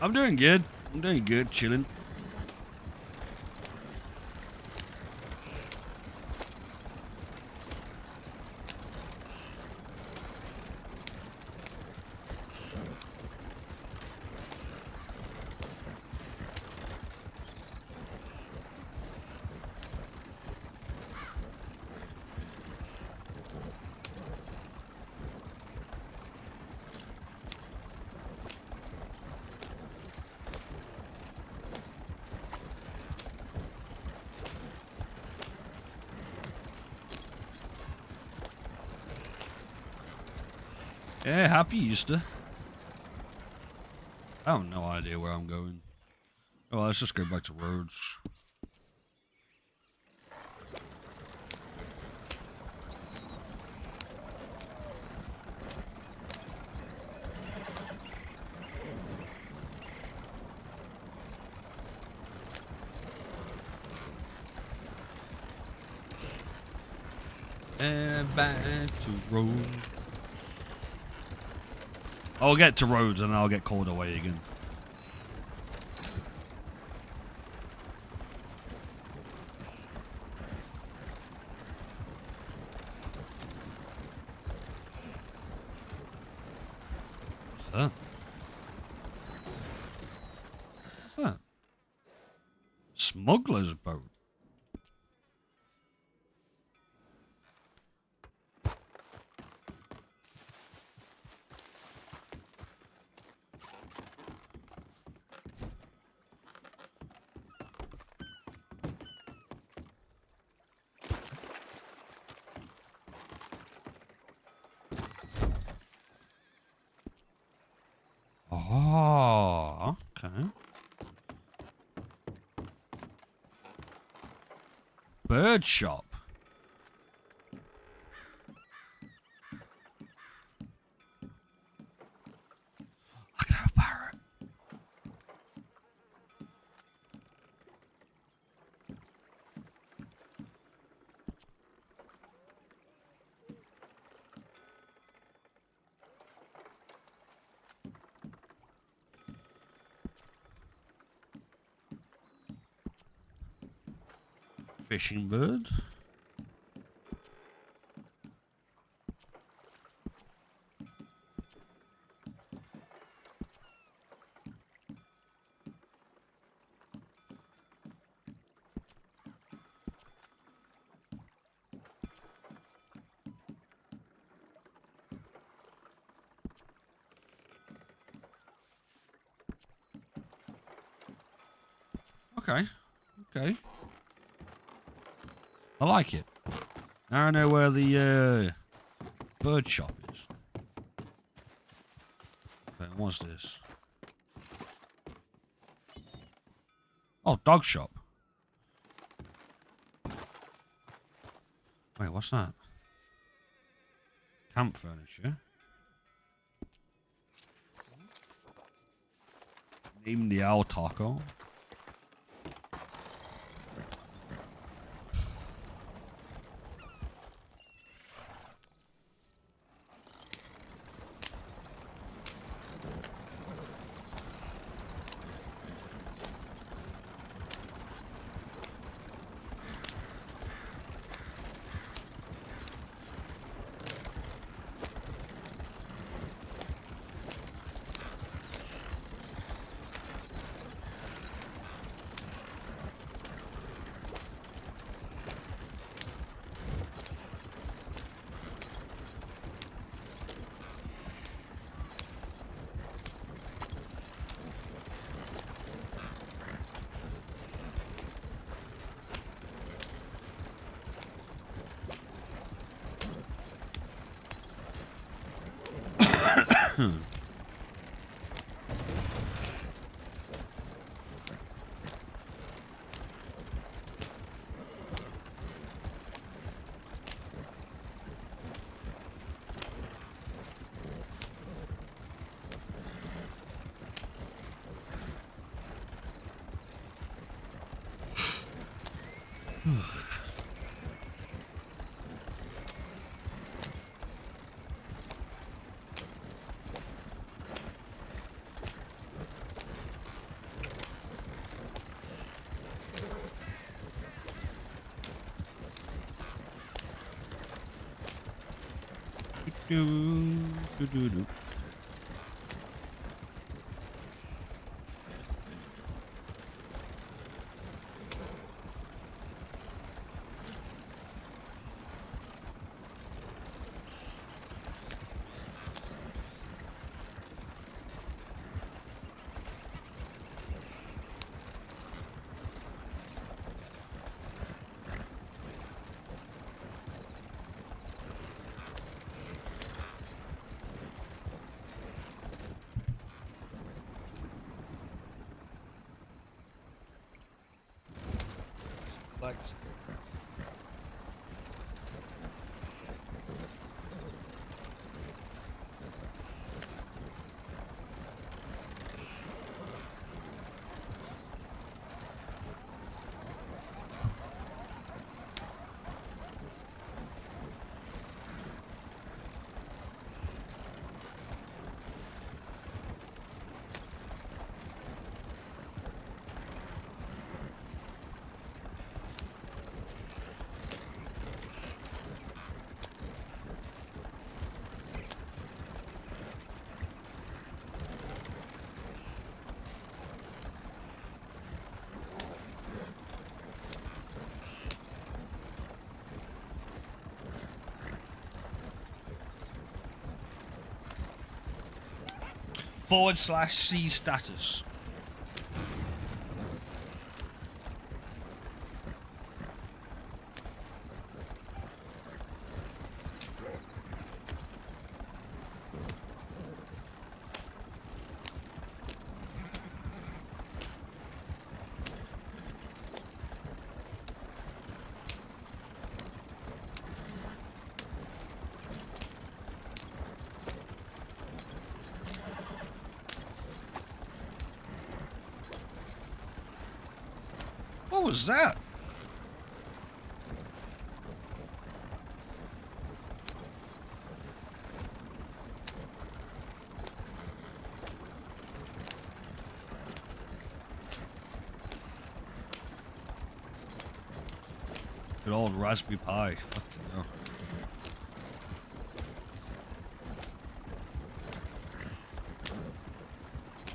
I'm doing good. I'm doing good, chilling. Yeah, happy Easter. I have no idea where I'm going. Oh, let's just go back to roads. And back to roads. I'll get to roads and I'll get called away again. What's that? What's that? Smuggler's boat. Oh, okay. Bird shop. I can have a parrot. Fishing bird. Okay. Okay. I like it. Now I know where the bird shop is. Okay, what's this? Oh, dog shop. Wait, what's that? Camp furniture. Name the owl taco. Do. Legs. /C status. What was that? Good old Raspberry Pi. Fucking hell.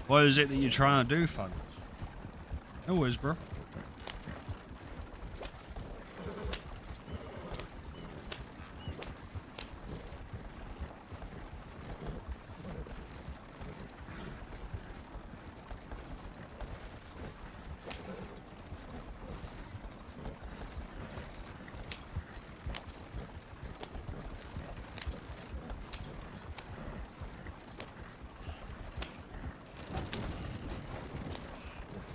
What is it that you're trying to do, fun? No worries, bro.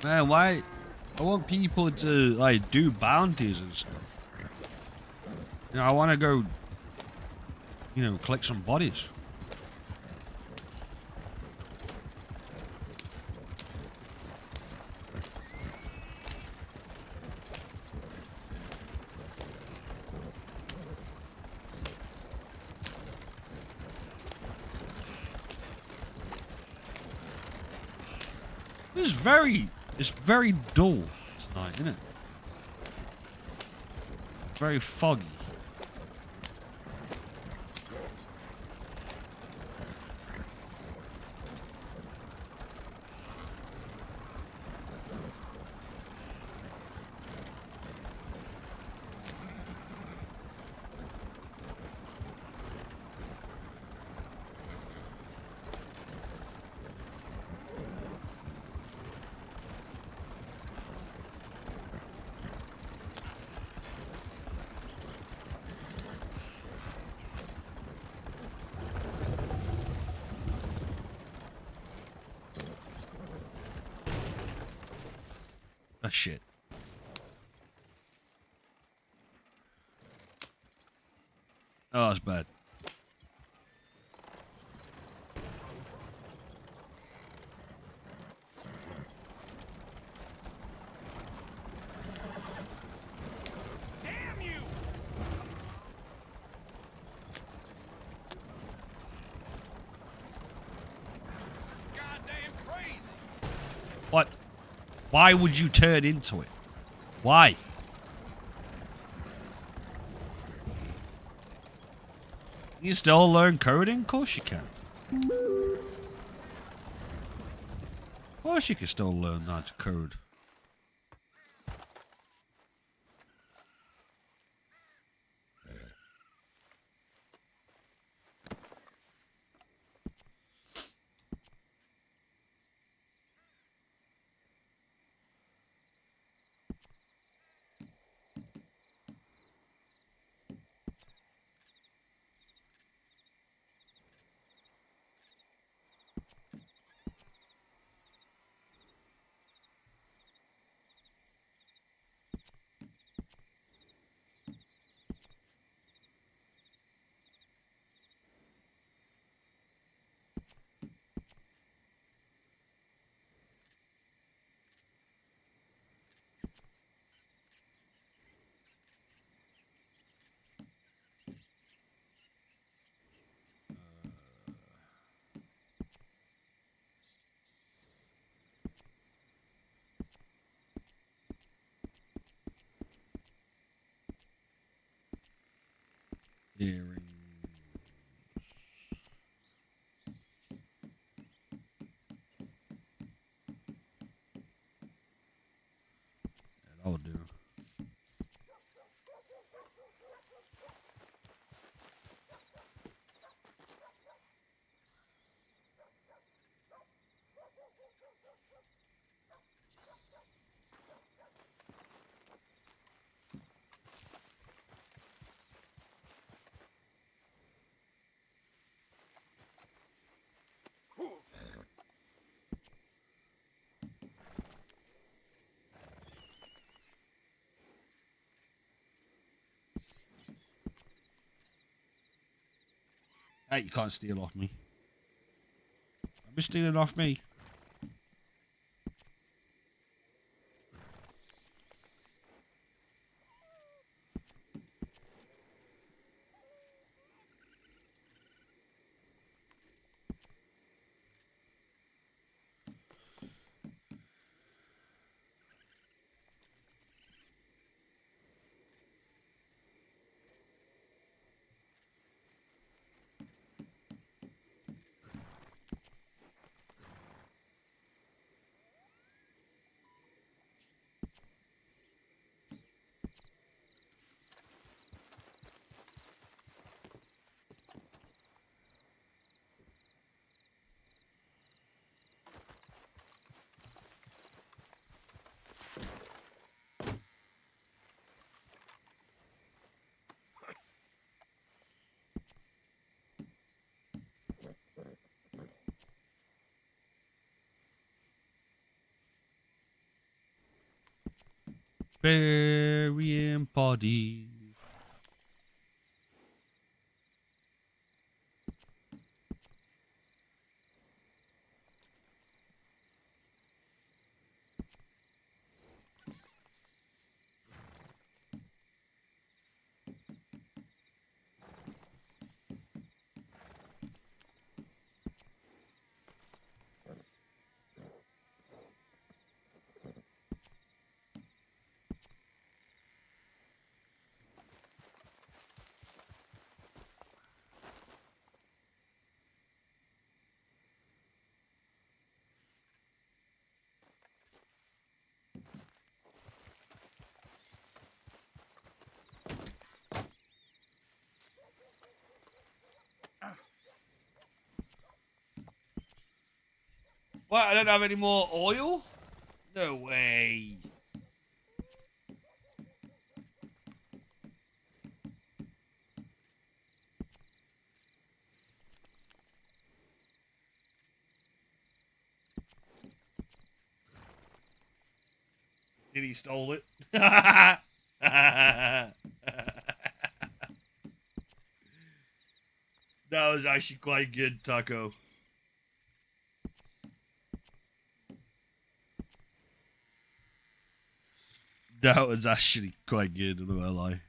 Man, why? I want people to like do bounties and stuff. You know, I want to go, you know, collect some bodies. It's very dull tonight, isn't it? Very foggy. Ah, shit. Oh, that's bad. Damn you! Goddamn crazy! What? Why would you turn into it? Why? You still learn coding? Of course you can. Of course you can still learn how to code. Earrings. That'll do. Hey, you can't steal off me. Don't be stealing off me. Burying bodies. What? I don't have any more oil? No way. Did he stole it? That was actually quite good, Taco. That was actually quite good, I'm not gonna lie.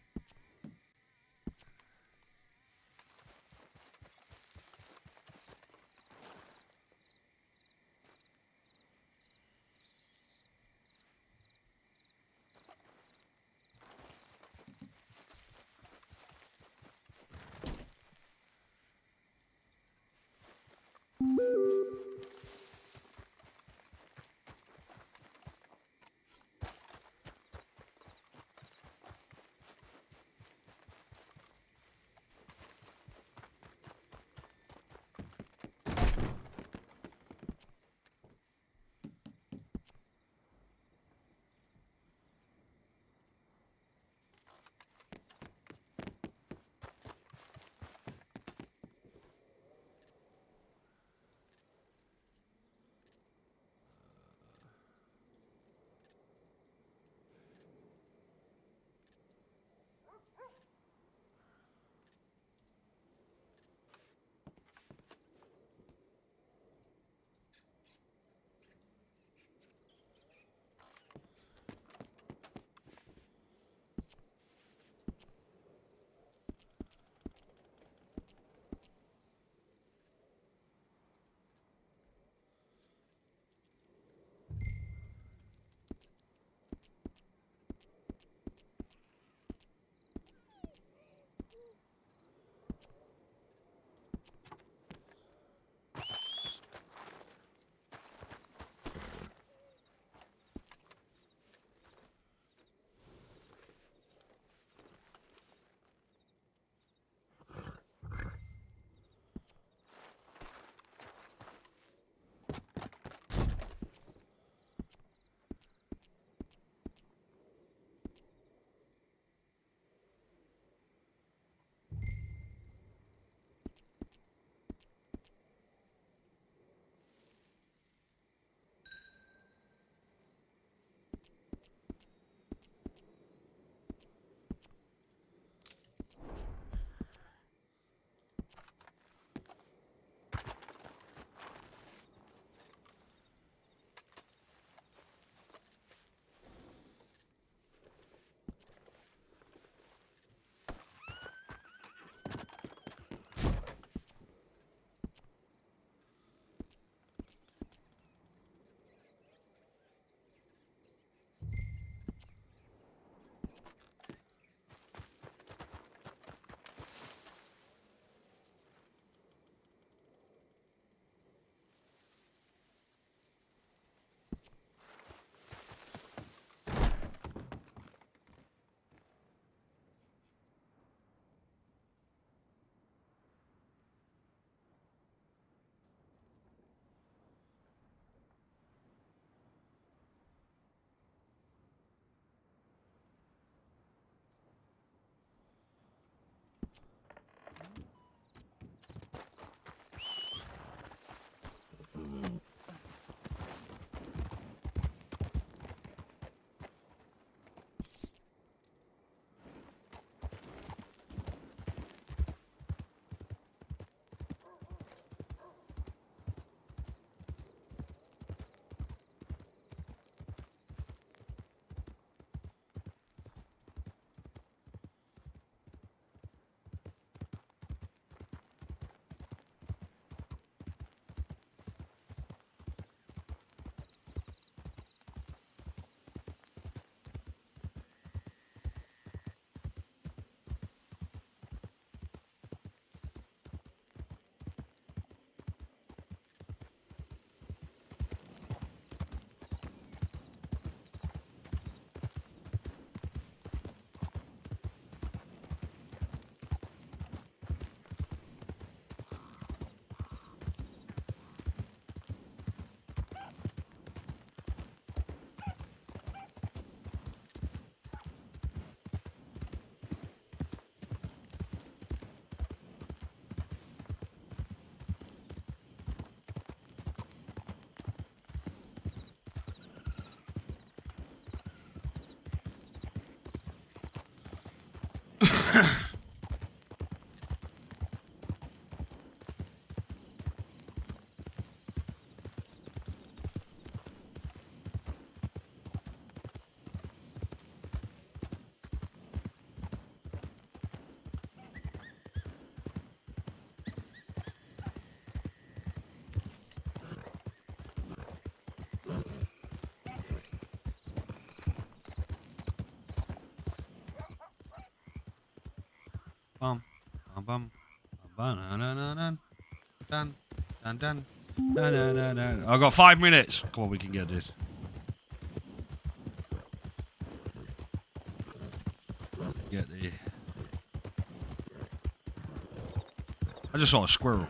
Bum, bum, bum, bum, dun, dun, dun, dun, dun, dun, dun, dun, dun, dun. I've got 5 minutes. Come on, we can get this. Get the. I just saw a squirrel.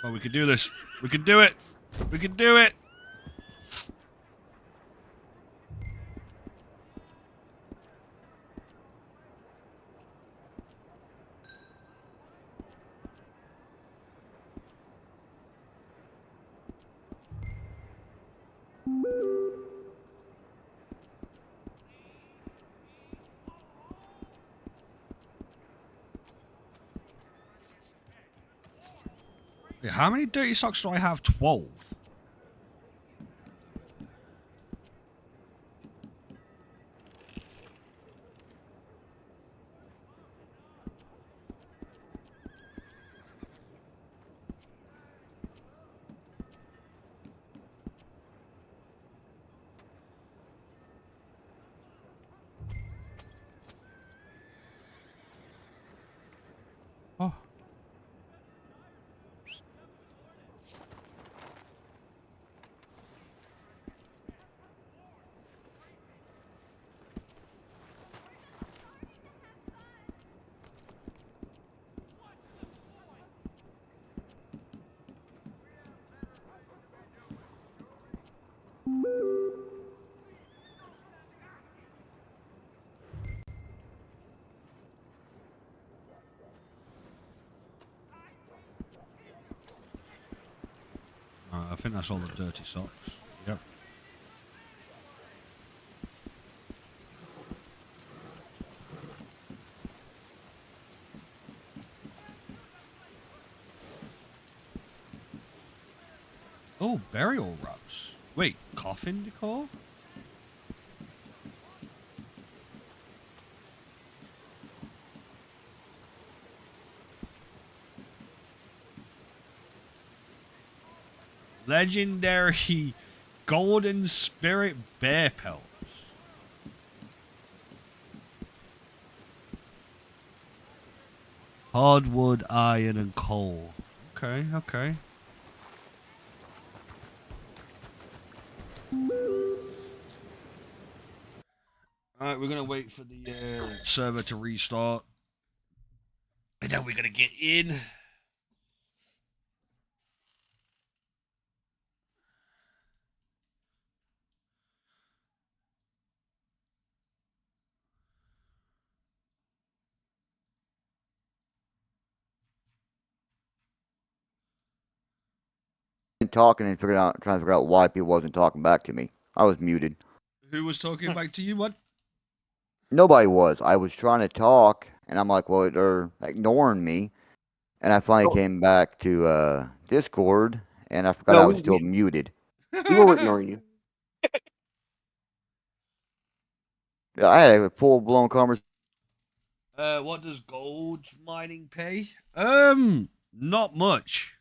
Oh, we can do this. We can do it. We can do it. Yeah, how many dirty socks do I have? 12. Oh. I think that's all the dirty socks. Yep. Oh, burial wraps. Wait, coffin decor? Legendary golden spirit bear pelts. Hardwood, iron, and coal. Okay, okay. Alright, we're gonna wait for the server to restart. And then we're gonna get in. talking and trying to figure out why people wasn't talking back to me. I was muted. Who was talking back to you? What? Nobody was. I was trying to talk, and I'm like, well, they're ignoring me. And I finally came back to Discord, and I forgot I was still muted. We were ignoring you. Yeah, I had a full-blown conversation. What does gold mining pay? Not much.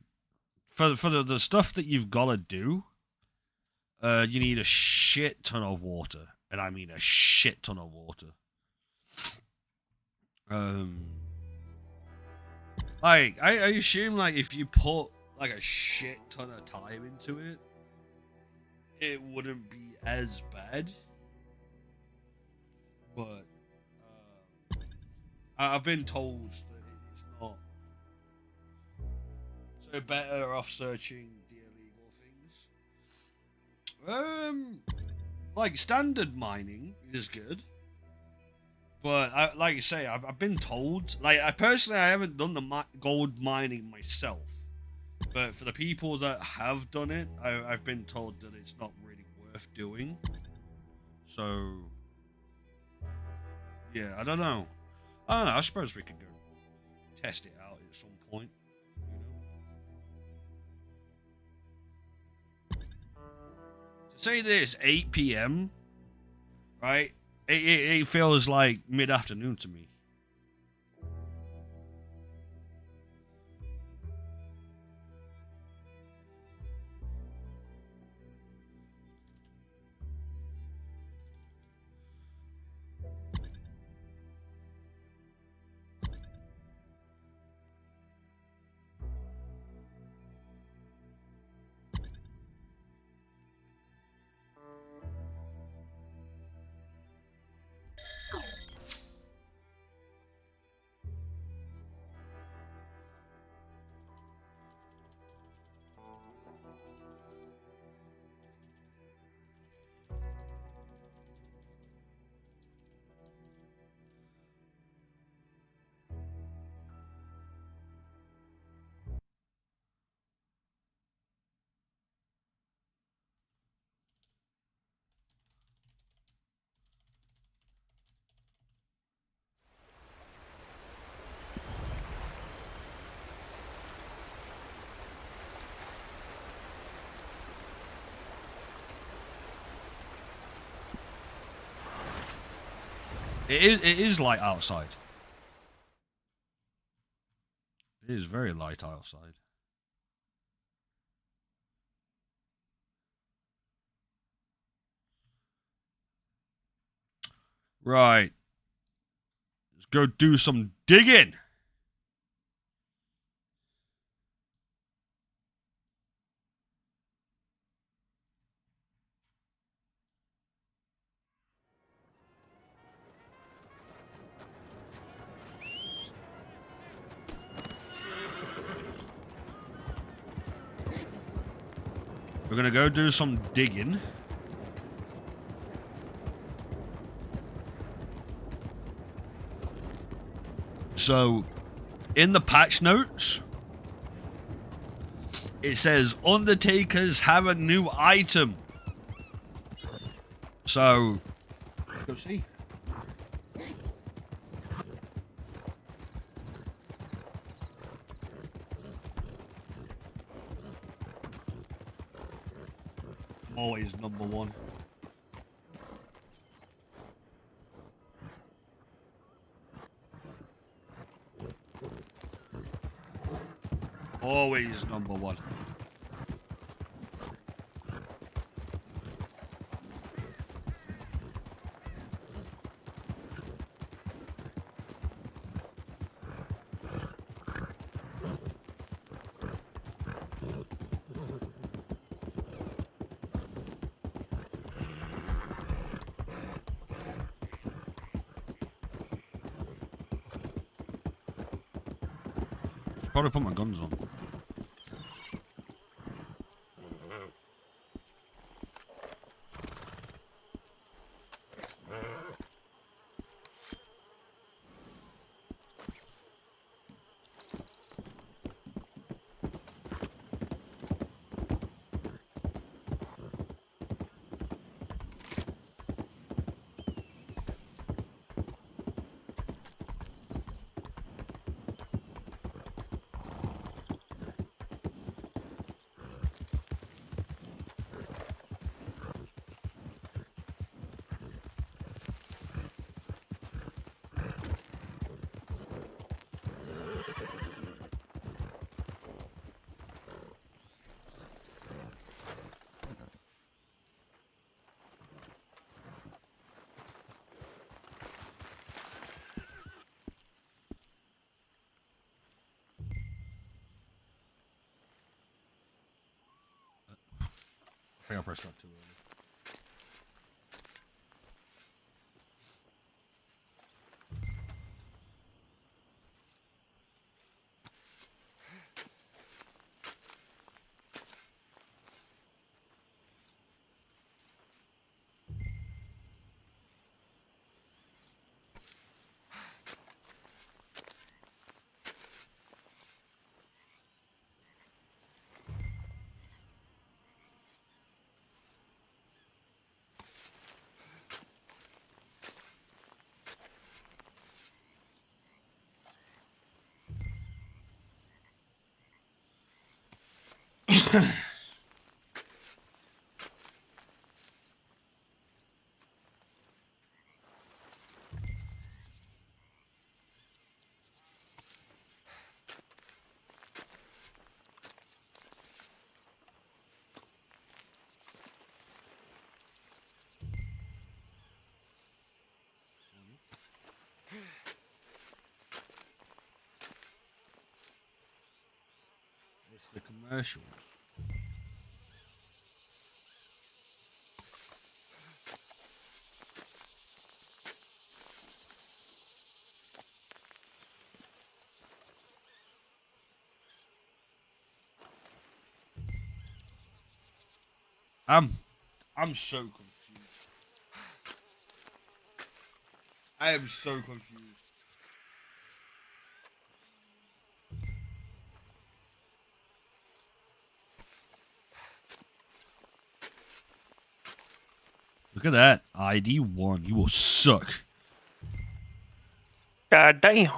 For the stuff that you've got to do, you need a shit ton of water, and I mean a shit ton of water. Like I assume like if you put like a shit ton of time into it, it wouldn't be as bad. But I've been told that it's not. So better off searching the illegal things. Like standard mining is good, but like you say, I've been told. Like I haven't done the gold mining myself, but for the people that have done it, I've been told that it's not really worth doing. So yeah, I don't know. I suppose we could go test it out at some point. Say this 8 p.m. right? It feels like mid-afternoon to me. It is light outside. It is very light outside. Right. Let's go do some digging. We're gonna go do some digging. So, in the patch notes, it says Undertakers have a new item. So, go see. Always number one. Always number one. Probably put my guns on. think I pressed that too early. It's the commercials. I'm so confused. I am so confused. Look at that. ID 1. You will suck. God damn.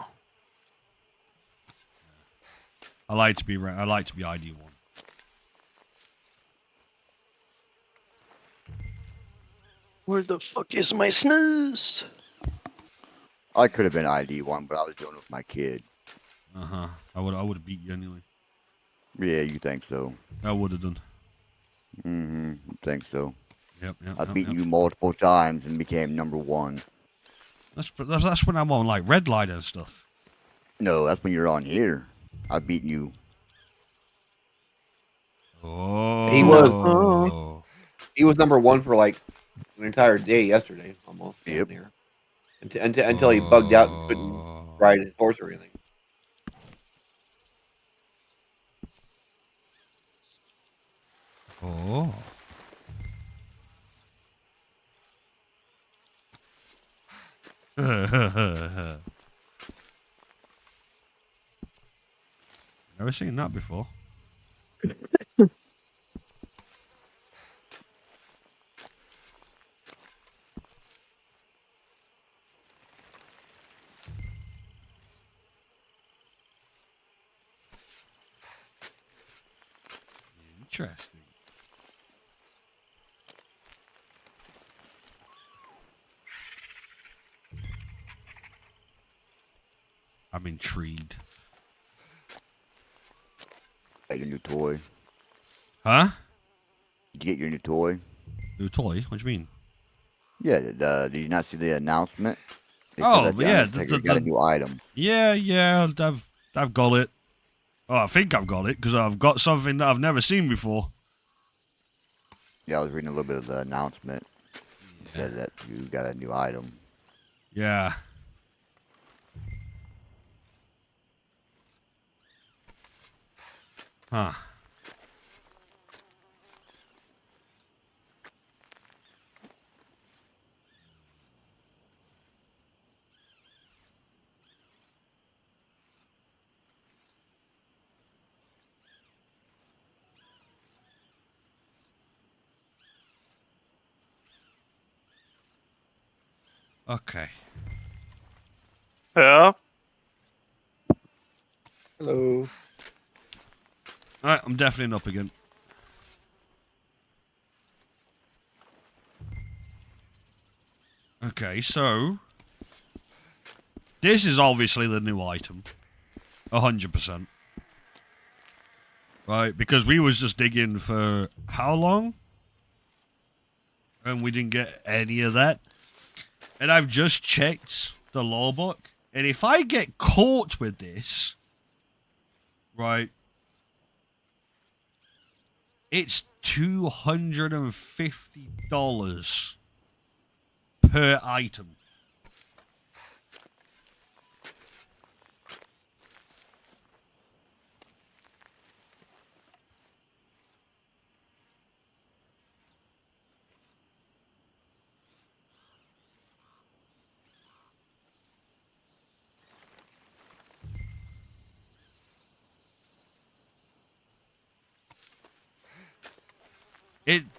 I like to be ID 1. Where the fuck is my snooze? I could have been ID 1, but I was doing it with my kid. Uh-huh. I would have beat you anyway. Yeah, you think so? I would have done. Mm-hmm. Think so. Yep. I've beaten you multiple times and became number 1. That's when I'm on like Redline and stuff. No, that's when you're on here. I've beaten you. Oh. He was number 1 for like an entire day yesterday, almost. Yep. Here. Until he bugged out and couldn't ride his horse or anything. Oh. Never seen that before. Interesting. I'm intrigued. Got your new toy. Huh? Did you get your new toy? New toy? What do you mean? Yeah, did you not see the announcement? They said Oh, that the yeah. Undertaker got a new item. Yeah. I've got it. Oh, I think I've got it because I've got something that I've never seen before. Yeah, I was reading a little bit of the announcement. It said that you got a new item. Yeah. Huh. Okay. Yeah. Hello. Alright, I'm definitely up again. Okay, so this is obviously the new item. 100%. Right, because we was just digging for how long? And we didn't get any of that. And I've just checked the law book. And if I get caught with this, right, It's $250 per item.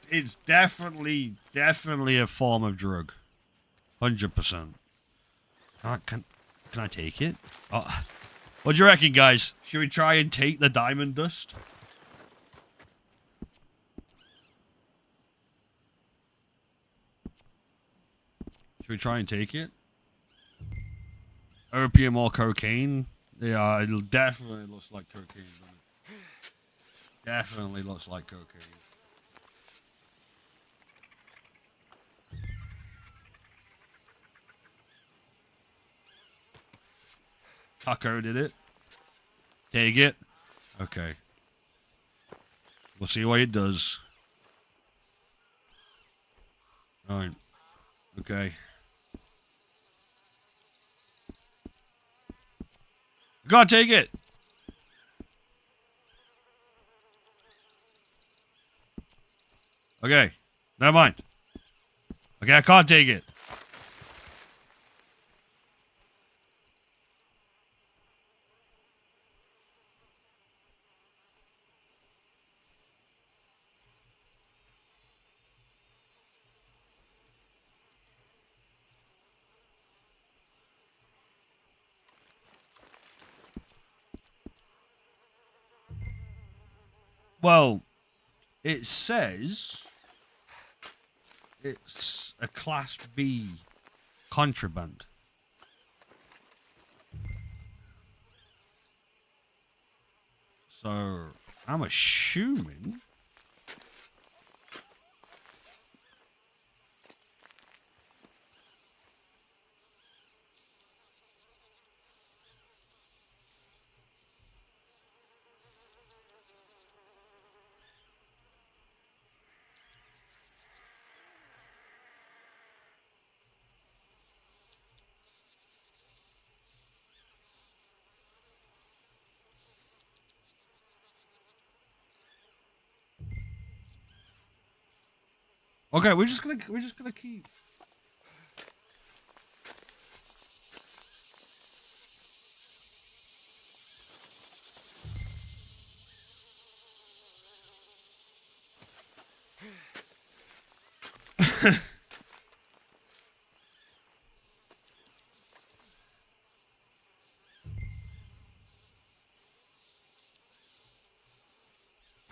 It's definitely a form of drug, 100%. Can I take it? Oh, what do you reckon, guys? Should we try and take the diamond dust? Should we try and take it? Opium or cocaine? Yeah, it definitely looks like cocaine, doesn't it? Definitely looks like cocaine. Taco did it. Take it. Okay. We'll see what it does. Alright. Okay. Gotta take it. Okay. Never mind. Okay, I can't take it. Well, it says it's a Class B contraband. So, I'm assuming... Okay, we're just gonna keep.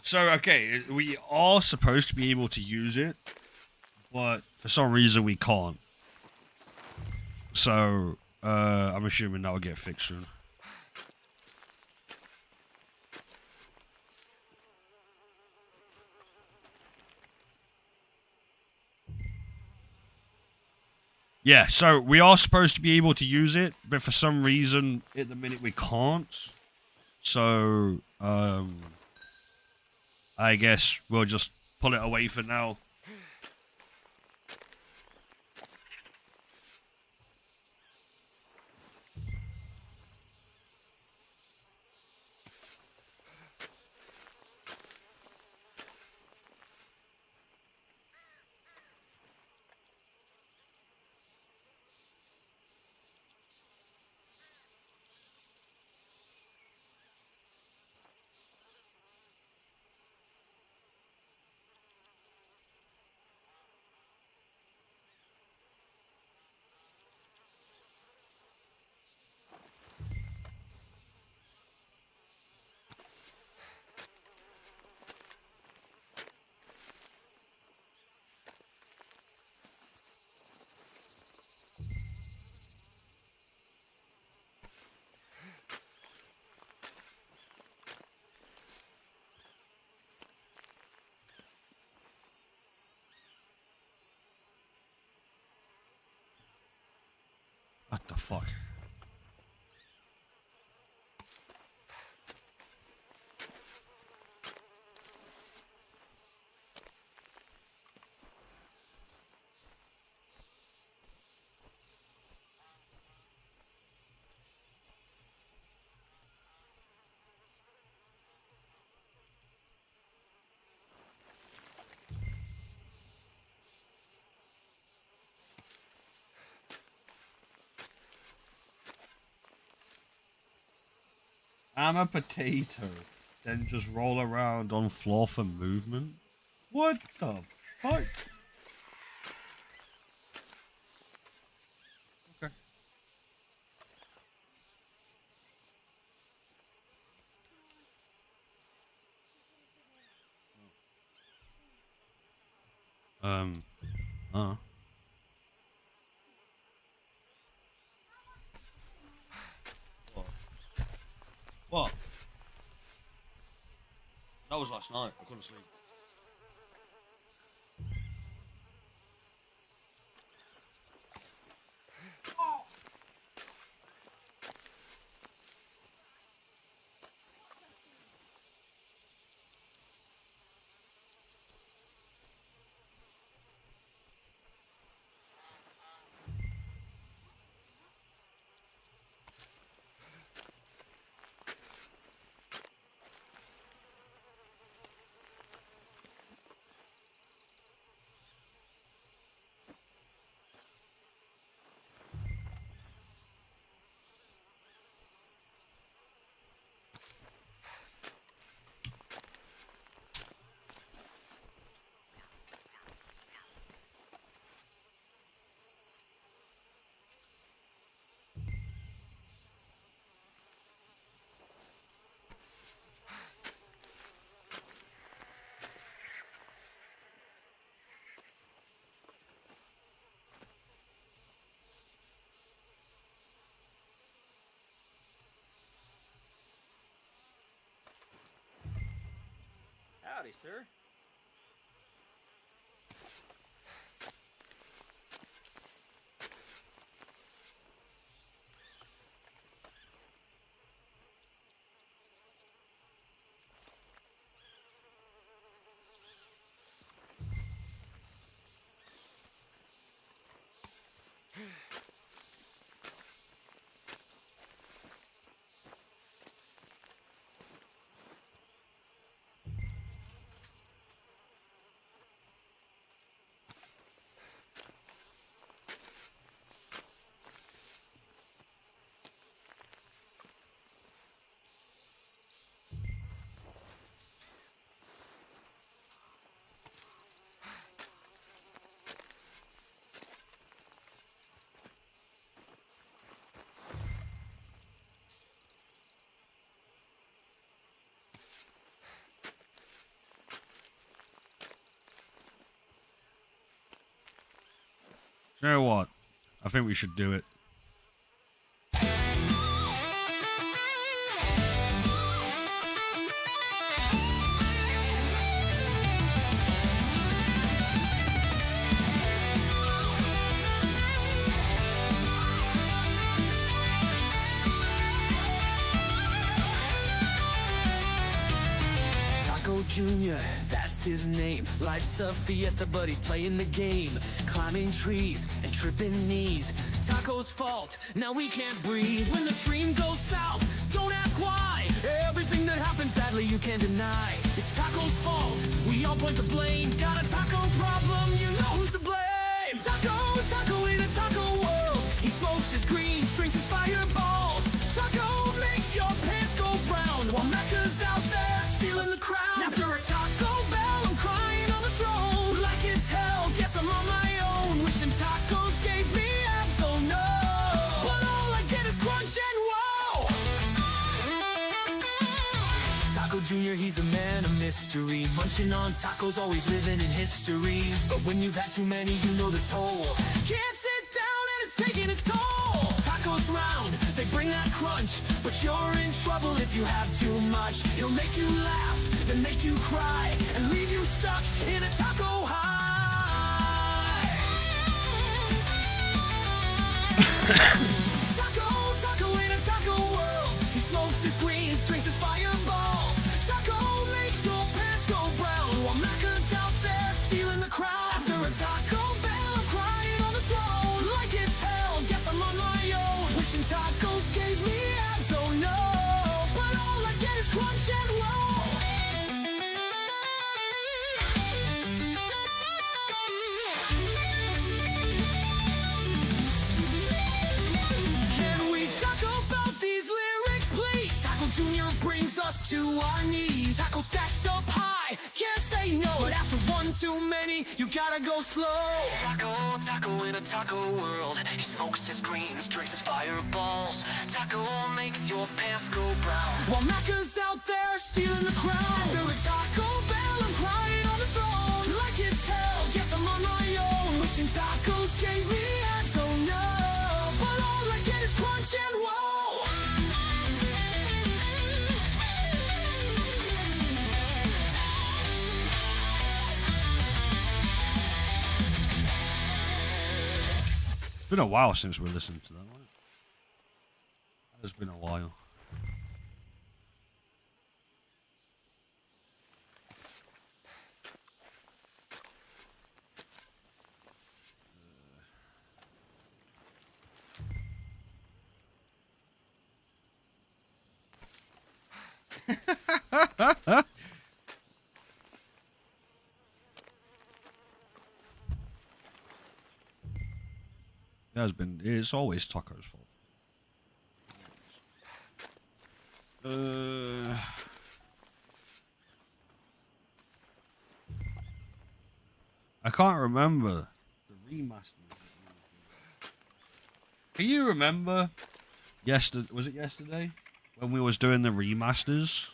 So, okay, we are supposed to be able to use it, but for some reason we can't. So, I'm assuming that will get fixed soon. Yeah, so we are supposed to be able to use it, but for some reason, at the minute we can't. So, I guess we'll just pull it away for now. What the fuck? I'm a potato. Then just roll around on floor for movement? What the fuck? Okay. What? That was last night. I couldn't sleep. Howdy, sir. You know what? I think we should do it. Junior, that's his name. Life's a fiesta, but he's playing the game. Climbing trees and tripping knees. Taco's fault, now we can't breathe. When the stream goes south, don't ask why. Everything that happens badly you can't deny. It's Taco's fault, we all point the blame. Got a taco problem, you know who's to blame. Taco in a taco world. He smokes his greens, drinks his fireballs. Taco makes your pants go brown, while Macca's out there stealing the crown. After a Taco Bell, I'm crying on the throne. Like it's hell, guess I'm on my own. Wishing tacos gave me abs, oh no. But all I get is crunch and wow. Taco Jr., he's a man of mystery. Munching on tacos, always living in history. But when you've had too many, you know the toll. Can't sit down and it's taking its toll. Tacos round, they bring that crunch. But you're in trouble if you have too much. He'll make you laugh, then make you cry, and leave you stuck in a taco high. Taco in a taco world. He smokes his greens, drinks his fireballs. Taco makes your pants go brown, while Macca's out there stealing the crown. After a Taco Bell, I'm crying on the throne. Like it's hell, guess I'm on my own. Wishing tacos gave me abs, oh no. But all I get is crunch and roll. Can we talk about these lyrics, please? Taco Jr. too many, you gotta go slow. Taco in a taco world. He smokes his greens, drinks his fireballs. Taco makes your pants go brown. While Macca's out there stealing the crown. Through a Taco Bell, I'm crying on the throne. Like it's hell, guess I'm on my own. Wishing tacos gave me hands, oh no. But all I get is crunch and woe. It's been a while since we listened to that one. It's been a while. It's always Taco's fault. I can't remember the remasters. Can you remember yesterday? Was it yesterday when we was doing the remasters?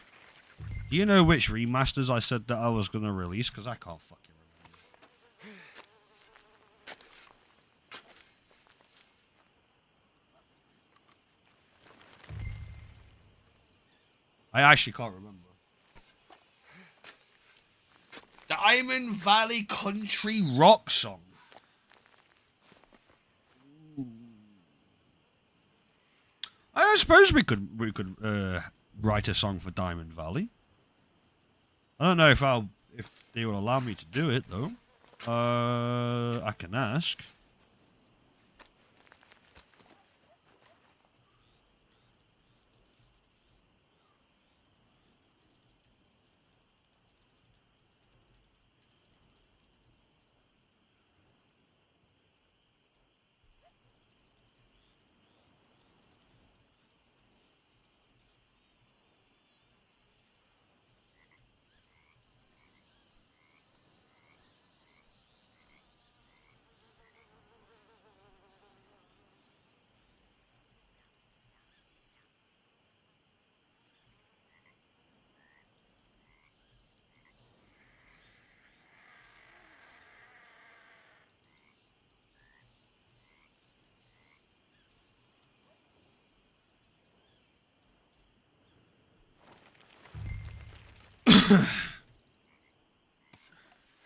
Do you know which remasters I said that I was gonna release? Because I can't fucking remember. I actually can't remember. Diamond Valley Country Rock Song. I suppose we could write a song for Diamond Valley. I don't know if they will allow me to do it though. I can ask.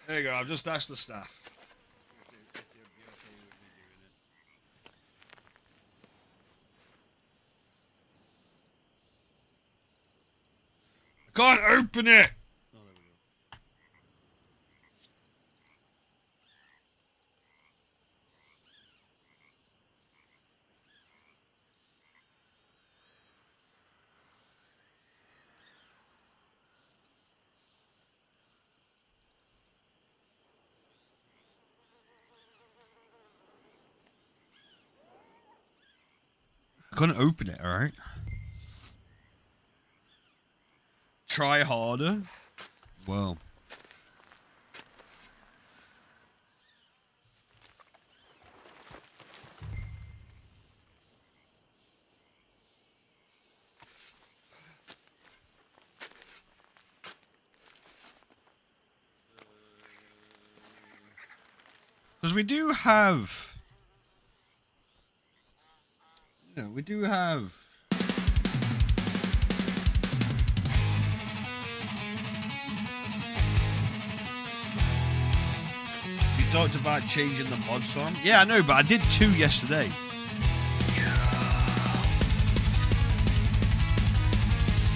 There you go, I've just asked the staff. I can't open it! I couldn't open it, alright? Try harder? Well. Because we do have... Yeah, we do have... You talked about changing the mod song. Yeah, I know, but I did 2 yesterday.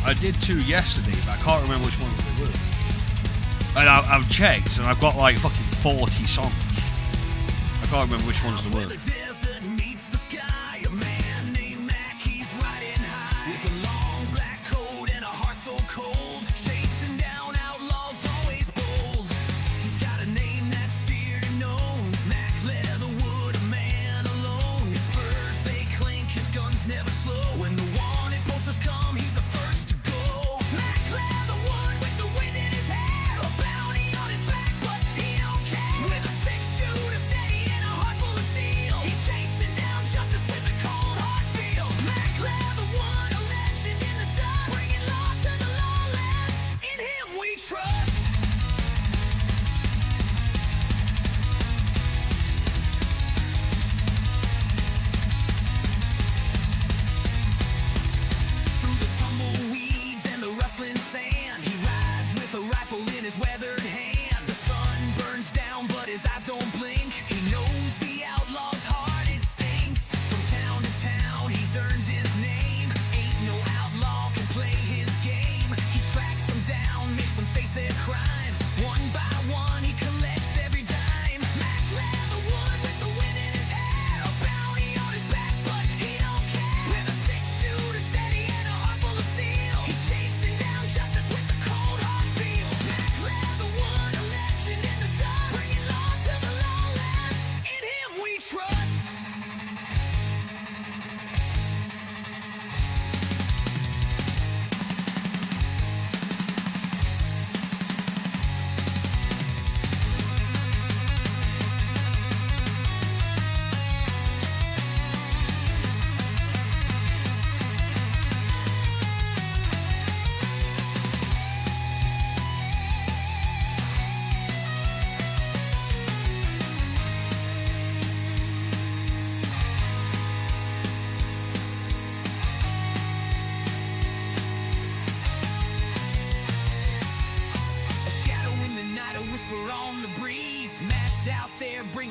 I did 2 yesterday, but I can't remember which ones they were. And I've checked, and I've got like fucking 40 songs. I can't remember which ones they were.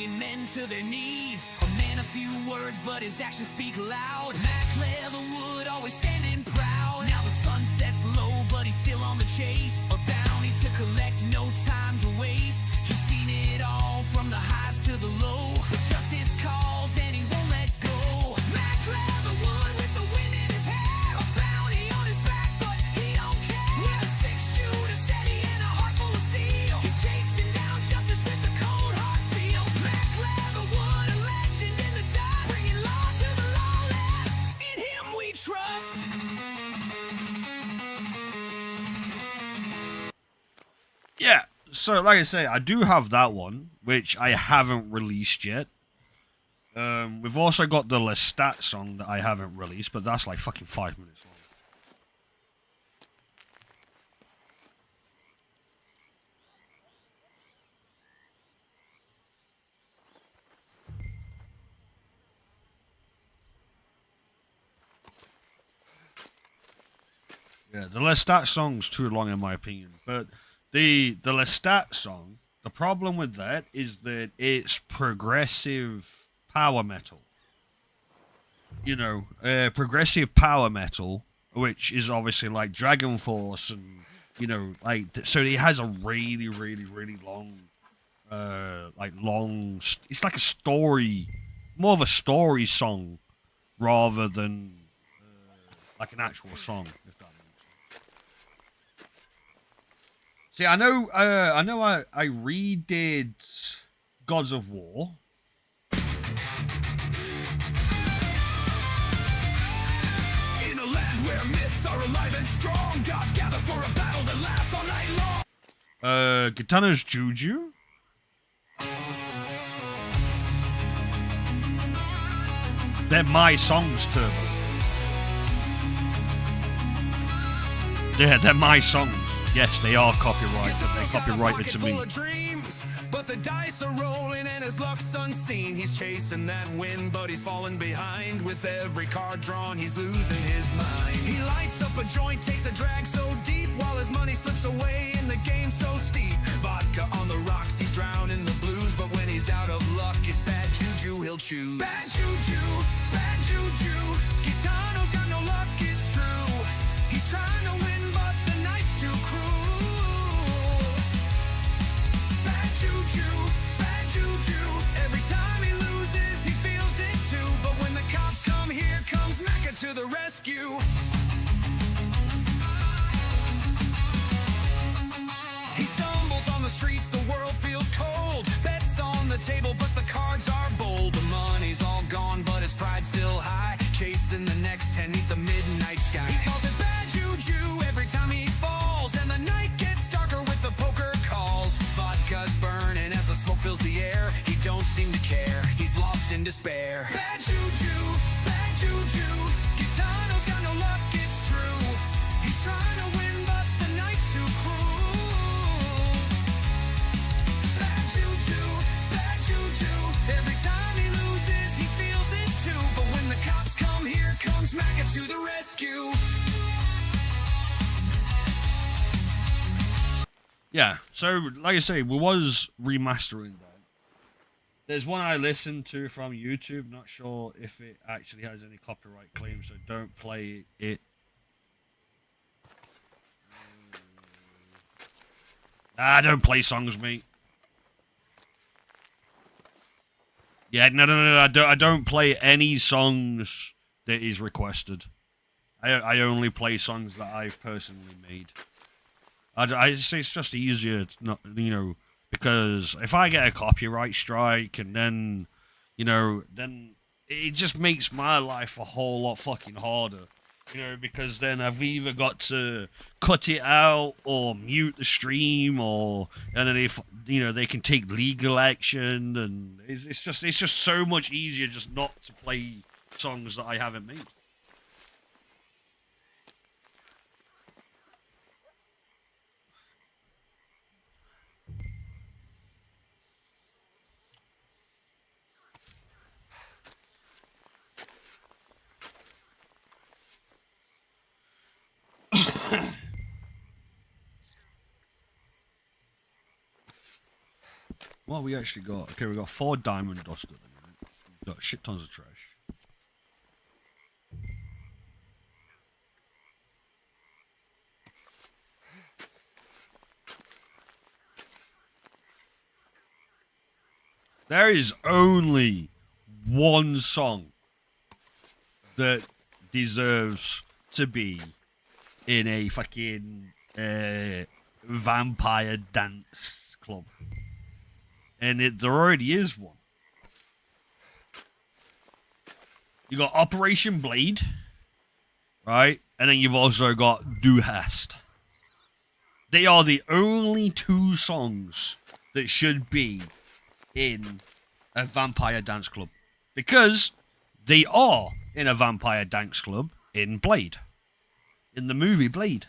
bringing men to their knees. A man of few words, but his actions speak loud. Mac Leatherwood always standing proud. Now the sun sets low, but he's still on the chase. A bounty to collect, no time to waste. He's seen it all from the highs to the low. But justice calls and he won't let go. Mac Leatherwood with the wind in his hair. A bounty on his back, but he don't care. With a six-shooter steady and a heart full of steel. He's chasing down justice with the cold hard feel. Mac Leatherwood, a legend in the dust. Bringing law to the lawless. In him we trust. Yeah, so like I say, I do have that one, which I haven't released yet. We've also got the Lestat song that I haven't released, but that's like fucking 5 minutes long. Yeah, the Lestat song's too long in my opinion, but the Lestat song, the problem with that is that it's progressive power metal. You know, progressive power metal, which is obviously like Dragon Force and, you know, like, so it has a really, really, really long, it's like a story, more of a story song rather than like an actual song, if that makes sense. See, I redid Gods of War. In a land where myths are alive and strong, gods gather for a battle that lasts all night long. Katana's Juju. They're my songs, Turbo. They're my songs. Yes, they are copyrighted, but they're copyrighted to me. Dreams, but the dice are rolling and his luck's unseen. He's chasing that win, but he's falling behind. With every card drawn, he's losing his mind. He lights up a joint, takes a drag so deep, while his money slips away in the game so steep. Vodka on the rocks, he's drowning the blues, but when he's out of luck, it's bad juju he'll choose. Bad juju, bad juju. Gitano's got no luck, it's true. He's trying to win, but the night's too cruel. Bad juju, bad juju. Every time he loses, he feels it too. But when the cops come, here comes Macca to the rescue. He stumbles on the streets, the world feels cold. Bets on the table, but the cards are bold. The money's all gone, but his pride's still high. Chasing the next 10 neath the midnight sky. He calls it bad juju every time he falls, and the night gets darker with the poker calls. Vodka's burning as the smoke fills the air. He don't seem to care, he's lost in despair. Bad juju, bad juju. Gitano's got no luck, it's true. He's trying to win, but the night's too cruel. Bad juju, bad juju. Every time he loses, he feels it too. But when the cops come, here comes Macca to the rescue. Yeah, so like I say, we was remastering that. There's one I listened to from YouTube, not sure if it actually has any copyright claims, so don't play it. Don't play songs, mate. Yeah, no, I don't play any songs that is requested. I only play songs that I've personally made. I say it's just easier, to not, you know, because if I get a copyright strike and then, you know, then it just makes my life a whole lot fucking harder, you know, because then I've either got to cut it out or mute the stream, or and then if you know they can take legal action, and it's just so much easier just not to play songs that I haven't made. What we actually got? Okay, we got 4 diamond dust at the minute. We've got shit tons of trash. There is only one song that deserves to be in a fucking vampire dance club. And there already is one. You got Operation Blade, right? And then you've also got Du Hast. They are the only 2 songs that should be in a vampire dance club. Because they are in a vampire dance club in Blade. In the movie Blade.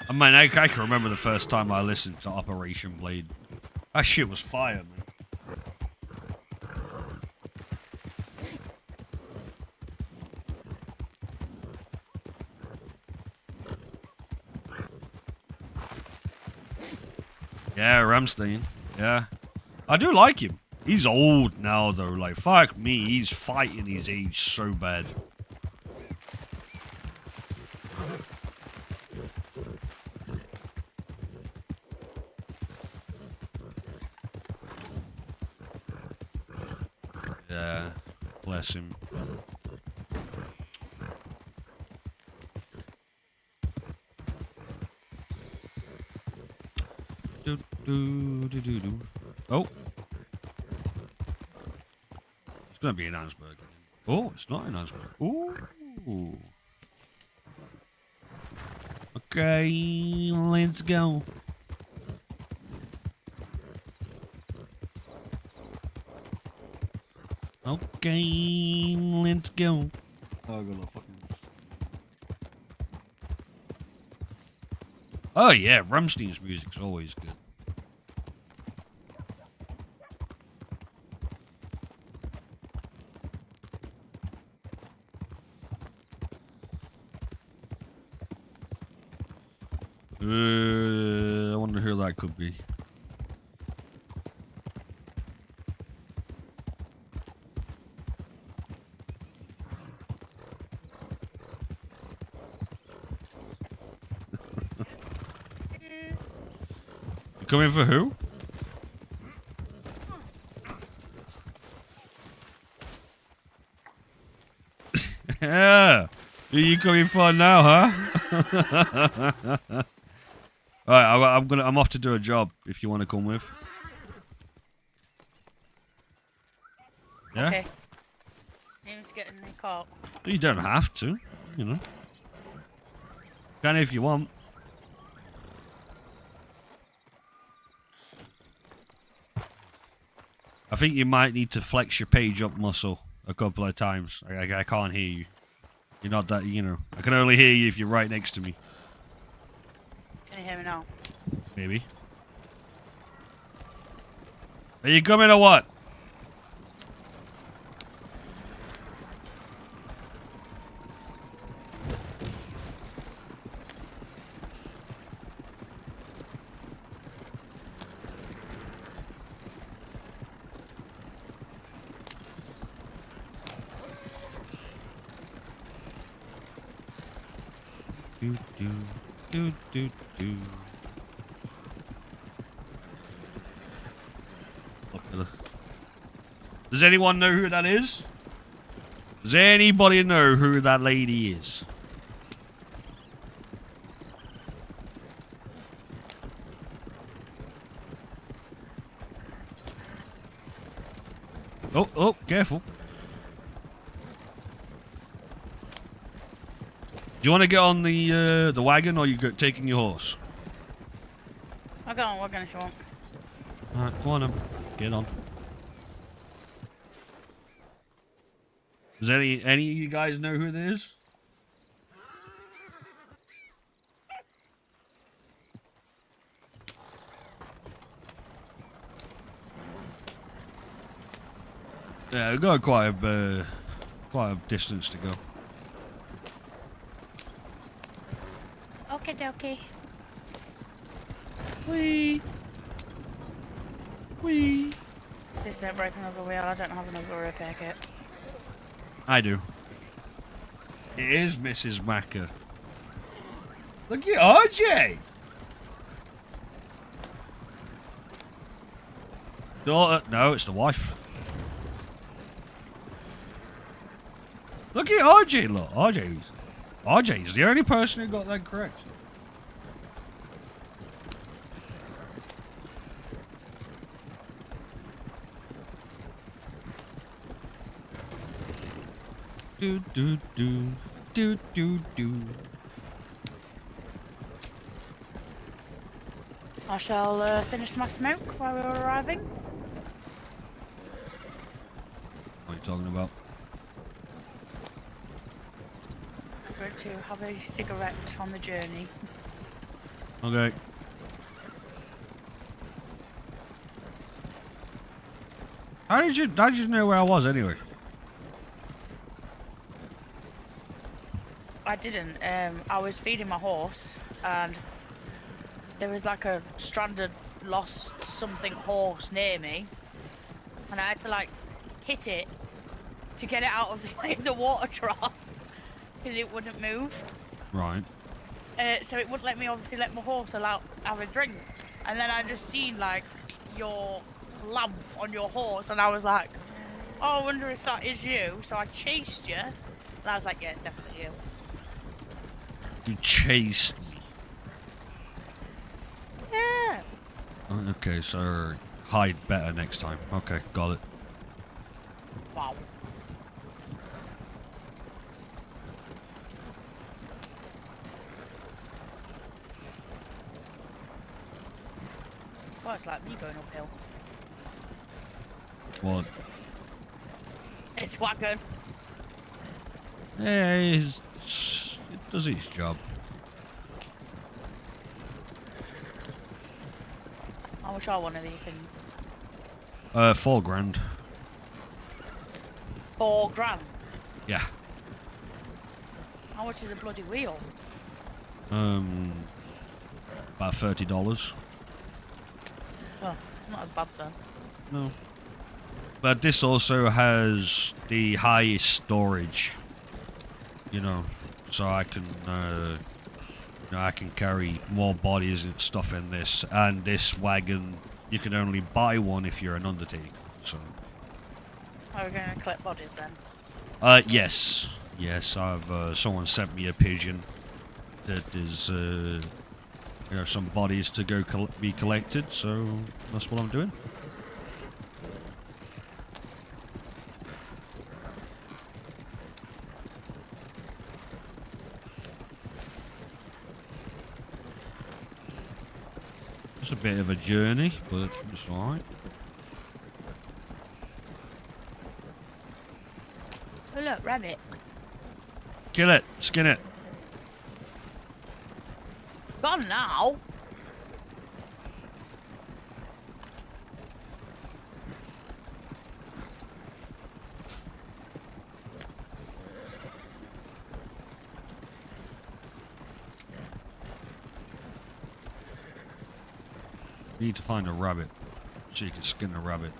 I mean, I can remember the first time I listened to Operation Blade. That shit was fire, man. Yeah, Ramstein. Yeah. I do like him. He's old now, though. Like, fuck me. He's fighting his age so bad. Yeah. Bless him. Oh. It's going to be in Ansberg. Oh, it's not in Ansberg. Ooh. Okay, let's go. Okay, let's go. Oh, I got a fucking... Oh yeah, Rammstein's music's always good. I wonder who that could be. You coming for who? Yeah. Who are you coming for now, huh? Alright, I'm off to do a job if you want to come with. Yeah? Okay. Name's getting the call. You don't have to, you know. Can if you want. I think you might need to flex your page up muscle a couple of times. I can't hear you. You're not that, you know. I can only hear you if you're right next to me. Can you hear me now? Maybe. Are you coming or what? Do. Does anyone know who that is? Does anybody know who that lady is? Oh, careful. Do you want to get on the wagon, or you taking your horse? I'll go on wagon if you want. Alright, go on then. Get on. Does any of you guys know who it is? Yeah, we've got quite a distance to go. Okay, dokie. Wee. Wee. Please don't break another wheel. I don't have another repair kit. I do. It is Mrs. Macca. Look at RJ. Daughter? No, it's the wife. Look at RJ. Look, RJ's the only person who got that correct. Do do do do do do. I shall finish my smoke while we're arriving. What are you talking about? I'm going to have a cigarette on the journey. Okay. How did you know where I was anyway? I didn't. I was feeding my horse, and there was like a stranded, lost something horse near me, and I had to like hit it to get it out of the water trough because it wouldn't move. Right. So it wouldn't let me obviously let my horse have a drink, and then I just seen like your lamp on your horse, and I was like, oh, I wonder if that is you. So I chased you, and I was like, yeah, it's definitely you. You chased me. Yeah. Okay, so hide better next time. Okay, got it. Wow. Well, it's like me going uphill. What? It's wagon. Yeah, it does its job. How much are one of these things? $4,000. 4 grand. Yeah. How much is a bloody wheel? About $30. Oh, not as bad then. No. But this also has the highest storage. You know, so I can, I can carry more bodies and stuff in this. And this wagon, you can only buy one if you're an undertaker. So. Are we going to collect bodies then? Yes. Yes, I've, someone sent me a pigeon that is, some bodies to go be collected, so that's what I'm doing. It's a bit of a journey, but it's alright. Oh look, rabbit. Kill it, skin it. Gone now. You need to find a rabbit so you can skin the rabbit.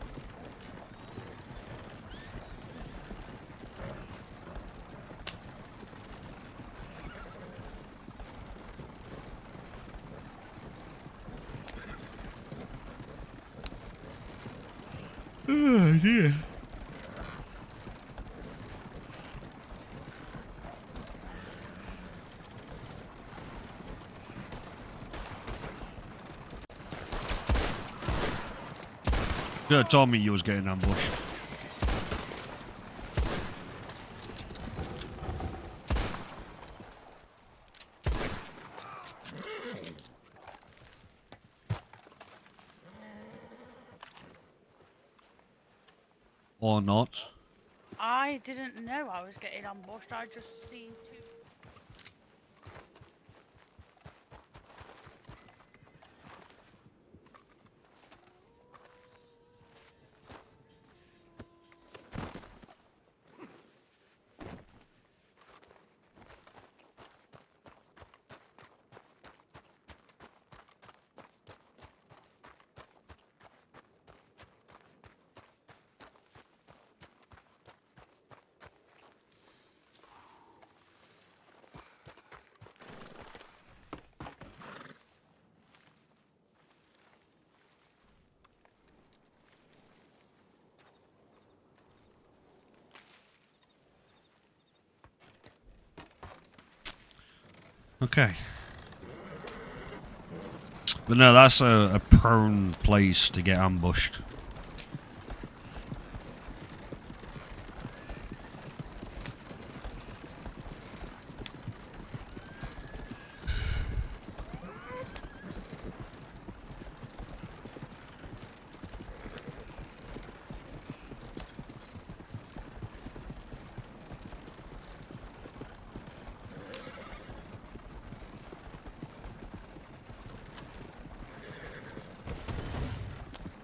Oh dear. You could have told me you was getting ambushed. Or not. I didn't know I was getting ambushed. I just seemed to. Okay. But no, that's a prone place to get ambushed.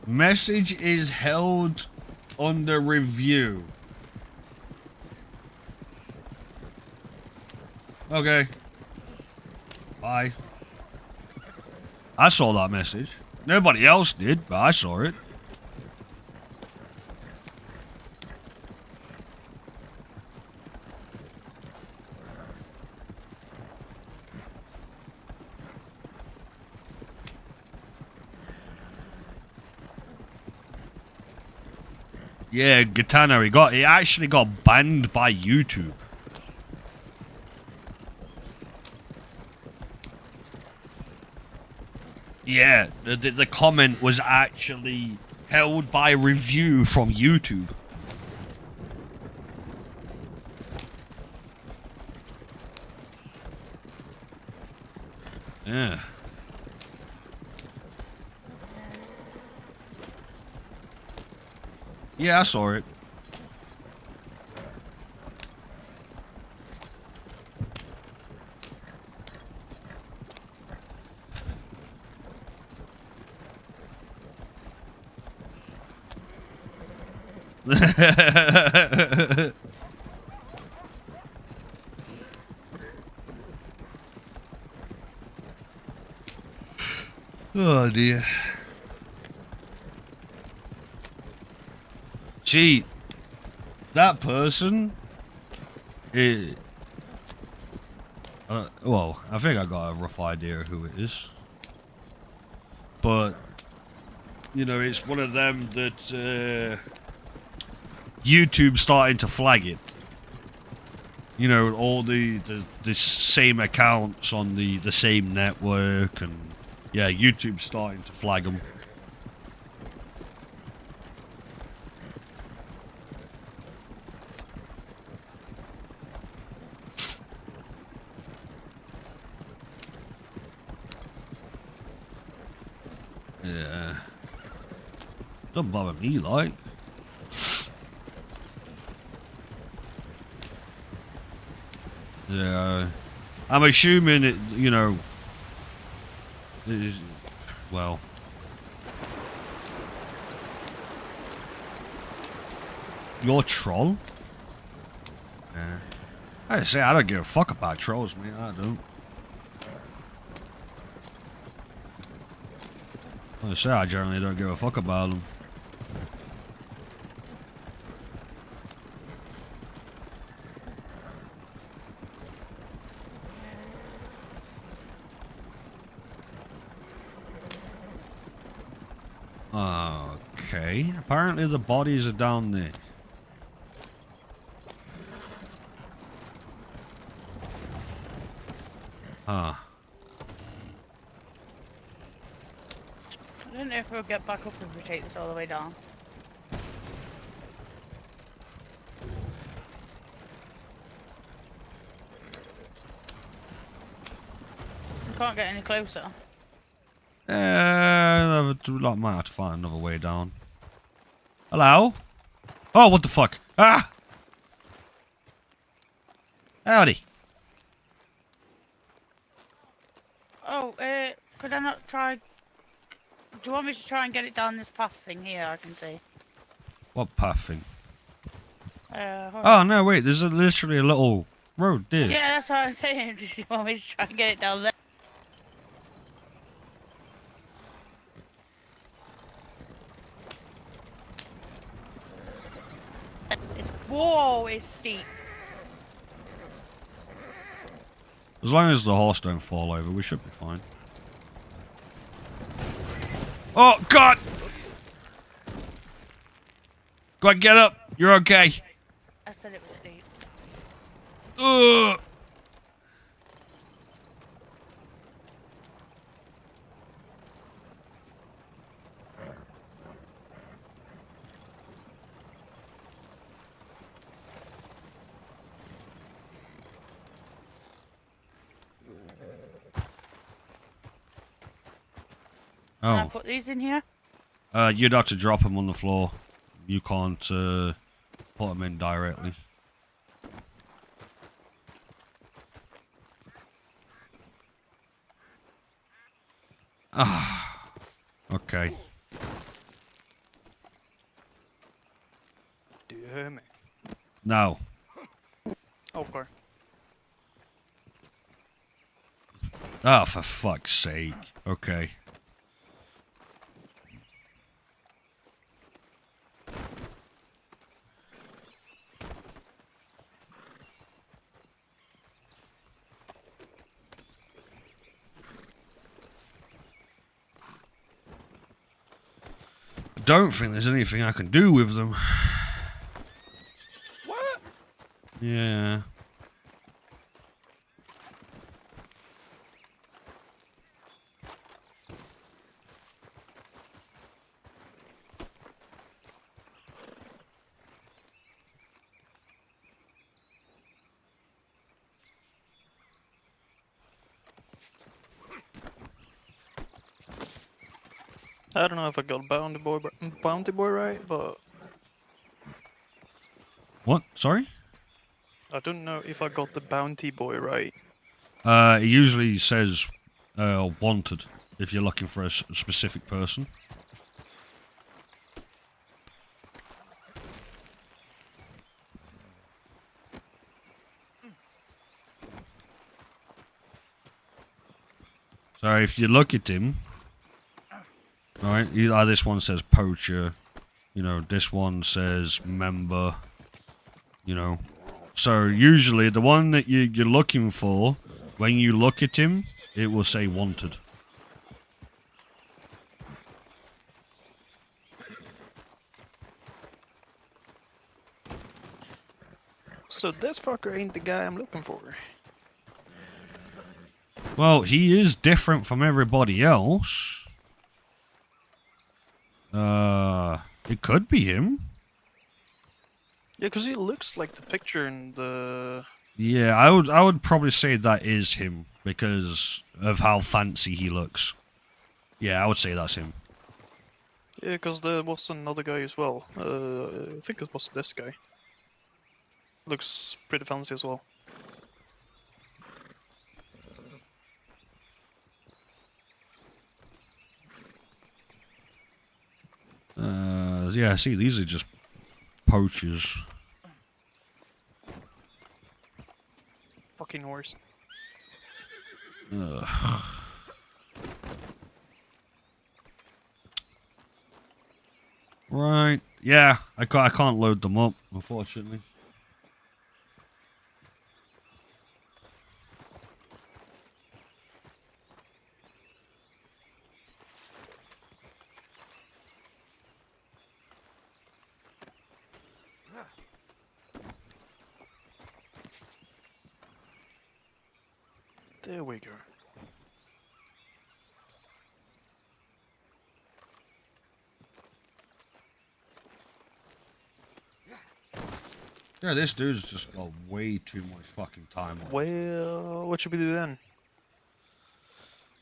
Message is held under review. Okay. Bye. I saw that message. Nobody else did, but I saw it. Yeah, Gitano, he actually got banned by YouTube. Yeah, the comment was actually held by review from YouTube. Yeah. Yeah, I saw it. Oh dear. Gee, that person is... well, I think I got a rough idea of who it is. But, you know, it's one of them that YouTube's starting to flag it. You know, all the same accounts on the same network, and yeah, YouTube's starting to flag them. Yeah. Don't bother me, like. Yeah. I'm assuming it, you know, well. You're a troll? Yeah. I say I don't give a fuck about trolls, man. I don't. I say I generally don't give a fuck about them. Okay, apparently the bodies are down there. Huh. I don't know if we'll get back up if we take this all the way down. We can't get any closer. I might have to find another way down. Hello? Oh, what the fuck? Ah! Howdy. Oh, could I not try... Do you want me to try and get it down this path thing here, I can see? What path thing? Hold Oh, on. no, wait, there's literally a little road there. Yeah, that's what I'm saying. Do you want me to try and get it down there? Whoa, it's steep. As long as the horse don't fall over, we should be fine. Oh, God! Go on, get up. You're okay. I said it was steep. Ugh. Can I Oh. put these in here? You'd have to drop them on the floor. You can't put them in directly. Ah. Okay. Do you hear me? No. Okay. Oh, for fuck's sake. Okay. I don't think there's anything I can do with them. What? Yeah. I don't know if I got Bounty Boy right, but What? Sorry? I don't know if I got the Bounty Boy right. It usually says wanted if you're looking for a specific person. So if you look at him, right, this one says poacher, you know, this one says member, you know. So usually the one that you're looking for, when you look at him, it will say wanted. So this fucker ain't the guy I'm looking for. Well, he is different from everybody else. It could be him. Yeah, because he looks like the picture in the... Yeah, I would probably say that is him because of how fancy he looks. Yeah, I would say that's him. Yeah, because there was another guy as well. I think it was this guy. Looks pretty fancy as well. Yeah, see, these are just poachers. Fucking horse. Ugh. Right, yeah, I can't load them up, unfortunately. There we go. Yeah, this dude's just got way too much fucking time on. Well, what should we do then?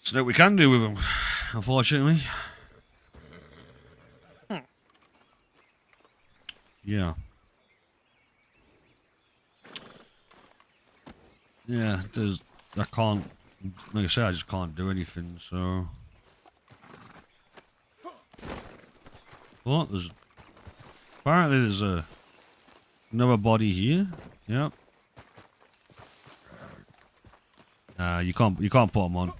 So that we can do with him, unfortunately. Yeah. Yeah, I can't, like I said, I just can't do anything, so. What? Apparently there's another body here. Yep. You can't put them on.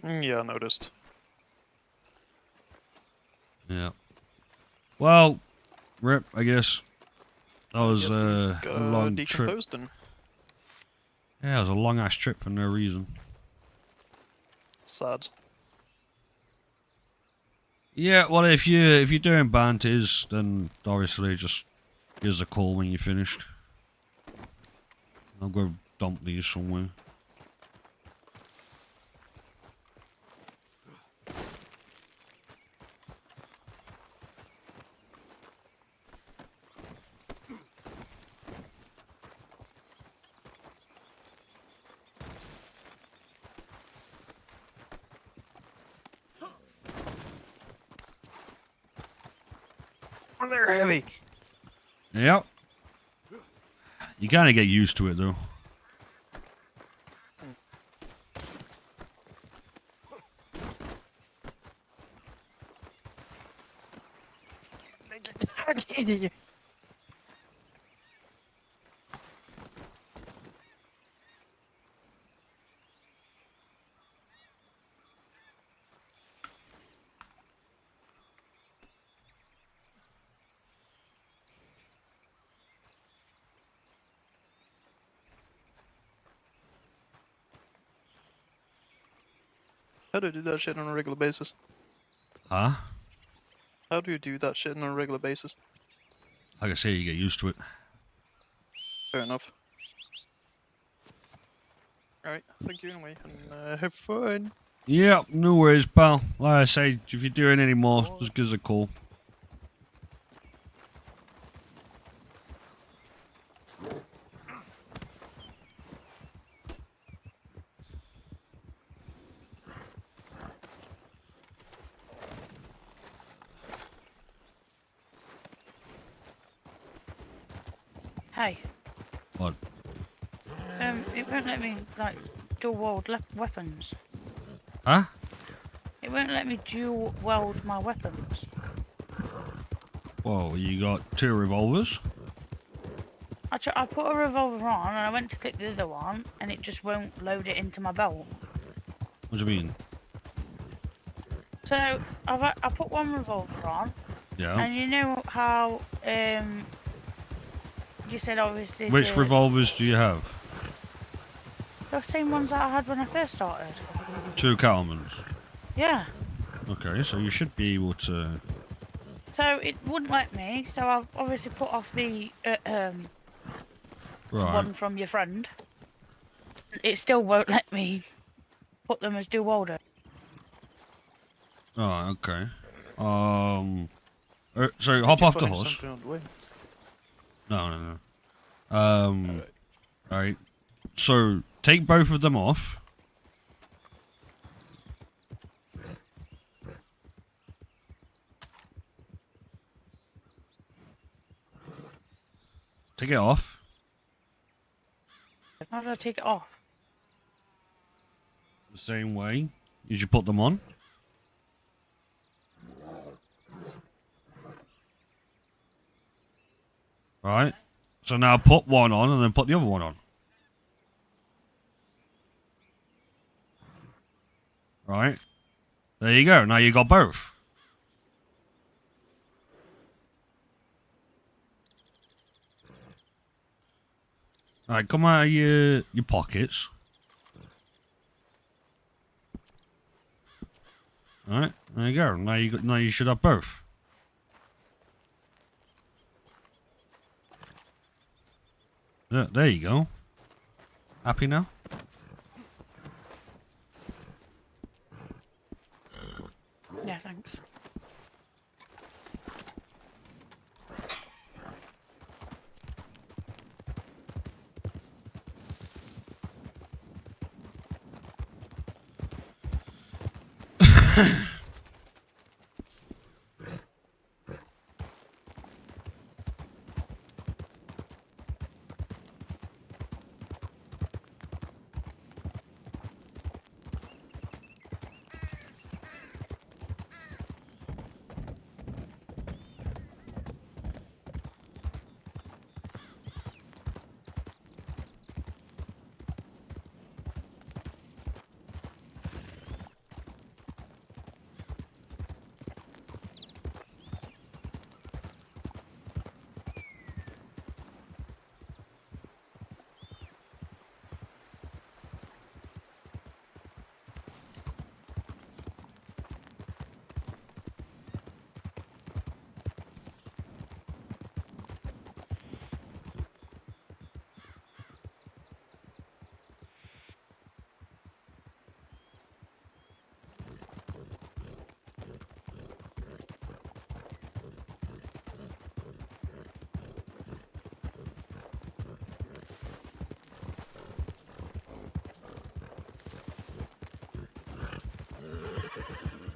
Yeah, I noticed. Yeah. Well, rip, I guess. That was a long trip. Then. Yeah, it was a long ass trip for no reason. Sad. Yeah, well, if you're doing bounties, then obviously just give us a call when you're finished. I'll go dump these somewhere. Oh, they're heavy. Yep. You kind of get used to it, though. How do you do that shit on a regular basis? Huh? How do you do that shit on a regular basis? Like I say, you get used to it. Fair enough. Alright, thank you anyway, and have fun. Yep, no worries, pal. Like I say, if you're doing any more, just give us a call. Hey. What? It won't let me, like, dual-wield weapons. Huh? It won't let me dual-wield my weapons. Whoa, you got 2 revolvers? I put a revolver on, and I went to click the other one, and it just won't load it into my belt. What do you mean? So, I put one revolver on. Yeah. And you know how, you said obviously... Which revolvers do you have? The same ones that I had when I first started. 2 Cattlemans? Yeah. Okay, so you should be able to... So, it wouldn't let me, so I've obviously put off the, Right. one from your friend. It still won't let me put them as dual-wielder. Oh, okay. So hop off the horse. No. Alright. So take both of them off. Take it off. How do I take it off? The same way as you put them on. Right. So now put one on and then put the other one on. Right. There you go. Now you got both. Alright, come out of your pockets. Alright, there you go. Now you should have both. There you go. Happy now? Yeah, thanks.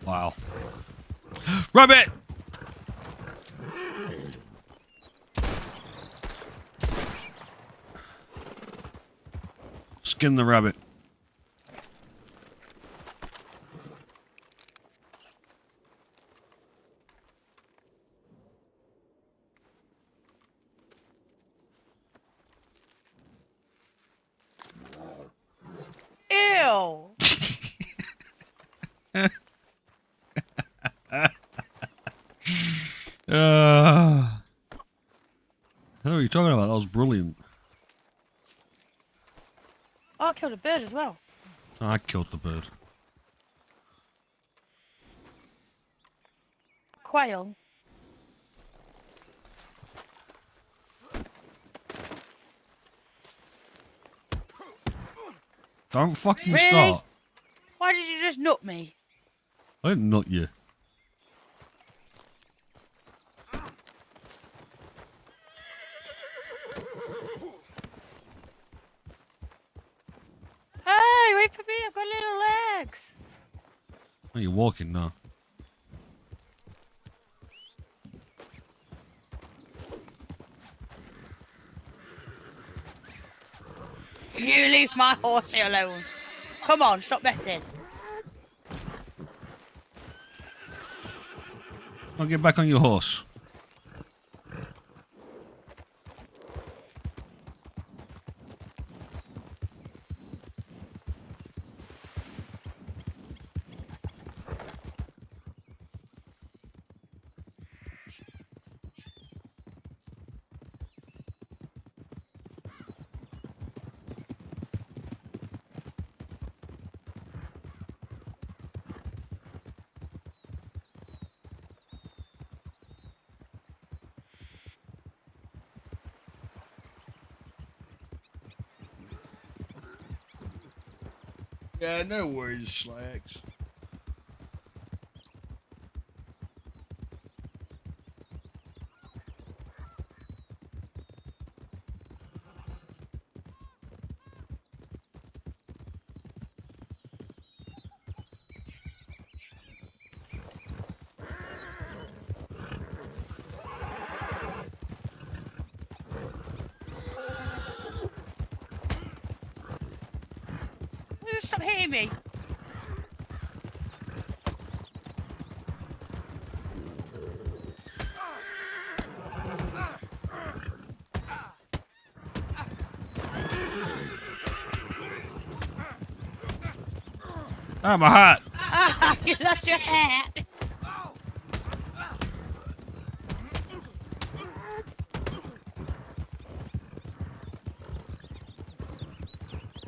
Wow. Rabbit! Skin the rabbit. Ew. What are you talking about? That was brilliant. Oh, I killed a bird as well. I killed the bird. Quail. Don't fucking Really? start. Why did you just nut me? I didn't nut you. Hey, wait for me. I've got little legs. Oh, you're walking now. You leave my horsey alone. Come on, stop messing. I'll get back on your horse. Yeah, no worries, Slacks. You stop hitting me. Ah, my hat. Ah, you lost your hat.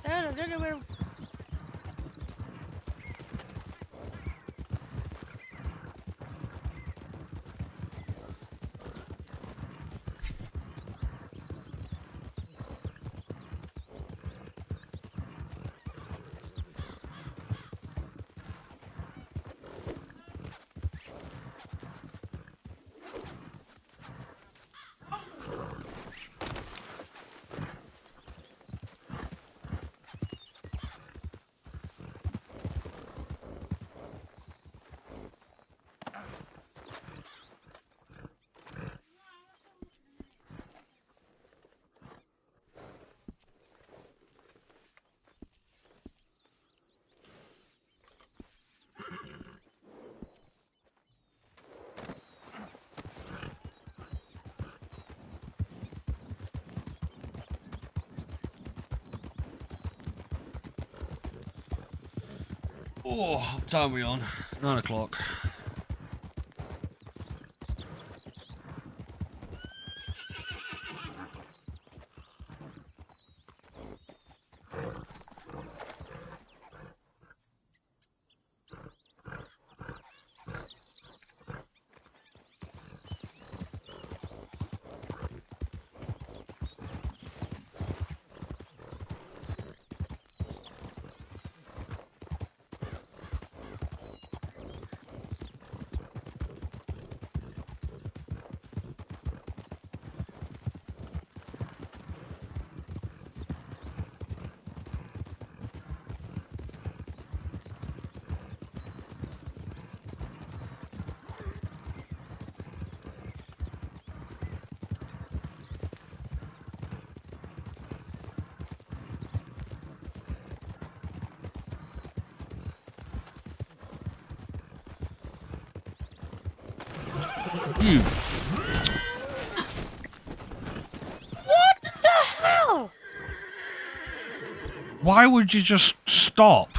I don't know where. Oh, what time are we on? 9 o'clock. You. What the hell? Why would you just stop?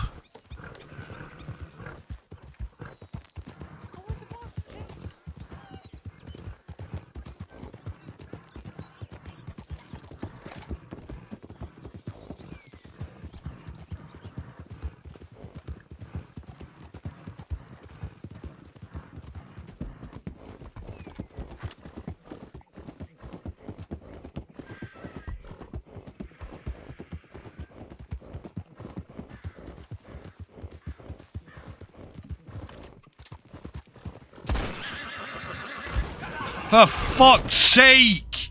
For fuck's sake!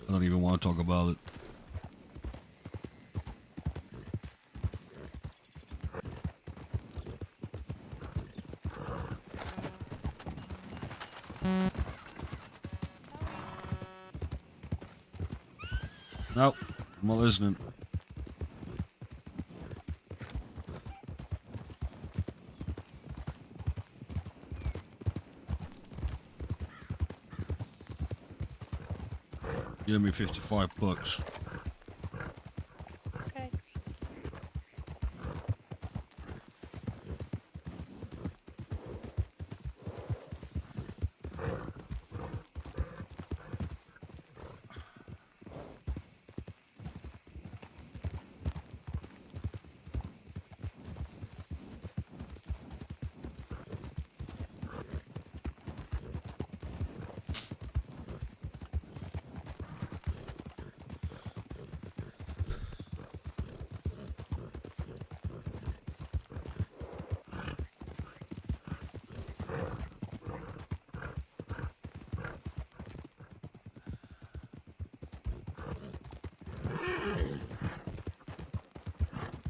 I don't even want to talk about it. Nope, I'm not listening. Give me 55 bucks. Okay.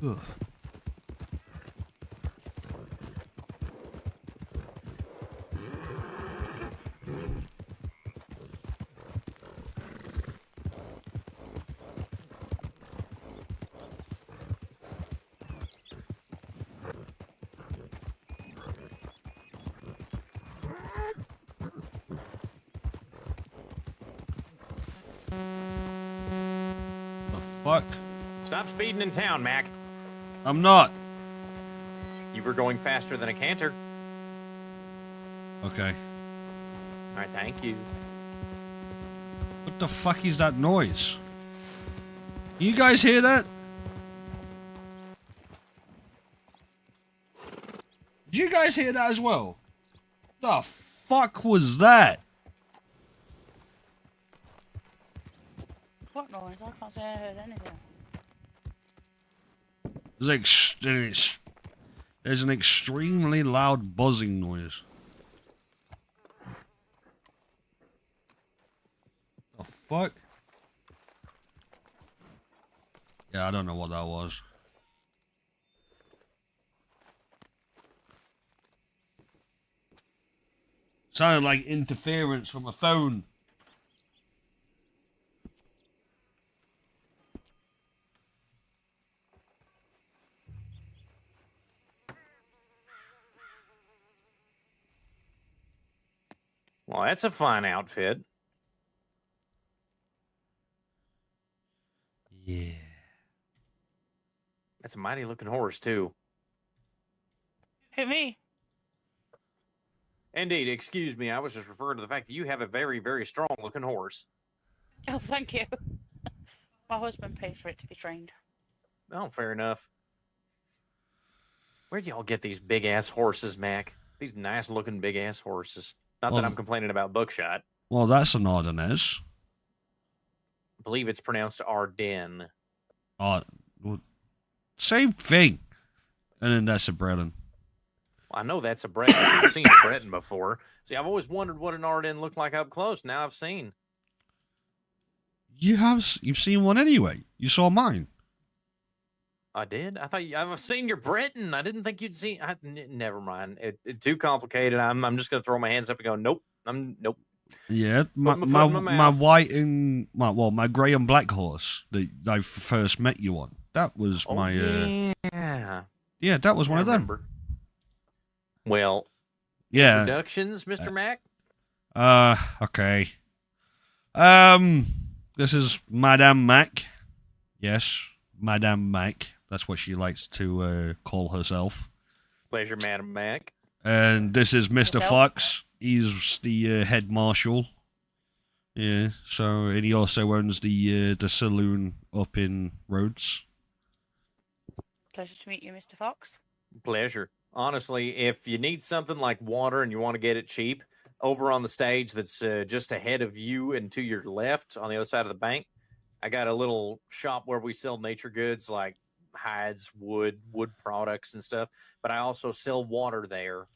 Ugh. fuck? Stop speeding in town, Mac. I'm not. You were going faster than a canter. Okay. All right, thank you. What the fuck is that noise? You guys hear that? Did you guys hear that as well? The fuck was that? What noise? I can't say I heard anything. There's an extremely loud buzzing noise. The fuck? Yeah, I don't know what that was. Sounded like interference from a phone. Well, that's a fun outfit. Yeah. That's a mighty looking horse, too. Hit me. Indeed, excuse me. I was just referring to the fact that you have a very, very strong looking horse. Oh, thank you. My husband paid for it to be trained. Oh, fair enough. Where'd y'all get these big ass horses, Mac? These nice looking big ass horses. Not that I'm complaining about buckshot. Well, that's an Ardennes. I believe it's pronounced Ardennes. Same thing. And then that's a Breton. Well, I know that's a Breton. I've seen a Breton before. See, I've always wondered what an Ardennes looked like up close. Now I've seen. You've seen one anyway. You saw mine. I did. I thought I've seen your Breton. I didn't think you'd seen. Never mind. It's too complicated. I'm just gonna throw my hands up and go, nope. Nope. Yeah, my white and my grey and black horse that I first met you on. That was my yeah, that was one of them. Well, yeah. Introductions, Mr. Mac. Okay. This is Madame Mac. Yes, Madame Mac. That's what she likes to call herself. Pleasure, Madam Mac. And this is Mr. Yourself? Fox. He's the head marshal. Yeah. So, and he also owns the saloon up in Rhodes. Pleasure to meet you, Mr. Fox. Pleasure. Honestly, if you need something like water and you want to get it cheap, over on the stage that's just ahead of you and to your left on the other side of the bank, I got a little shop where we sell nature goods like hides, wood products and stuff. But I also sell water there,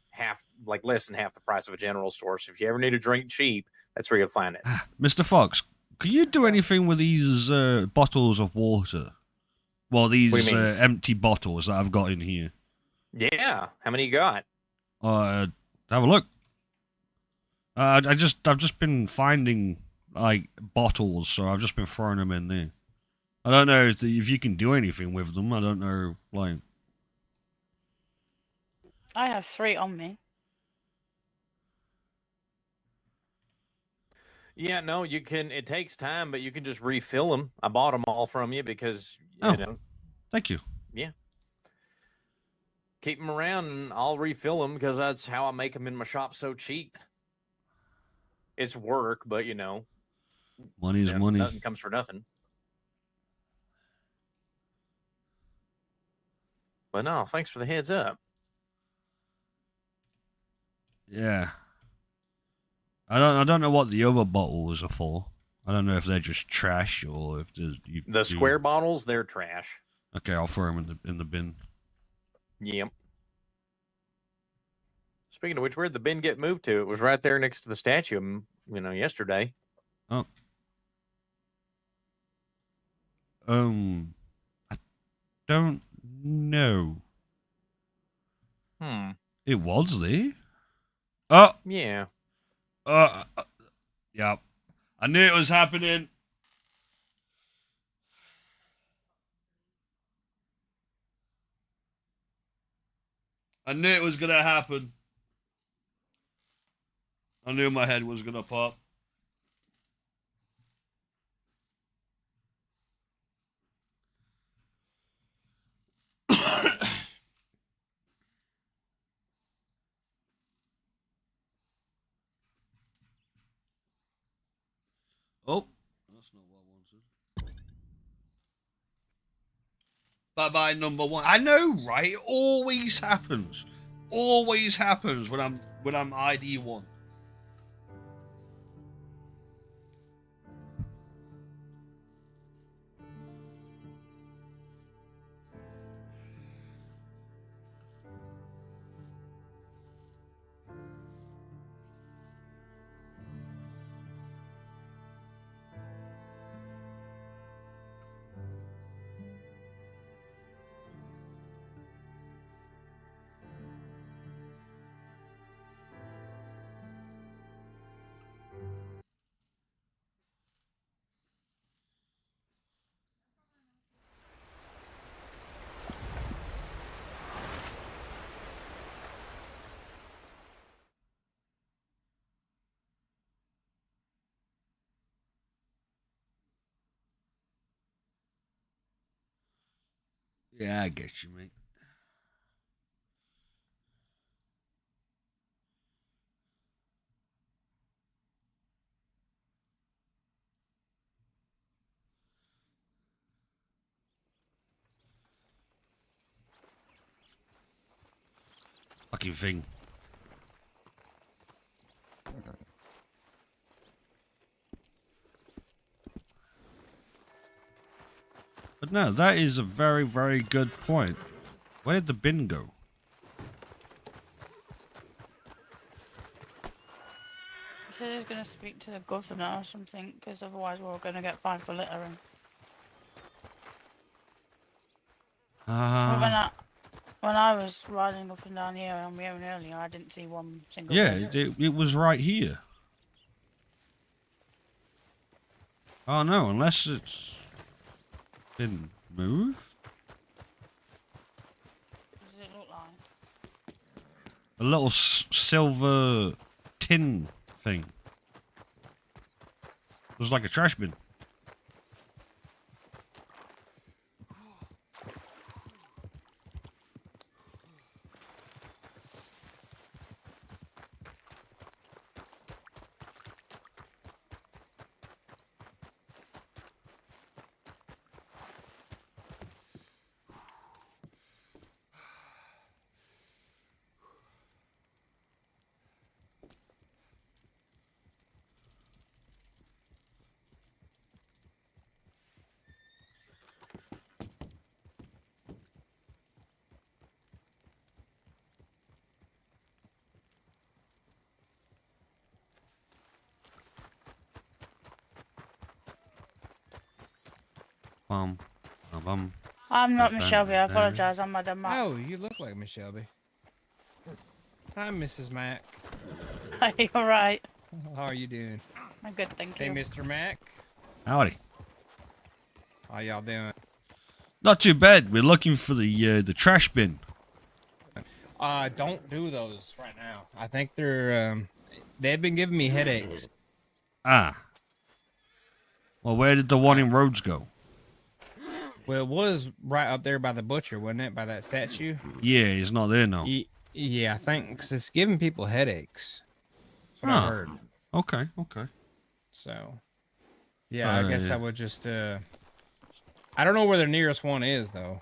less than half the price of a general store. So if you ever need a drink cheap, that's where you'll find it. Mr. Fox, can you do anything with these bottles of water? Well, these empty bottles that I've got in here. Yeah. How many you got? Have a look. I've just been finding like bottles, so I've just been throwing them in there. I don't know if you can do anything with them. I don't know, like. I have 3 on me. Yeah, no, you can. It takes time, but you can just refill them. I bought them all from you because you know. Thank you. Yeah. Keep them around, and I'll refill them because that's how I make them in my shop so cheap. It's work, but you know, money's money. Nothing comes for nothing. But no, thanks for the heads up. Yeah. I don't know what the other bottles are for. I don't know if they're just trash or if the square bottles, they're trash. Okay, I'll throw them in the bin. Yep. Speaking of which, where'd the bin get moved to? It was right there next to the statue, yesterday. Oh. I don't know. It was there. Oh. Yeah. Yeah. I knew it was happening. I knew it was gonna happen. I knew my head was gonna pop. Oh, that's not what I wanted. Bye-bye, number one. I know, right? It always happens. Always happens when I'm ID 1. Yeah, I get you, mate. Fucking thing. But no, that is a very, very good point. Where did the bin go? He said he's going to speak to the governor or something, because otherwise we're going to get fined for littering. Well, when I was riding up and down here on my own earlier, I didn't see one single Yeah, bin. it was right here. Oh no, unless it's been moved? What does it look like? A little silver tin thing. It was like a trash bin. Bum, bum. I'm not Miss Shelby, I apologise, I'm Madam Mac. Oh, you look like Miss Shelby. Hi, Mrs. Mac. Are you alright? How are you doing? I'm good, thank you. Hey, Mr. Mac. Howdy. How y'all doing? Not too bad. We're looking for the trash bin. Don't do those right now. I think they've been giving me headaches. Ah. Well, where did the one in Rhodes go? Well, it was right up there by the butcher, wasn't it? By that statue? Yeah, he's not there now. Yeah, I think, because it's giving people headaches. That's what I heard. Okay, okay. So, yeah, I guess I would just, I don't know where the nearest one is, though,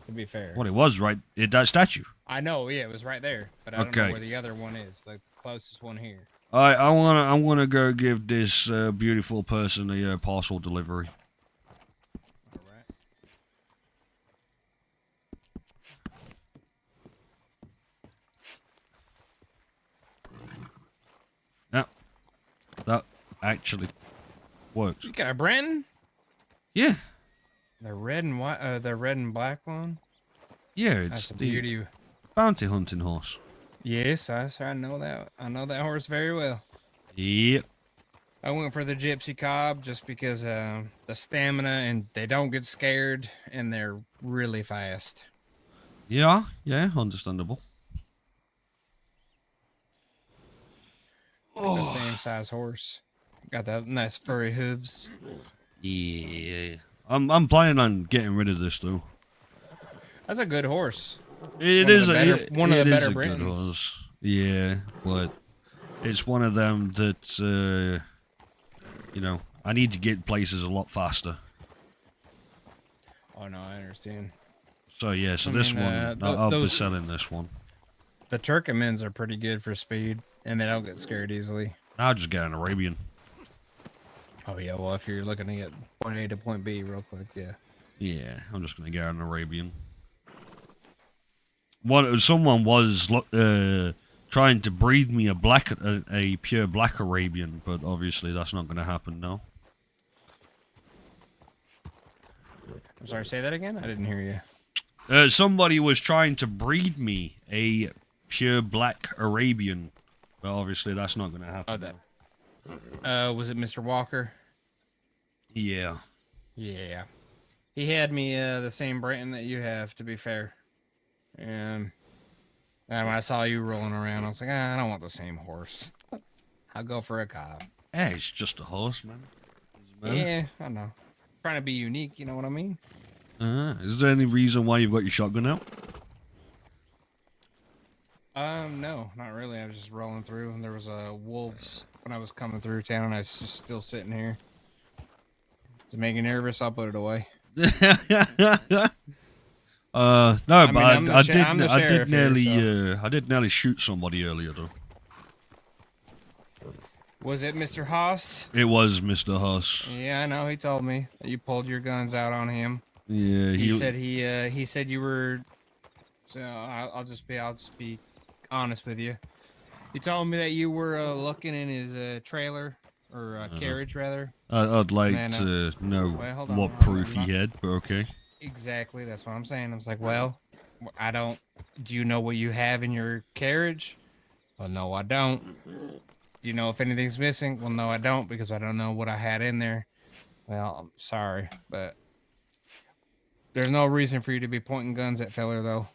to be fair. Well, it was right at that statue. I know, yeah, it was right there, but I don't know where the other one is, the closest one here. I wanna go give this beautiful person a parcel delivery. Yeah, that actually works. You got a Brenton? Yeah. The red and white, the red and black one. Yeah, it's That's a the beauty. bounty hunting horse. Yes, I know that. I know that horse very well. Yep. I went for the Gypsy Cob just because the stamina, and they don't get scared, and they're really fast. Yeah, understandable. The same size horse. Got that nice furry hooves. Yeah. I'm planning on getting rid of this though. That's a good horse. It is one of the better good Britons. horse. Yeah, but it's one of them that you know, I need to get places a lot faster. Oh no, I understand. So yeah, so I this mean, one, I'll be those- selling this one. The Turkmens are pretty good for speed, and they don't get scared easily. I'll just get an Arabian. Oh yeah, well if you're looking to get point A to point B real quick, yeah. Yeah, I'm just gonna get an Arabian. Someone was trying to breed me a pure black Arabian, but obviously that's not gonna happen now. I'm sorry, say that again? I didn't hear you. Somebody was trying to breed me a pure black Arabian, but obviously that's not gonna happen. Oh, that. Was it Mr. Walker? Yeah. Yeah. He had me the same brand that you have, to be fair. And when I saw you rolling around, I was like, I don't want the same horse. I'll go for a cob. Hey, it's just a horse, man. Yeah, I know. Trying to be unique, you know what I mean? Is there any reason why you've got your shotgun out? No, not really. I was just rolling through, and there was wolves when I was coming through town, and I was just still sitting here. Does it make you nervous? I'll put it away. No, but I did nearly shoot somebody earlier though. Was it Mr. Haas? It was Mr. Huss. Yeah, I know. He told me that you pulled your guns out on him. Yeah, he said you were. So I'll just be honest with you. He told me that you were looking in his trailer or carriage rather. I'd like And then, to know well, hold on, what hold proof on, he had, but okay. Exactly, that's what I'm saying. I was like, well, I don't. Do you know what you have in your carriage? Well, no, I don't. Do you know if anything's missing? Well, no, I don't, because I don't know what I had in there. Well, I'm sorry, but there's no reason for you to be pointing guns at feller, though.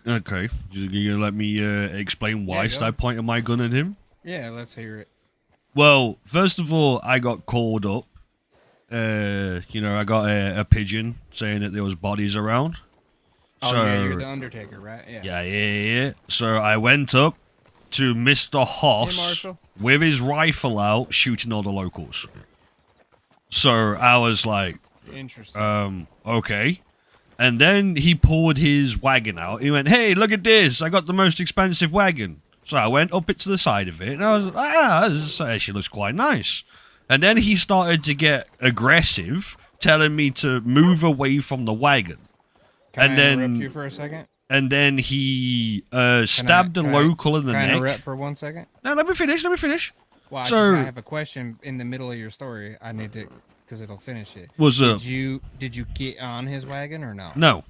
Okay, you gonna let me explain why I go. started pointing my gun at him? Yeah, let's hear it. Well, first of all, I got called up. I got a pigeon saying that there was bodies around. Oh, so, yeah, you're the Undertaker, right? Yeah. Yeah. So I went up to Mr. Hoss Marshall. with his rifle out, shooting all the locals. So I was like, interesting. Okay. And then he pulled his wagon out. He went, hey, look at this. I got the most expensive wagon. So I went up it to the side of it, and I was like, this actually looks quite nice. And then he started to get aggressive, telling me to move away from the wagon. Can I interrupt you for a second? And then he stabbed a local in the neck. Can I interrupt for 1 second? No, let me finish. Well, So- I have a question in the middle of your story. I need to, because it'll finish it. What's up? Did you get on his wagon or no? No.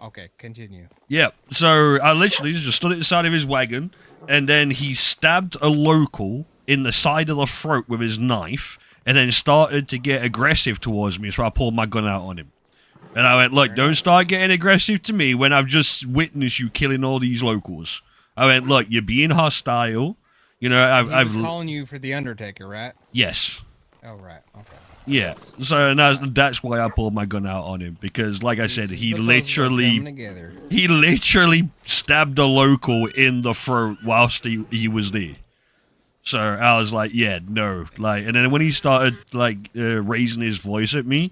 Okay, continue. Yep. So I literally just stood at the side of his wagon, and then he stabbed a local in the side of the throat with his knife, and then started to get aggressive towards me. So I pulled my gun out on him, and I went, "Look, don't start getting aggressive to me when I've just witnessed you killing all these locals." I went, "Look, you're being hostile. You know, I've He was calling you for the Undertaker, right? Yes. Oh, right. Okay. Yeah, so that's why I pulled my gun out on him, because like I said, he literally stabbed a local in the throat whilst he was there. So I was like, yeah, no, and then when he started raising his voice at me,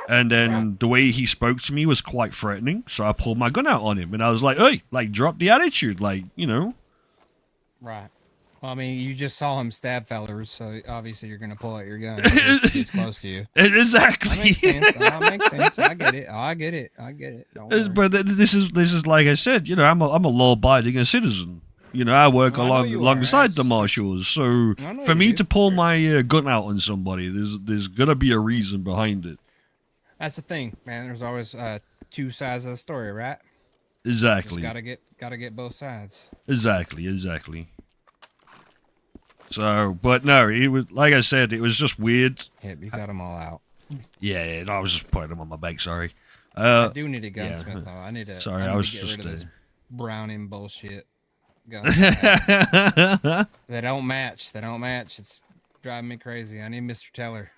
and then the way he spoke to me was quite threatening, so I pulled my gun out on him, and I was like, hey, drop the attitude, Right. Well, I mean, you just saw him stab fellers, so obviously you're going to pull out your gun. He's close to you. Exactly. That makes sense. That makes sense. I get it. Don't worry. But this is like I said, I'm a law-abiding citizen. I work alongside the marshals, so for me to pull my gun out on somebody, there's gonna be a reason behind it. That's the thing, man. There's always two sides of the story, right? Exactly. Just gotta get both sides. Exactly. So, but no, it was like I said, it was just weird. Yep, you got them all out. Yeah, I was just putting them on my back. Sorry. I do need a gunsmith though. I need to. Sorry, I was get just. rid of this Browning bullshit. Guns. They don't match. It's driving me crazy. I need Mr. Teller.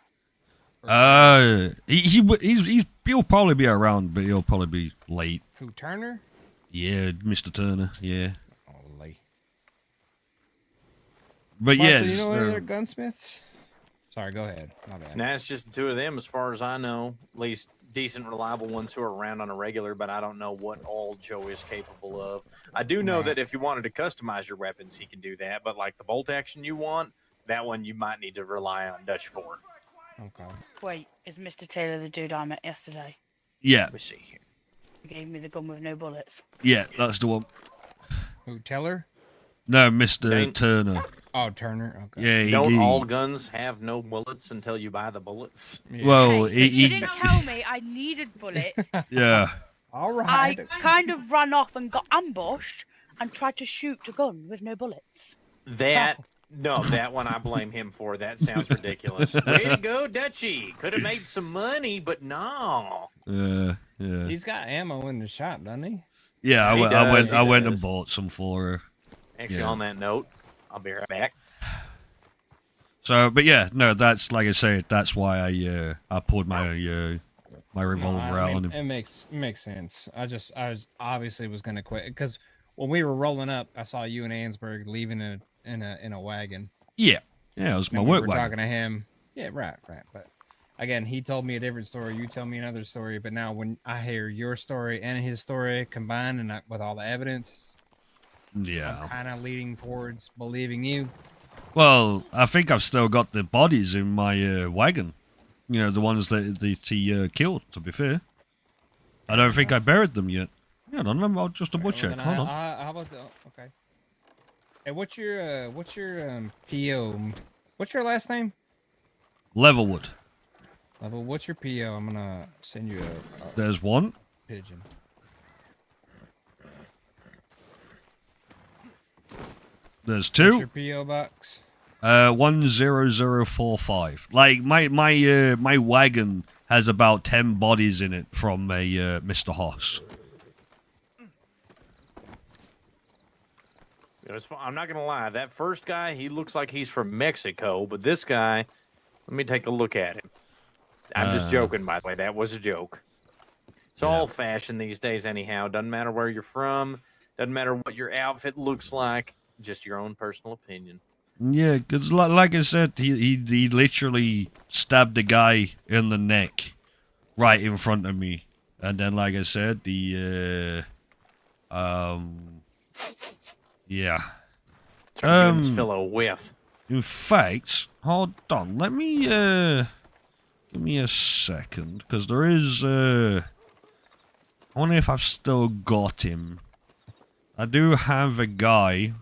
He'll probably be around, but he'll probably be late. Who, Turner? Yeah, Mr. Turner. Yeah. Oh, late. But Marshall, yeah, you know any other gunsmiths? Sorry, go ahead. My bad. Nah, it's just the two of them, as far as I know. At least decent, reliable ones who are around on a regular, but I don't know what all Joe is capable of. I do know that if you wanted to customize your weapons, he can do that. But like the bolt action you want, that one you might need to rely on Dutch for. Okay. Wait, is Mr. Taylor the dude I met yesterday? Yeah. Let me see here. He gave me the gun with no bullets. Yeah, that's the one. Who, Teller? No, Mr. Turner. Oh, Turner. Okay. Yeah, Don't all guns have no bullets until you buy the bullets? Well, You didn't tell me I needed bullets. Yeah. All I kind of ran off and got ambushed and tried to shoot a gun with no bullets. That one I blame him for. That sounds ridiculous. Way to go, Dutchy. Could have made some money, but no. Yeah. He's got ammo in the shop, doesn't he? Yeah, He I went does. and bought some for her. Actually, Yeah. on that note, I'll be right back. So, but yeah, no, that's like I said. That's why I pulled my revolver out on him. It makes sense. I was obviously was gonna quit because when we were rolling up, I saw you and Ansberg leaving in a wagon. Yeah, it was my And we work were wagon. talking to him. Yeah, right. But again, he told me a different story. You tell me another story. But now when I hear your story and his story combined and with all the evidence, Yeah. I'm kind of leaning towards believing you. Well, I think I've still got the bodies in my wagon. You know, the ones that he killed. To be fair, I don't think I buried them yet. Yeah, I don't know. I'll just double check. Hold on. How about the okay? Hey, what's your PO? What's your last name? Levelwood. Level. What's your PO? I'm gonna send you a There's one. pigeon. There's two. What's your PO box? 10045. Like my wagon has about 10 bodies in it from a Mr. Hoss. I'm not gonna lie. That first guy, he looks like he's from Mexico, but this guy, let me take a look at him. I'm just joking, by the way. That was a joke. It's all fashion these days, anyhow. Doesn't matter where you're from. Doesn't matter what your outfit looks like. Just your own personal opinion. Yeah, because like I said, he literally stabbed a guy in the neck right in front of me. And then, like I said, yeah. Trying to give this fellow a whiff. In fact, hold on. Let me, give me a second, because there is, I wonder if I've still got him. I do have a guy.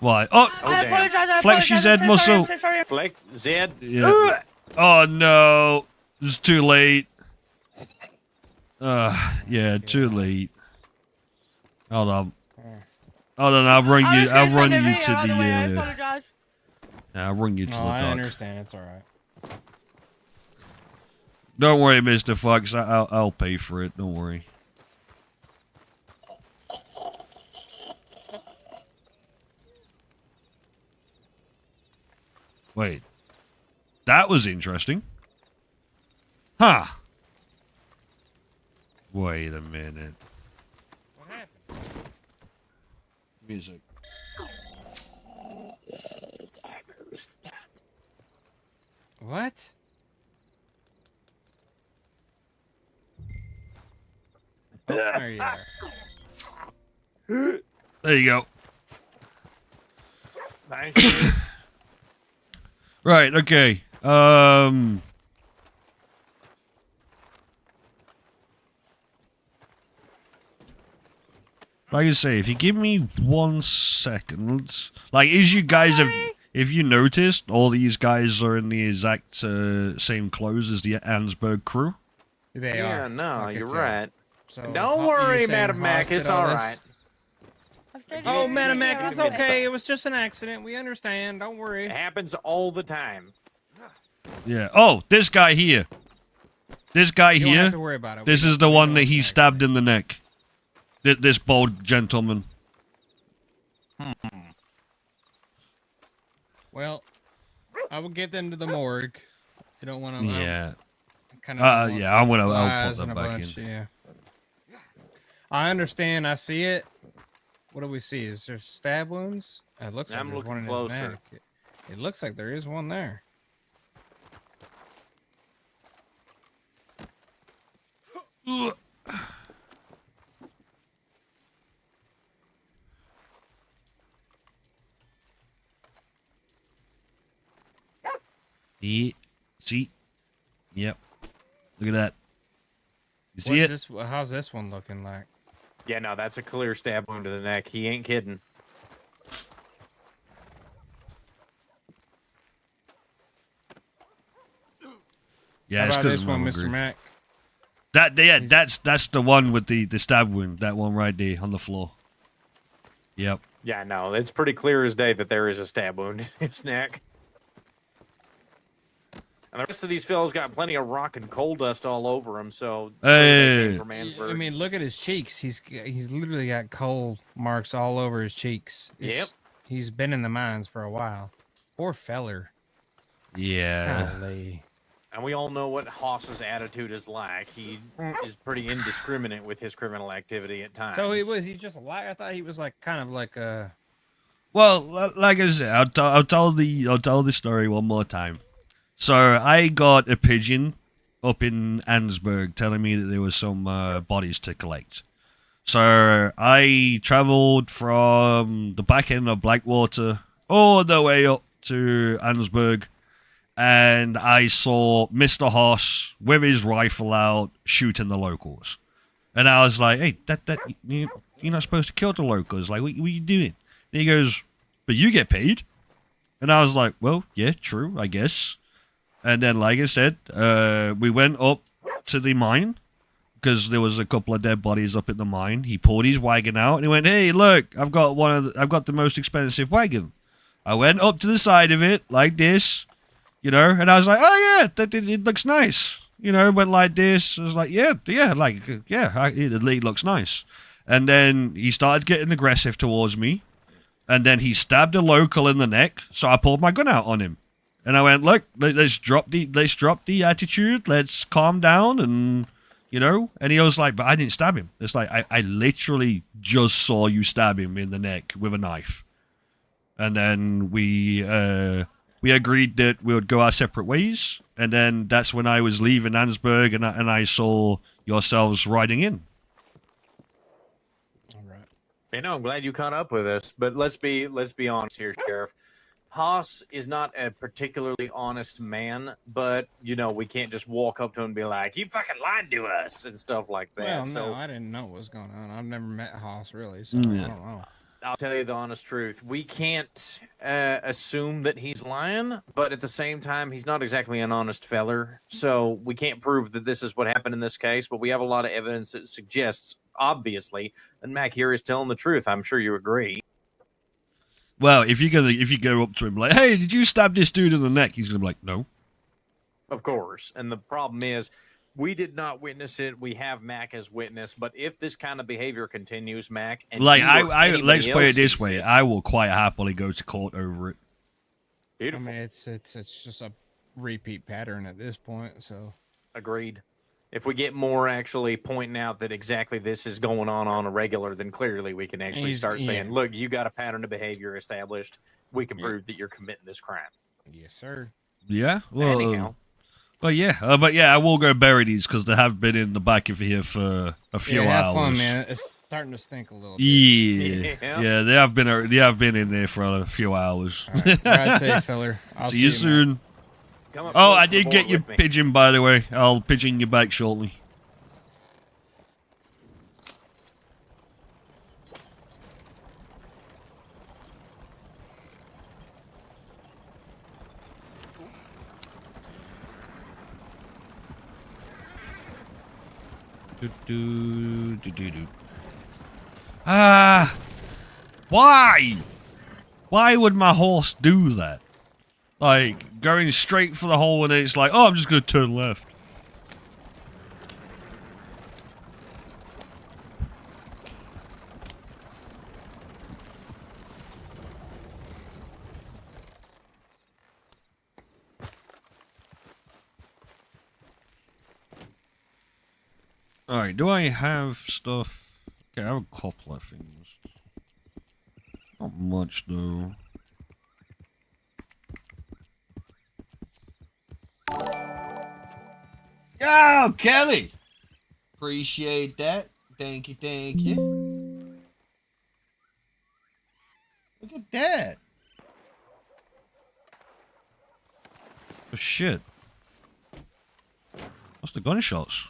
Why? Oh! I apologize. Flex your Z muscle. Flex Z. Yeah. Oh no! It's too late. Yeah, too late. Hold on. I'll run you. I'll run you to the. I'll run you to the I dock. understand. It's all right. Don't worry, Mr. Fox. I'll pay for it. Don't worry. Wait. That was interesting. Huh. Wait a minute. What happened? Music. What? Oh, there you are. There you go. Thank you. Right, okay. Like I say, if you give me 1 second, like, as you guys have, if you noticed, all these guys are in the exact same clothes as the Ansberg crew. They Yeah, are. no, I you're could tell. right. So, Don't worry, Madam Mac. It's all right. Oh, Madam Mac, it's okay. It was just an accident. We understand. Don't worry. It happens all the time. Yeah. Oh, this guy here. This guy You don't here. have to worry about it. This is the one that he stabbed in the neck. This bold gentleman. Well, I will get them to the morgue. You don't want to. Yeah. Yeah, I'll put flies that and a back bunch, in. Yeah. I understand. I see it. What do we see? Is there stab wounds? It looks like I'm there's one in looking his closer. neck. It looks like there is one there. Ugh. Yeah. See? Yep. Look at that. You see it? This, how's this one looking like? Yeah, no, that's a clear stab wound to the neck. He ain't kidding. Yeah, How it's about 'cause this of one, my Mr. group. Mac? That's the one with the stab wound. That one right there on the floor. Yep. Yeah, no, it's pretty clear as day that there is a stab wound in his neck. And the rest of these fellows got plenty of rock and coal dust all over them, so they came from Mansburg. I mean, look at his cheeks. He's literally got coal marks all over his cheeks. Yep. He's been in the mines for a while. Poor feller. Yeah. Golly. And we all know what Haas's attitude is like. He is pretty indiscriminate with his criminal activity at times. So he just a liar? I thought he was like kind of like a. Well, like I said, I'll tell the story one more time. So I got a pigeon up in Ansburg telling me that there was some bodies to collect. So I traveled from the back end of Blackwater all the way up to Ansburg, and I saw Mr. Haas with his rifle out shooting the locals. And I was like, hey, you're not supposed to kill the locals. Like, what are you doing? And he goes, but you get paid. And I was like, well, yeah, true, I guess. And then, like I said, we went up to the mine because there was a couple of dead bodies up at the mine. He pulled his wagon out and he went, "Hey, look, I've got the most expensive wagon." I went up to the side of it like this, and I was like, "Oh yeah, it looks nice." Went like this. I was like, "Yeah, it looks nice." And then he started getting aggressive towards me, and then he stabbed a local in the neck. So I pulled my gun out on him. And I went, look, let's drop the attitude. Let's calm down, and And he was like, but I didn't stab him. It's like I literally just saw you stab him in the neck with a knife. And then we agreed that we would go our separate ways. And then that's when I was leaving Ansburg, and I saw yourselves riding in. All right. I'm glad you caught up with us. But let's be honest here, Sheriff. Haas is not a particularly honest man, but, we can't just walk up to him and be like, you fucking lied to us and stuff like that. Well, so no, I didn't know what was going on. I've never met Haas, really, so Yeah. I don't know. I'll tell you the honest truth. We can't assume that he's lying, but at the same time, he's not exactly an honest feller. So we can't prove that this is what happened in this case, but we have a lot of evidence that suggests, obviously, that Mac here is telling the truth. I'm sure you agree. Well, if you go up to him like, hey, did you stab this dude in the neck? He's gonna be like, no. Of course. And the problem is, we did not witness it. We have Mac as witness. But if this kind of behavior continues, Mac, and Like you or let's anybody put it else this sees way, it- I will quite happily go to court over it. Beautiful. I mean, it's just a repeat pattern at this point. So Agreed. If we get more actually pointing out that exactly this is going on a regular, then clearly we can actually start saying, look, you got a pattern of behavior established. We can prove that you're committing this crime. Yes, sir. Yeah. Well, Anyhow. But yeah, I will go bury these because they have been in the back of here for a few yeah, hours. have fun, man. It's starting to stink a little bit. Yeah, they have been in there for a few hours. All right. Ride safe, feller. I'll See you man. soon. Come up Oh, close I to the did board get your with me. pigeon, by the way. I'll pigeon you back shortly. Why? Why would my horse do that? Like, going straight for the hole and it's like, oh, I'm just going to turn left. Alright, do I have stuff? Okay, I have a couple of things. Not much, though. Yo, Kelly! Appreciate that. Thank you, thank you. Look at that. Oh shit. What's the gunshots?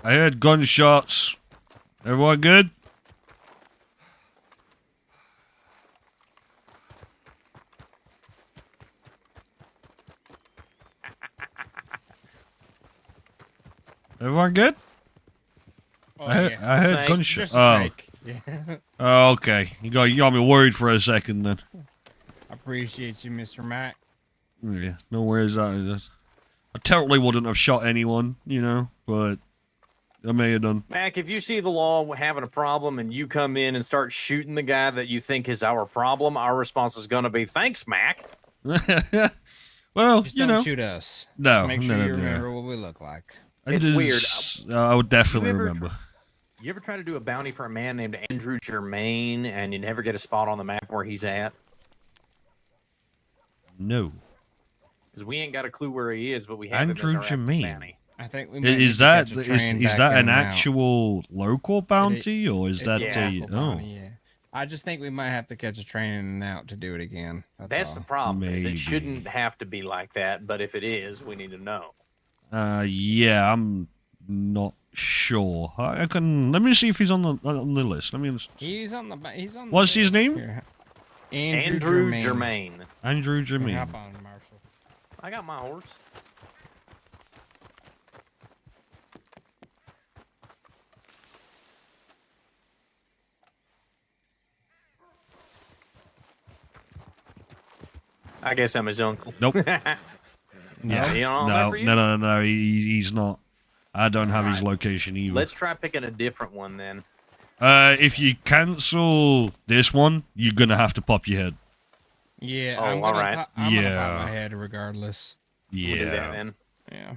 I heard gunshots. Everyone good? Everyone good? Oh, I heard, yeah. I heard Snake. gunshots. Just a Oh. snake. Yeah. Oh, okay. You got me worried for a second then. I appreciate you, Mr. Mac. Yeah, no worries. I totally wouldn't have shot anyone, you know, but I may have done. Mac, if you see the law having a problem and you come in and start shooting the guy that you think is our problem, our response is going to be, thanks, Mac. Well, Just you don't know. shoot us. No, Just make sure no, you no. remember what we look like. It's weird. I would definitely You ever remember. You ever try to do a bounty for a man named Andrew Germain and you never get a spot on the map where he's at? No. Because we ain't got a clue where he is, but we have Andrew him as our active Germain. bounty. I think we might Is need that to catch a train is back that in an and out. actual local bounty or is It's that a a local oh? bounty, yeah. I just think we might have to catch a train in and out to do it again. That's all. the problem. Is Maybe. it shouldn't have to be like that, but if it is, we need to know. Yeah, I'm not sure. I can let me see if he's on the list. Let me. He's on the. He's on. What's the his list name? here. Andrew Germain. Andrew Germain. Hop on, Marshall. I got my horse. I guess I'm his uncle. Nope. Yeah, you know, No. He's not. I don't have his location either. Let's try picking a different one then. If you cancel this one, you're gonna have to pop your head. Yeah, Oh, I'm gonna, alright. I'm gonna Yeah. pop my head regardless. Yeah. We'll do that then. Yeah.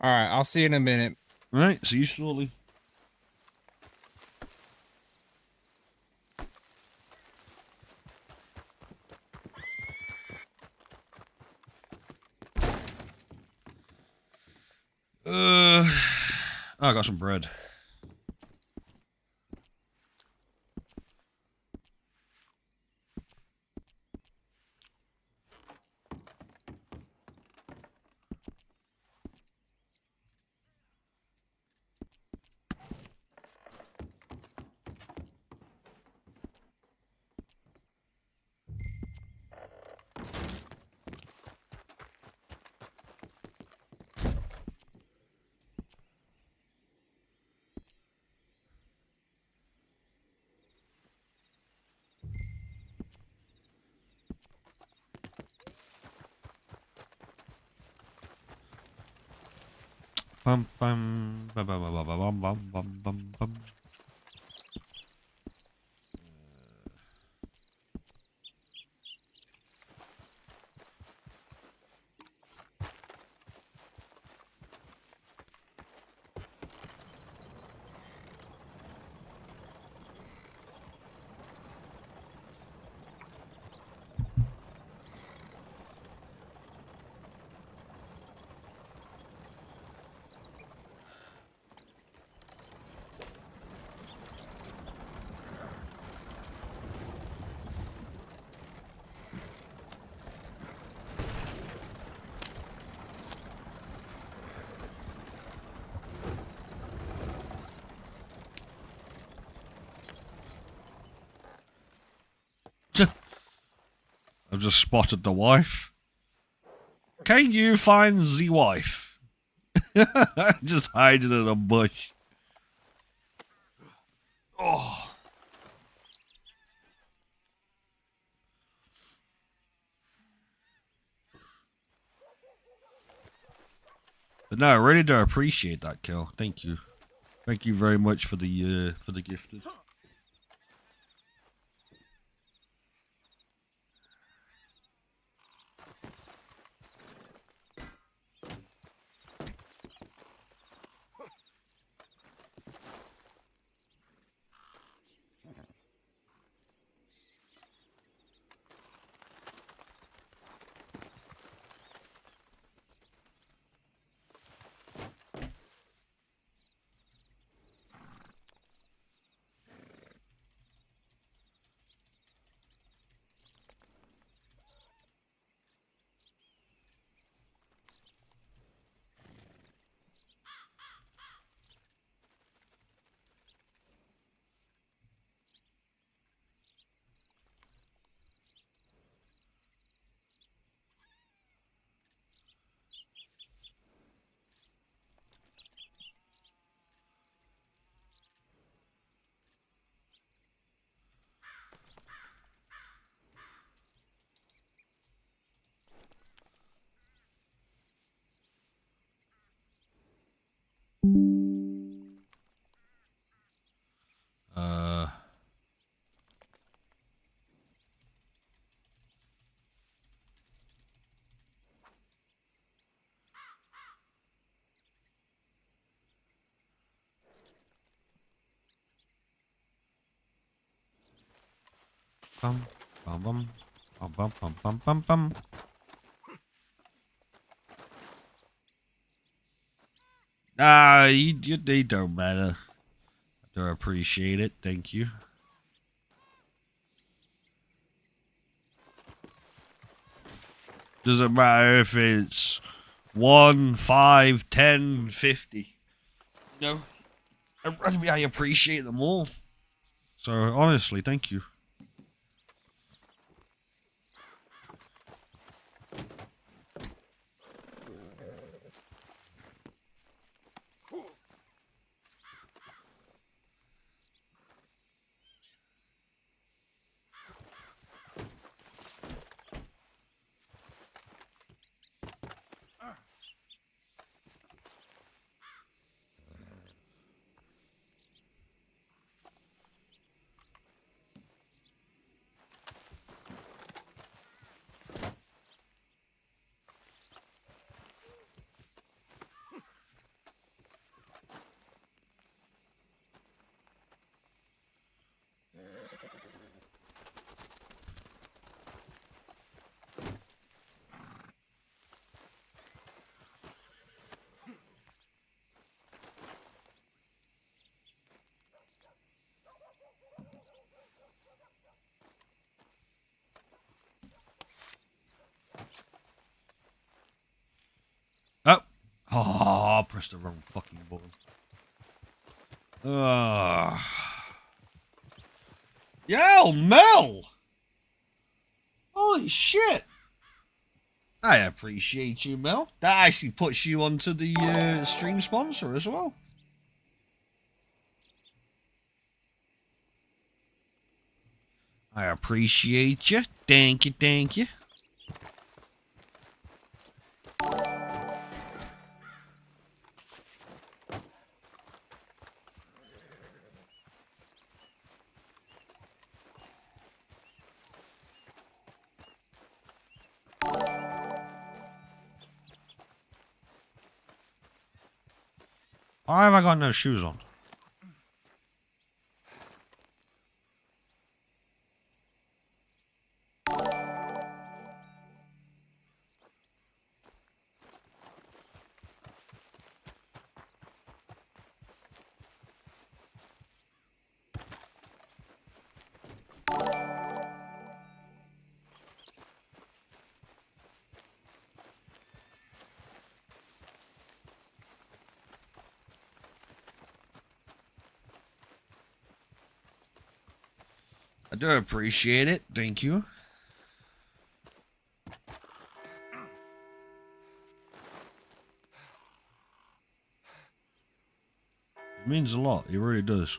All right, I'll see you in a minute. All right. See you shortly. I got some bread. Bum bum bum bum bum bum bum bum bum bum. I've just spotted the wife. Can you find the wife? Just hiding in a bush. Oh. But no, I really do appreciate that, Kel. Thank you. Thank you very much for the gifted. Bum, bum, bum, bum, bum, bum, bum, bum, bum. They don't matter. I do appreciate it. Thank you. Doesn't matter if it's 1, 5, 10, 50. No. I appreciate them all. So, honestly, thank you. Oh, I pressed the wrong fucking button. Yo, Mel! Holy shit! I appreciate you, Mel. That actually puts you onto the stream sponsor as well. I appreciate you. Thank you, thank you. Why have I got no shoes on? I do appreciate it. Thank you. It means a lot. It really does.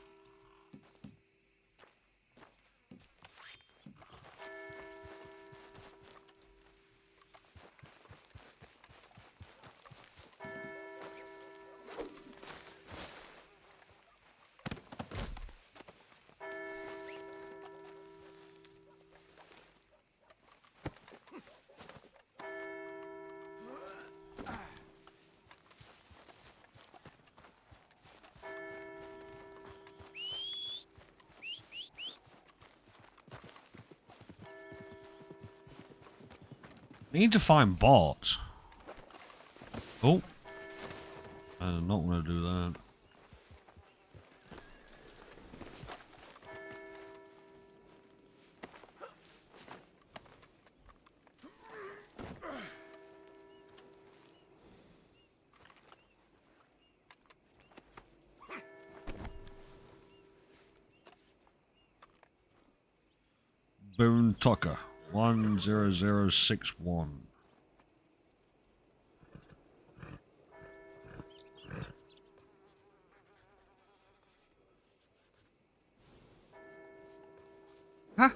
I need to find bots. Oh. I do not want to do that. Boone Tucker, 10061. Huh?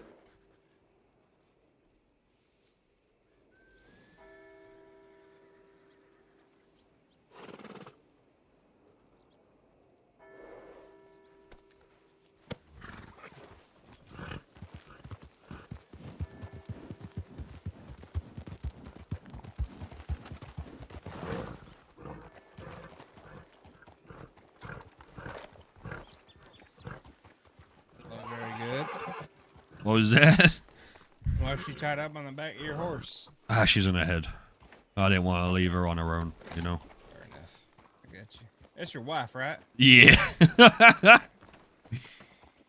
What was that? Why is she tied up on the back of your horse? Ah, she's in her head. I didn't want to leave her on her own, you know. Fair enough. I got you. That's your wife, right? Yeah.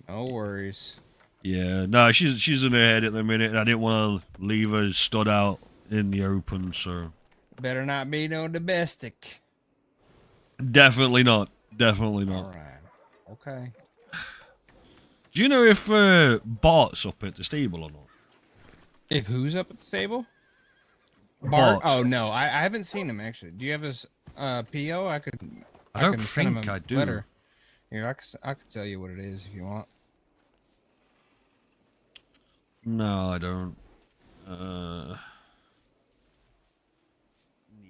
No worries. Yeah, no, she's in her head at the minute, and I didn't want to leave her stood out in the open, so... Better not be no domestic. Definitely not. Definitely not. Alright. Okay. Do you know if Bart's up at the stable or not? If who's up at the stable? Bart. Oh, no. I haven't seen him, actually. Do you have his PO? I can don't send him think a I do. letter. Here, I can tell you what it is if you want. No, I don't.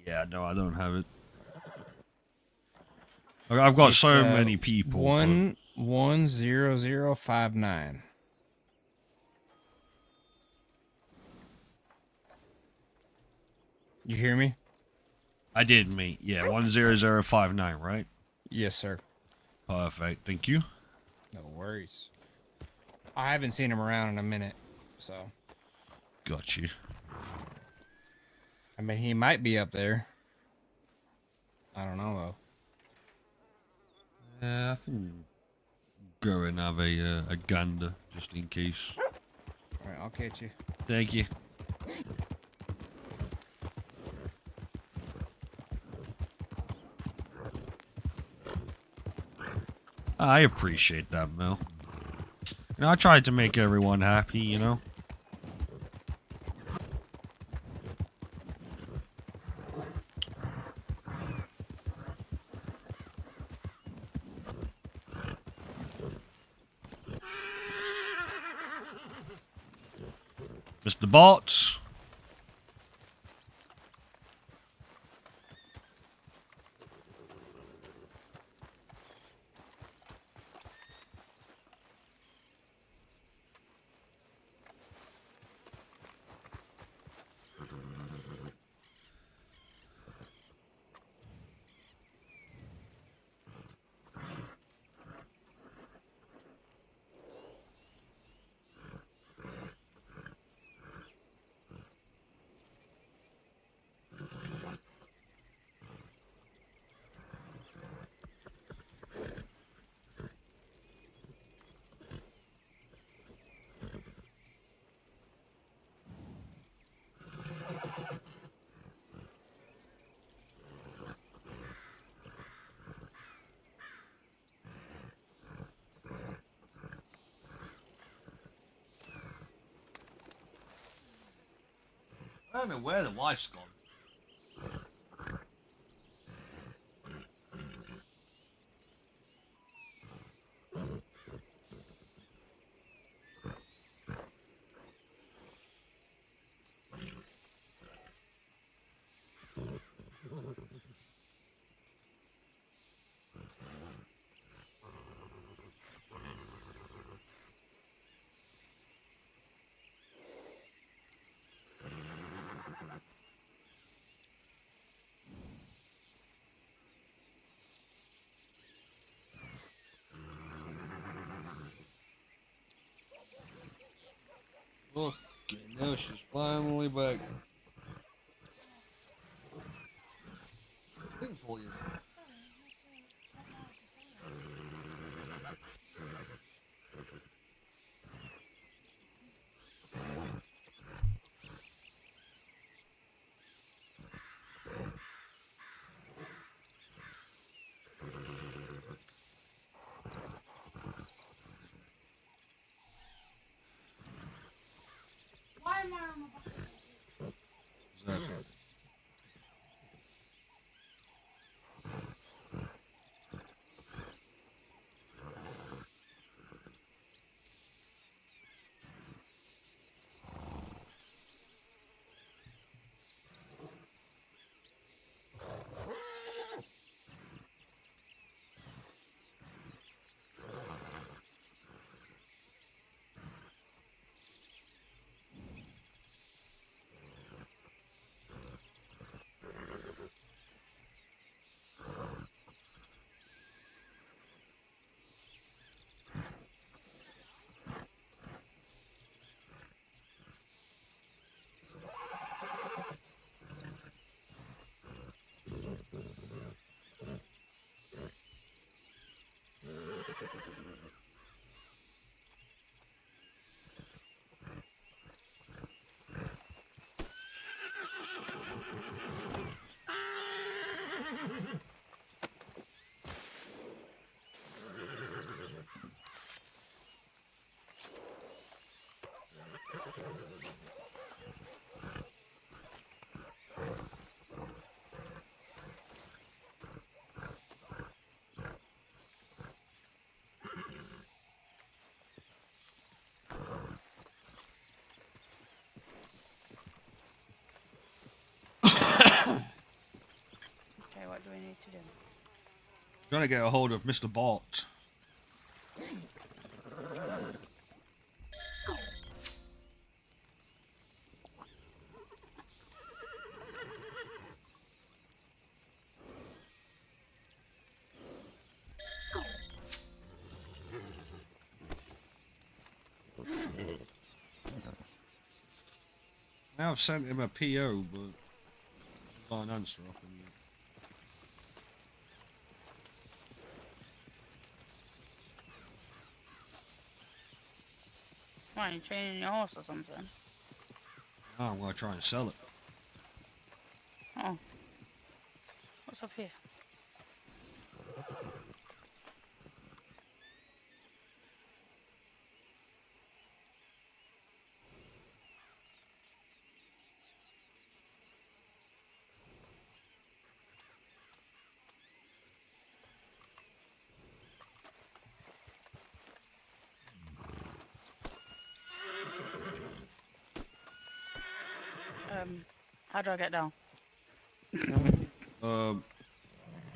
Yeah, no, I don't have it. I've got so many people. 10059. You hear me? I did, mate. Yeah, 10059, right? Yes, sir. Perfect. Thank you. No worries. I haven't seen him around in a minute, so. Got you. I mean, he might be up there. I don't know, though. Yeah, I can go and have a gander, just in case. Alright, I'll catch you. Thank you. I appreciate that, Mel. You know, I tried to make everyone happy, you know? Mr. Bots. I don't know where the wife's gone. Okay, now she's finally back. Waiting for you. Why am I on the bus? Exactly. you doing? Trying to get a hold of Mr. Bot. Now I've sent him a PO, but I got an answer off him yet. Why, you training your horse or something? Now I'm gonna try and sell it. Oh. What's up here? How do I get down?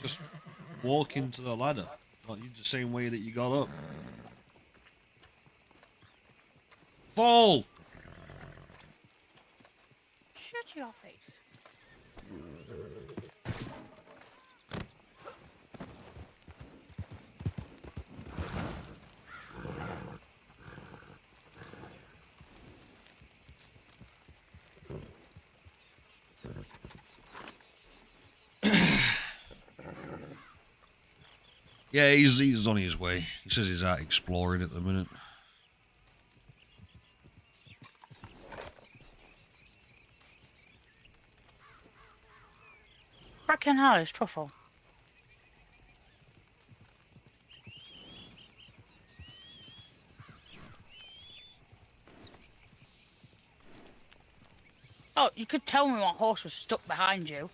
Just walk into the ladder. Like you the same way that you got up. Fall! Shut your face. Yeah, he's on his way. He says he's out exploring at the minute. Frickin' hell is truffle. Oh, you could tell me what horse was stuck behind you.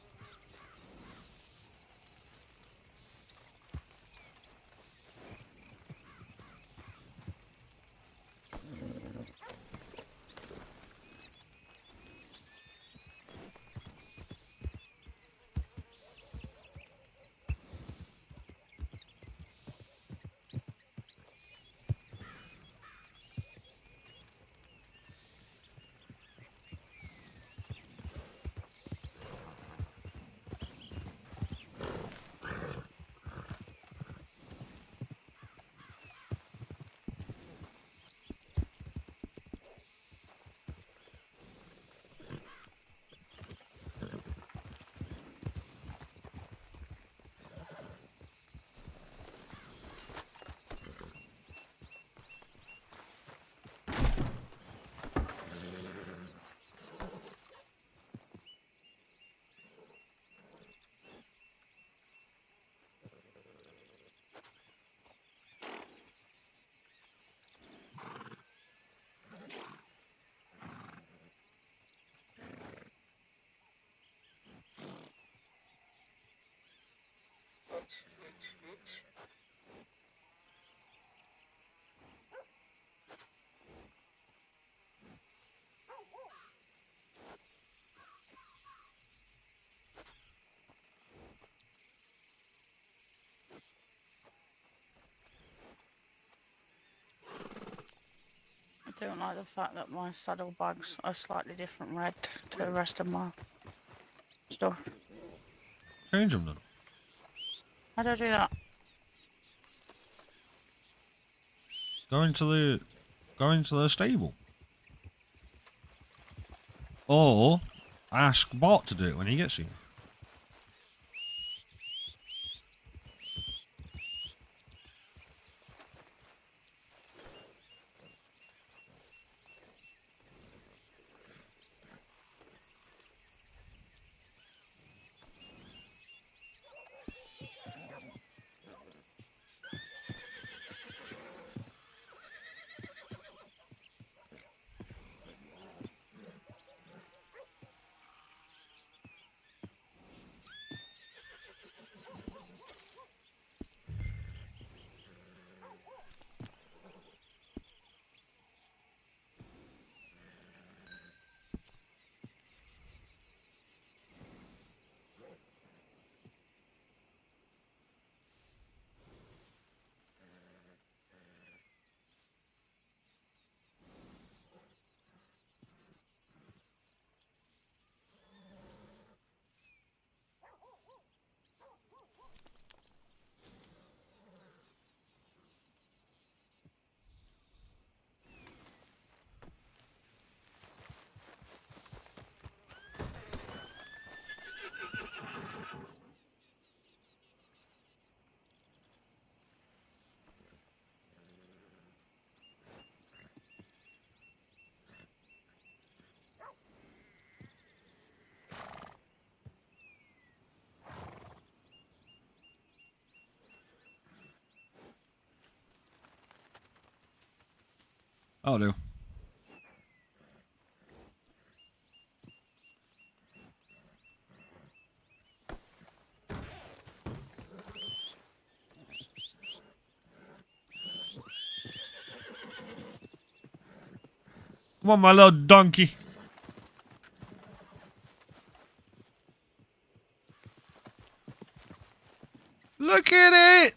I don't like the fact that my saddlebags are slightly different red to the rest of my stuff. Change them then. How do I do that? Go into the stable. Or ask Bot to do it when he gets here. I'll do. Come on, my little donkey. Look at it.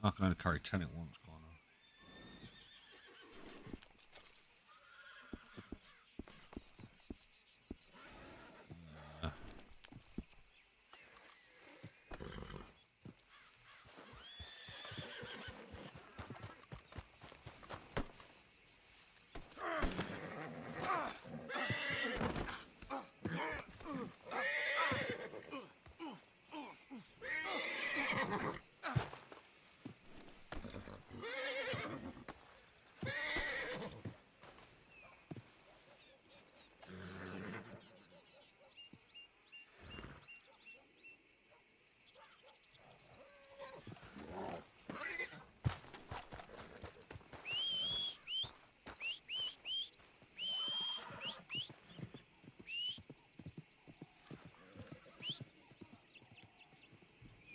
I can only carry 10 at once, can't I?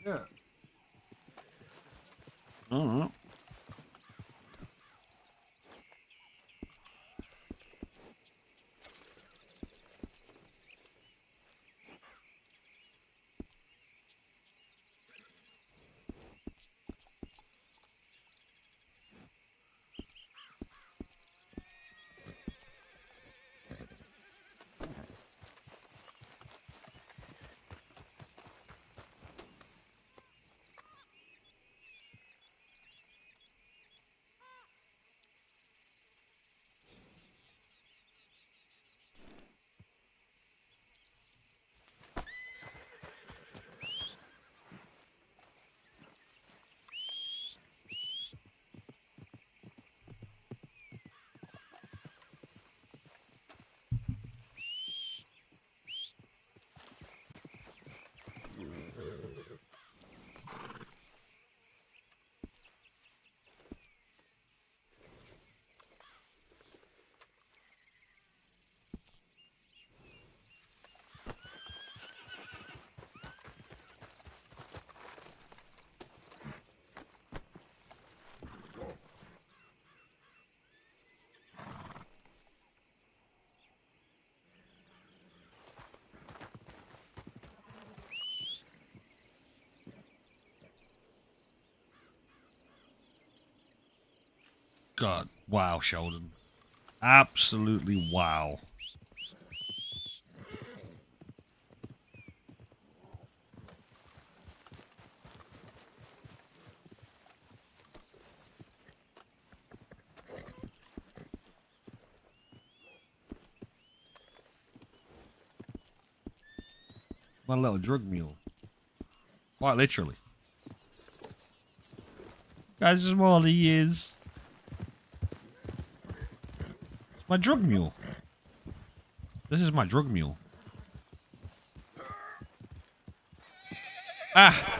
Yeah. All right. God, wow, Sheldon. Absolutely wow. My little drug mule. Quite literally. Guys, this is what all he is. It's my drug mule. This is my drug mule. Ah!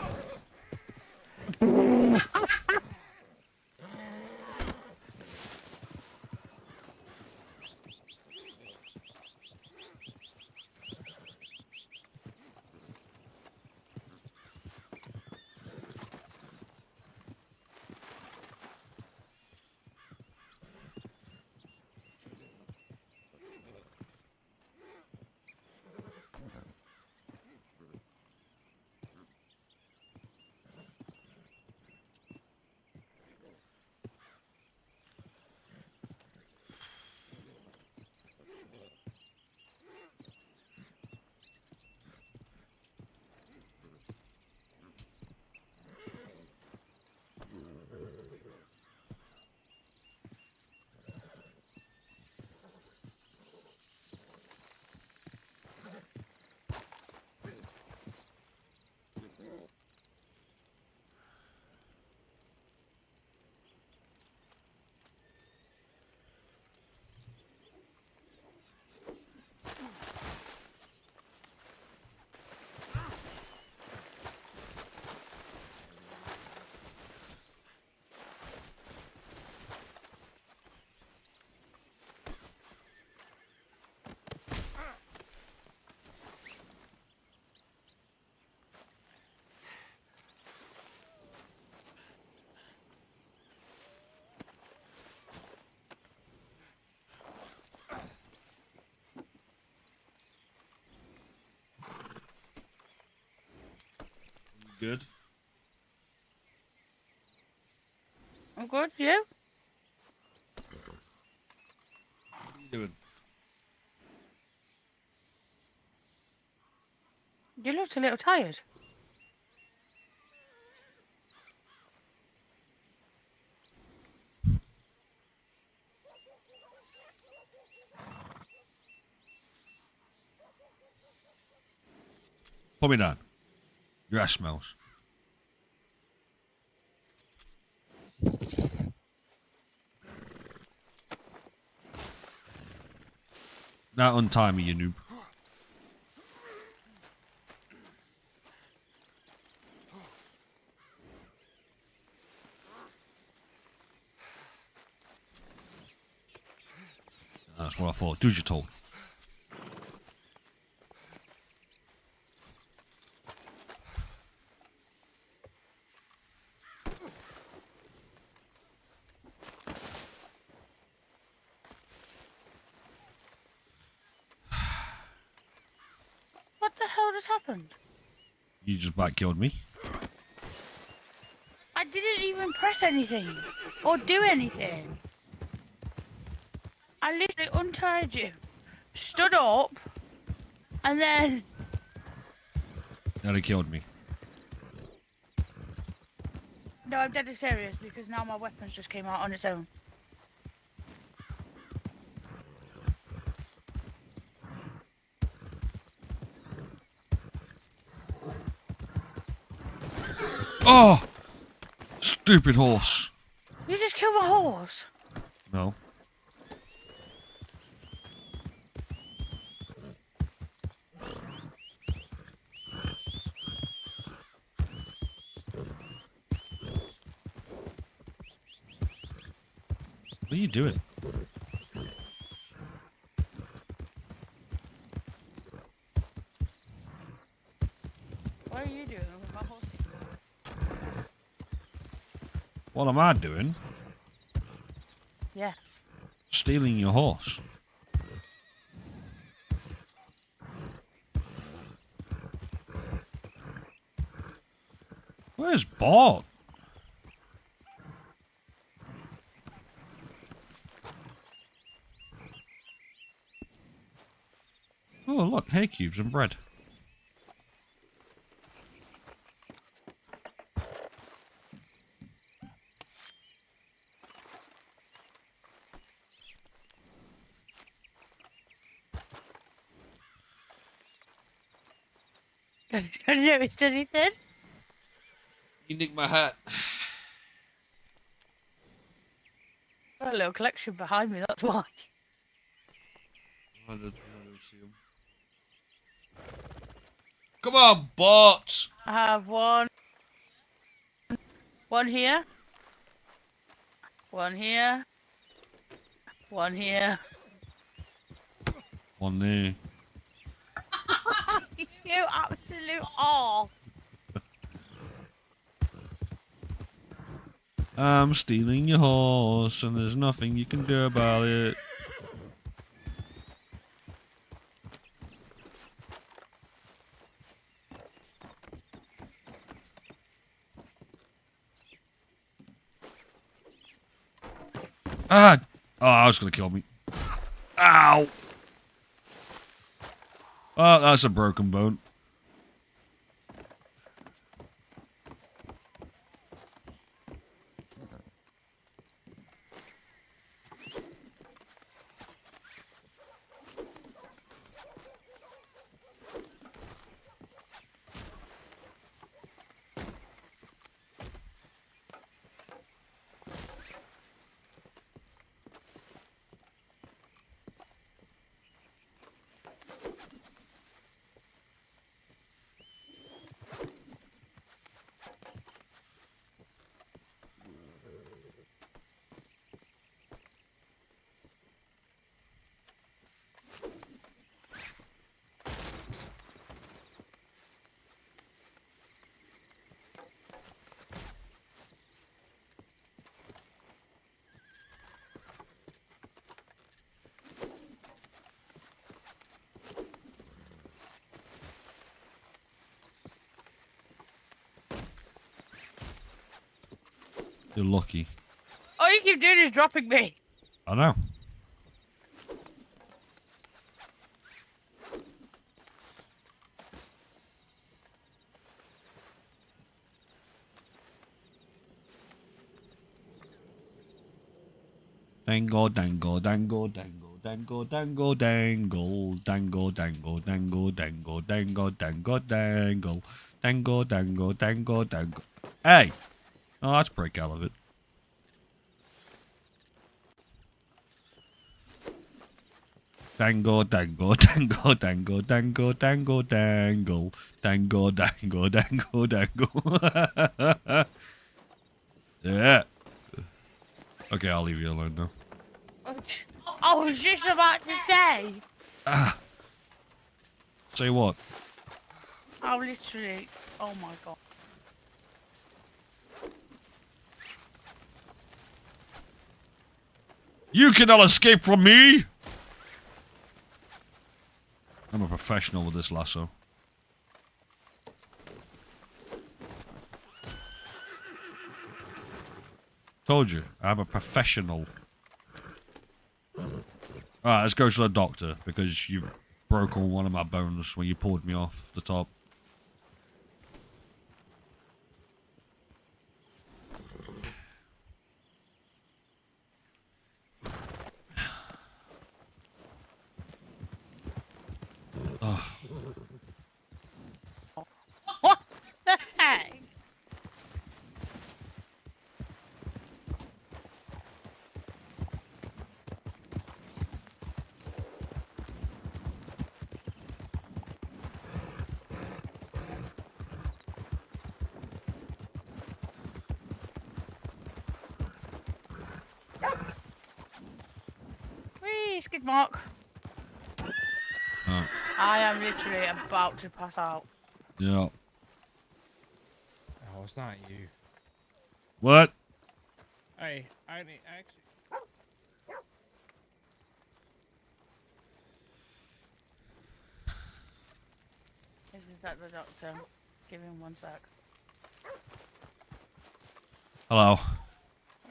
Good. I'm good, you? What are you doing? You looked a little tired. Put me down. Your ass smells. Now untie me, you noob. That's what I thought. Do as you're told. What the hell just happened? You just back killed me. I didn't even press anything or do anything. I literally untied you, stood up, and then... Now they killed me. No, I'm dead serious because now my weapons just came out on its own. Oh! Stupid horse. You just killed my horse. No. What are you doing? What are you doing with my horse? What am I doing? Yes. Stealing your horse. Where's Bart? Oh, look, hay cubes and bread. Have you noticed anything? You nicked my hat. Got a little collection behind me, that's why. Come on, Bart! I have one here, one here, one here. One there. You absolute arse. I'm stealing your horse, and there's nothing you can do about it. Ah! Oh, I was gonna kill me. Ow! Oh, that's a broken bone. You're lucky. All you keep doing is dropping me. I know. Dangle, dangle, dangle, dangle, dangle, dangle, dangle, dangle, dangle, dangle, dangle, dangle, dangle, dangle, dangle, dangle, dangle, dangle. Hey! Oh, let's break out of it. Dangle, dangle, dangle, dangle, dangle, dangle, dangle, dangle, dangle, dangle, dangle. Yeah. Okay, I'll leave you alone now. I was just about to say. Say what? I literally. Oh my god. You cannot escape from me! I'm a professional with this lasso. Told you, I'm a professional. Alright, let's go to the doctor, because you broke all one of my bones when you pulled me off the top. Oh. What the heck? Whee, skid mark. Oh. I am literally about to pass out. Yeah. Oh, it's not you. What? Hey, I actually. This is at the doctor. Give him 1 sec. Hello.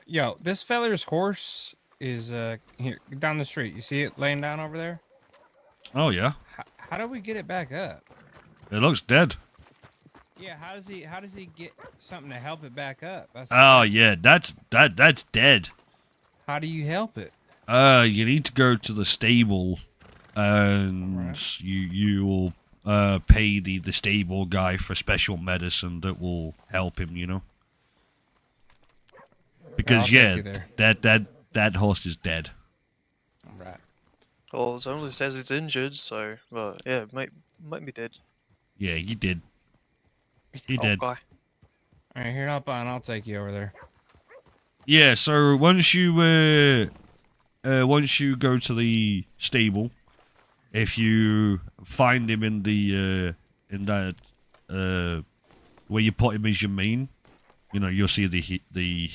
Yo, this feller's horse is here down the street. You see it laying down over there? Oh yeah. How do we get it back up? It looks dead. Yeah, how does he get something to help it back up? Oh yeah, that's dead. How do you help it? You need to go to the stable, and you will pay the stable guy for special medicine that will help him. You know. Because I'll take yeah, you there. that horse is dead. Right. Well, it only says it's injured, so well, yeah, might be dead. Yeah, you did. He did. Okay. All right, here, hop on. I'll take you over there. Yeah. So once you go to the stable, if you find him in the in that where you put him as your main, you know, you'll see the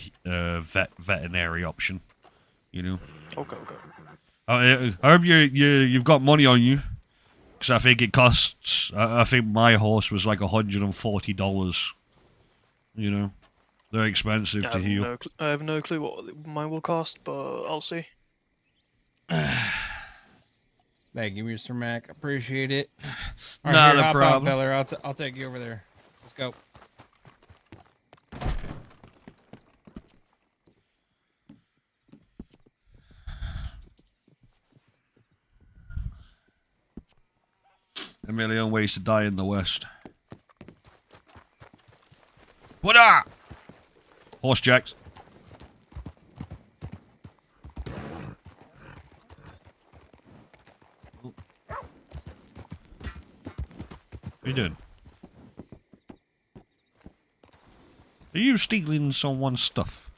veterinary option. You know. Okay. I hope you've got money on you, because I think it costs. I think my horse was like $140. You know, they're expensive to heal. I have no clue what mine will cost, but I'll see. Thank you, Mr. Mac. Appreciate it. All Not here, a hop problem. On, feller. I'll take you over there. Let's go. A million ways to die in the West. What up? Horse jacks. What are you doing? Are you stealing someone's stuff?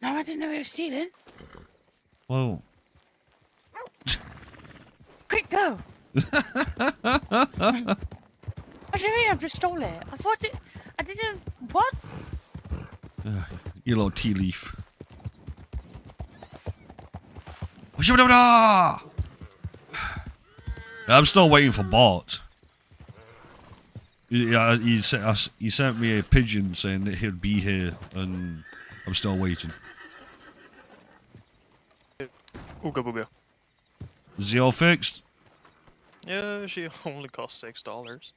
No, I didn't know he was stealing. Whoa. Quick, go! What do you mean I've just stole it? I thought it... I didn't... What? You little tea leaf. I'm still waiting for Bart. Yeah, he sent me a pigeon saying that he'd be here, and I'm still waiting. Ooga booga. Is he all fixed? Yeah, she only cost $6.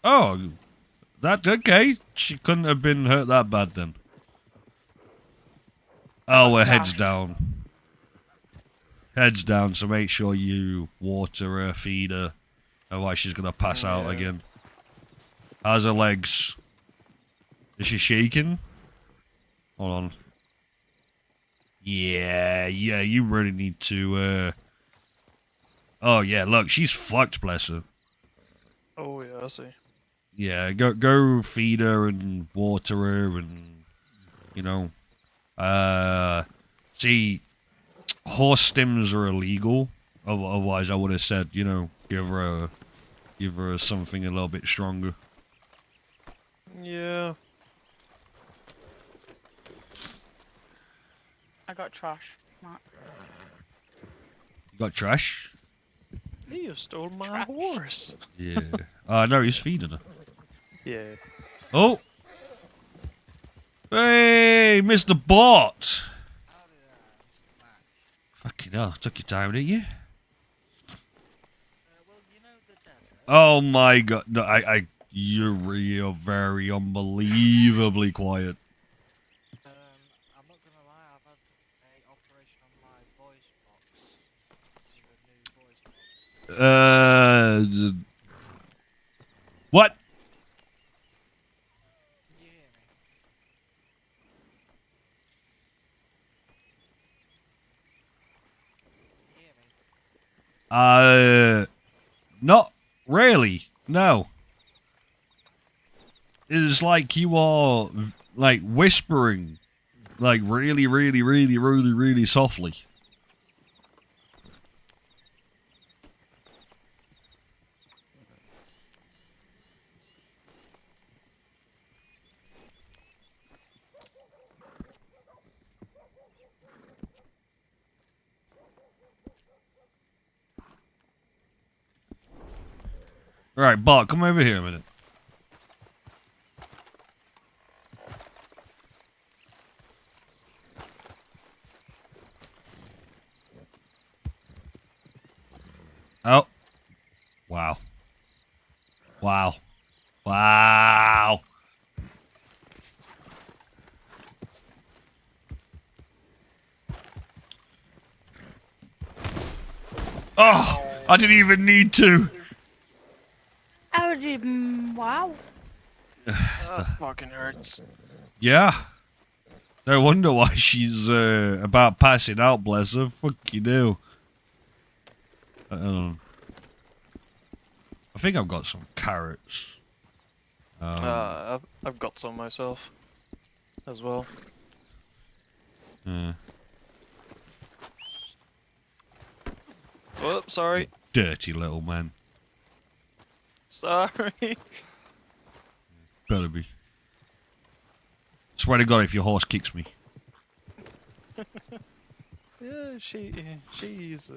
Oh, that okay. She couldn't have been hurt that bad then. Oh, her head's down. Head's down, so make sure you water her, feed her. Otherwise she's gonna pass out again. How's her legs? Is she shaking? Hold on. Yeah, you really need to, Oh, yeah, look, she's fucked, bless her. Oh, yeah, I see. Yeah, go feed her and water her and, you know. See, horse stims are illegal. Otherwise, I would have said, you know, give her something a little bit stronger. Yeah. I got trash. Matt. You got trash? You stole my horse. Yeah. No, he's feeding her. Yeah. Oh! Hey, Mr. Bot! Fucking hell, took your time, didn't you? Oh my god, no, you're very unbelievably quiet. I'm not gonna lie, I've had a operation on my voice box. This is a new voice box. What? Can you hear me? Not really, no. It's like you are, like, whispering, like, really softly. Alright, Bart, come over here a minute. Oh. Wow. Wow. Wow. Oh, I didn't even need to. Oh, wow. That fucking hurts. Yeah. No wonder why she's about passing out, bless her. Fuck you do. I think I've got some carrots. I've got some myself as well. Oh, sorry. Dirty little man. Sorry. Better be. Swear to God if your horse kicks me. Yeah, she's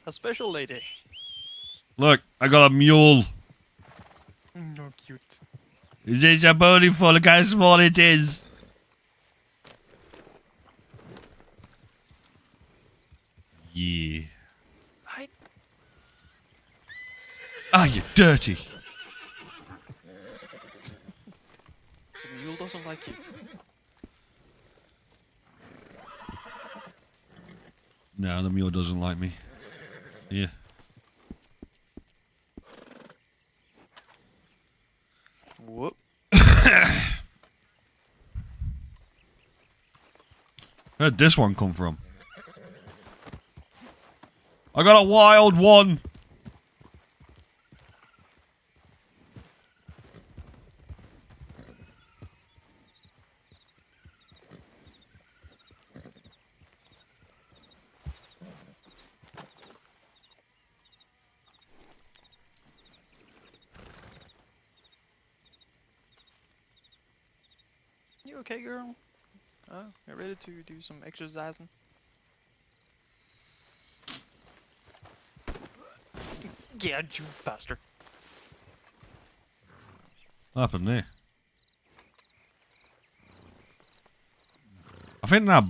a special lady. Look, I got a mule. No, cute. It's just a beautiful. Look how small it is. Yeah. Ah, you dirty. The mule doesn't like you. No, the mule doesn't like me. Yeah. Whoop. Where'd this one come from? I got a wild one. You okay, girl? Oh, you ready to do some exercising? Yeah, you bastard. What happened there? I think that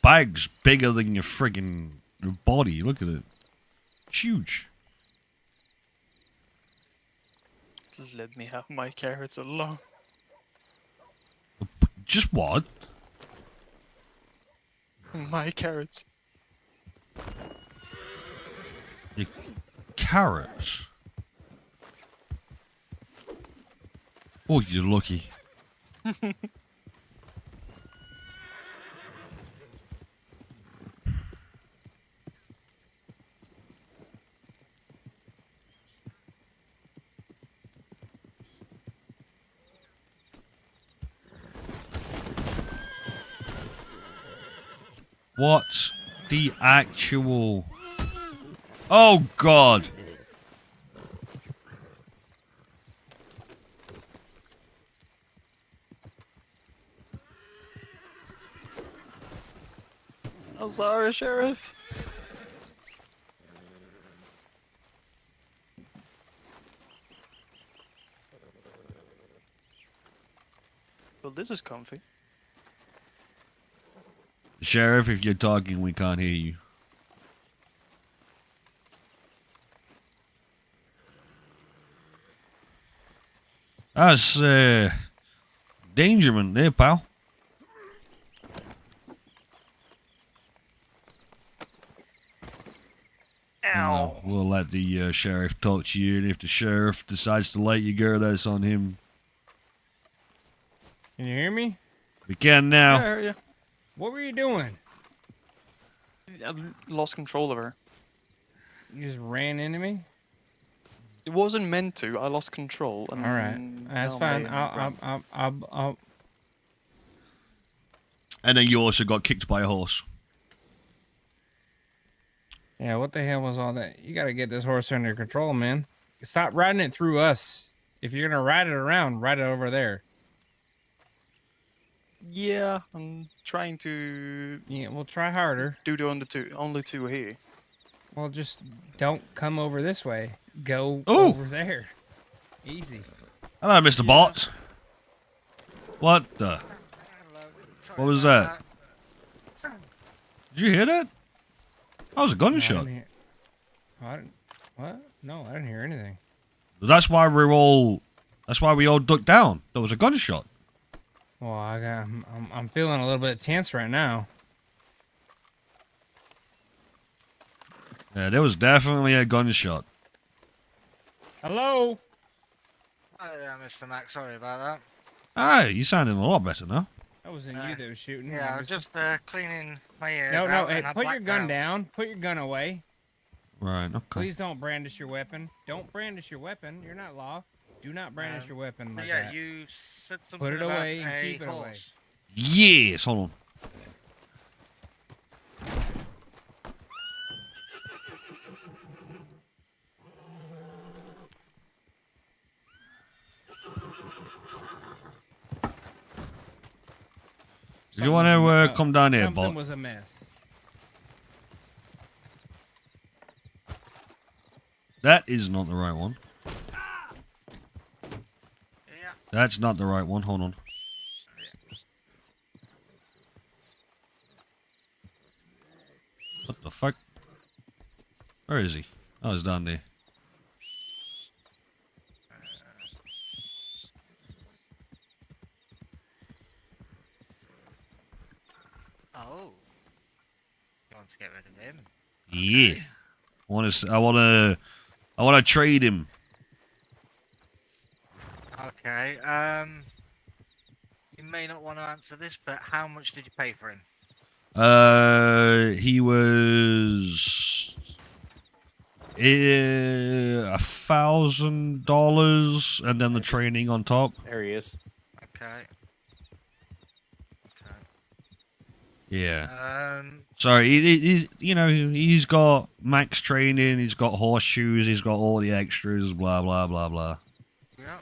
bag's bigger than your friggin' body. Look at it. It's huge. Let me have my carrots alone. Just what? My carrots. Your carrots? Oh, you're lucky. What the actual... Oh, God. I'm sorry, Sheriff. Well, this is comfy. Sheriff, if you're talking, we can't hear you. That's, Dangerman there, pal. Ow. We'll let the sheriff talk to you, and if the sheriff decides to let you go, that's on him. Can you hear me? We can now. Yeah, I hear you. What were you doing? I lost control of her. You just ran into me? It wasn't meant to. I lost control. And All right, that's now fine. I'll... And then you also got kicked by a horse. Yeah, what the hell was all that? You gotta get this horse under control, man. Stop riding it through us. If you're gonna ride it around, ride it over there. Yeah, I'm trying to. Yeah, we'll try harder. Do the only two here. Well, just don't come over this way. Go Ooh. over there. Easy. Hello, Mr. Bot. What the? What was that? Did you hear that? That was a gunshot. What? No, I didn't hear anything. That's why we all ducked down. There was a gunshot. Well, I'm feeling a little bit tense right now. Yeah, there was definitely a gunshot. Hello? Hi there, Mr. Mac. Sorry about that. Hey, you sounding a lot better now. That wasn't you that was shooting. Yeah, I was just cleaning my ears. No, out hey, and I put your blacked gun out. down. Put your gun away. Right, okay. Please don't brandish your weapon. Don't brandish your weapon. You're not law. Do not brandish your weapon like Yeah, that. you said something Put it about away and a keep it away. horse. Yes, hold on. If you want to come down here, Something bot. was a mess. That is not the right one. That's not the right one. Hold on. What the fuck? Where is he? Oh, he's down there. Oh. You want to get rid of him? Yeah. I want to trade him. Okay, you may not want to answer this, but how much did you pay for him? He was $1,000, and then the training on top. There he is. Okay. Yeah. Sorry, he's got max training, he's got horseshoes, he's got all the extras, blah blah blah blah. Yeah.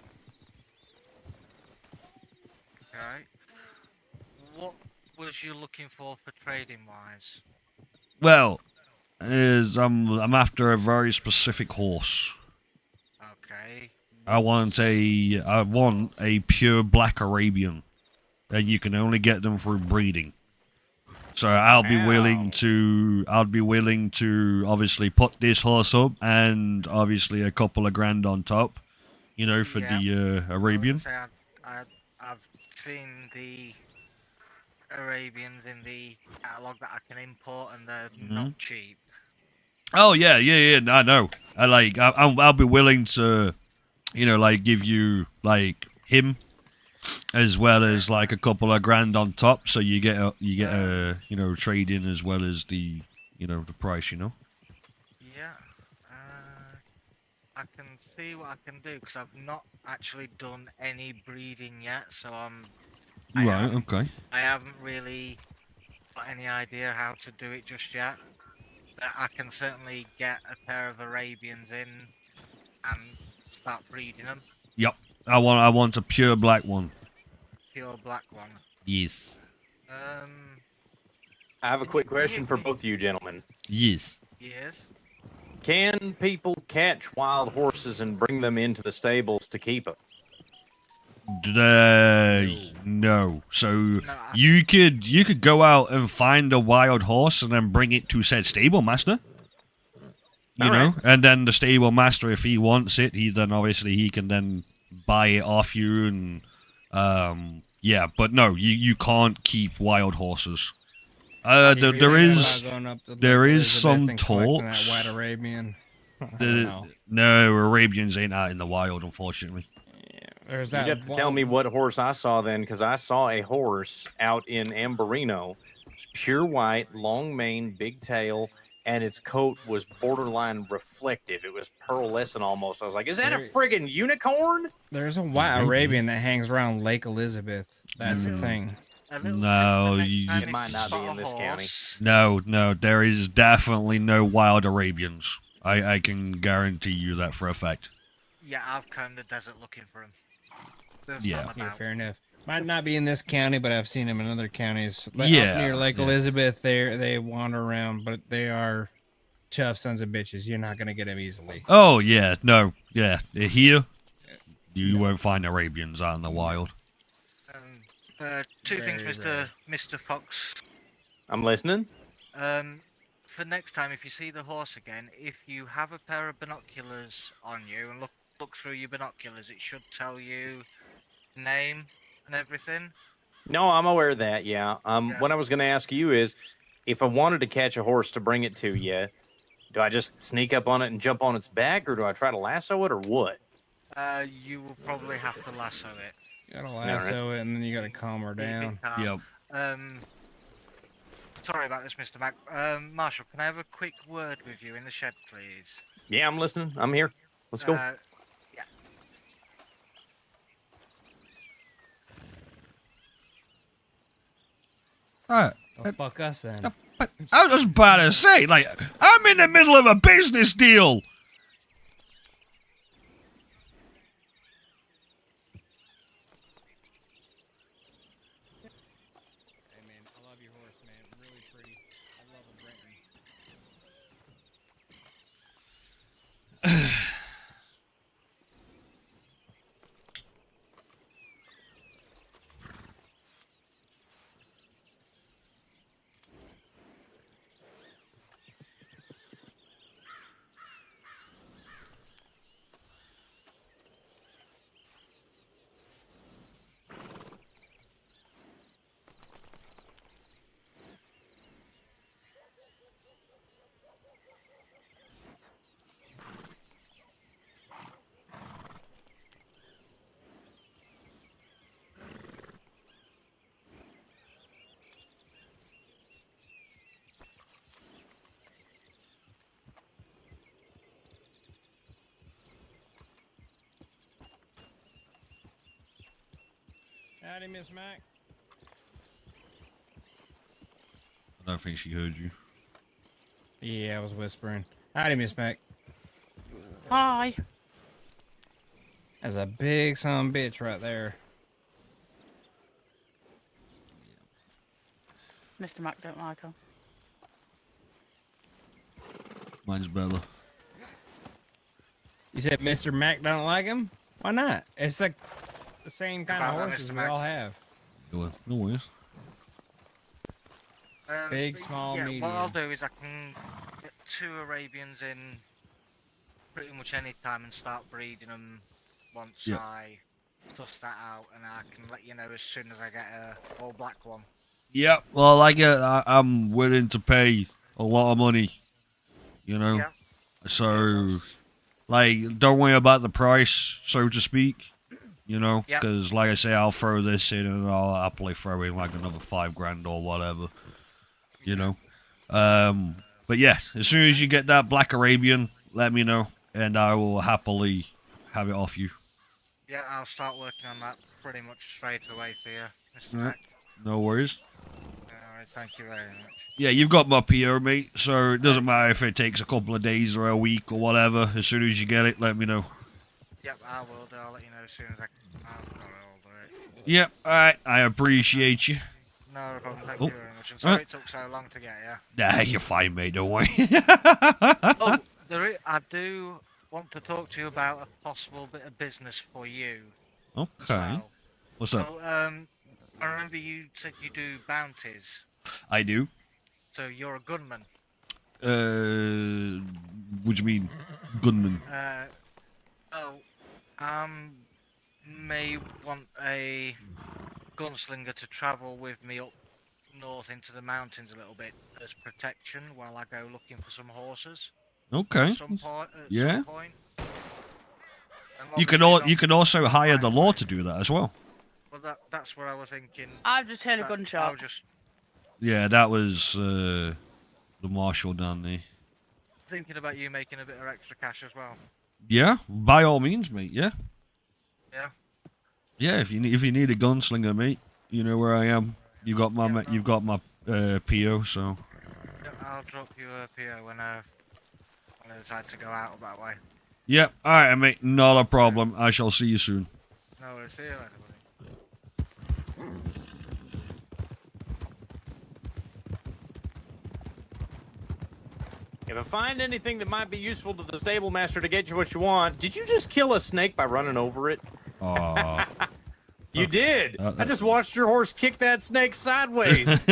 Okay. What was you looking for trading wise? Well, I'm after a very specific horse. Okay. I want a pure black Arabian, and you can only get them through breeding. So I'll be willing to obviously put this horse up, and obviously a couple of grand on top, you know, for the Arabian. I've seen the Arabians in the catalog that I can import, and they're not cheap. Oh yeah. I know. I'll be willing to, you know, like give you like him, as well as like a couple of grand on top, so you get a you know, trade in as well as the, you know, the price, you know. Yeah. I can see what I can do because I've not actually done any breeding yet, so Okay. I haven't really got any idea how to do it just yet. But I can certainly get a pair of Arabians in and start breeding them. Yep. I want a pure black one. Pure black one. Yes. I have a quick question for both of you gentlemen. Yes. Yes. Can people catch wild horses and bring them into the stables to keep them? No. So you could go out and find a wild horse and then bring it to said stable master. You know, and then the stable master, if he wants it, he can then buy it off you, and yeah. But no, you can't keep wild horses. There is some talks. White Arabian. No, Arabians ain't out in the wild, unfortunately. There's You'd have to tell me what horse I saw then, because I saw a horse out in Ambarino. It's pure white, long mane, big tail, and its coat was borderline reflective. It was pearlescent almost. I was like, is that a friggin' unicorn? There's a white Arabian that hangs around Lake Elizabeth. That's the thing. No, it might not be in this county. No, there is definitely no wild Arabians. I can guarantee you that for a fact. Yeah, I've combed the desert looking for him. Yeah, fair enough. Might not be in this county, but I've seen them in other counties. Up Yeah, near Lake Elizabeth, they wander around, but they are tough sons of bitches. You're not gonna get them easily. Oh yeah, no, yeah. Here, you won't find Arabians out in the wild. Two things, Mr. Fox. I'm listening. For next time, if you see the horse again, if you have a pair of binoculars on you and look through your binoculars, it should tell you name and everything. No, I'm aware of that, yeah. What I was going to ask you is, if I wanted to catch a horse to bring it to you, do I just sneak up on it and jump on its back, or do I try to lasso it, or what? You will probably have to lasso it. You gotta lasso it, and then you gotta calm her down. Yep. Sorry about this, Mr. Mac. Marshall, can I have a quick word with you in the shed, please? Yeah, I'm listening. I'm here. Let's go. Yeah. Alright. Oh, fuck us then. But I was about to say, like, I'm in the middle of a business deal. Hey man, I love your horse, man. Really pretty. I love a Brenton. Howdy, Miss Mac. I don't think she heard you. Yeah, I was whispering. Howdy, Miss Mac. Hi. That's a big son of a bitch right there. Mr. Mac don't like her. Mine's Bella. You said Mr. Mac don't like him? Why not? It's like the same kind of About that, horses Mr. we Mac. all have. No worries. Big, small, yeah, medium. what I'll do is I can get 2 Arabians in pretty much any time and start breeding them once Yeah. I suss that out, and I can let you know as soon as I get a all black one. Yeah, well, I'm willing to pay a lot of money, you know. Yeah. So, like, don't worry about the price, so to speak, you know, Yeah. because, like I say, I'll throw this in and I'll happily throw in like another $5,000 or whatever, you know. But yeah, as soon as you get that Black Arabian, let me know, and I will happily have it off you. Yeah, I'll start working on that pretty much straight away for you, Mr. Yeah, Mac. no worries. Alright, thank you very much. Yeah, you've got my PO, mate, so it doesn't matter if it takes a couple of days or a week or whatever. As soon as you get it, let me know. Yep, I will do. I'll let you know as soon as I'll do it. Yep, alright, I appreciate you. No problem, thank Oh. you very much. I'm sorry it took so long to get you. Nah, you're fine, mate, don't worry. Oh, I do want to talk to you about a possible bit of business for you. as Okay. well. What's up? So, I remember you said you do bounties. I do. So you're a gunman. What do you mean, gunman? May want a gunslinger to travel with me up north into the mountains a little bit as protection while I go looking for some horses. Okay. At some point. Yeah. And You obviously can also hire the law to do that as well. Well, that's where I was thinking. I've just heard a that gunshot. I was just Yeah, that was the marshal down there. thinking about you making a bit of extra cash as well. Yeah, by all means, mate. Yeah. Yeah. Yeah, if you need a gunslinger, mate, you know where I am. You got my PO, so. Yeah, I'll drop you a PO when I decide to go out that way. Yep. All right, mate. Not a problem. I shall see you soon. No worries. See you later, buddy. If I find anything that might be useful to the stable master to get you what you want, did you just kill a snake by running over it? Aw. You did. I just watched your horse kick that snake sideways.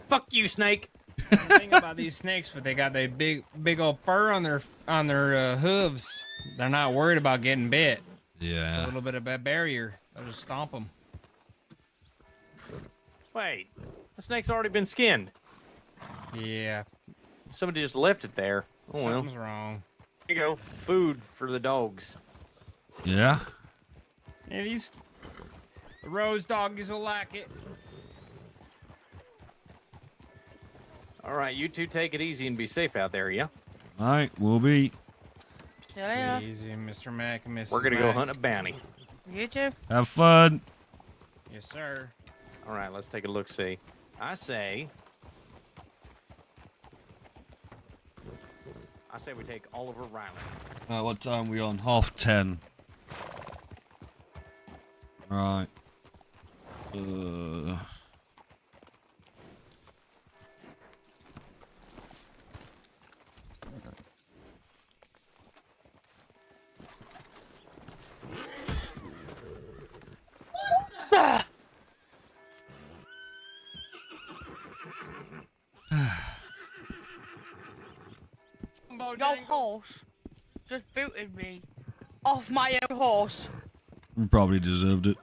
Fuck you, snake. The thing about these snakes, but they got that big old fur on their hooves. They're not worried about getting bit. Yeah. It's a little bit of a barrier. They'll just stomp them. Wait, the snake's already been skinned. Yeah. Somebody just left it there. Oh well. Something's wrong. Here you go. Food for the dogs. Yeah. Yeah, the Rose doggies will like it. All right, you two take it easy and be safe out there, yeah? All right, we'll be. Yeah. Easy, Mr. Mac and Mrs. We're gonna go Mac. hunt a bounty. You too. Have fun. Yes, sir. All right, let's take a look-see. I say we take Oliver Riley. What time are we on? 10:30. Right. Your horse just booted me off my own horse. You probably deserved it.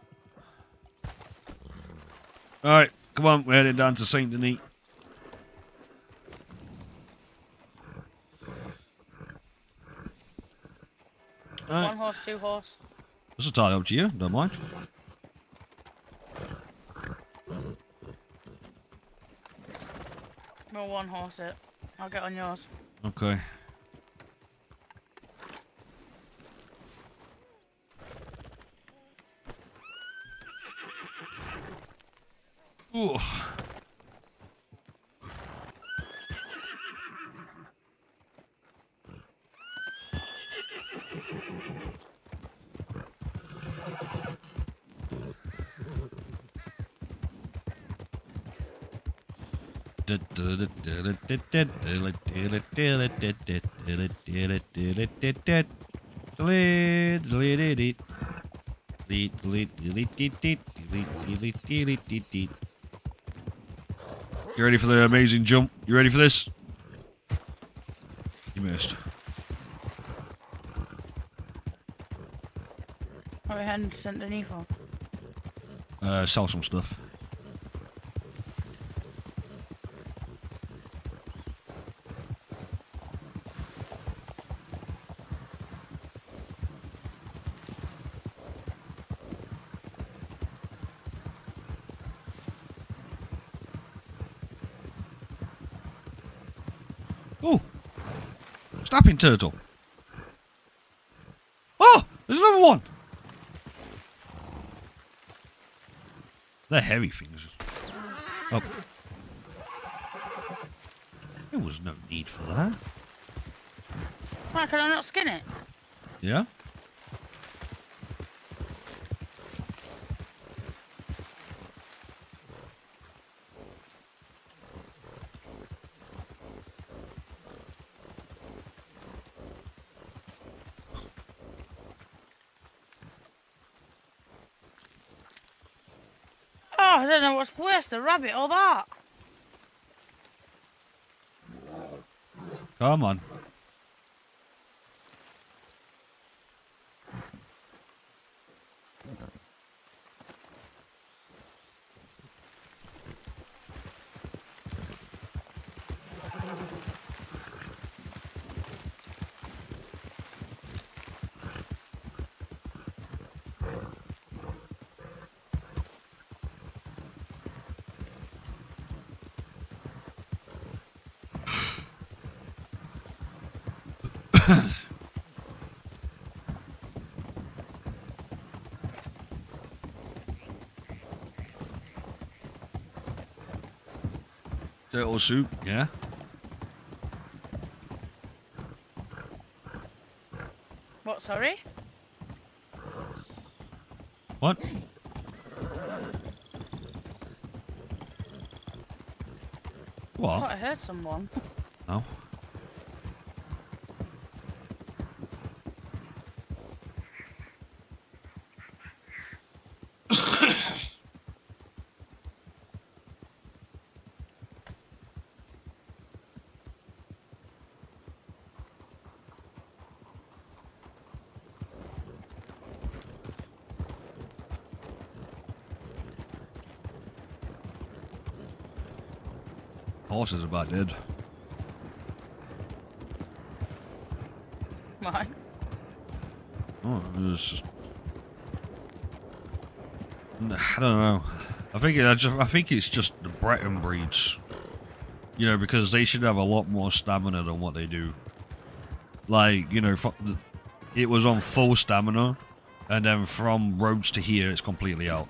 All right, come on, we're heading down to Saint Denis. All right. 1 horse, 2 horse. This is entirely up to you. Don't mind. Well, 1 horse it. I'll get on yours. Okay. Ooh. Delete, delete, delete. Delete, delete, delete, delete, delete, delete, delete, delete, delete. You ready for the amazing jump? You ready for this? You missed. What we hadn't sent any for? Sell some stuff. Oh! Snapping turtle. Oh! There's another one! They're heavy things. Oh. There was no need for that. Why can I not skin it? Yeah? Oh, I don't know what's worse, the rabbit or that. Come on. Turtle soup, yeah? What, sorry? What? I What? thought I heard someone. No. Horse is about dead. Why? Oh, it was just... I don't know. I think it's just the Breton breeds. You know, because they should have a lot more stamina than what they do. Like, you know, it was on full stamina, and then from roads to here, it's completely out.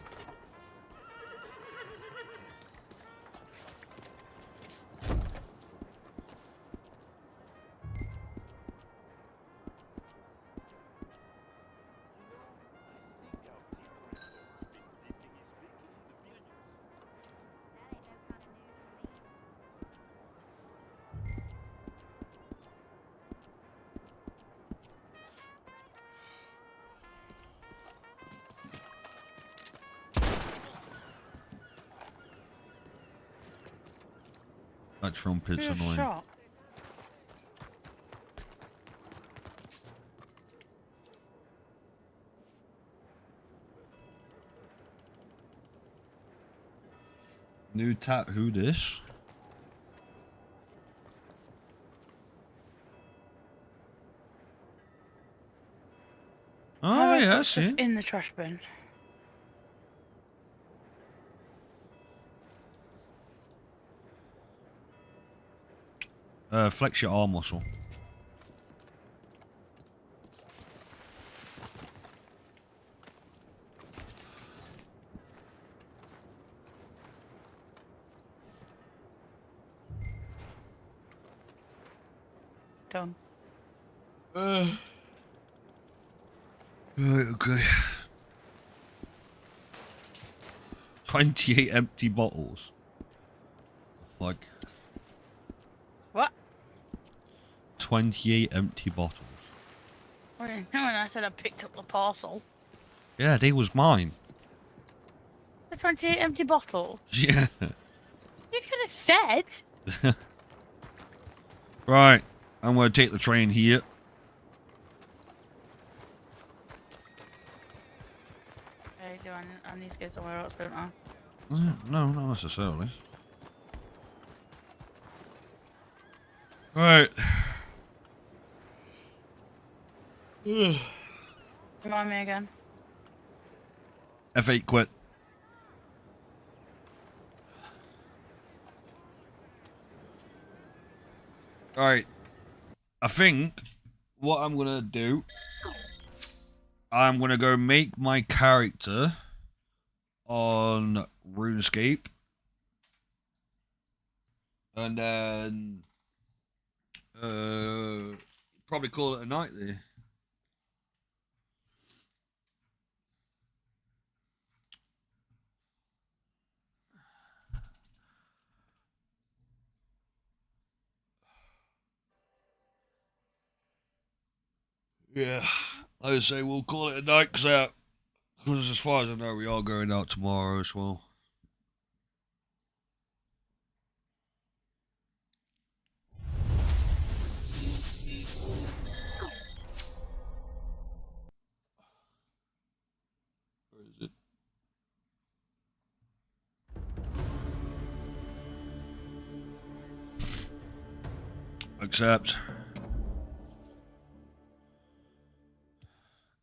That trumpet's Who annoying. shot? New who this? Oh yeah, I It's see. just in the trash bin. Flex your arm muscle. Done. Right, okay. 28 empty bottles. Fuck. What? 28 empty bottles. What do you know when I said I picked up the parcel? Yeah, they was mine. The 28 empty bottles? Yeah. You could have said. Right. I'm gonna take the train here. Okay, I need to go somewhere else, don't I? No, not necessarily. Right. Remind me again. F8 quit. Alright. I think what I'm gonna do, I'm gonna go make my character on RuneScape. And then probably call it a night there. Yeah, I would say we'll call it a night because as far as I know, we are going out tomorrow as well. Where is it? Accept.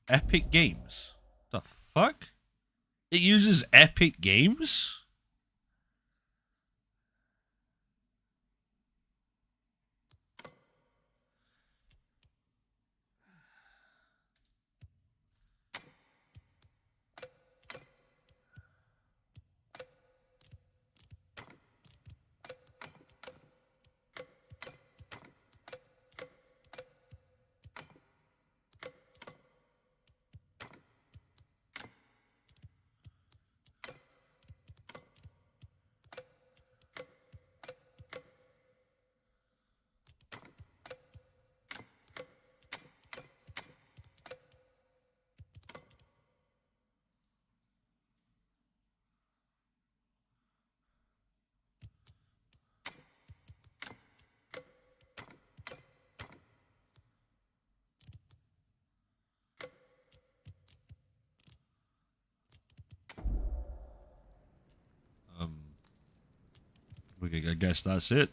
Epic Games? The fuck? It uses Epic Games? I guess that's it.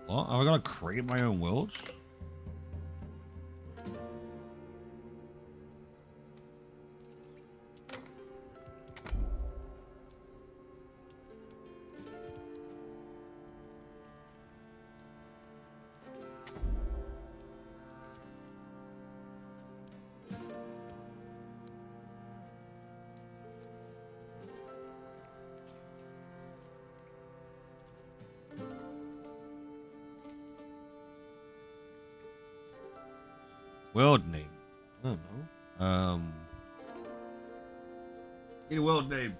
What? Am I gonna create my own worlds? World name? I don't know. Need a world name.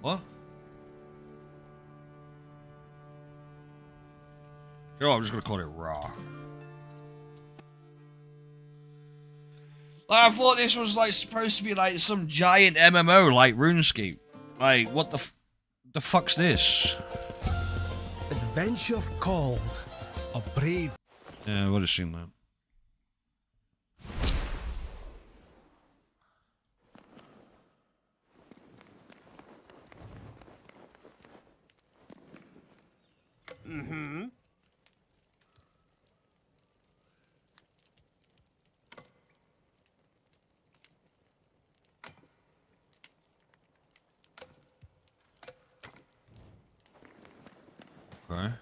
What? Oh, I'm just gonna call it Raw. I thought this was like supposed to be like some giant MMO like RuneScape. Like, what the fuck's this? Adventure called a brave. Yeah, I would have seen that. Mm-hmm. Okay.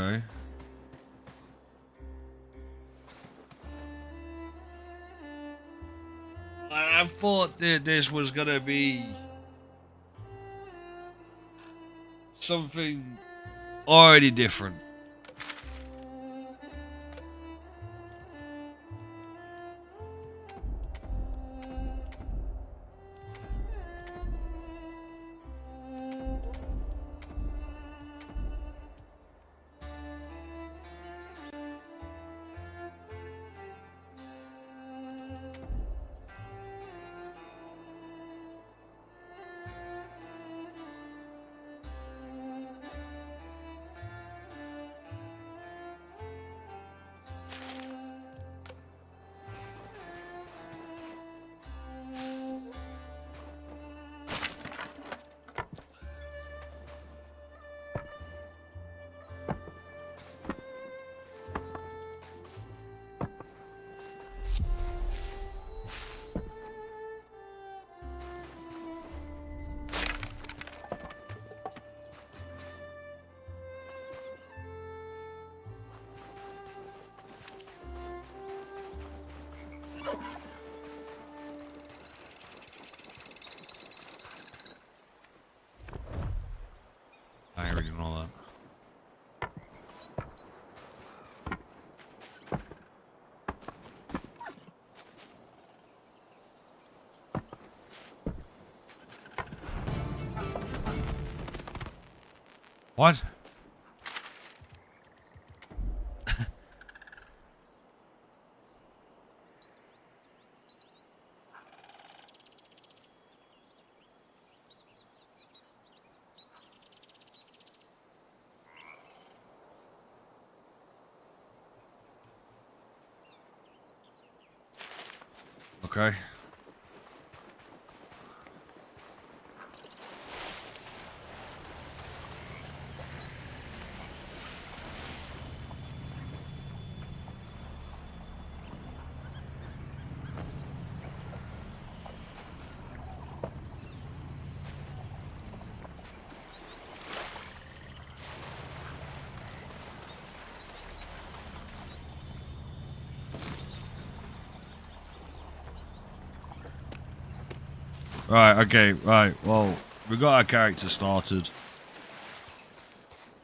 Okay. I thought that this was gonna be something already different. I already know that. What? Okay. Right, okay, right, well, we got our character started.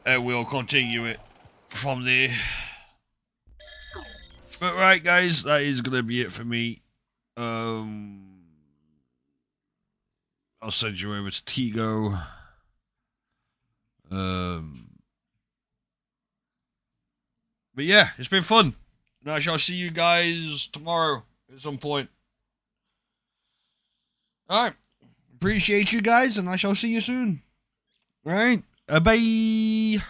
And we'll continue it from there. But right, guys, that is going to be it for me. I'll send you over to Tigo. But yeah, it's been fun. And I shall see you guys tomorrow at some point. Alright. Appreciate you guys, and I shall see you soon. Alright. Bye.